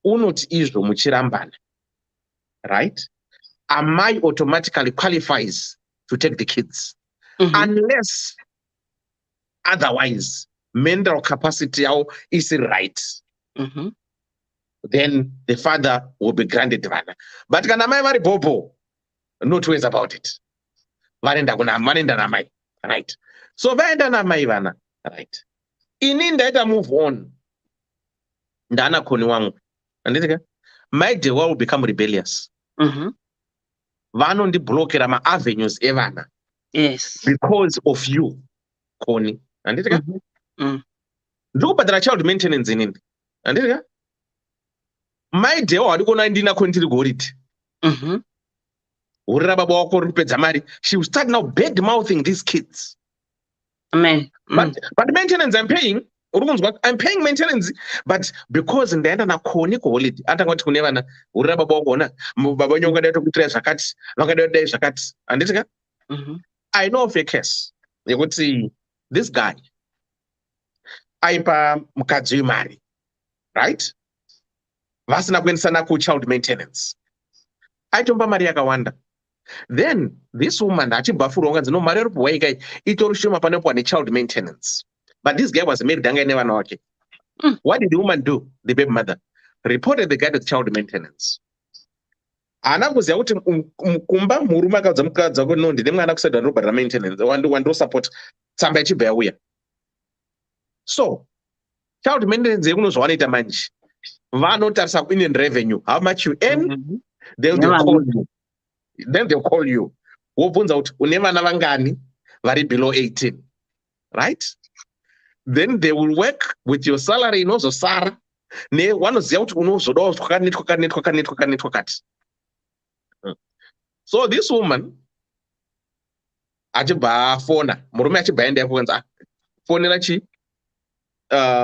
unoti izvo muchirambana, right? Amai automatically qualifies to take the kids unless otherwise mental capacity is right. Then the father will be granted vana. But kana mai vari bobo, no two ways about it. Vanenda namai, right? So vaenda namai vana, right? Ini ndaita move on. Ndana koni wangu. Andika? My dewa will become rebellious. Vanondiblockera ma avenues evana. Yes. Because of you, Koni. Andika? Ndokubhadhara child maintenance inini. Andika? My dewa wadikona ndina kwentiri goriti. Urira baba wako ripedza mari. She will start now bad mouthing these kids. Amen. But maintenance I'm paying. I'm paying maintenance, but because ndaenda nakoni kuholiday atangati kune vana urira baba wako ona baba wenyu wakadaita kuitira zvakati vakadaita kudai zvakati handitika. I know of a case yekuti this guy aipa mukadzi mari, right? Vasina kuendesana kuchild maintenance. Aitomba mari yakawanda. Then this woman achibva furonga no mari iripo waikai itori shoma panepo ne child maintenance. But this guy was married anga never know. What did the woman do? The baby mother reported the guy to child maintenance. Anakuziva kuti kumba murume akadza mukadzi wako no ndine mwana kusada robhara maintenance wando support tsamba ichibva yauya. So child maintenance yekunozvawanoita manje vanotarisa in revenue how much you earn, then they'll call you. Then they'll call you. Wobvunza kuti une vana vangani vari below 18, right? Then they will work with your salary inozosara ne vanoziva kuti unozodawo kwakanoitwa kati. So this woman achibva fona murume achibva enda yakuenza fonera chi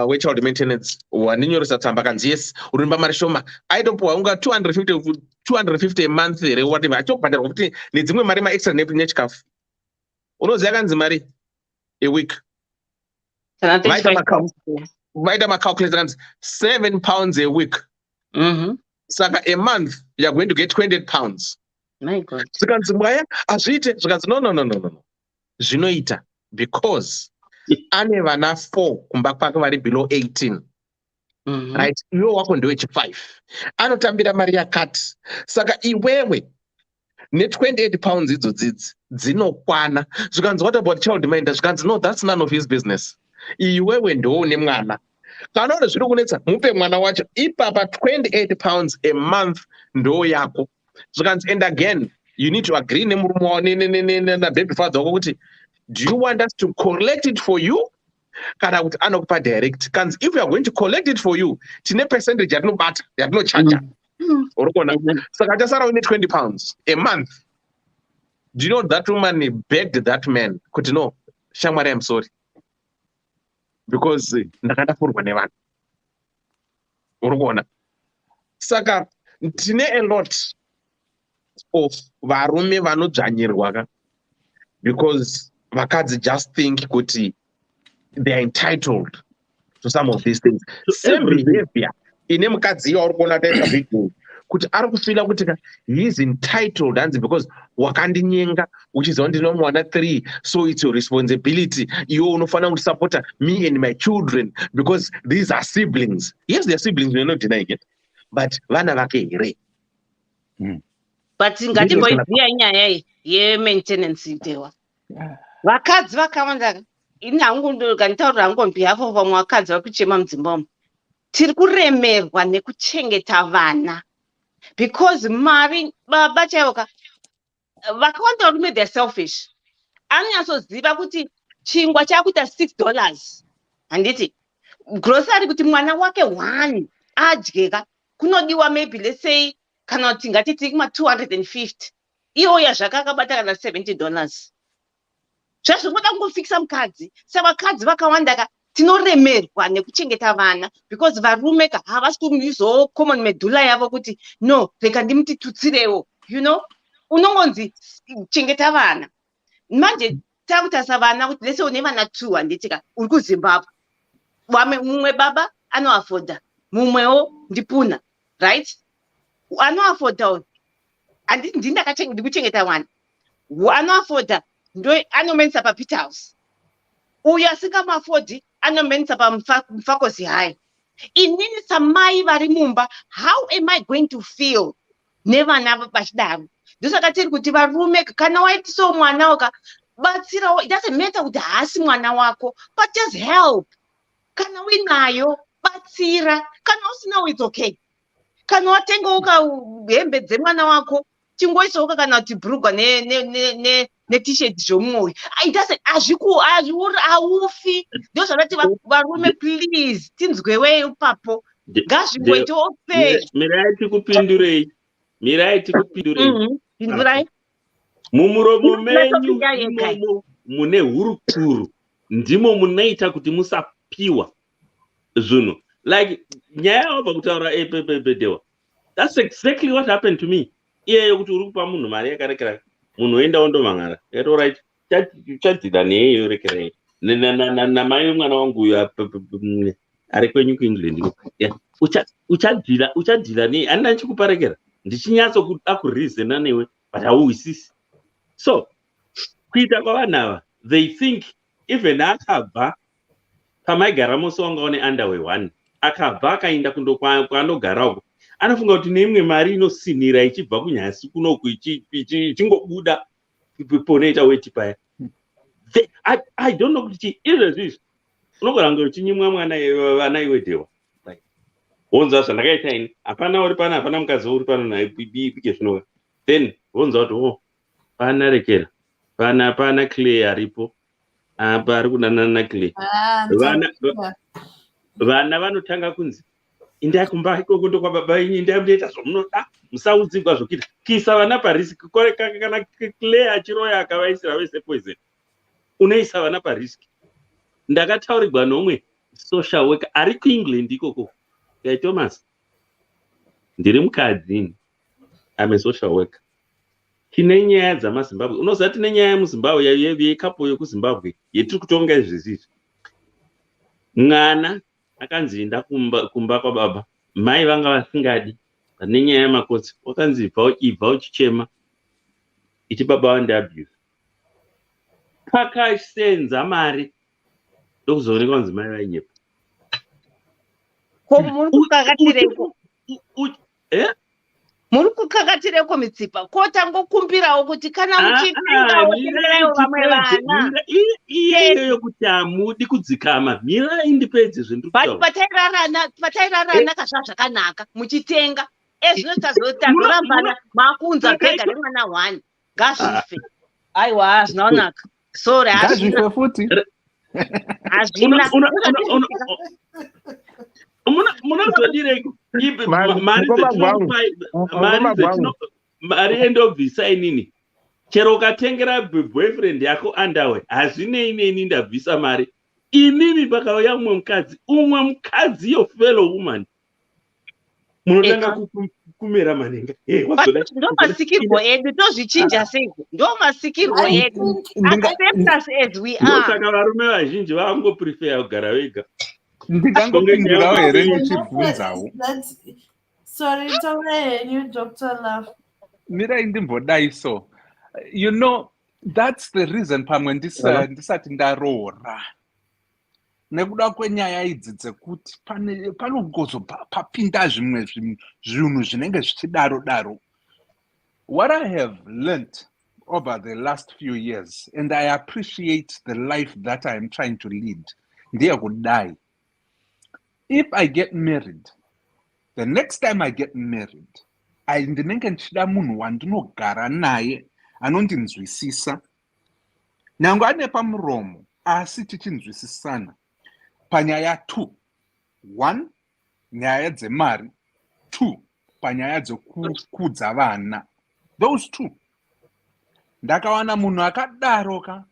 wechild maintenance wandinyoresa tsamba kanzi yes urimba mari shoma aitopiwa unga 250 a month here whatever achobhadharwa kuti nedzimwe mari maextra nechikafu unoziva kanzi mari a week vaita macalculate kanzi £7 a week. Saka a month you're going to get 28 pounds. My God. Zvikanzi mwaya azviite zvikanzi no zvinoita because ane vana 4 kumba kwake vari below 18, right? Iwe wako ndewechi5 anotambira mari yakati saka iwewe ne28 pounds idzodzidzi dzinokwana. Zvikanzi what about child maintenance? Zvikanzi no, that's none of his business. Iwewe ndoune mwana kana uri zviri kunetsa mupe mwana wacho ipapa 28 pounds a month ndo yako. Zvikanzi and again you need to agree nemurume wako nababy father wako kuti do you want us to collect it for you kana kuti anokupa direct. Kanzi if we are going to collect it for you tine percentage yatinobata yatinochaja. Uri kuona saka chasara une 20 pounds a month. Do you know that woman begged that man kuti no shamwari I'm sorry because ndakadafurwa nevanhu. Uri kuona saka tine a lot of varume vanodzvanyirwa because vakadzi just think kuti they are entitled to some of these things. Same behavior ine mukadzi iyo uri kuona taita video kuti ari kufila kuti he is entitled hanzi because wakandinyenga uchiziva ndine mwana 3 so it's your responsibility. Iwe unofanira kuti supporta me and my children because these are siblings. Yes, they are siblings, we are not denying it, but vana vake here but ngatimboiziya nyaya ye-maintenance dewa vakadzi vakawanda ini hangu ganitaurira hangu on behalf of vamwe vakadzi vari kuchema mudzimba umu tiri kuremerwa nekuchengeta vana because mari baba chaivoka vakawanda varume they're selfish anonyatsoziva kuti chingwa chakuita $6 handiti grocery kuti mwana wake 1 adyeka kunodiwa maybe let's say kana kuti ngatiti kuma250 iyoya zvakakabata kana $70 zvazvoda kungofikisa mukadzi savakadzi vakawanda tinoremerwa nekuchengeta vana because varume havasi kuizowo common medhula yavo kuti no reka ndimutitutsirewo you know unongonzi chengeta vana manje takutarisa vana kuti lese une vana 2 handitika uri kuzimbabwe mumwe baba anoafodha mumwewo ndipuna right anoafodha handiti ndikuchengeta vana anoafodha ndo anomenisa papeter house uyo asingamafodhi anomenisa pamfakosi hai inini samai vari mumba how am I going to feel nevana vachidaro ndosaka tiri kuti varume kana waitisawo mwana wakabatsirawo it doesn't matter kuti haasi mwana wako but just help kana uinayo batsira kana usinawo it's okay kana watengawo hembe dzemwana wako chingoisawo kana kuti bhurugwa t-shirt zvomumwe haufi ndo zvanoti varume please tinzwewe ipapo ngazvingoitawo fair mirai tikupindurei pindurai mumuromo menyu imomo mune hurukuru ndimo munoita kuti musapiwa zvinhu like nyaya yavabva kutaura epepepedewa that's exactly what happened to me iyeyo kuti uri kupa munhu mari yakarekera munhu oenda ondomangara right uchadhila neyeyo rekerei namai vemwana wangu uyo ari kwenyu kuengland uchadhila nei handina ndichikuparekera ndichinyatsokuda kurizena newe but hauwisisi so kuita kwavanhu ava they think even akabva pamaigara mose wanga une underway 1 akabva akaenda kwaanogara uko anofunga kuti neimwe mari inosinira ichibva kunyasi kunoku ichingobuda ponoita weti paya I don't know kuti izvezvizvi unogoranga uchinyimwa vana iwe dewa wonzwa zvandakaita ini hapana uri pano hapana mukadzi uri pano naye pike zvinoka then wonzwa kuti pana rekera pana clay aripo apa ari kudanana naclay vana vanotanga kunzi indai kumba ikoko ndokwababa inyi indai munoita zvomunoda musaudzigwa zvokuita kisa vana pariski kana clay achiroya akavaisira vese poison unoisa vana pariski ndakataurirwa nomwe social worker ari kuengland ikoko Guy Thomas ndiri mukadzi ame social worker tine nyaya dzamazimbabwe unoziva tine nyaya yemuzimbabwe yekapo yekuzimbabwe yetiri kutonga izvezvizvi mwana akanzi enda kumba kwababa mai vanga vasingadi pane nyaya yemakotsi wakanzi ibva uchichema ichi baba wandiabuse pakasenza mari ndokuzooneka kunzi mai vainyepa muri kukakatireko mitsipa kotangokumbirawo kuti kana muchitengawo tengeraiwo vamwe vana iyeyo kuti hamudi kudzikama mirai ndipedze zvendipatairarana kazva zvakanaka muchitenga ezvino tazorambana makunza pega nemwana 1 ngazvife aiwa zvinaonaka sorry ngazvife futi hazvina munozodireko mari endobvisa inini chero ukatengera boyfriend yako underwear hazvinei neni ndabvisa mari inini pakauya umwe mukadzi yo fellow woman munotanga kumera manenga ndo masikirwo edu tozvichinja seiko ndo masikirwo edu accept us as we are saka varume vazhinji vavangoprefer kugara vega ndingangopindurawo here ndichibvunzawo sorry taurei Dr. Love mirai ndimbodai so you know that's the reason pamwe ndisati ndaroora nekuda kwenyaya idzi dzekuti panogozopapinda zvimwe zvinhu zvinenge zvichidaro What I have learned over the last few years, and I appreciate the life that I am trying to lead, dear would die. If I get married, the next time I get married, ndinenge ndichida munhu wandinogara naye anondinzwisisa, nyange ane pamuromo asi tichinzwisisana panyaya 2. 1, nyaya dzemari. 2, panyaya dzokukudza vana. Those 2. Ndakawana munhu akadaroka,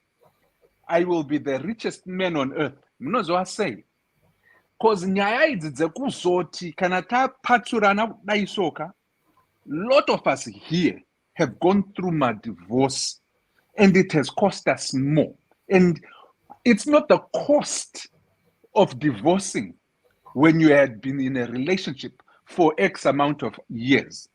I will be the richest man on earth. Munozwa sei? Because nyaya idzi dzekuzoti kana tapatsurana kudai soka, lot of us here have gone through my divorce and it has cost us more. And it's not the cost of divorcing when you had been in a relationship for X amount of years.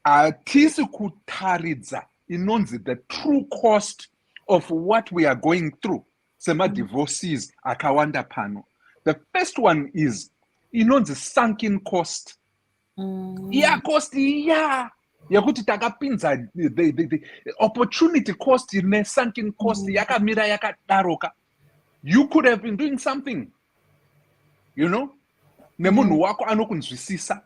Atisi kutaridza inonzi the true cost of what we are going through. Sema divorces akawanda pano. The first one is inonzi sunken cost. Yeah, cost, yeah. Yakuti takapinza the opportunity cost in a sunken cost yakamira yakadaroka. You could have been doing something, you know? Nemunhu wako anokunzwisisa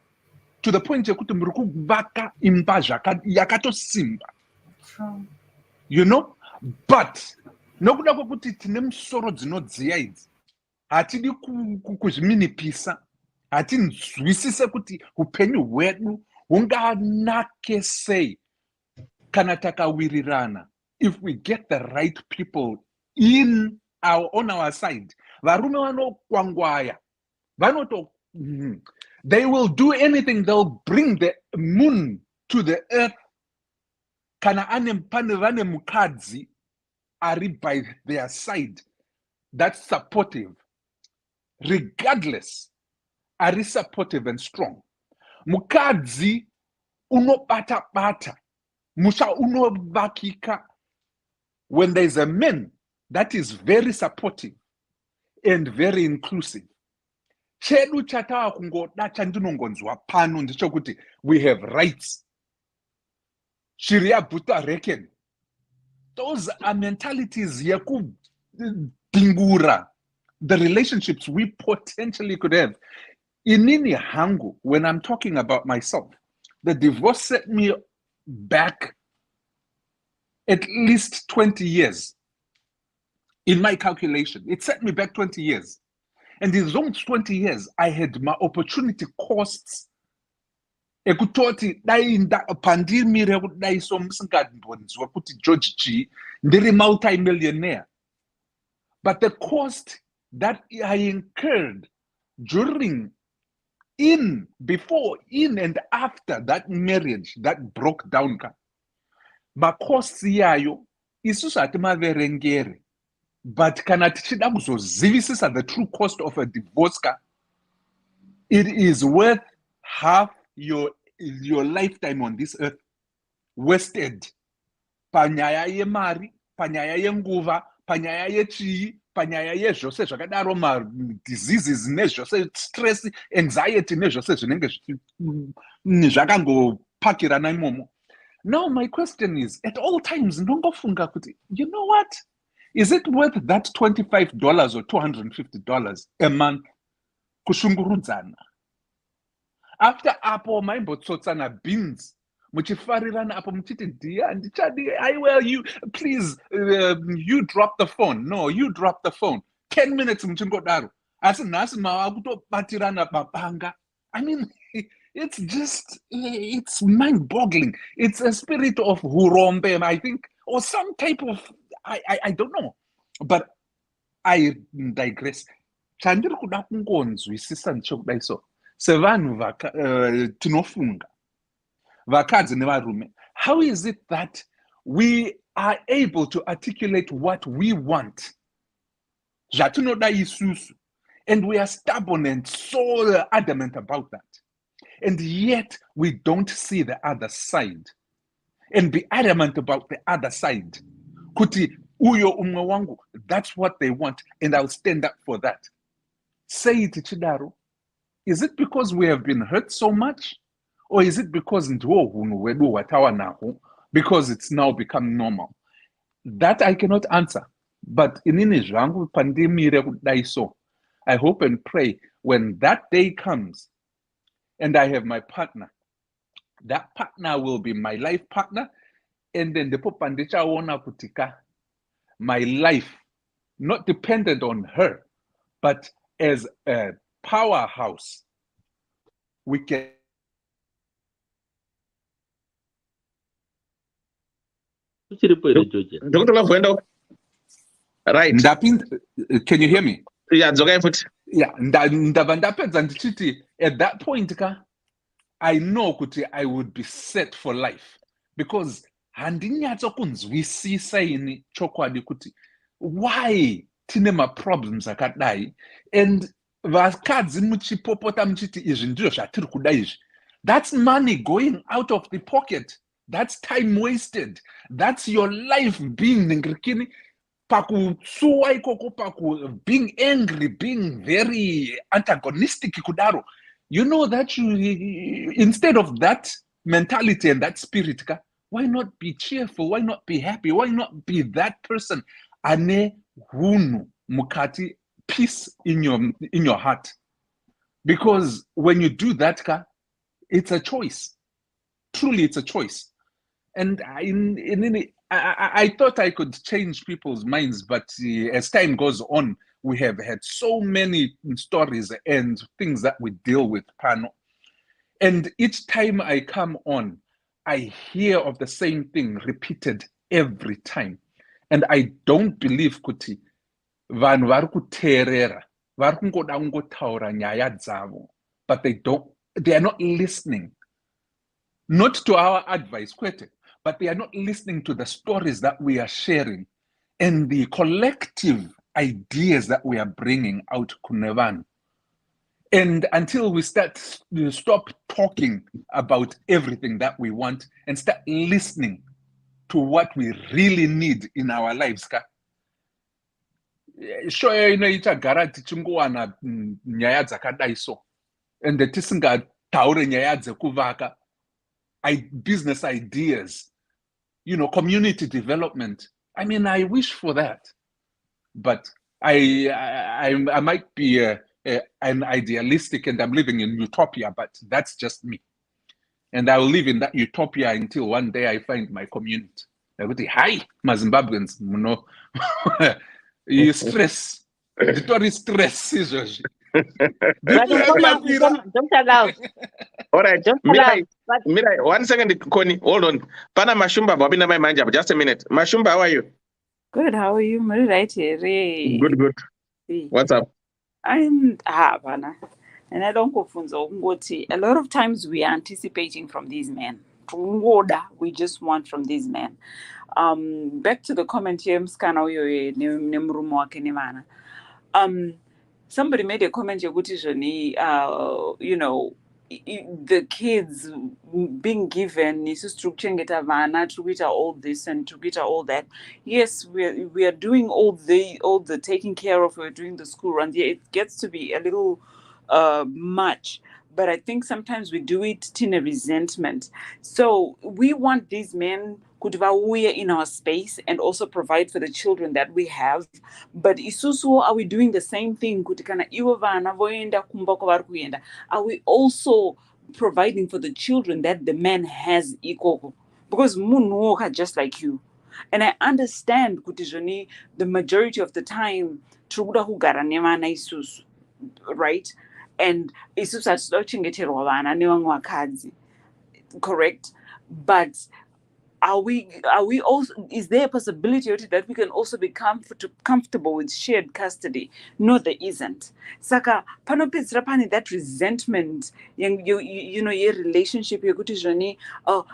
to the point yekuti muri kuvaka imba yakatosimba. You know? But nokuda kwekuti tine musoro dzinodziya idzi, hatidi kuzviminipisa, hatinzwisise kuti upenyu hwedu hunganake sei kana takawirirana. If we get the right people on our side, varume vanokwangwaya, they will do anything. They'll bring the moon to the earth. Kana vane mukadzi ari by their side, that's supportive, regardless, ari supportive and strong. Mukadzi unobata, musha unovakika. When there's a man that is very supportive and very inclusive, chedu chatawa kungoda chandinongonzwa pano ndichokuti we have rights. Shiria buta reken. Those are mentalities yaku dingura the relationships we potentially could have. Inini hangu, when I'm talking about myself, the divorce set me back at least 20 years. In my calculation, it set me back 20 years. And in those 20 years, I had my opportunity costs. Ekutoti dainda pandimire kudai so msingambonzwa kuti George G ndiri multi-millionaire. But the cost that I incurred during, before, and after that marriage that broke down, ma costs yayo isusu atimaverengere. But kana tichida kuzozivisisa the true cost of a divorce, it is worth half your lifetime on this earth wasted. Panyaya ye mari, panyaya ye nguva, panyaya ye chi, panyaya ye zvose zvakadaro, ma diseases nezvose, stress, anxiety nezvose zvinenge zvakangopakirana imomo. Now my question is, at all times ndongofunga kuti, you know what? Is it worth that $25 or $250 a month kushungurudzana? After apo maimbotsotsana beans, muchifarirana apo muchiti dear and chadi, you please you drop the phone. No, you drop the phone. 10 minutes muchingodaro. Asi nasi mawakutobatirana mabanga. I mean, it's just, it's mind-boggling. It's a spirit of hurombe, I think, or some type of, I don't know. But I digress. Chandiri kuda kungonzwisisa ndichokudai so. Sevanhu tinofunga. Vakadzi nevarume. How is it that we are able to articulate what we want? Zvatinoda isusu. And we are stubborn and so adamant about that. And yet we don't see the other side. And be adamant about the other side. Kuti uyo umwe wangu, that's what they want, and I'll stand up for that. Say it, Chidaro. Is it because we have been hurt so much? Or is it because because it's now become normal? That I cannot answer. But in zvangu pandemire kudai so, I hope and pray when that day comes and I have my partner, that partner will be my life partner. And then the popandicha wona kutika, my life, not dependent on her, but as a powerhouse, we can. Dr. Love, right. Can you hear me? Yeah, it's yeah. At that point, I know kuti I would be set for life because we see saying chokwadi kuti why tine problems akadai and vakadzi muchipopota muchiti izvi ndizvo zvatiri kuda izvi. That's money going out of the pocket. That's time wasted. That's your life being ningirikini pakutsuwa ikoko being angry, being very antagonistic kudaro. You know that instead of that mentality and that spirit, why not be cheerful? Why not be happy? Why not be that person? Ane hunu mukati, peace in your heart. Because when you do that, it's a choice. Truly, it's a choice. And I thought I could change people's minds, but as time goes on, we have had so many stories and things that we deal with, Pano. And each time I come on, I hear of the same thing repeated every time. And I don't believe kuti vanhu vari kuteerera, vari kungoda kungotaura nyaya dzavo, but they are not listening. Not to our advice, kwete, but they are not listening to the stories that we are sharing and the collective ideas that we are bringing out kunevan. And until we stop talking about everything that we want and start listening to what we really need in our lives, sure inoitagara tichingowana nyaya dzakadai so and tisingataure nyaya dzekuvaka, business ideas, community development. I mean, I wish for that, but I might be an idealistic and I'm living in utopia, but that's just me. And I will live in that utopia until one day I find my community. I would say, hi, Zimbabweans, you stress. The story stress is all right, Mirai, 1 second, Connie, hold on. Pana Mashumba, Bobina my manja, just a minute. Mashumba, how are you? Good, how are you? Right here. Good. What's up? And I don't go a lot of times we are anticipating from these men. We just want from these men. Back to the comment here, somebody made a comment, the kids being given all this and all that. Yes, we are doing all the taking care of, we're doing the school run. Yeah, it gets to be a little much. But I think sometimes we do it in a resentment. So we want these men we are in our space and also provide for the children that we have. But isusu, are we doing the same thing? Are we also providing for the children that the man has equal? Because munuoka just like you. And I understand kutijoni the majority of the time trubuda hugara nemana isusu, right? And isusu atochengeterwa vana nevamwe correct? But are we also, is there a possibility that we can also be comfortable with shared custody? No, there isn't. Saka panopedzera pane that resentment your relationship yekuti zvoni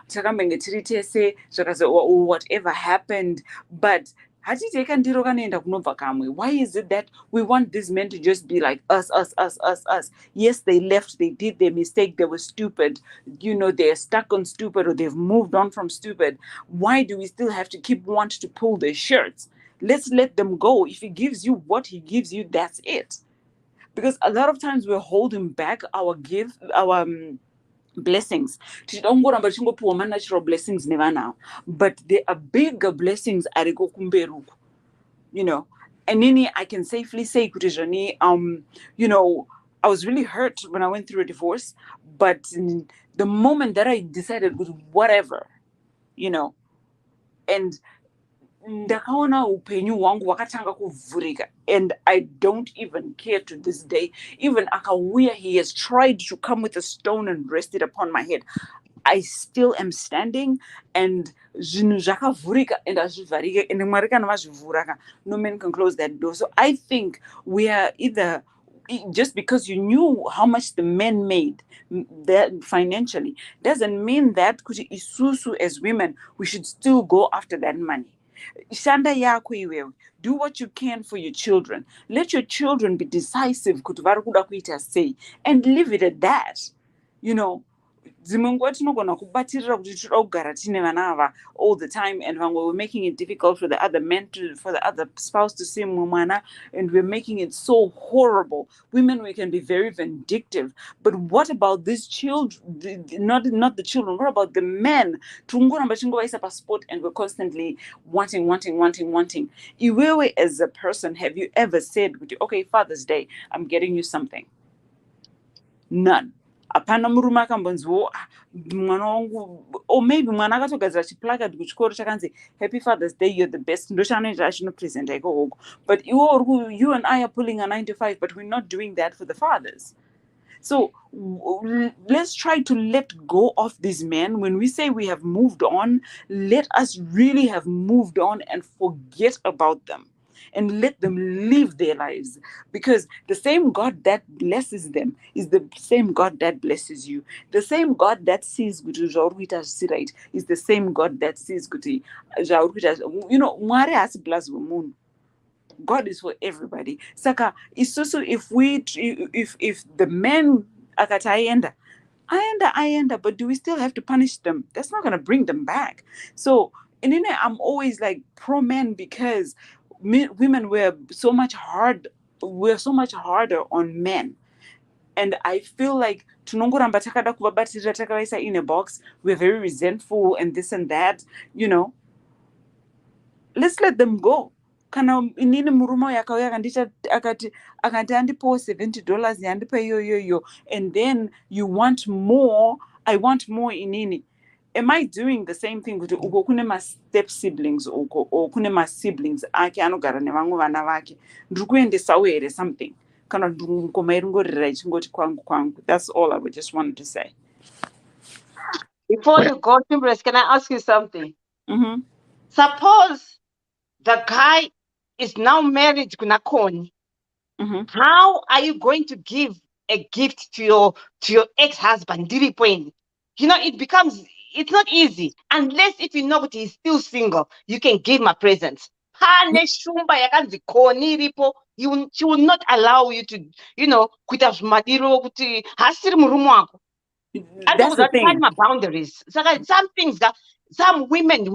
takamenge tiri tese or whatever happened, but why is it that we want these men to just be like us? Yes, they left, they did their mistake, they were stupid, they're stuck on stupid or they've moved on from stupid. Why do we still have to keep wanting to pull their shirts? Let's let them go. If he gives you what he gives you, that's it. Because a lot of times we're holding back our blessings. Tichidongoramba tichingopiwa natural blessings nevanawo, but there are bigger blessings ariko kumberuko, you know. And nini, I can safely say kuti zvoni, you know, I was really hurt when I went through a divorce, but the moment that I decided whatever, you know, and ndakaona upenyu hwangu hwakatanga kuvhurika, and I don't even care to this day. Even akauya, he has tried to come with a stone and rest it upon my head, I still am standing, and zvinhu zvakavhurika and hazvivharike, and Mwari kana vazvivhura, no man can close that door. So I think we are either, just because you knew how much the men made that financially doesn't mean that kuti isusu as women we should still go after that money. Shanda yako iwewe, do what you can for your children. Let your children be decisive kuti vari kuda kuita sei, and leave it at that, you know. Dzimwe nguva tinogona kubatirira kuti toda kugara tine vana ava all the time, and we're making it difficult for the other men for the other spouse to see mwana, and we're making it so horrible. Women, we can be very vindictive, but what about these children? Not the children. What about the men? Tungoramba chingovaisa pasport, and we're constantly wanting. Iwewe, as a person, have you ever said, okay, Father's Day, I'm getting you something? None. Apana murume akambonziwo mwana wangu, or maybe mwana akatogadzira chiplakard kuchikoro chakanzi Happy Father's Day, you're the best, ndochanoita achinopresenta ikoko. But you and I are pulling a 9 to 5, but we're not doing that for the fathers. So let's try to let go of these men. When we say we have moved on, let us really have moved on and forget about them, and let them live their lives, because the same God that blesses them is the same God that blesses you. The same God that sees kuti zvaurikuita right is the same God that sees kuti zvaurikuita, you know, Mwari haasi bless womunhu. God is for everybody. Saka isusu, if the men akati aenda, but do we still have to punish them? That's not going to bring them back. So I'm always like pro men, because women were so much harder on men, and I feel like tinongoramba takada kuvabatirira takavaisa in a box. We're very resentful and this and that, you know. Let's let them go. Kana inini murume yakauya akati andipowo $70 yandipa yo, and then you want more. I want more inini. Am I doing the same thing kuti uko kune ma step siblings uko, or kune ma siblings ake anogara nevamwe vana vake, ndiri kuendesawo here something, kana ngoma iringorira ichingoti kwangu. That's all I would just wanted to say. Before you go, Timbres, can I ask you something? Mm-hmm. Suppose the guy is now married to Nakoni. Mm-hmm. How are you going to give a gift to your ex-husband? You know, it's not easy, unless if you know that he's still single, you can give him a present. She will not allow you to, you know, that's the thing. My boundaries. So some things that some women,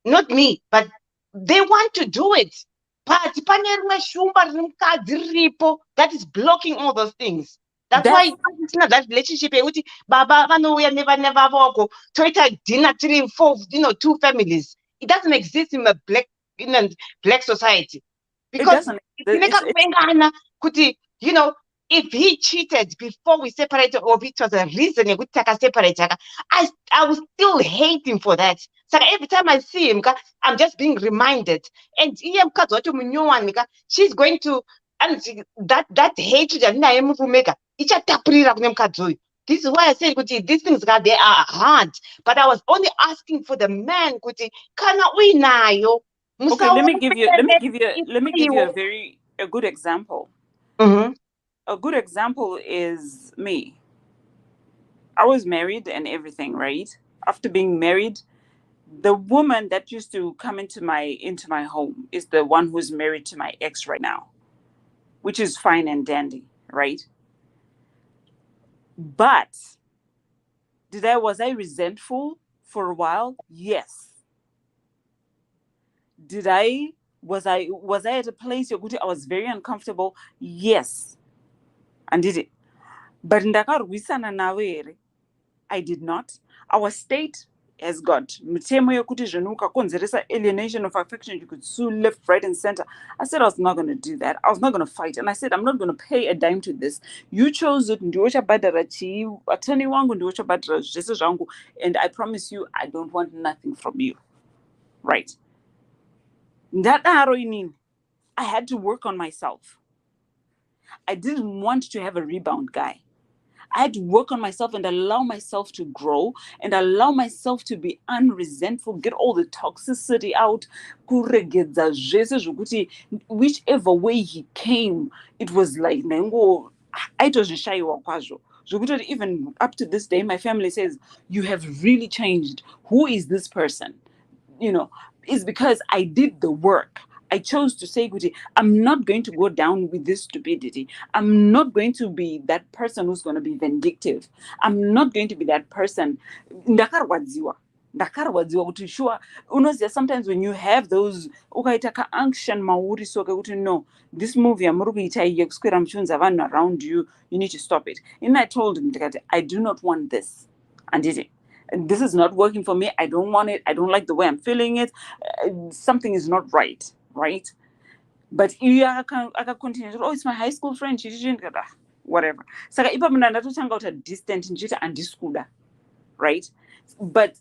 not me, but they want to do it. But that is blocking all those things. That's why it's not that relationship. Baba, never walk. Toita dinner 3, 4, you know, 2 families. It doesn't exist in a black society. Because you know, if he cheated before we separated, or if it was a reason I will still hate him for that. So every time I see him, I'm just being reminded. And she's going to, and that hatred and this is why I said these things they are hard. But I was only asking for the man. Okay, let me give you a good example. Mm-hmm. A good example is me. I was married and everything, right? After being married, the woman that used to come into my home is the one who's married to my ex right now, which is fine and dandy, right? But was I resentful for a while? Yes. Was I at a place where I was very uncomfortable? Yes. And did it. But ndakarwisana nawe here. I did not. Our state has got mutemo yokuti zvinhu ukakonzeresa alienation of affection, you could sue left, right, and center. I said I was not going to do that. I was not going to fight. And I said, I'm not going to pay a dime to this. You chose it. Ndiwe chabhadhara chii, attorney wangu ndiwe chabhadhara zvese zvangu. And I promise you, I don't want nothing from you. Right? Ndadaro inini. I had to work on myself. I didn't want to have a rebound guy. I had to work on myself and allow myself to grow and allow myself to be unresentful, get all the toxicity out. Whichever way he came, it was like, even up to this day, my family says, you have really changed. Who is this person? It's because I did the work. I chose to say, I'm not going to go down with this stupidity. I'm not going to be that person who's going to be vindictive. I'm not going to be that person. Ndakarwadziwa kuti sure, sometimes when you have those ukaita anxious mauri so no, this movie around you, you need to stop it. And I told him that I do not want this. And this is not working for me. I don't want it. I don't like the way I'm feeling it. Something is not right. But I can continue. Oh, it's my high school friend. Whatever. So if I'm not talking a distant and discooler, right? But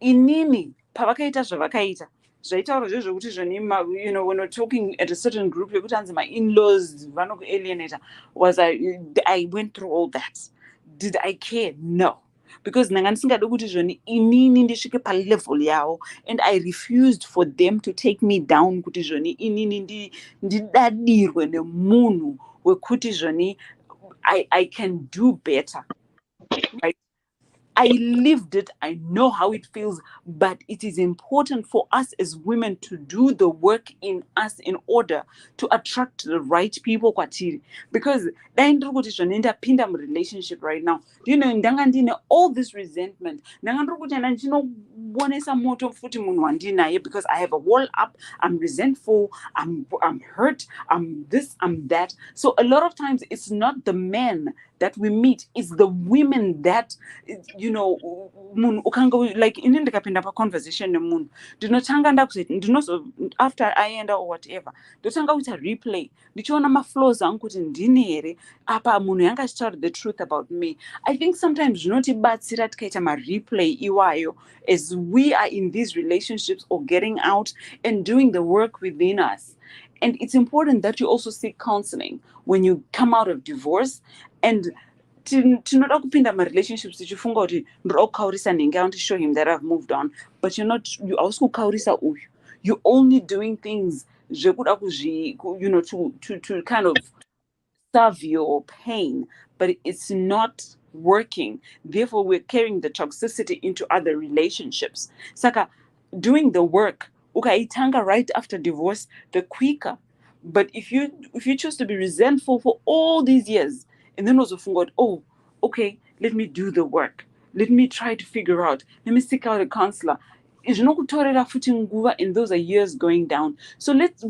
inini pavakaita zvavakaita zvaitaura zvezvokuti when we're talking at a certain group yekuti my in-laws vanokualienata, was I went through all that. Did I care? No. Because ndanga ndisingade kuti zvoni inini ndisvike palevel yavo, and I refused for them to take me down kuti zvoni inini ndidadirwe nemunhu wekuti zvoni I can do better. Right? I lived it. I know how it feels, but it is important for us as women to do the work in us in order to attract the right people kwatiri. Because pinda relationship right now, all this resentment, because I have a wall up, I'm resentful, I'm hurt, I'm this, I'm that. So a lot of times it's not the men that we meet, it's the women that like inini ndikapinda paconversation nemunhu ndinotanga ndakuti after I end or whatever ndotanga kuita replay ndichiona maflaws angu kuti ndini here apa munhu yanga achitaura the truth about me. I think sometimes zvinotibatsira tikaita mareplay iwayo as we are in these relationships or getting out and doing the work within us. And it's important that you also seek counseling when you come out of divorce. And tinoda kupinda marelationships tichifunga kuti ndoda kukaurisa nenge, I want to show him that I've moved on, but you also kukaurisa uyu. You're only doing things zvekuda to kind of serve your pain, but it's not working. Therefore, we're carrying the toxicity into other relationships. Saka, doing the work, ukaitanga right after divorce, the quicker. But if you choose to be resentful for all these years, and then also forgot, oh, okay, let me do the work. Let me try to figure out. Let me seek out a counselor. And those are years going down. So let's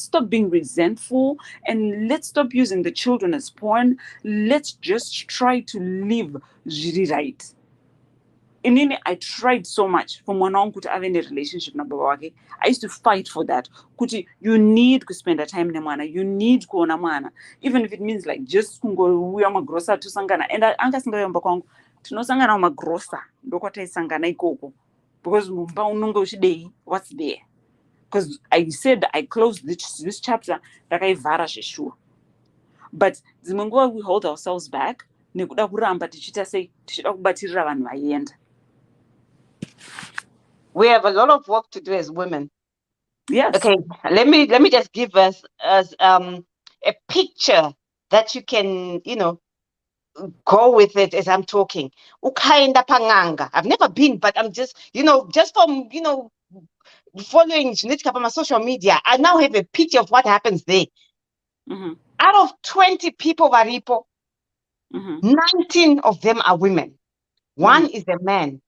stop being resentful and let's stop using the children as pawn. Let's just try to live right. Inini, I tried so much for mwana wangu kuti ave in a relationship na baba wake. I used to fight for that. Kuti, you need to spend a time na mwana. You need kuona mwana. Even if it means like just kungouya magrosa tusangana. And anga singayomba kwangu. Tunosangana magrosa. Ndoko taisangana ikoko. Because mumba unongo ushidei, what's there? Because I said I closed this chapter ndakaivhara zveshuwa. But zimenguva we hold ourselves back. Nekuda kuramba tichita sei tichida kubatirira vanhu vaienda. We have a lot of work to do as women. Yes. Okay, let me just give us a picture that you can, go with it as I'm talking. Ukaenda panganga. I've never been, but I'm just, just from, following Junitka on my social media, I now have a picture of what happens there. Mm-hmm. Out of 20 people, Varipo, 19 of them are women. One is a man.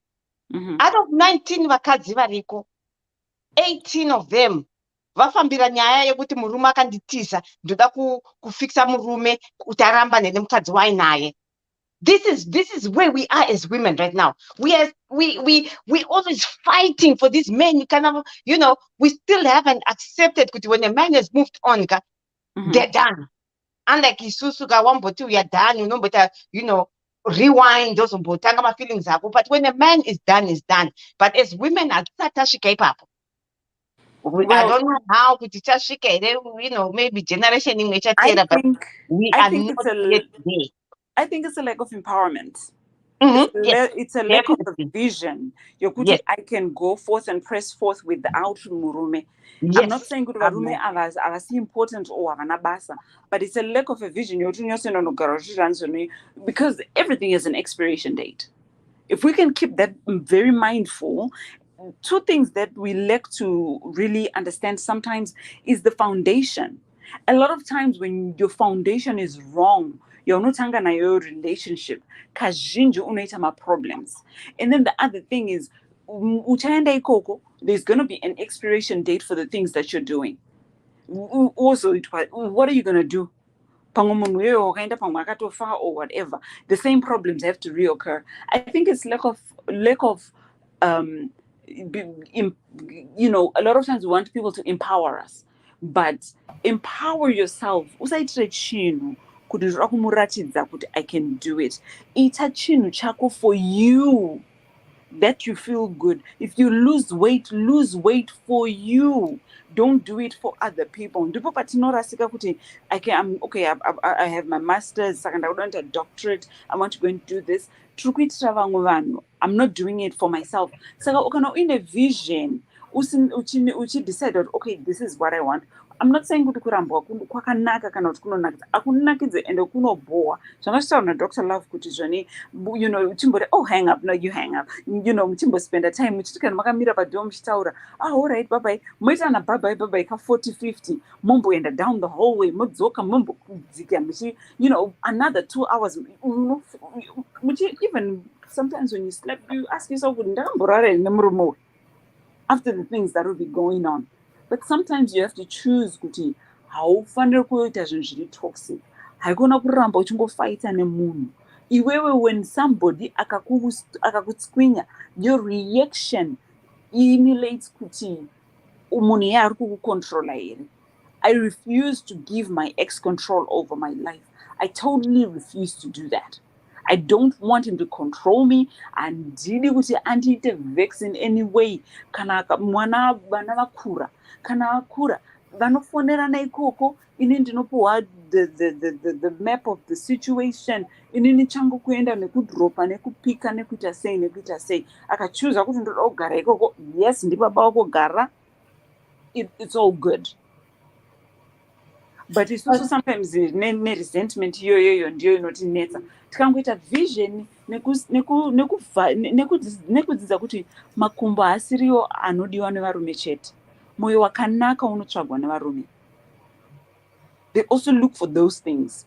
Out of 19 vakadzi variko, 18 of them vafambira nyaya yekuti murume akanditisa ndoda kufixa murume kuti aramba nemukadzi wainaye. This is where we are as women right now. We always fighting for this man. You can have, we still haven't accepted that when a man has moved on, they're done. Unlike Isusuga 1 we are done, but rewind those my feelings up. But when a man is done. But as women are I Well, don't know how maybe generation in nature, I but think we I are think not yet there. I think it's a lack of empowerment. Yes, It's a lack of a definitely. vision. Yokuti, Yes, I can go forth and press forth without murume. I'm not yes. saying kuti varume avasi important or havana basa, but it's a lack of a vision. Because everything has an expiration date. If we can keep that very mindful, two things that we lack to really understand sometimes is the foundation. A lot of times when your foundation is wrong, you're not na your relationship, kazhinji unoita ma problems. And then the other thing is, uchaenda ikoko, there's going to be an expiration date for the things that you're doing. Also, what are you going to do? Or whatever, the same problems have to reoccur. I think it's lack of um a lot of times we want people to empower us, but empower yourself. Usaitire chinhu kuti ndiri kumuratidza kuti I can do it. Ita chinhu chako for you, that you feel good. If you lose weight for you. Don't do it for other people. Ndipo patinorasika kuti I'm okay, I have my master's, saka ndakuda a doctorate, I want to go and do this. Tiri kuitira vamwe vanhu. I'm not doing it for myself. Saka ukana uine vision, uchidecide that okay, this is what I want. I'm not saying kuti kurambwa kwakanaka kana kuti kunonakidza. Akunakidze ende kunobhowa. Zvamashitaura naDr. Love kuti zvoni, uchimbori, oh, hang up, no, you hang up. Muchimbospenda time muchiti kana makamira padhoo muchitaura, all right, bye-bye. Moita na bye-bye ka 40-50. Momboenda down the hallway, modzoka, mombokudzika, another 2 hours. Even sometimes when you sleep, you ask yourself, after the things that will be going on. But sometimes you have to choose kuti haufaniri kuita zvinhu zviri toxic. Haikona kuramba uchingofighta nemunhu. Iwewe, when somebody akakutswinya, your reaction emulates kuti munhu iye ari kukucontrola here. I refuse to give my ex control over my life. I totally refuse to do that. I don't want him to control me. Handidi kuti andiite vex in any way. Kana mwana vana vakura, kana akura vanofonerana ikoko, ini ndinopuwa the map of the situation. Inini changu kuenda nekudropa nekupika nekuita sei. Akachuza kuti ndoda kugara ikoko, yes, ndibaba wako gara. It's all good. But it's also sometimes resentment iyoyo ndiyo inotinetsa. Tikangoita vision nekudzidza kuti makumbo haasiriwo anodiwa nevarume chete. Moyo wakanaka unotsvagwa nevarume. They also look for those things.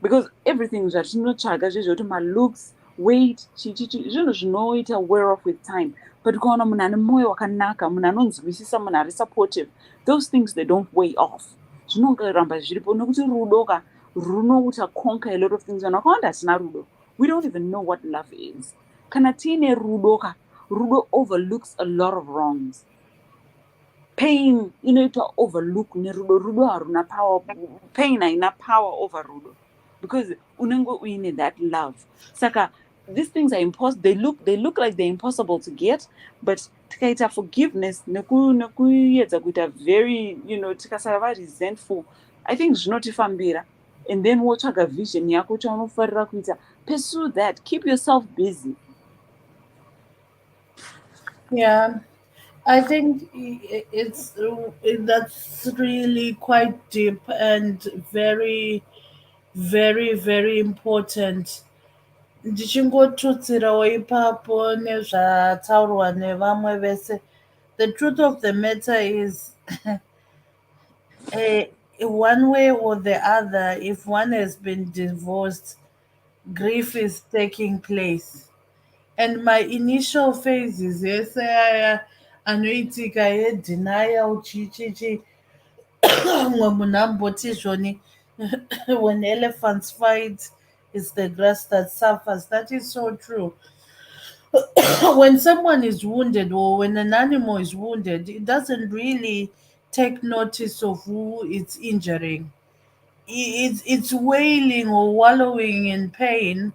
Because everything zvatinotsvaga zvezvekuti malooks, weight, zvinhu zvinoita wear off with time. But ukaona munhu ane moyo wakanaka, munhu anonzwisisa, munhu ari supportive, those things, they don't weigh off. Zvinongaramba zviripo nokuti rudo runouta conquer a lot of things. Vanhu vakawanda hasina rudo. We don't even know what love is. Kana tiine rudo overlooks a lot of wrongs. Pain inoita overlook nerudo haruna power. Pain haina power over rudo, because unenge uine that love. Saka these things are impossible. They look like they're impossible to get, but tikaita forgiveness nekuedza kuita very, tikasava resentful, I think zvinotifambira. And then wotsvaga vision yako chaunofarira kuita. Pursue that. Keep yourself busy. Yeah, I think that's really quite deep and very, very, very important. Ndichingotutsirawo ipapo nezvataurwa nevamwe vese. The truth of the matter is one way or the other, if one has been divorced, grief is taking place. And my initial phases, yes, anoitika yedenial chichichi mwe munhu amboti zvoni when elephants fight it's the grass that suffers. That is so true. When someone is wounded or when an animal is wounded, it doesn't really take notice of who it's injuring. It's wailing or wallowing in pain,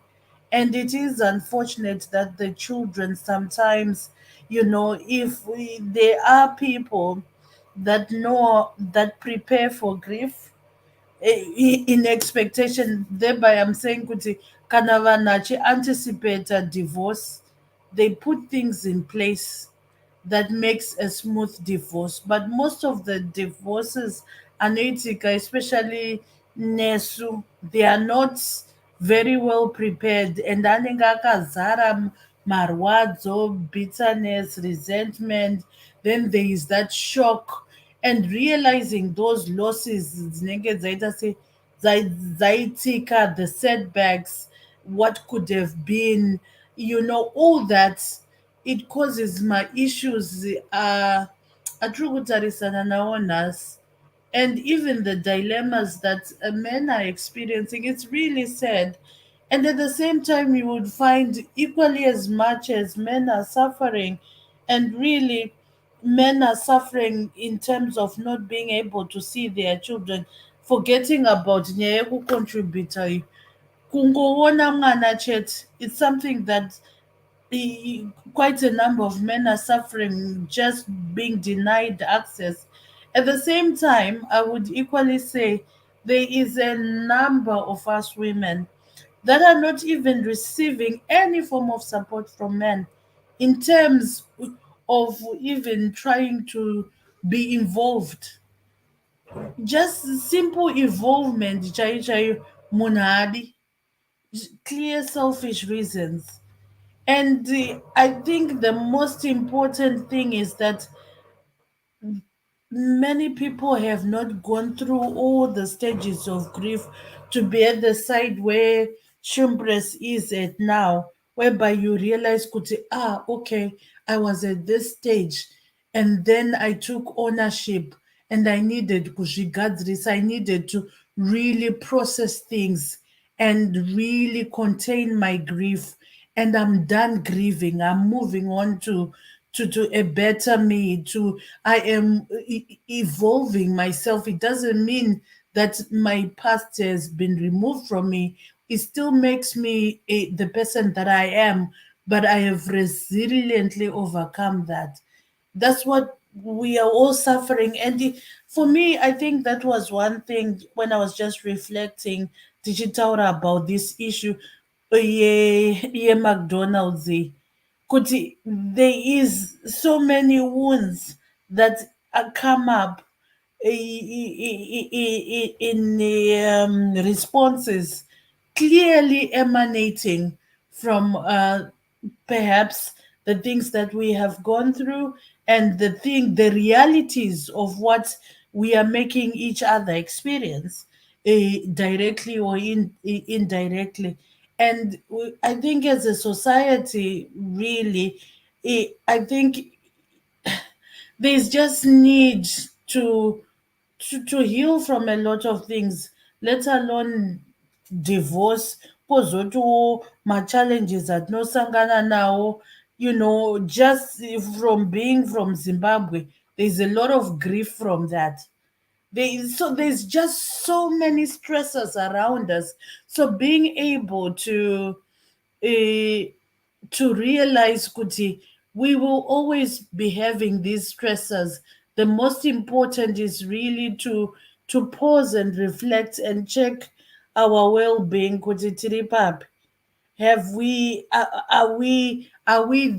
and it is unfortunate that the children sometimes, if there are people that know, that prepare for grief, in expectation, thereby I'm saying kuti kana vanhu anticipator divorce, they put things in place that makes a smooth divorce. But most of the divorces anoitika, especially nesu, they are not very well prepared, and anenge akazara marwadzo, bitterness, resentment. Then there is that shock, and realizing those losses dzinenge dzaita dzaitika, the setbacks, what could have been, all that, it causes my issues atiri kutarisana nawo nhasi. And even the dilemmas that men are experiencing, it's really sad. And at the same time, you would find equally as much as men are suffering, and really, men are suffering in terms of not being able to see their children, forgetting about nyaya yekucontributa iyi. Kungoona mwana chete, it's something that quite a number of men are suffering, just being denied access. At the same time, I would equally say there is a number of us women that are not even receiving any form of support from men in terms of even trying to be involved. Just simple involvement, chai munadi, clear selfish reasons. And I think the most important thing is that many people have not gone through all the stages of grief to be at the side where Shumbres is at now, whereby you realize, kuti, okay, I was at this stage, and then I took ownership, and I needed kuzvigadzirisa, I needed to really process things and really contain my grief, and I'm done grieving. I'm moving on to a better me. To I am evolving myself. It doesn't mean that my past has been removed from me. It still makes me the person that I am, but I have resiliently overcome that. That's what we are all suffering. And for me, I think that was one thing when I was just reflecting digital about this issue. McDonald's, kuti there is so many wounds that come up in responses clearly emanating from perhaps the things that we have gone through, and the realities of what we are making each other experience, directly or indirectly. And I think as a society, really, I think there's just need to heal from a lot of things, let alone divorce. Kozotiwo ma-challenges atinosangana nawo, just from being from Zimbabwe, there's a lot of grief from that. There's just so many stressors around us. So being able uh, to realize, kuti, we will always be having these stressors. The most important is really to pause and reflect and check our well-being, kuti tiri papi. Have we are we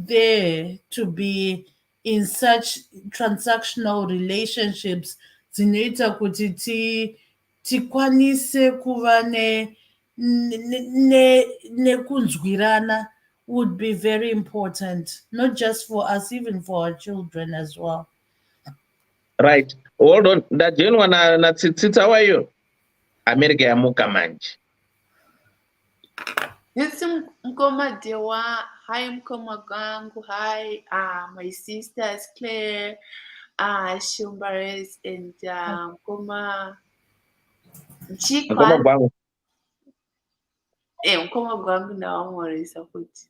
there to be in such transactional relationships dzinoita kuti tikwanise kuva nekunzwirana, would be very important, not just for us, even for our children as well. Right. Hold on. Ndajeni na tsitsitsa wayo. America yamuka manje. Yes, Mkoma Dewa. Hi, Mkoma Gangu. Hi, my sisters Claire, Shumbares, and Mkoma Ngoma Chikwan. bwangu. mukoma gwangu ndawamoresa futi.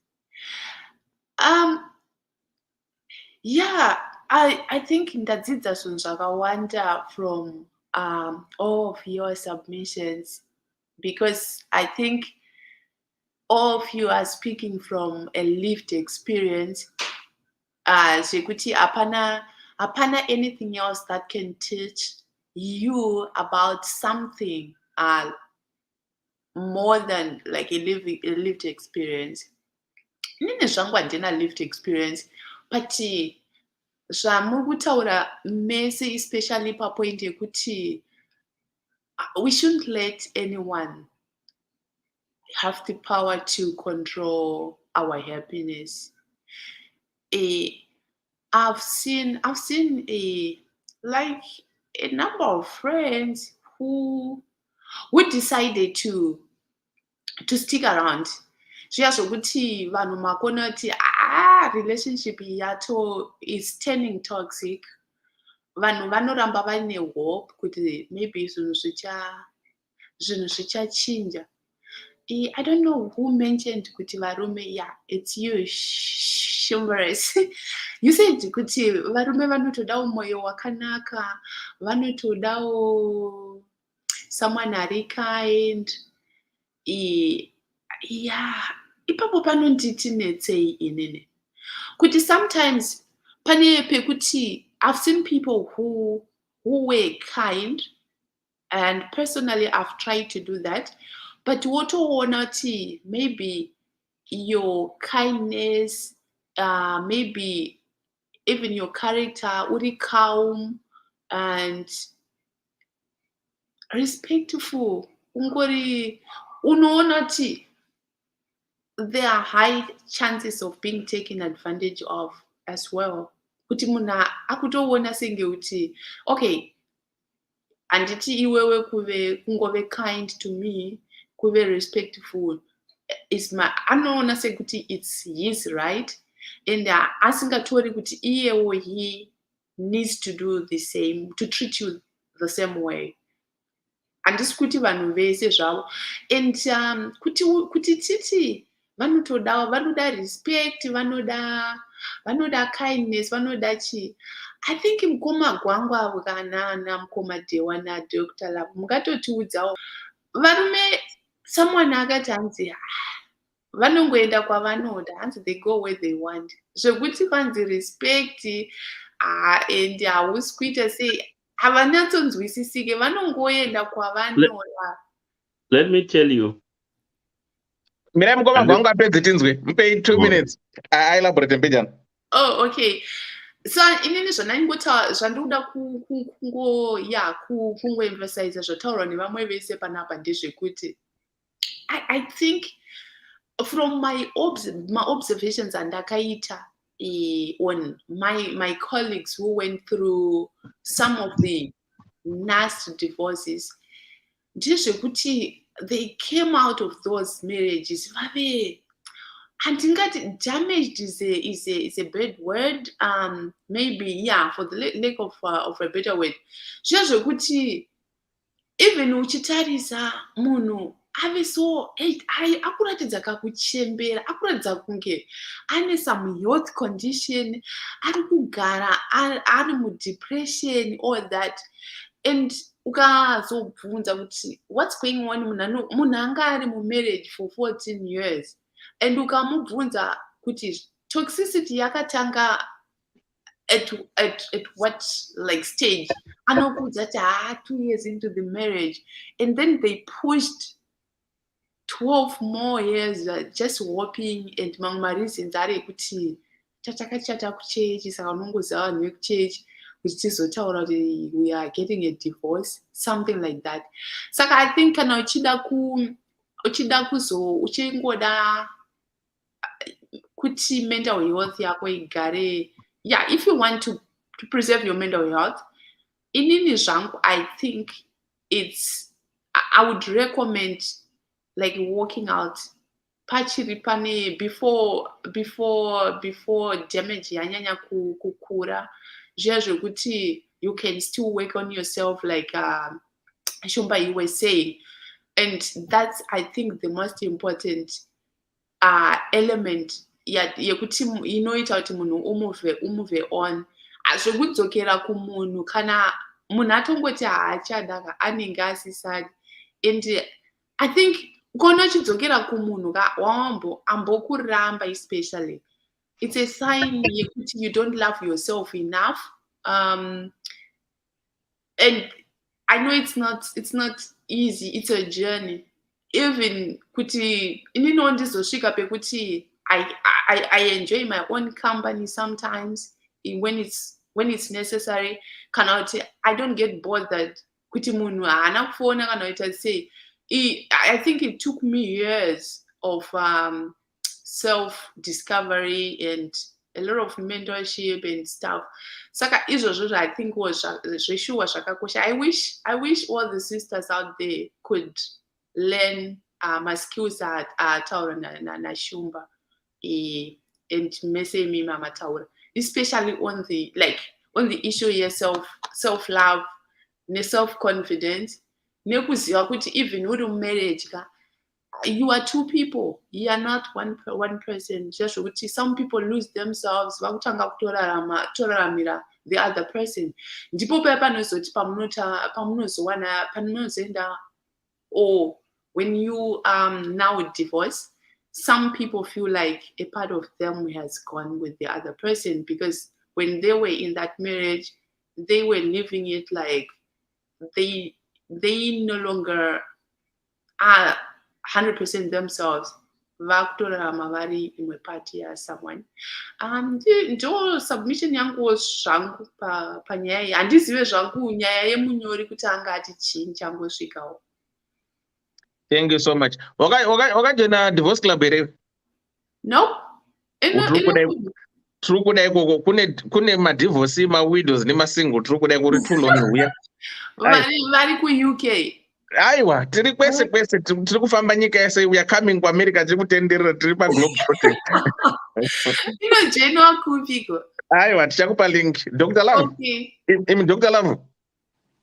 Yeah, I think ndadzidza zvinhu zvakawanda from all of your submissions, because I think all of you are speaking from a lived experience. Zvekuti hapana anything else that can teach you about something more than like a lived experience. Inini zvangu handina lived experience, but zvamuri kutaura mese, especially papoint yekuti we shouldn't let anyone have the power to control our happiness. I've seen like a number of friends who decided to stick around. Zviya zvokuti vanhu makona kuti relationship yato is turning toxic. Vanhu vanoramba vaine hope kuti maybe zvinhu zvichachinja. I don't know who mentioned kuti varume, yeah, it's you, Shumbares. You said kuti varume vanotodawo moyo wakanaka, vanotodawo someone ari kind. Yeah, ipapo panonditinetsei inini. Kuti sometimes pane pekuti I've seen people who were kind, and personally I've tried to do that. But wotoona kuti maybe your kindness, maybe even your character, uri calm and respectful, unoona kuti there are high chances of being taken advantage of as well. Kuti munhu akutoona senge kuti okay, handiti iwewe kungove kind to me, kuve respectful, anoona sekuti it's his right, and asingatori kuti iyewo he needs to do the same, to treat you the same way. Handisi kuti vanhu vese zvavo, and kuti titi vanoda respect, vanoda kindness, vanoda chi. I think mukoma gwangu avo kana mukoma Dewa na Dr. Love mungatotiudzawo varume, someone akati hanzi vanongoenda kwavanoda, hanzi they go where they want. Zvekuti vanzi respect and hausi kuita sei havanyatsonzwisisike, vanongoenda kwavanoda. Let me tell you. Mirai mukoma gwangu apedze tinzwe, mupei 2 minutes. I elaborate mbijana. Oh, okay. So inini zvandinoda kungoemphasize zvataurwa nevamwe vese panapa ndezvekuti I think from my observations andakaita on my colleagues who went through some of the nasty divorces, ndezvekuti they came out of those marriages vave, handingati damaged is a bad word, maybe, yeah, for the lack of a better word. Zviya zvekuti even uchitarisa munhu ave so akuratidza kakuchembera, akuratidza kunge ane some health condition, ari kugara ari mudepression, all that, and ukazobvunza kuti what's going on, munhu anga ari mumarriage for 14 years, and ukamubvunza kuti toxicity yakatanga at what like stage, anokudza kuti 2 years into the marriage, and then they pushed 12 more years just hoping, and mamwe reasons ari ekuti tatakachata kuchechi, saka unongoziva vanhu vekuchechi kuti tizotaura kuti we are getting a divorce, something like that. Saka I think kana uchingoda kuti mental health yako igare, yeah, if you want to preserve your mental health, inini zvangu I think I would recommend like walking out pachiri pane before damage yanyanya kukura, zviya zvekuti you can still work on yourself, like Shumba, you were saying, And that's, I think, the most important element yekuti inoita kuti munhu umove on. Zvekudzokera kumunhu kana munhu atongoti haachada anenge asisari. And I think kona uchidzokera kumunhu ambokuramba, especially it's a sign yekuti you don't love yourself enough. And I know it's not easy, it's a journey. Even kuti inino ndizosvika pekuti I enjoy my own company sometimes when it's necessary. Kana kuti I don't get bothered kuti munhu haana kufona kana kuita sei. I think it took me years of self-discovery and a lot of mentorship and stuff. Saka izvozvo I think was zveshuwa zvakakosha. I wish all the sisters out there could learn my skills at taura na shumba and mese mima mataura, especially on the issue of self-love, self-confidence, nekuziva kuti even uri marriage you are two people, you are not one person. Just some people lose themselves vakutanga kutoraramira the other person. Ndipo paya panozoti pamunozoenda, or when you now divorce, some people feel like a part of them has gone with the other person, because when they were in that marriage, they were living it like they no longer are 100% themselves. Vakutorarama vari imwe party ya someone. Ndo submission yangu zvangu panyaya iyi. Handizive zvangu nyaya yemunyori kuti anga ati chii changosvikawo. Thank you so much. Wakajena divorce club here? No. True kuda ikoko kune madivorce, ma-widows nema-single, true kuda kuri too long uya. Vari ku-UK. Aiwa, tiri kwese tiri kufamba nyika yese, we are coming kuAmerica, tiri kutenderera, tiri pa-globe trotting. Inojenwa kupiko. Aiwa, tichakupa link. Dr. Love. Okay. Dr. Love.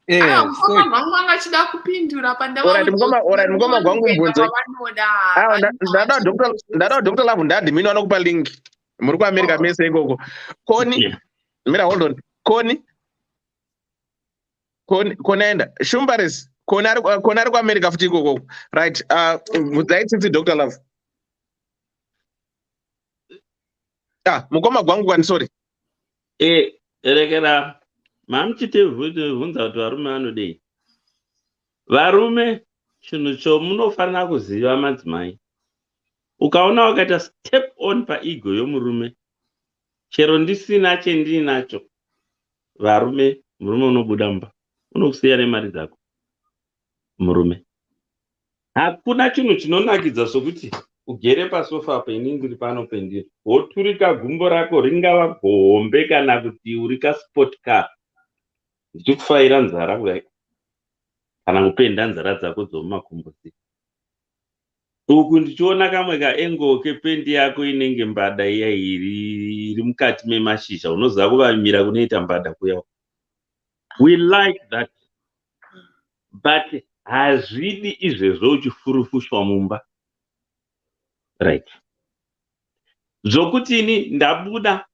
Mukoma gwangu angachida kupindura mukoma gwangu mbunzo. Ndada Dr. Love ndadi mino anokupa link. Muri kuAmerica mese ikoko. Koni, mira hold on. Koni enda. Shumbaris. Kona ari kuAmerica futi ikoko. Right. Mudzai Dr. Love. Mukoma gwangu kwani, sorry. Erekera mamuchitibvunza kuti varume vanodei. Varume chinhu chomunofanira kuziva madzimai. Ukaona wakaita step on paego yomurume, chero ndisina chendinacho, murume unobuda mumba, unokusiya nemari dzako. Murume hakuna chinhu chinonakidza sokuti ugere pasofa penini uri pano pendiri, woturika gumbo rako, ringava gombe kana kuti uri kasport car, ndichikufaira nzara kudai, kana kupenda nzara dzako dzomumakumbosi. Uku ndichiona kamwe kaengo kependi yako inenge mbada iya iri mukati memashizha, unoziva kuvamira kunoita mbada kuyawo. We like that, but hazvidi izvezvo uchifurufushwa mumba. Right. Zvokuti ini ndabuda,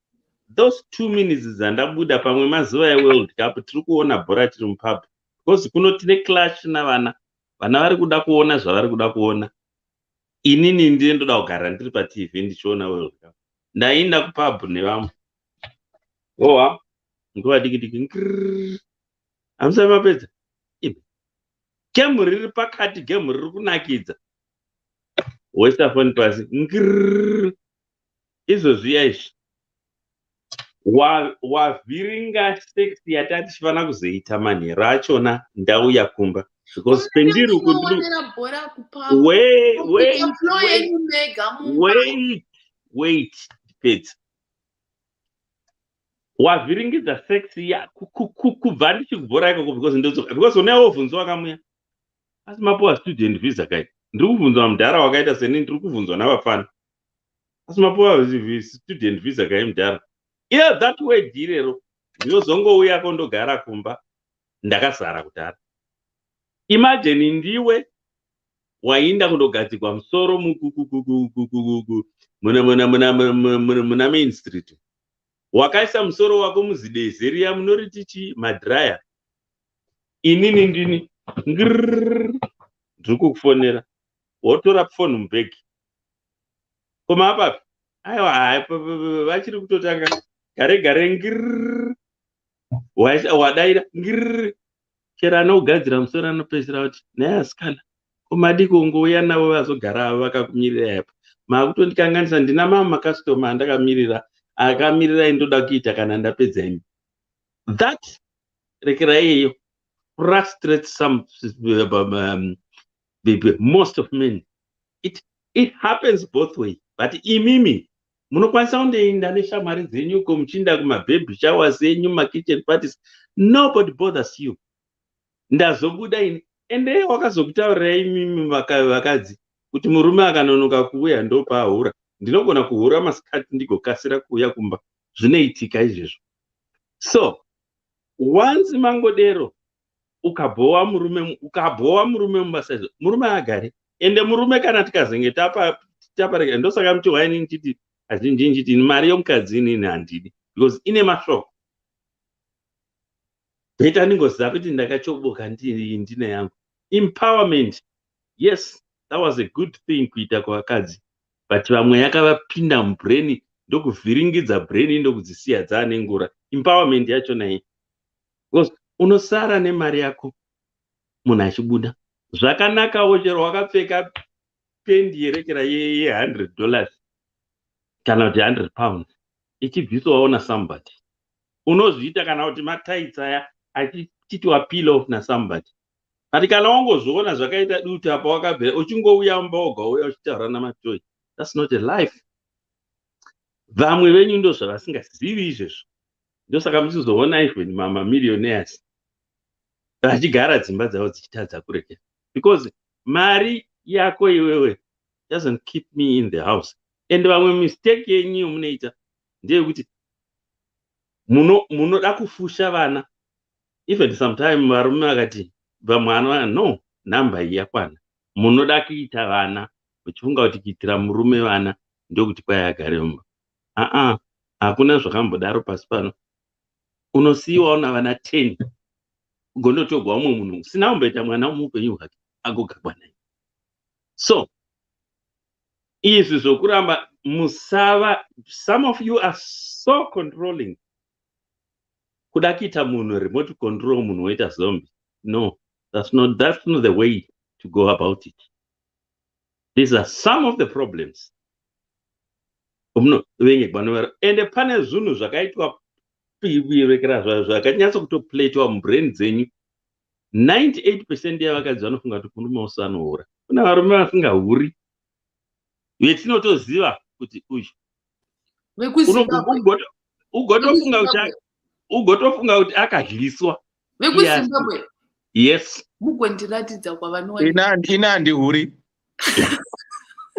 those 2 minutes dzandabuda pamwe mazuva eWorld Cup, tiri kuona bhora tiri mupub, because kuno tine clash navana vari kuda kuona zvavari kuda kuona. Inini ndiye ndoda kugara ndiri paTV ndichiona World Cup. Ndaenda kupub nevamwe. Nguva diki hamusai mapedza. Gemu riri pakati, gemu riri kunakidza. Westafoni pasi. Izvozviya izvi. Wavhiringa sex yatati tichifanira kuzoita manheru achona ndauya kumba. Because pendiri uku wait, depends. Wavhiringidza sex ya kubva ndichikubhora ikoko because unevobvunzwa kamuya. Asi mapuwa student visa kai. Ndiri kubvunzwa mudhara wakaita seni, ndiri kubvunzwa navafana. Asi mapuwa student visa kai mudhara. Iya that way direro. Ndinozongouya kondogara kumba. Ndakazara kudhara. Imagine ndiwe wainda kundogadzikwa musoro muna Main Street, wakaisa musoro wako muzidezi riya munoriti chi madhiraya, inini ndini ndiri kukufonera, wotora foni mubhegi, koma apapi aiwa vachiri kutotanga gare gare ngirr, wadaira ngirr, chero anogadzira musoro anopedzisira kuti naye asikana komadiko ngouya navo vazogara vakakumirira apa, makutondikanganisa ndina mama makastoma andakamirira akamirira indoda kuita kana ndapedza imi. That rekerai frustrates some most of men. It happens both way, but imimi munokwanisa kundoenda neshamwari dzenyu uko muchienda kumababy showers enyu, makitchen parties, nobody bothers you. Ndazobuda ini ende wakazokutaurira imimi vakadzi kuti murume akanonoka kuuya ndopahura, ndinogona kuhura masikati ndigokasira kuuya kumba, zvinoitika izvezvo. So once mangodero ukabhowa murume mubasa izvo, murume agare. Ende murume kana tikazenge tapareka, ndosaka muti waini nchiti azhinji nchiti mari yomukadzi inini handidi, because ine mashoko. Beta ndingoziva kuti ndakachoboka ndine yangu. Empowerment, yes, that was a good thing kuita kwavakadzi, but vamwe yakavapinda mubrain, ndokuvhiringidza brain ndokudzisiya dzaane ngura. Empowerment yachona iyi, because unosara nemari yako munhu achibuda zvakanakawo, chero wakapfeka pendi yerekera $100 kana kuti £100 ichibviswawo nasomebody, unozviita kana kuti mataitsi aya achichitiwa peel off nasomebody. But kana wangozviona zvakaita duti apa wakabvera uchingouya mba woga uya uchitaura namatoi, that's not a life. Vamwe venyu ndo zvavasingazivi izvezvo, ndosaka muchizoona even mamamillionaires vachigara dzimba dzavo dzichitadza kurekera, because mari yako iwewe doesn't keep me in the house. And vamwe mistake yenyu yomunoita ndeyekuti munoda kufusha vana. Even sometime varume vakati vamwe anova no, nhamba iyi yakwana, munoda kuita vana muchifunga kuti kuitira murume vana ndokuti kwai agare mumba. Hakuna zvakambodaro pasi pano. Unosiyiwawo navana 10 ugondotogwa umwe munhu usina kumboita mwana muupenyu hwake agogagwa naye. So izvi zvokuramba musava, some of you are so controlling, kuda kuita munhu remote control, munhu woita zombie. No, that's not the way to go about it. These are some of the problems. Ende pane zvinhu zvakaitwa zvakanyatsa kutopletwa mubrain dzenyu. 98% yavakadzi vanofunga kuti murume wose anohura. Kuna varume vasingahuri vetinotoziva kuti uyu ugotofunga kuti akadliswa. VekuZimbabwe. Yes. Mugondiratidza kwavanowani. Ina handihuri.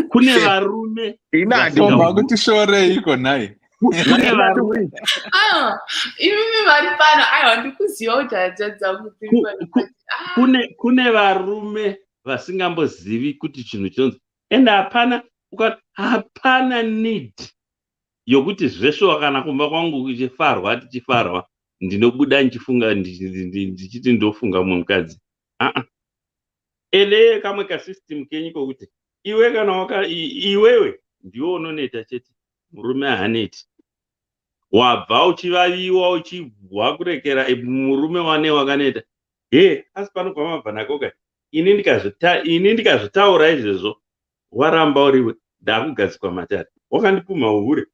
Kune varume komba kuti shorei iko naye. Imimi vari pano, aiwa ndikuziva kuti hadzadza kune varume vasingambozivi kuti chinhu chonzi, ende hapana need yokuti zvesvo kana kumba kwangu kuchifarwa tichifarwa ndinobuda ndichifunga ndichiti ndofunga mumwe mukadzi. Ende kamwe kasystem kenyu kokuti iwe kana iwewe ndiwe unoneta chete, murume haaneti. Wabva uchivaviwa uchibva kurekera murume wane wakaneta. Asi pano kwamabva nakoka ini ndikazvitaura izvezvo waramba uriwe ndakugadzikwa matare, wakandipuma uhure.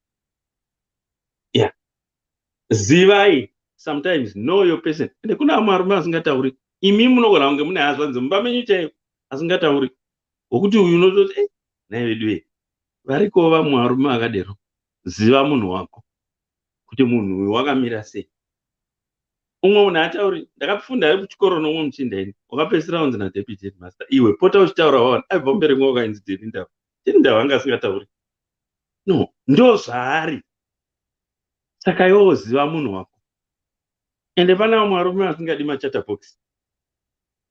Zivai, sometimes know your person. Ende kuna vamwe varume vasingatauri, imi munogona kunge mune hazvanzi mumba menyu chaivo asingatauri, wokuti uyu unototi naye vedu variko vamwe varume vakadero. Ziva munhu wako kuti munhu uyu wakamira sei. Umwe munhu atauri, ndakafunda ari kuchikoro nomwe muchindaini, wakapedzisira unzi naDeputy Headmaster, iwe pota uchitaura wawana aibva mberi mwe wakainzi Derindava. Derindava anga asingatauri. No, ndo zvaari. Saka iwewo ziva munhu wako. Ende pana vamwe varume vasingadi machatterbox.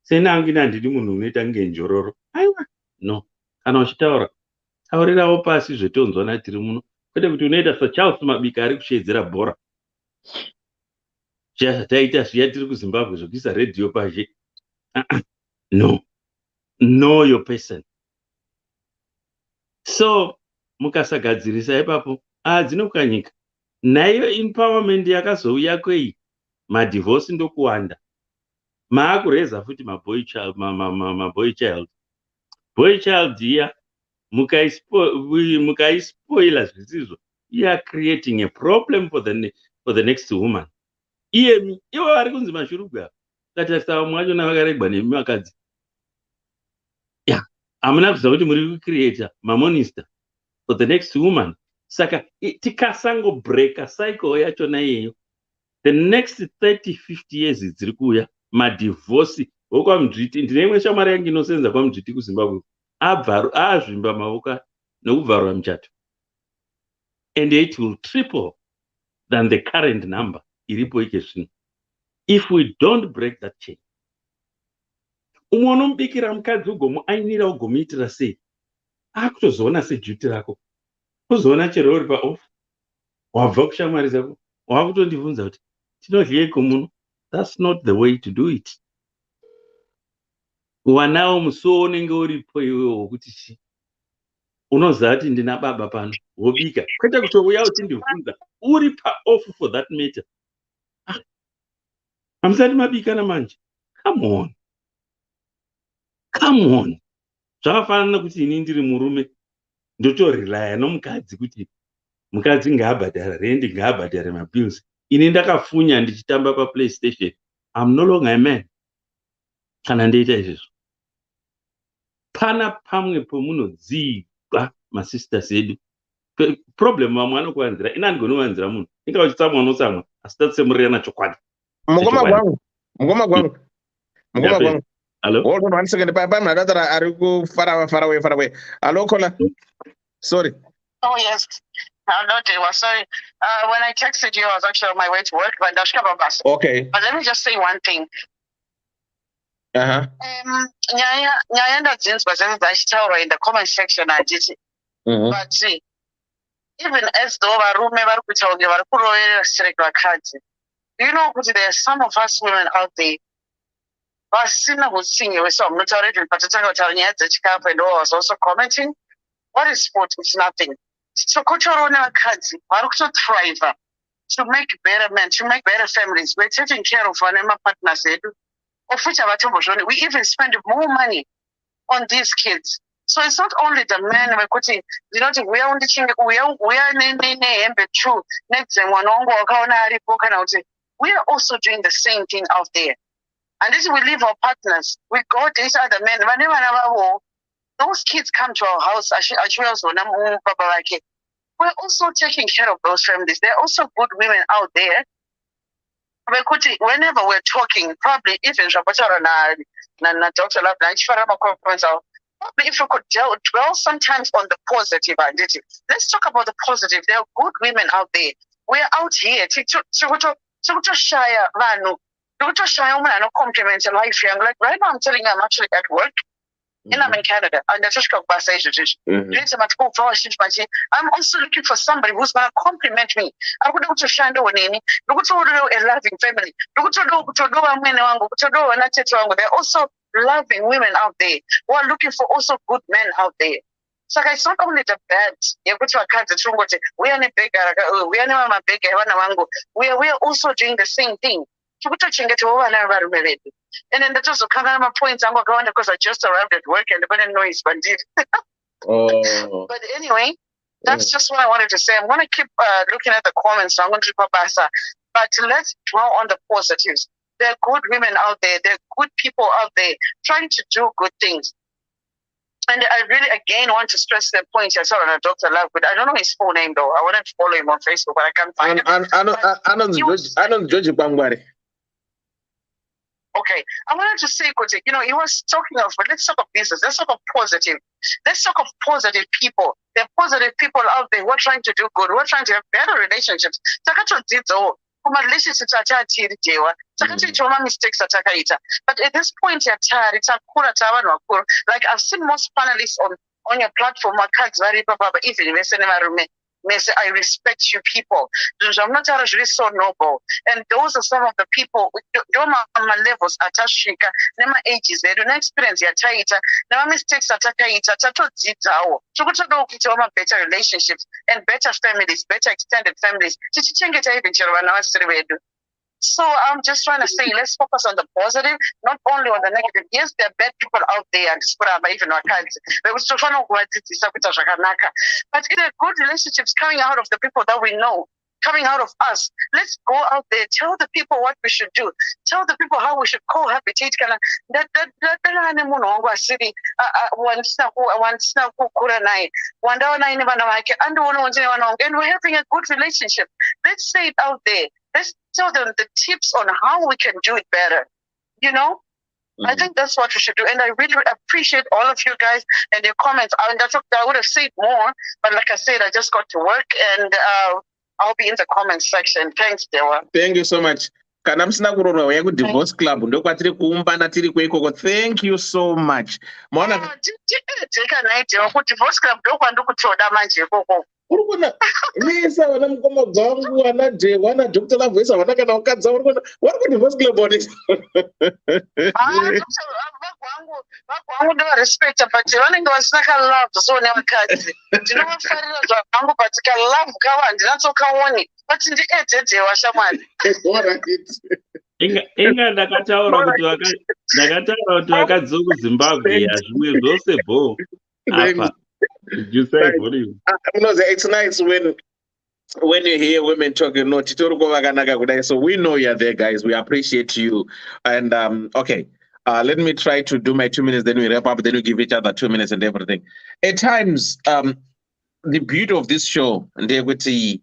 Sena angu ina handidi munhu unoita kunge njororo. Aiwa, no. Kana uchitaura taurirawo pasi zvetonzwana tiri muno, kwete kuti unoita saCharles Mabika ari kushedzera bhora. Zvataita zviya tiri kuZimbabwe zvokuisa radio pashe. No. Know your person. So mukasagadzirisa ipapo dzinoka nyika. Naiyo empowerment yakazouya kwei, madivorce ndokuwanda. Maakureza futi maboy child. Boy child iya mukaispoila zvisizvo, you are creating a problem for the next woman. Ivo vari kunzi mashurugwa katarisa vamwe vacho navakaregwa nemi vakadzi. Hamuna kuziva kuti muri kucreata mamonista for the next woman. Saka tikasangobreaka cycle yachona iyeyo, the next 30-50 years dziri kuuya, madivorce vokwamujviti. Ndine imwe shamwari yangu inosenza kwamujviti kuZimbabwe, azvimba maoko nekubvarwa muchato, and it will triple than the current number iripo ike zvino, if we don't break that chain. Umwe unomubikira mukadzi ugomuainira ugomuitira sei, akutozoona sejuti rako, kuzoona chero uri paoff, wabva kushamwari dzako, wakutondibvunza kuti tinodlyeko muno. That's not the way to do it. Wanawo musuwo unenge uripo iwewe wokuti chi unoziva kuti ndina baba pano wobika, kwete kutouya uchindibvunza uri paoff for that matter. Hamusati mabikana manje? Come on. Zvakafanana kuti ini ndiri murume ndotorelaya nomukadzi kuti mukadzi ngaabhadhara rendi, ngaabhadhare mabills, ini ndakafunya ndichitamba paPlaystation. I'm no longer a man kana ndoita izvozvo. Pana pamwe pomunodzigwa masisters edu. Problem vamwe vanokuvanzira, ina ndigonovanzira munhu inga uchitsamwa nosamwa asi tatsemurira chokwadi. Mukoma gwangu. Hello? Hold on 1 second. Are you far away? Hello, caller. Sorry. Oh, yes. No, they were sorry. When I texted you, I was actually on my way to work, but bus. Okay. But let me just say one thing. Nyaya ndadzinzwa zvinhu dzachitaurwa in the comment section handiti. But see, even as though varume vari kuita kunge vari kuroverera strike vakadzi, you know kuti there are some of us women out there vasina utsinye hwese hwamunotaura kuti patatanga kutaura nyaya dzechikafu, and all was also commenting. What is sport? It's nothing. Tikotoriwo nevakadzi vari kutothriva to make better men, to make better families. We're taking care of our partners edu. We even spend more money on these kids. So it's not only the men, we are only true. We are also doing the same thing out there. And this we leave our partners. We go to these other men. Those kids come to our house. We're also taking care of those families. There are also good women out there. Whenever we're talking, probably even Dr. Love, probably if we could dwell sometimes on the positive identity. Let's talk about the positive. There are good women out there. We're out here to share compliment life. Like right now I'm telling you I'm actually at work. And I'm in Canada, and I'm also looking for somebody who's going to compliment me. I'm going to shine a loving family. There are also loving women out there who are looking for also good men out there. So it's not only the bad. We are also doing the same thing. And then that also come my points. I'm going because I just arrived at work and the noise bandit. But anyway, that's just what I wanted to say. I'm going to keep looking at the comments. So I'm going to do Babasa. But let's dwell on the positives. There are good women out there. There are good people out there trying to do good things. And I really, again, want to stress the point I saw on Dr. Love, but I don't know his full name, though. I wanted to follow him on Facebook, but I can't find him. I don't judge Bangwari. Okay, I wanted to say, he was talking of, but let's talk of business. Let's talk of positive. Let's talk of positive people. There are positive people out there who are trying to do good, who are trying to have better relationships. kumarelationships atatiri jewa takatoitawo mamistakes atakaita, but at this point yatari takura tavanhu vakuru. Like I've seen most panelists on your platform vakadzi varipo papa, even vese nevarume mese. I respect you people. Zvamunotaura zviri so noble, and those are some of the people ndomalevels atasvika nema-ages edu neexperience yataita nemamistakes atakaita tatodzidzawo. Tikutodawo kuitawo ma-better relationships and better families, better extended families, tichichengeta even chero vana vasiri vedu. So I'm just trying to say, let's focus on the positive, not only on the negative. Yes, there are bad people out there, even vakadzi. But if there are good relationships coming out of the people that we know, coming out of us, let's go out there, tell the people what we should do, tell the people how we should cohabitate. And we're having a good relationship. Let's say it out there. Let's tell them the tips on how we can do it better. You know? I think that's what we should do. And I really appreciate all of you guys and your comments. I would have said more, but like I said, I just got to work, and I'll be in the comments section. Thanks, Dewa. Thank you so much. Kana musina kuroorwa uya kudivorce club ndokwatiri kuumbana tiri kweikoko. Thank you so much. Maona jeka naitewa kudivorce club ndokwandikutoda manje ikoko. uri kuona nisa vana mukoma gwangu vana Dewa na Dr. Love vese havana kana ukadza uri kuona vari kudivorce club oni. Vagwangu ndovarespecta but vanenge vasina kalove so nevakadzi ndinovafarira zvavangu but kalove kavo handinatsokaoni but ndiedzedewa shamwari. Inga ndakataura kuti vakadzi kuZimbabwe hazvimwe zvose bho apa. You say volume. It's nice when you hear women talking. No, so we know you're there, guys. We appreciate you. And okay, let me try to do my 2 minutes. Then we wrap up. Then we give each other 2 minutes and everything. At times, the beauty of this show and the equity,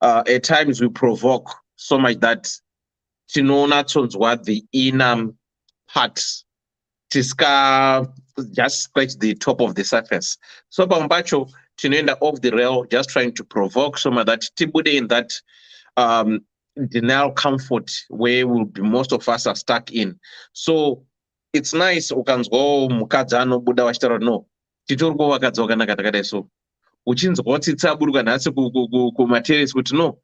at times we provoke so much that to know not what the inner parts. Tiska just scratch the top of the surface. So Bambacho Chinenda off the rail, just trying to provoke some of that Tibude in that denial comfort where most of us are stuck in. So it's nice ukanzgo mukadzano buda wachitaro no. Titorgo wakadzoka nakataka so. Uchinzwa kuti tsaburuka nhasi ku materials kuti no.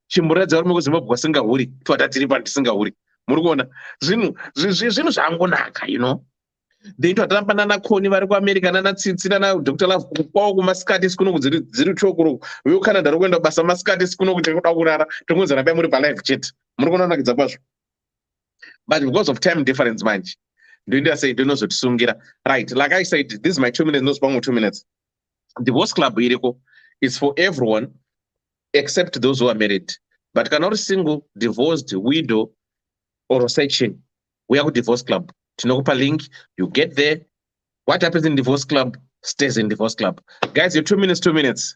Chimburadza uri mukuZimbabwe wasingahuri, twatatiri pandisingahuri. Muri kuona zvinhu zvangonaka, you know. Then to Atrampanana Koni America Nana Tsitsina, Dr. Love, Mascatis Kuno, Ziri Chokuru, we Canada, Rwanda, Basamascatis Kuno, Tonguza, and Bamuri Life Jet, Murgona Zabash. But because of time difference, man, do you say, do not Sungira? Right, like I said, this is my 2 minutes, no spong 2 minutes. Divorce Club is for everyone except those who are married, but cannot single, divorced, widow, or section. We have a divorce club. Tinokupa link, you get there. What happens in divorce club stays in divorce club. Guys, your 2 minutes, 2 minutes.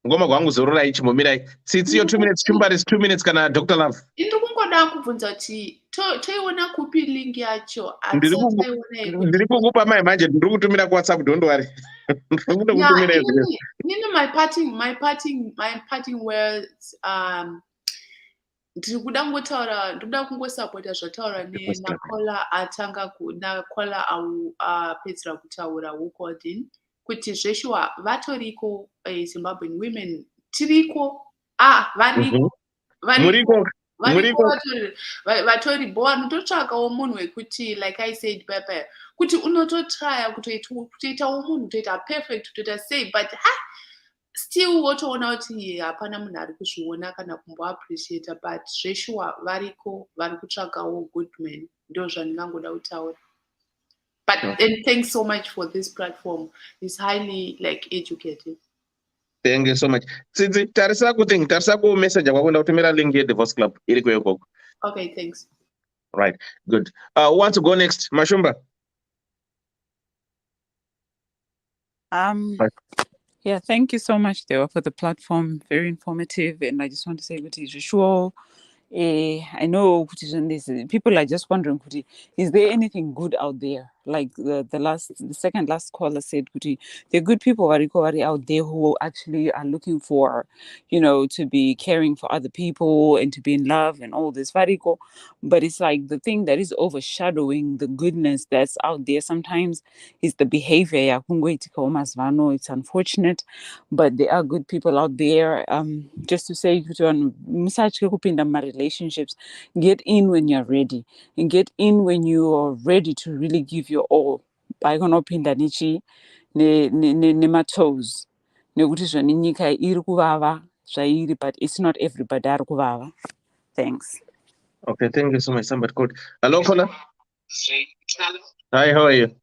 Ngoma kwangu zorora ichi momirai. Sitsi your 2 minutes, Chumba is 2 minutes kana Dr. Love. Ndikuda kubvunza kuti toiona kupi link yacho ndiri kukupa mai manje ndiri kutumira ku WhatsApp, don't worry. My parting words ndiri kuda kungotaura, ndoda kungosapota zvataura nakola atanga nakola apedzera kutaura who called in kuti zveshuwa vatoriko Zimbabwean women tiriko vatori bo vanototsvakawo munhu wekuti like I said Pepe kuti unototraya kutoitawo munhu kutoita perfect kutoita safe but still wotoona kuti hapana munhu ari kuzviona kana kumboappreciate but zveshuwa variko vari kutsvakawo good men. Ndo zvandingangoda kutaura. But and thanks so much for this platform. It's highly like educative. Thank you so much. Tsitsi tarisa ku message kwakwenda kutumira link ye divorce club iri kweko. Okay, thanks. Right, good. Who wants to go next? Mashumba. Yeah, thank you so much, Dewa, for the platform. Very informative, and I just want to say, sure. I know people are just wondering, is there anything good out there? like the second last caller said, Kuti, there are good people out there who actually are looking for, to be caring for other people and to be in love and all this variko. But it's like the thing that is overshadowing the goodness that's out there sometimes is the behavior. It's unfortunate, but there are good people out there. Just to say, my relationships, get in when you're ready, and get in when you are ready to really give your all. Paikonopinda nichi ne toes nekuti zvone nyika iri kuvava zvairi, but it's not everybody ari kuvava. Thanks. Okay, thank you so much. Somebody called. Hello, caller. Hi, how are you?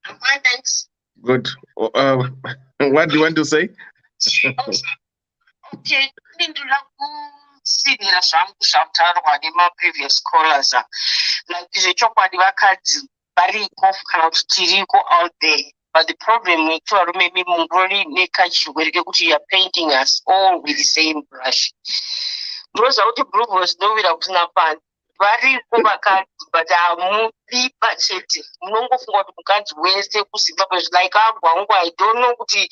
I'm fine, thanks. Good. What do you want to say? Okay, ndinoda kusimira zvangu zvakutaurwa nemaprevious callers, like zvechokwadi vakadzi variko kana kuti tiriko out there, but the problem nekuvarume mungori nekachirwere kekuti you are painting us all with the same brush. Munoziva kuti bhurugwa zinovira kusina pani, variko vakadzi but hamudi pachete. Munongofunga kuti mukadzi wese kuzimbabwe like agwangu, I don't know kuti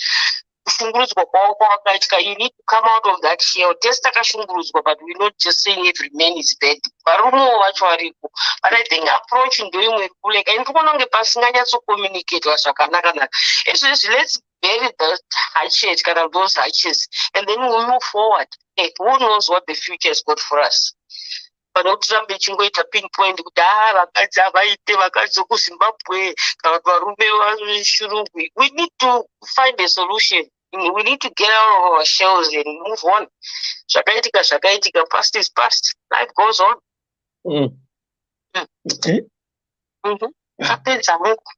kushungurudzwa kwavo kwavakaita. You need to come out of that shell. Test takashungurudzwa, but we're not just saying every man is bad. Varumewo vacho variko, but I think approach ndoimwe kuleka. Ndikuona kunge pasinganyatso-communicate zvakanaka. Let's bury the hatchet, kind of those hatches, and then we'll move forward. Hey, who knows what the future has got for us? Panotirambe chingoita pinpoint kuti vakadzi avaite vakadzi kuzimbabwe kana kuti varume vashurungwi. We need to find a solution. We need to get out of our shells and move on. Zvakaitika, past is past. Life goes on. Okay.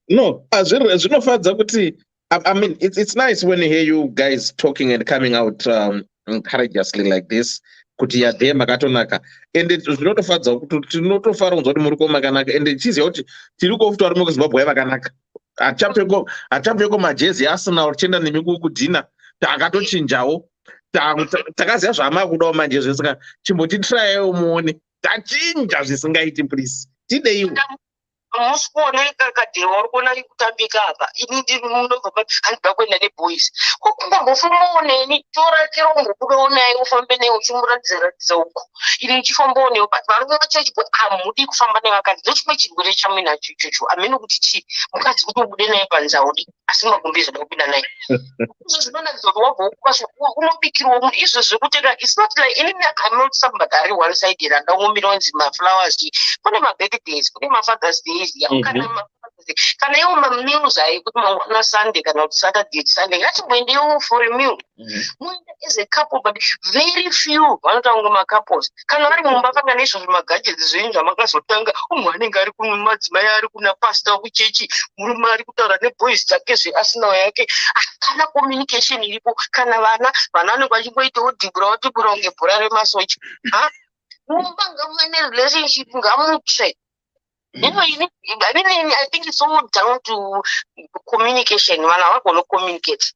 No, zvinofadza kuti I mean it's nice when you hear you guys talking and coming out courageously like this. Kuti yadhe makatonaka ende zvinotofadza kuti tinotofara kunzwa kuti muri makanaka ende chiziva kuti tiri kofuta varume kuzimbabwe vakanaka. Hatapfeko majezi Arsenal tichienda nemi kudhina takatochinjawo takaziva zvama kudawo manje zvisika chimbotitrayewo muone tachinja zvisingaiti please tideiwo. Musikuona kakadhewa uri kuona kutambika apa. Ini ndiri munobva handida kuenda neboys. Kokungambofamba neni tora chirongo kudaonai ufambe nei uchimuratidza uko. Ini ndichifambawo newo, but varume vacho chibwe hamudi kufamba nevakadzi. Ndochimwe chirwere chamuinacho ichocho. Hamene kuti chi mukadzi kuti ubude naye panzaudi asi magumbezi zvada kupinda naye. Izvo zvinoratidza kuti wabva ukasva unobikirwa munhu. Izvo zvekutenda it's not like I'm not somebody ari one sided andangomira wanzi maflowers. Kune mabirthdays, kune mafathers days. Kana iwo mameals kuti mangwana Sunday kana kuti Saturday Sunday ngatimboendewo for a meal. Muenda as a couple, but very few vanotanga macouples. Kana vari mumba kanga nezvo zvimagadgets zvenyu zvamakazotanga, umwe anenge ari kumadzimai ari kuna pastor kuchechi, murume ari kutaura neboys dzake zvearsenal yake, hakana communication iripo. Kana vana vanenge vachingoitawo dhibhurawo kunge bhora remasocha. Mumba ngamuve nerelationship ngamutsve. I think it's all down to communication. When I want to communicate.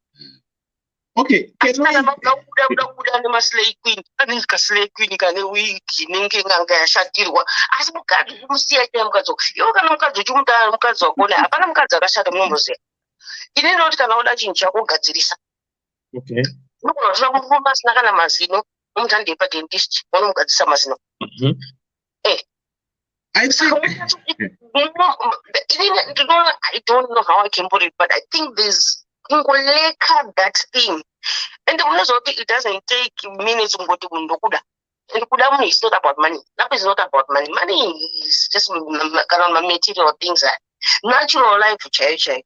Okay. Buda nemaslay queen. Anika slay queen kana wiki ninge nganga yashatirwa. Asi mukadzi umusiya ite mukadzi. Iwo kana mukadzi uchimutara mukadzi wakona. Hapana mukadzi akashata munomboziya. Ine ndoti kana uda chinhu chako kugadzirisa. Okay. Unogona kufamba asina kana mazino. Umutande padentist. Unomugadzirisa mazino. I don't know how I can put it, but I think there's that thing. And it doesn't take minutes to go to Mundokuda. And Kudamu is not about money. That is not about money. Money is just material things. Natural life, chai.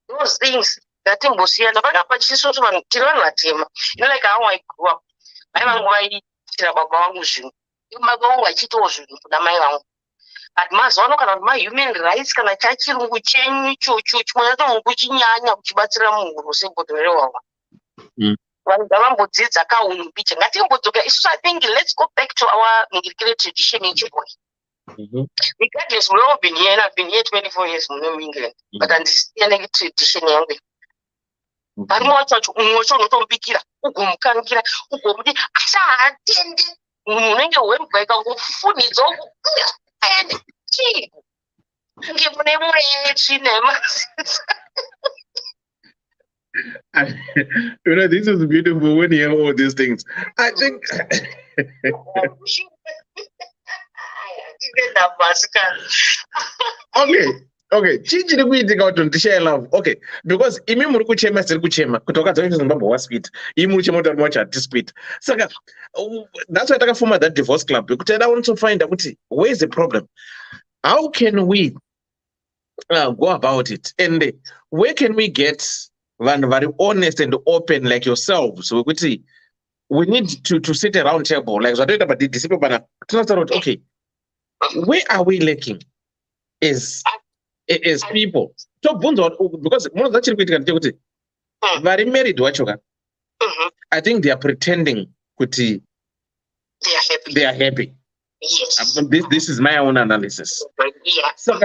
Those things. That thing was here. The bag of Jesus one, Tiranatema. You like how I grew up. I am going to about Gongushun. You might go like it was my own. At Mass, one of my human rights can I catch you with change, church, which in Yana, which Batram was simple to the when the one would sit a cow in the beach, and I think I think let's go back to our great tradition in Chipboy. Regardless, we've all been here, I've been here 24 years in England, but understanding tradition. Varimwe wacho umwe wacho unotomubikira ugomukangira ugomuti asi haatende munhu unenge wemugwa ikangofunidza aende chii kunge mune mweetsvina yemasisa. You know, this is beautiful when you hear all these things. I think. Okay. Chichiri kuitika kuti ndishare love. Okay, because imi muri kuchema siri kuchema kuti wakadza kuti Zimbabwe waspeed. Imi muri kuchema kuti ari wacho hatispeed. Saka that's why takafuma that divorce club because I want to find out where is the problem. How can we go about it? And where can we get very honest and open like yourselves? So we need to sit around table like Zatoita but Ddc Skool. Okay, where are we lacking as people? So because most of the very married wachoka, I think they are pretending kuti they are happy. Yes. This is my own analysis. Yeah. So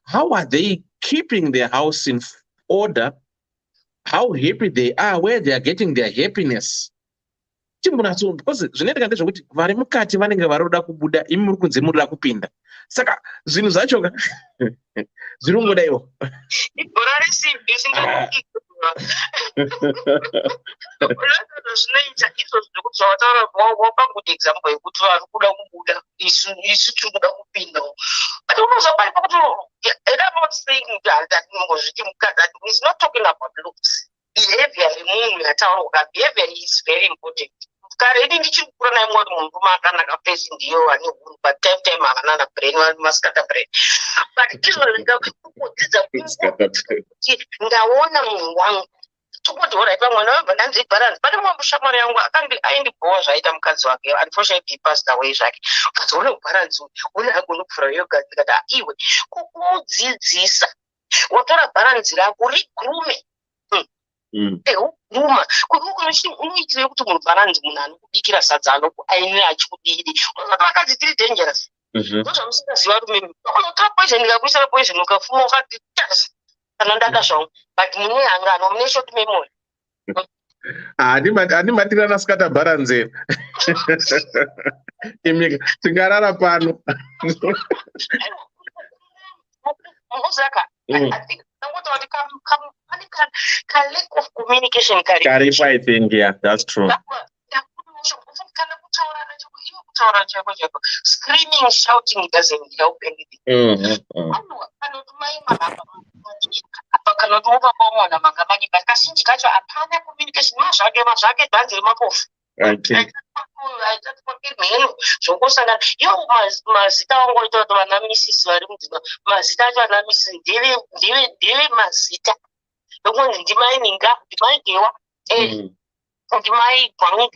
how are they keeping their house in order? How happy they are, where they are getting their happiness. Because zvinenge ndezvokuti vari mukati vanenge varoda kubuda imi muri kunze muri kupinda. Saka zvinhu zvacho zvirongodaiwo. Ibhora resimbi zvinoita izvo zvekuti zvavataura wapangoda example yekuti vari kuda kubuda isu tiri kuda kupinda. But unozwa paripo kuti and I'm not saying that mungozviti mukadzi is not talking about looks. Behavior yemunhu yataura behavior is very important. Kare ini ndichiri kukura naye mwana munhu akanaka face ndiyo ane hunhu but time havana na brain maskata brain. But izvo ndingakudzidza kuti ndaona munhu wangu tokoti alright pamwana wabva ndanzi balance pane mumwe mushamwari yangu akange aindibhowa zvaita mukadzi wake unfortunately he passed away zvake ukazoona balance une agone kupfura yoga ndikati iwe kukudzidzisa watora balance rako rigrume ruma unoitire kuti munhu balance munhu anokubikira sadza aine achikudidi unozati vakadzi tiri dangerous ndozvamusingaziva rume unotora poison ikakuisira poison ukafuma ukati kana ndada zvangu but mune hangano mune short memory. Ani matirana skata balance. Imika tingarara pano. Muzaka I think lack of communication I think yeah, that's true. Screaming, shouting doesn't help anything. Kana tuva pamwana mangamani kazhinji kacho hapana communication mazvake bhanzi remapofu mheno zvongosangana iwo mazita angoita kuti vana misisi vari mudzimba mazita acho ana misisi ndeve mazita ekunzi ndimai ninga ndimai dewa ndimai gwangu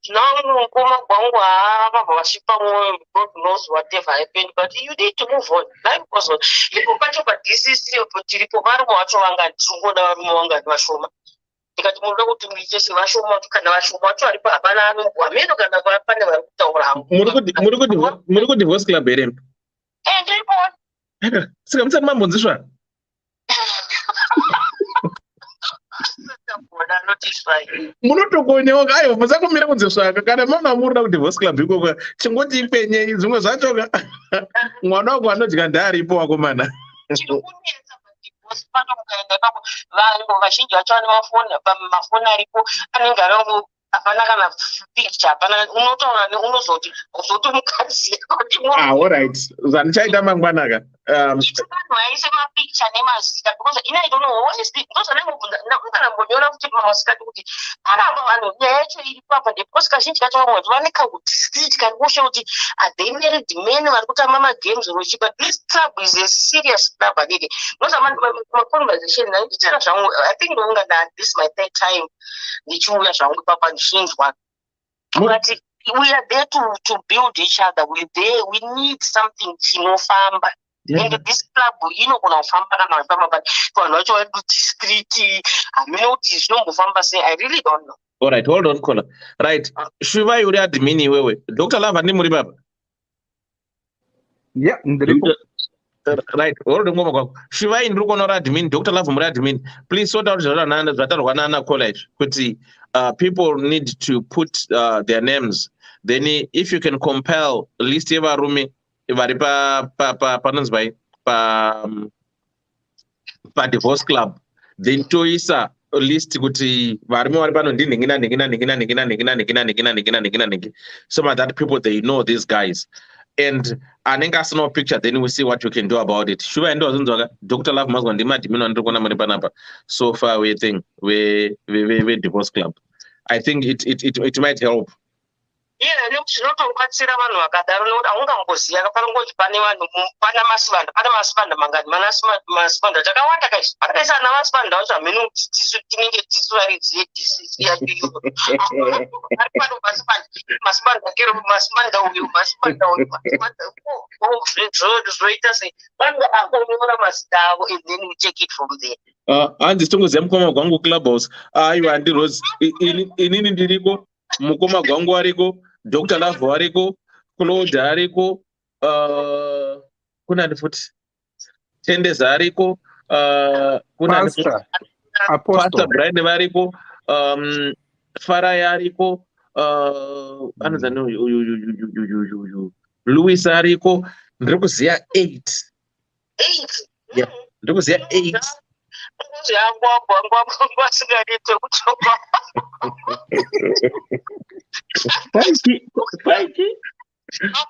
tinangu mukoma gwangu vabva vashipa mwoyo God knows whatever happened but you need to move on. Life goes on. Ipo pacho paDCC tiripo varume vacho vangani tiringoda varume vangani vashoma ndikati munoda kuti muite sevashoma kana vashoma vacho varipo hapana anobva meno kana pane vari kutaura hangu muri kudivorce club here ndiripo saka musati mambonziswa munotokonyewo aiwa musakumira kunziswaka kana mama murida kudivorce club ikoko chingoti ipenye zvimwe zvacho mwana wako anodya ndaaripo wakomana vanhu vazhinji vacho vane mafoni aripo anenge arangu hapana kana picture hapana unotaura unozoti mukadzi alright zvanichaita mangwanaka vanhu vaise mapicture nemazita because ina I don't know honestly ndozvanambonyora kuti masikati kuti aramba vanhu nyaya yacho iripo apa because kazhinji kacho vamwe vane kaudiscreet kari kushe kuti they married men vari kutamba magames rochi but this club is a serious club adidi maconversation nainditera zvangu I think ndonga this my third time ndichiuya zvangu papa ndichinzwa but we are there to build each other. We're there. We need something chinofamba. And this club, inogona kufamba kana kufamba but vanhu vacho vari discreet. Hamina kuti zvinombofamba sei. I really don't know. All right, hold on, caller. Right. Shuvai uri admin wewe. Dr. Lava ni muri baba. Yeah, ndiripo. Right. Already ngoma kwako. Shivai ndiri kuona admin, Dr. Love muri admin. Please sort out zvatarwa nana college kuti people need to put their names. Then if you can compel list yevarume vari panonzi pai pa divorce club, then toisa list kuti varume vari pano ndinhingina some of that people they know these guys. And anenge asina picture, then we see what we can do about it. Shuva endo zinzwaka Dr. Love mazwa ndima admin andiri kuona muri panapa so far we thing we divorce club. I think it might help. Yeah, look, zvinotobatsira vanhu vakadaro nokuti haungamboziva kapanongoti pane vanhu pana masipanda mangani masipanda takawanda kaizvo pakaisa ana masipanda acho hamene kuti tisu tinenge tisu varidziye dhisisi yacho iyoyo ari pano masipanda kero masipanda uyu zvoita sei vanhu vakangoona mazita avo and then we take it from there. Hanzi sitongoziva mukoma gwangu clubhouse aiwa handirose inini ndiriko mukoma gwangu ariko Dr. Love ariko Claude ariko kunani futi Tendeza ariko kunani futi Pastor Brian variko Farai ariko anozani uyu Louis ariko ndiri kuziya 8 yeah ndiri kuziya 8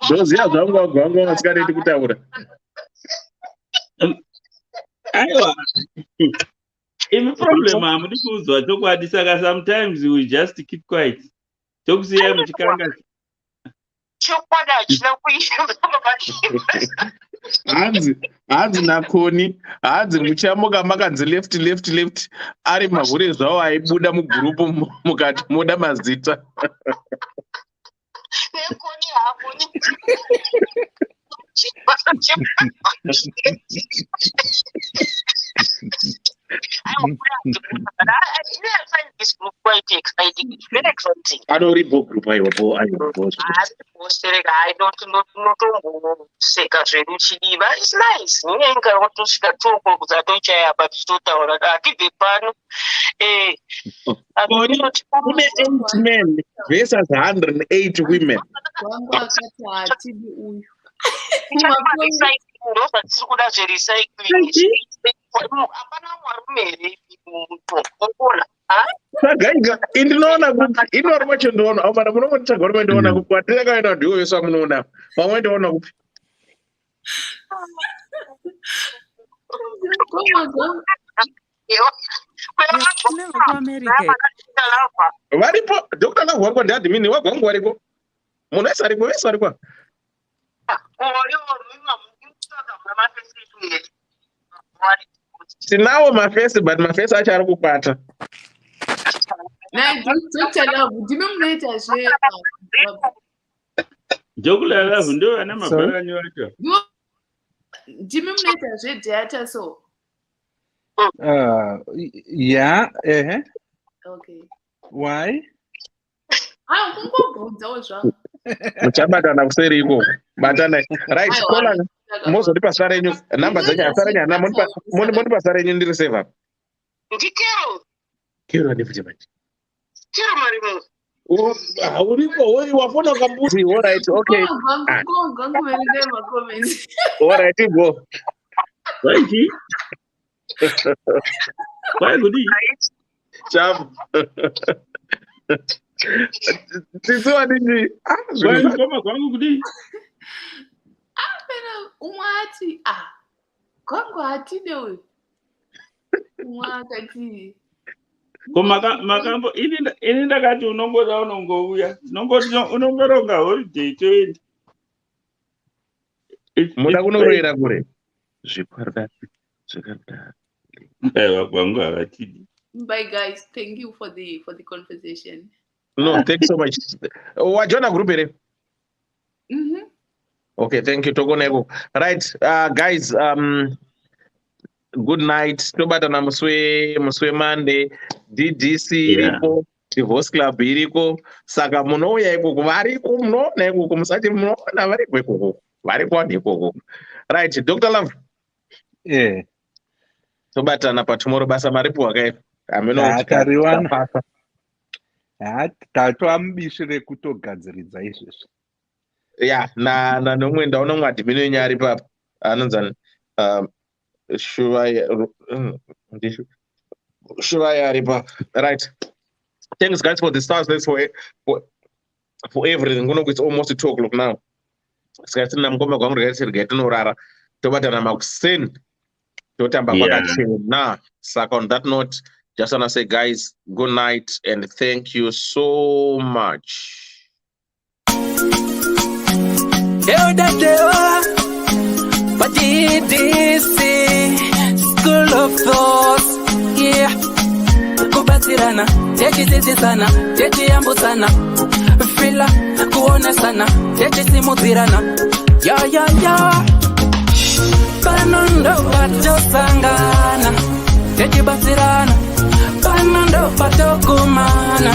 ndoziya zvangu agwangu vasingarendi kutaura. Aiwa imi problem hamudi kuzwa chokwadi saka sometimes we just keep quiet tokusiya muchikanga chokwadi hachina kuita hanzi nakoni hanzi muchamuka makanzi left ari mavhure zvavo aibuda mugurupu mukati moda mazita nekoni hakoni I find this group quite exciting. It's very exciting. I don't read book group. I don't seka zvedu chidiva. It's nice. Nyenga watosvika toko kuzatochaya patitotaura atibve pano. Kune 8 men versus 108 women. Wangu akati hatibi uyu. Ndozvatiri kuda zverecycling. Hapana mwarume here mutoona. Saka indinoona kuti inori macho ndoona amana munomotsvaga rume ndoona kuti kwatirakaenda ndiwo vese vamunoona vamwe ndoona kupi varipo Dr. Love wariko ndiadhimini wagwangu wariko munhu wese ariko vese variko tinawo mafesi but mafesi acho ari kukwata. Dr. Love ndimi munoita zve Dr. Love ndo vana mabharanyi vacho ndimi munoita zvedhata so yeah okay why kungobvunzawo zvangu muchabatana kuseri ikoko batanai right kola mozoti pasa renyu namba dzenyu asa renyu hana moni pasa renyu ndiri seva ndikero ndikuti manje kero marimo uripo wafona kambuzi all right okay gongo veride ma comments all right go right why gudi cham tizo adini why koma kwangu gudi pena umwati gongo atide uyu umwakati makambo ini ndakati unongoda unongouya unongoronga holiday toenda muda kunoroera kure zvikwarda kwangu havachidi. Bye guys, thank you for the conversation. No, thanks so much. Wajona group here. Okay, thank you Togoneko. Right, guys, good night. Tobatana muswe Monday. DDC iriko, Divorce Club iriko. Saka munouya ikoko variko munoona ikoko musati munoona variko ikoko. Variko ikoko. Right, Dr. Love. tobatana patomorrow basa maripo wakae tariwana tatoamubishi rekutogadziridza izvezvi ya na nomwe ndaona mumwe adhimini wenyu ari papa anonzani Shuva ari papa. Right, thanks guys for the stars. Thanks for everything. It's almost 2 o'clock now. Sikatina mgoma kwangu rega tinorara tobatana makuseni totamba kwakachena. Saka on that note, just wanna say guys, good night and thank you so much. Ddc Skool of Thoughts, yeah. Kubatirana, sana, yambusana, fila, kuona sana, simutirana, ya. Panondo pato sangana, batirana, panondo pato kumana,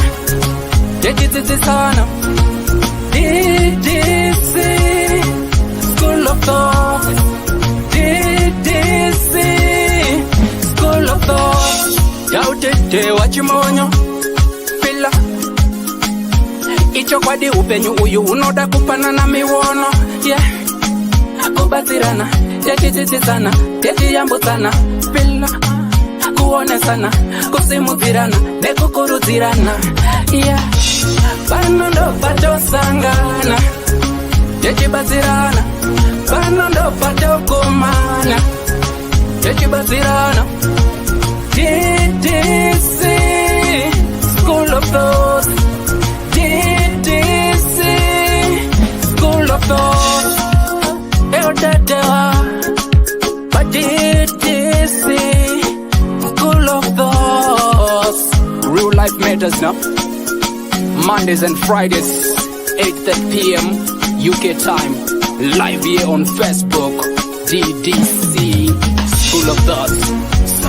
sana. Ddc Skool of Thoughts, Ddc Skool of Thoughts. Yautete wachimonyo pila icho kwadi upenyu uyu unoda kupana na miwono, yeah. Kubatirana, sana, yambutsana, pila kuone sana, kusimutirana, nekukurudzirana, yeah. Panondo pato sangana, batirana, panondo pato kumana, batirana. Ddc Skool of Thoughts, Ddc Skool of Thoughts. Ddc Skool of Thoughts. Real life matters now. Mondays and Fridays, 8:30 p.m. UK time. Live here on Facebook. Ddc Skool of Thoughts.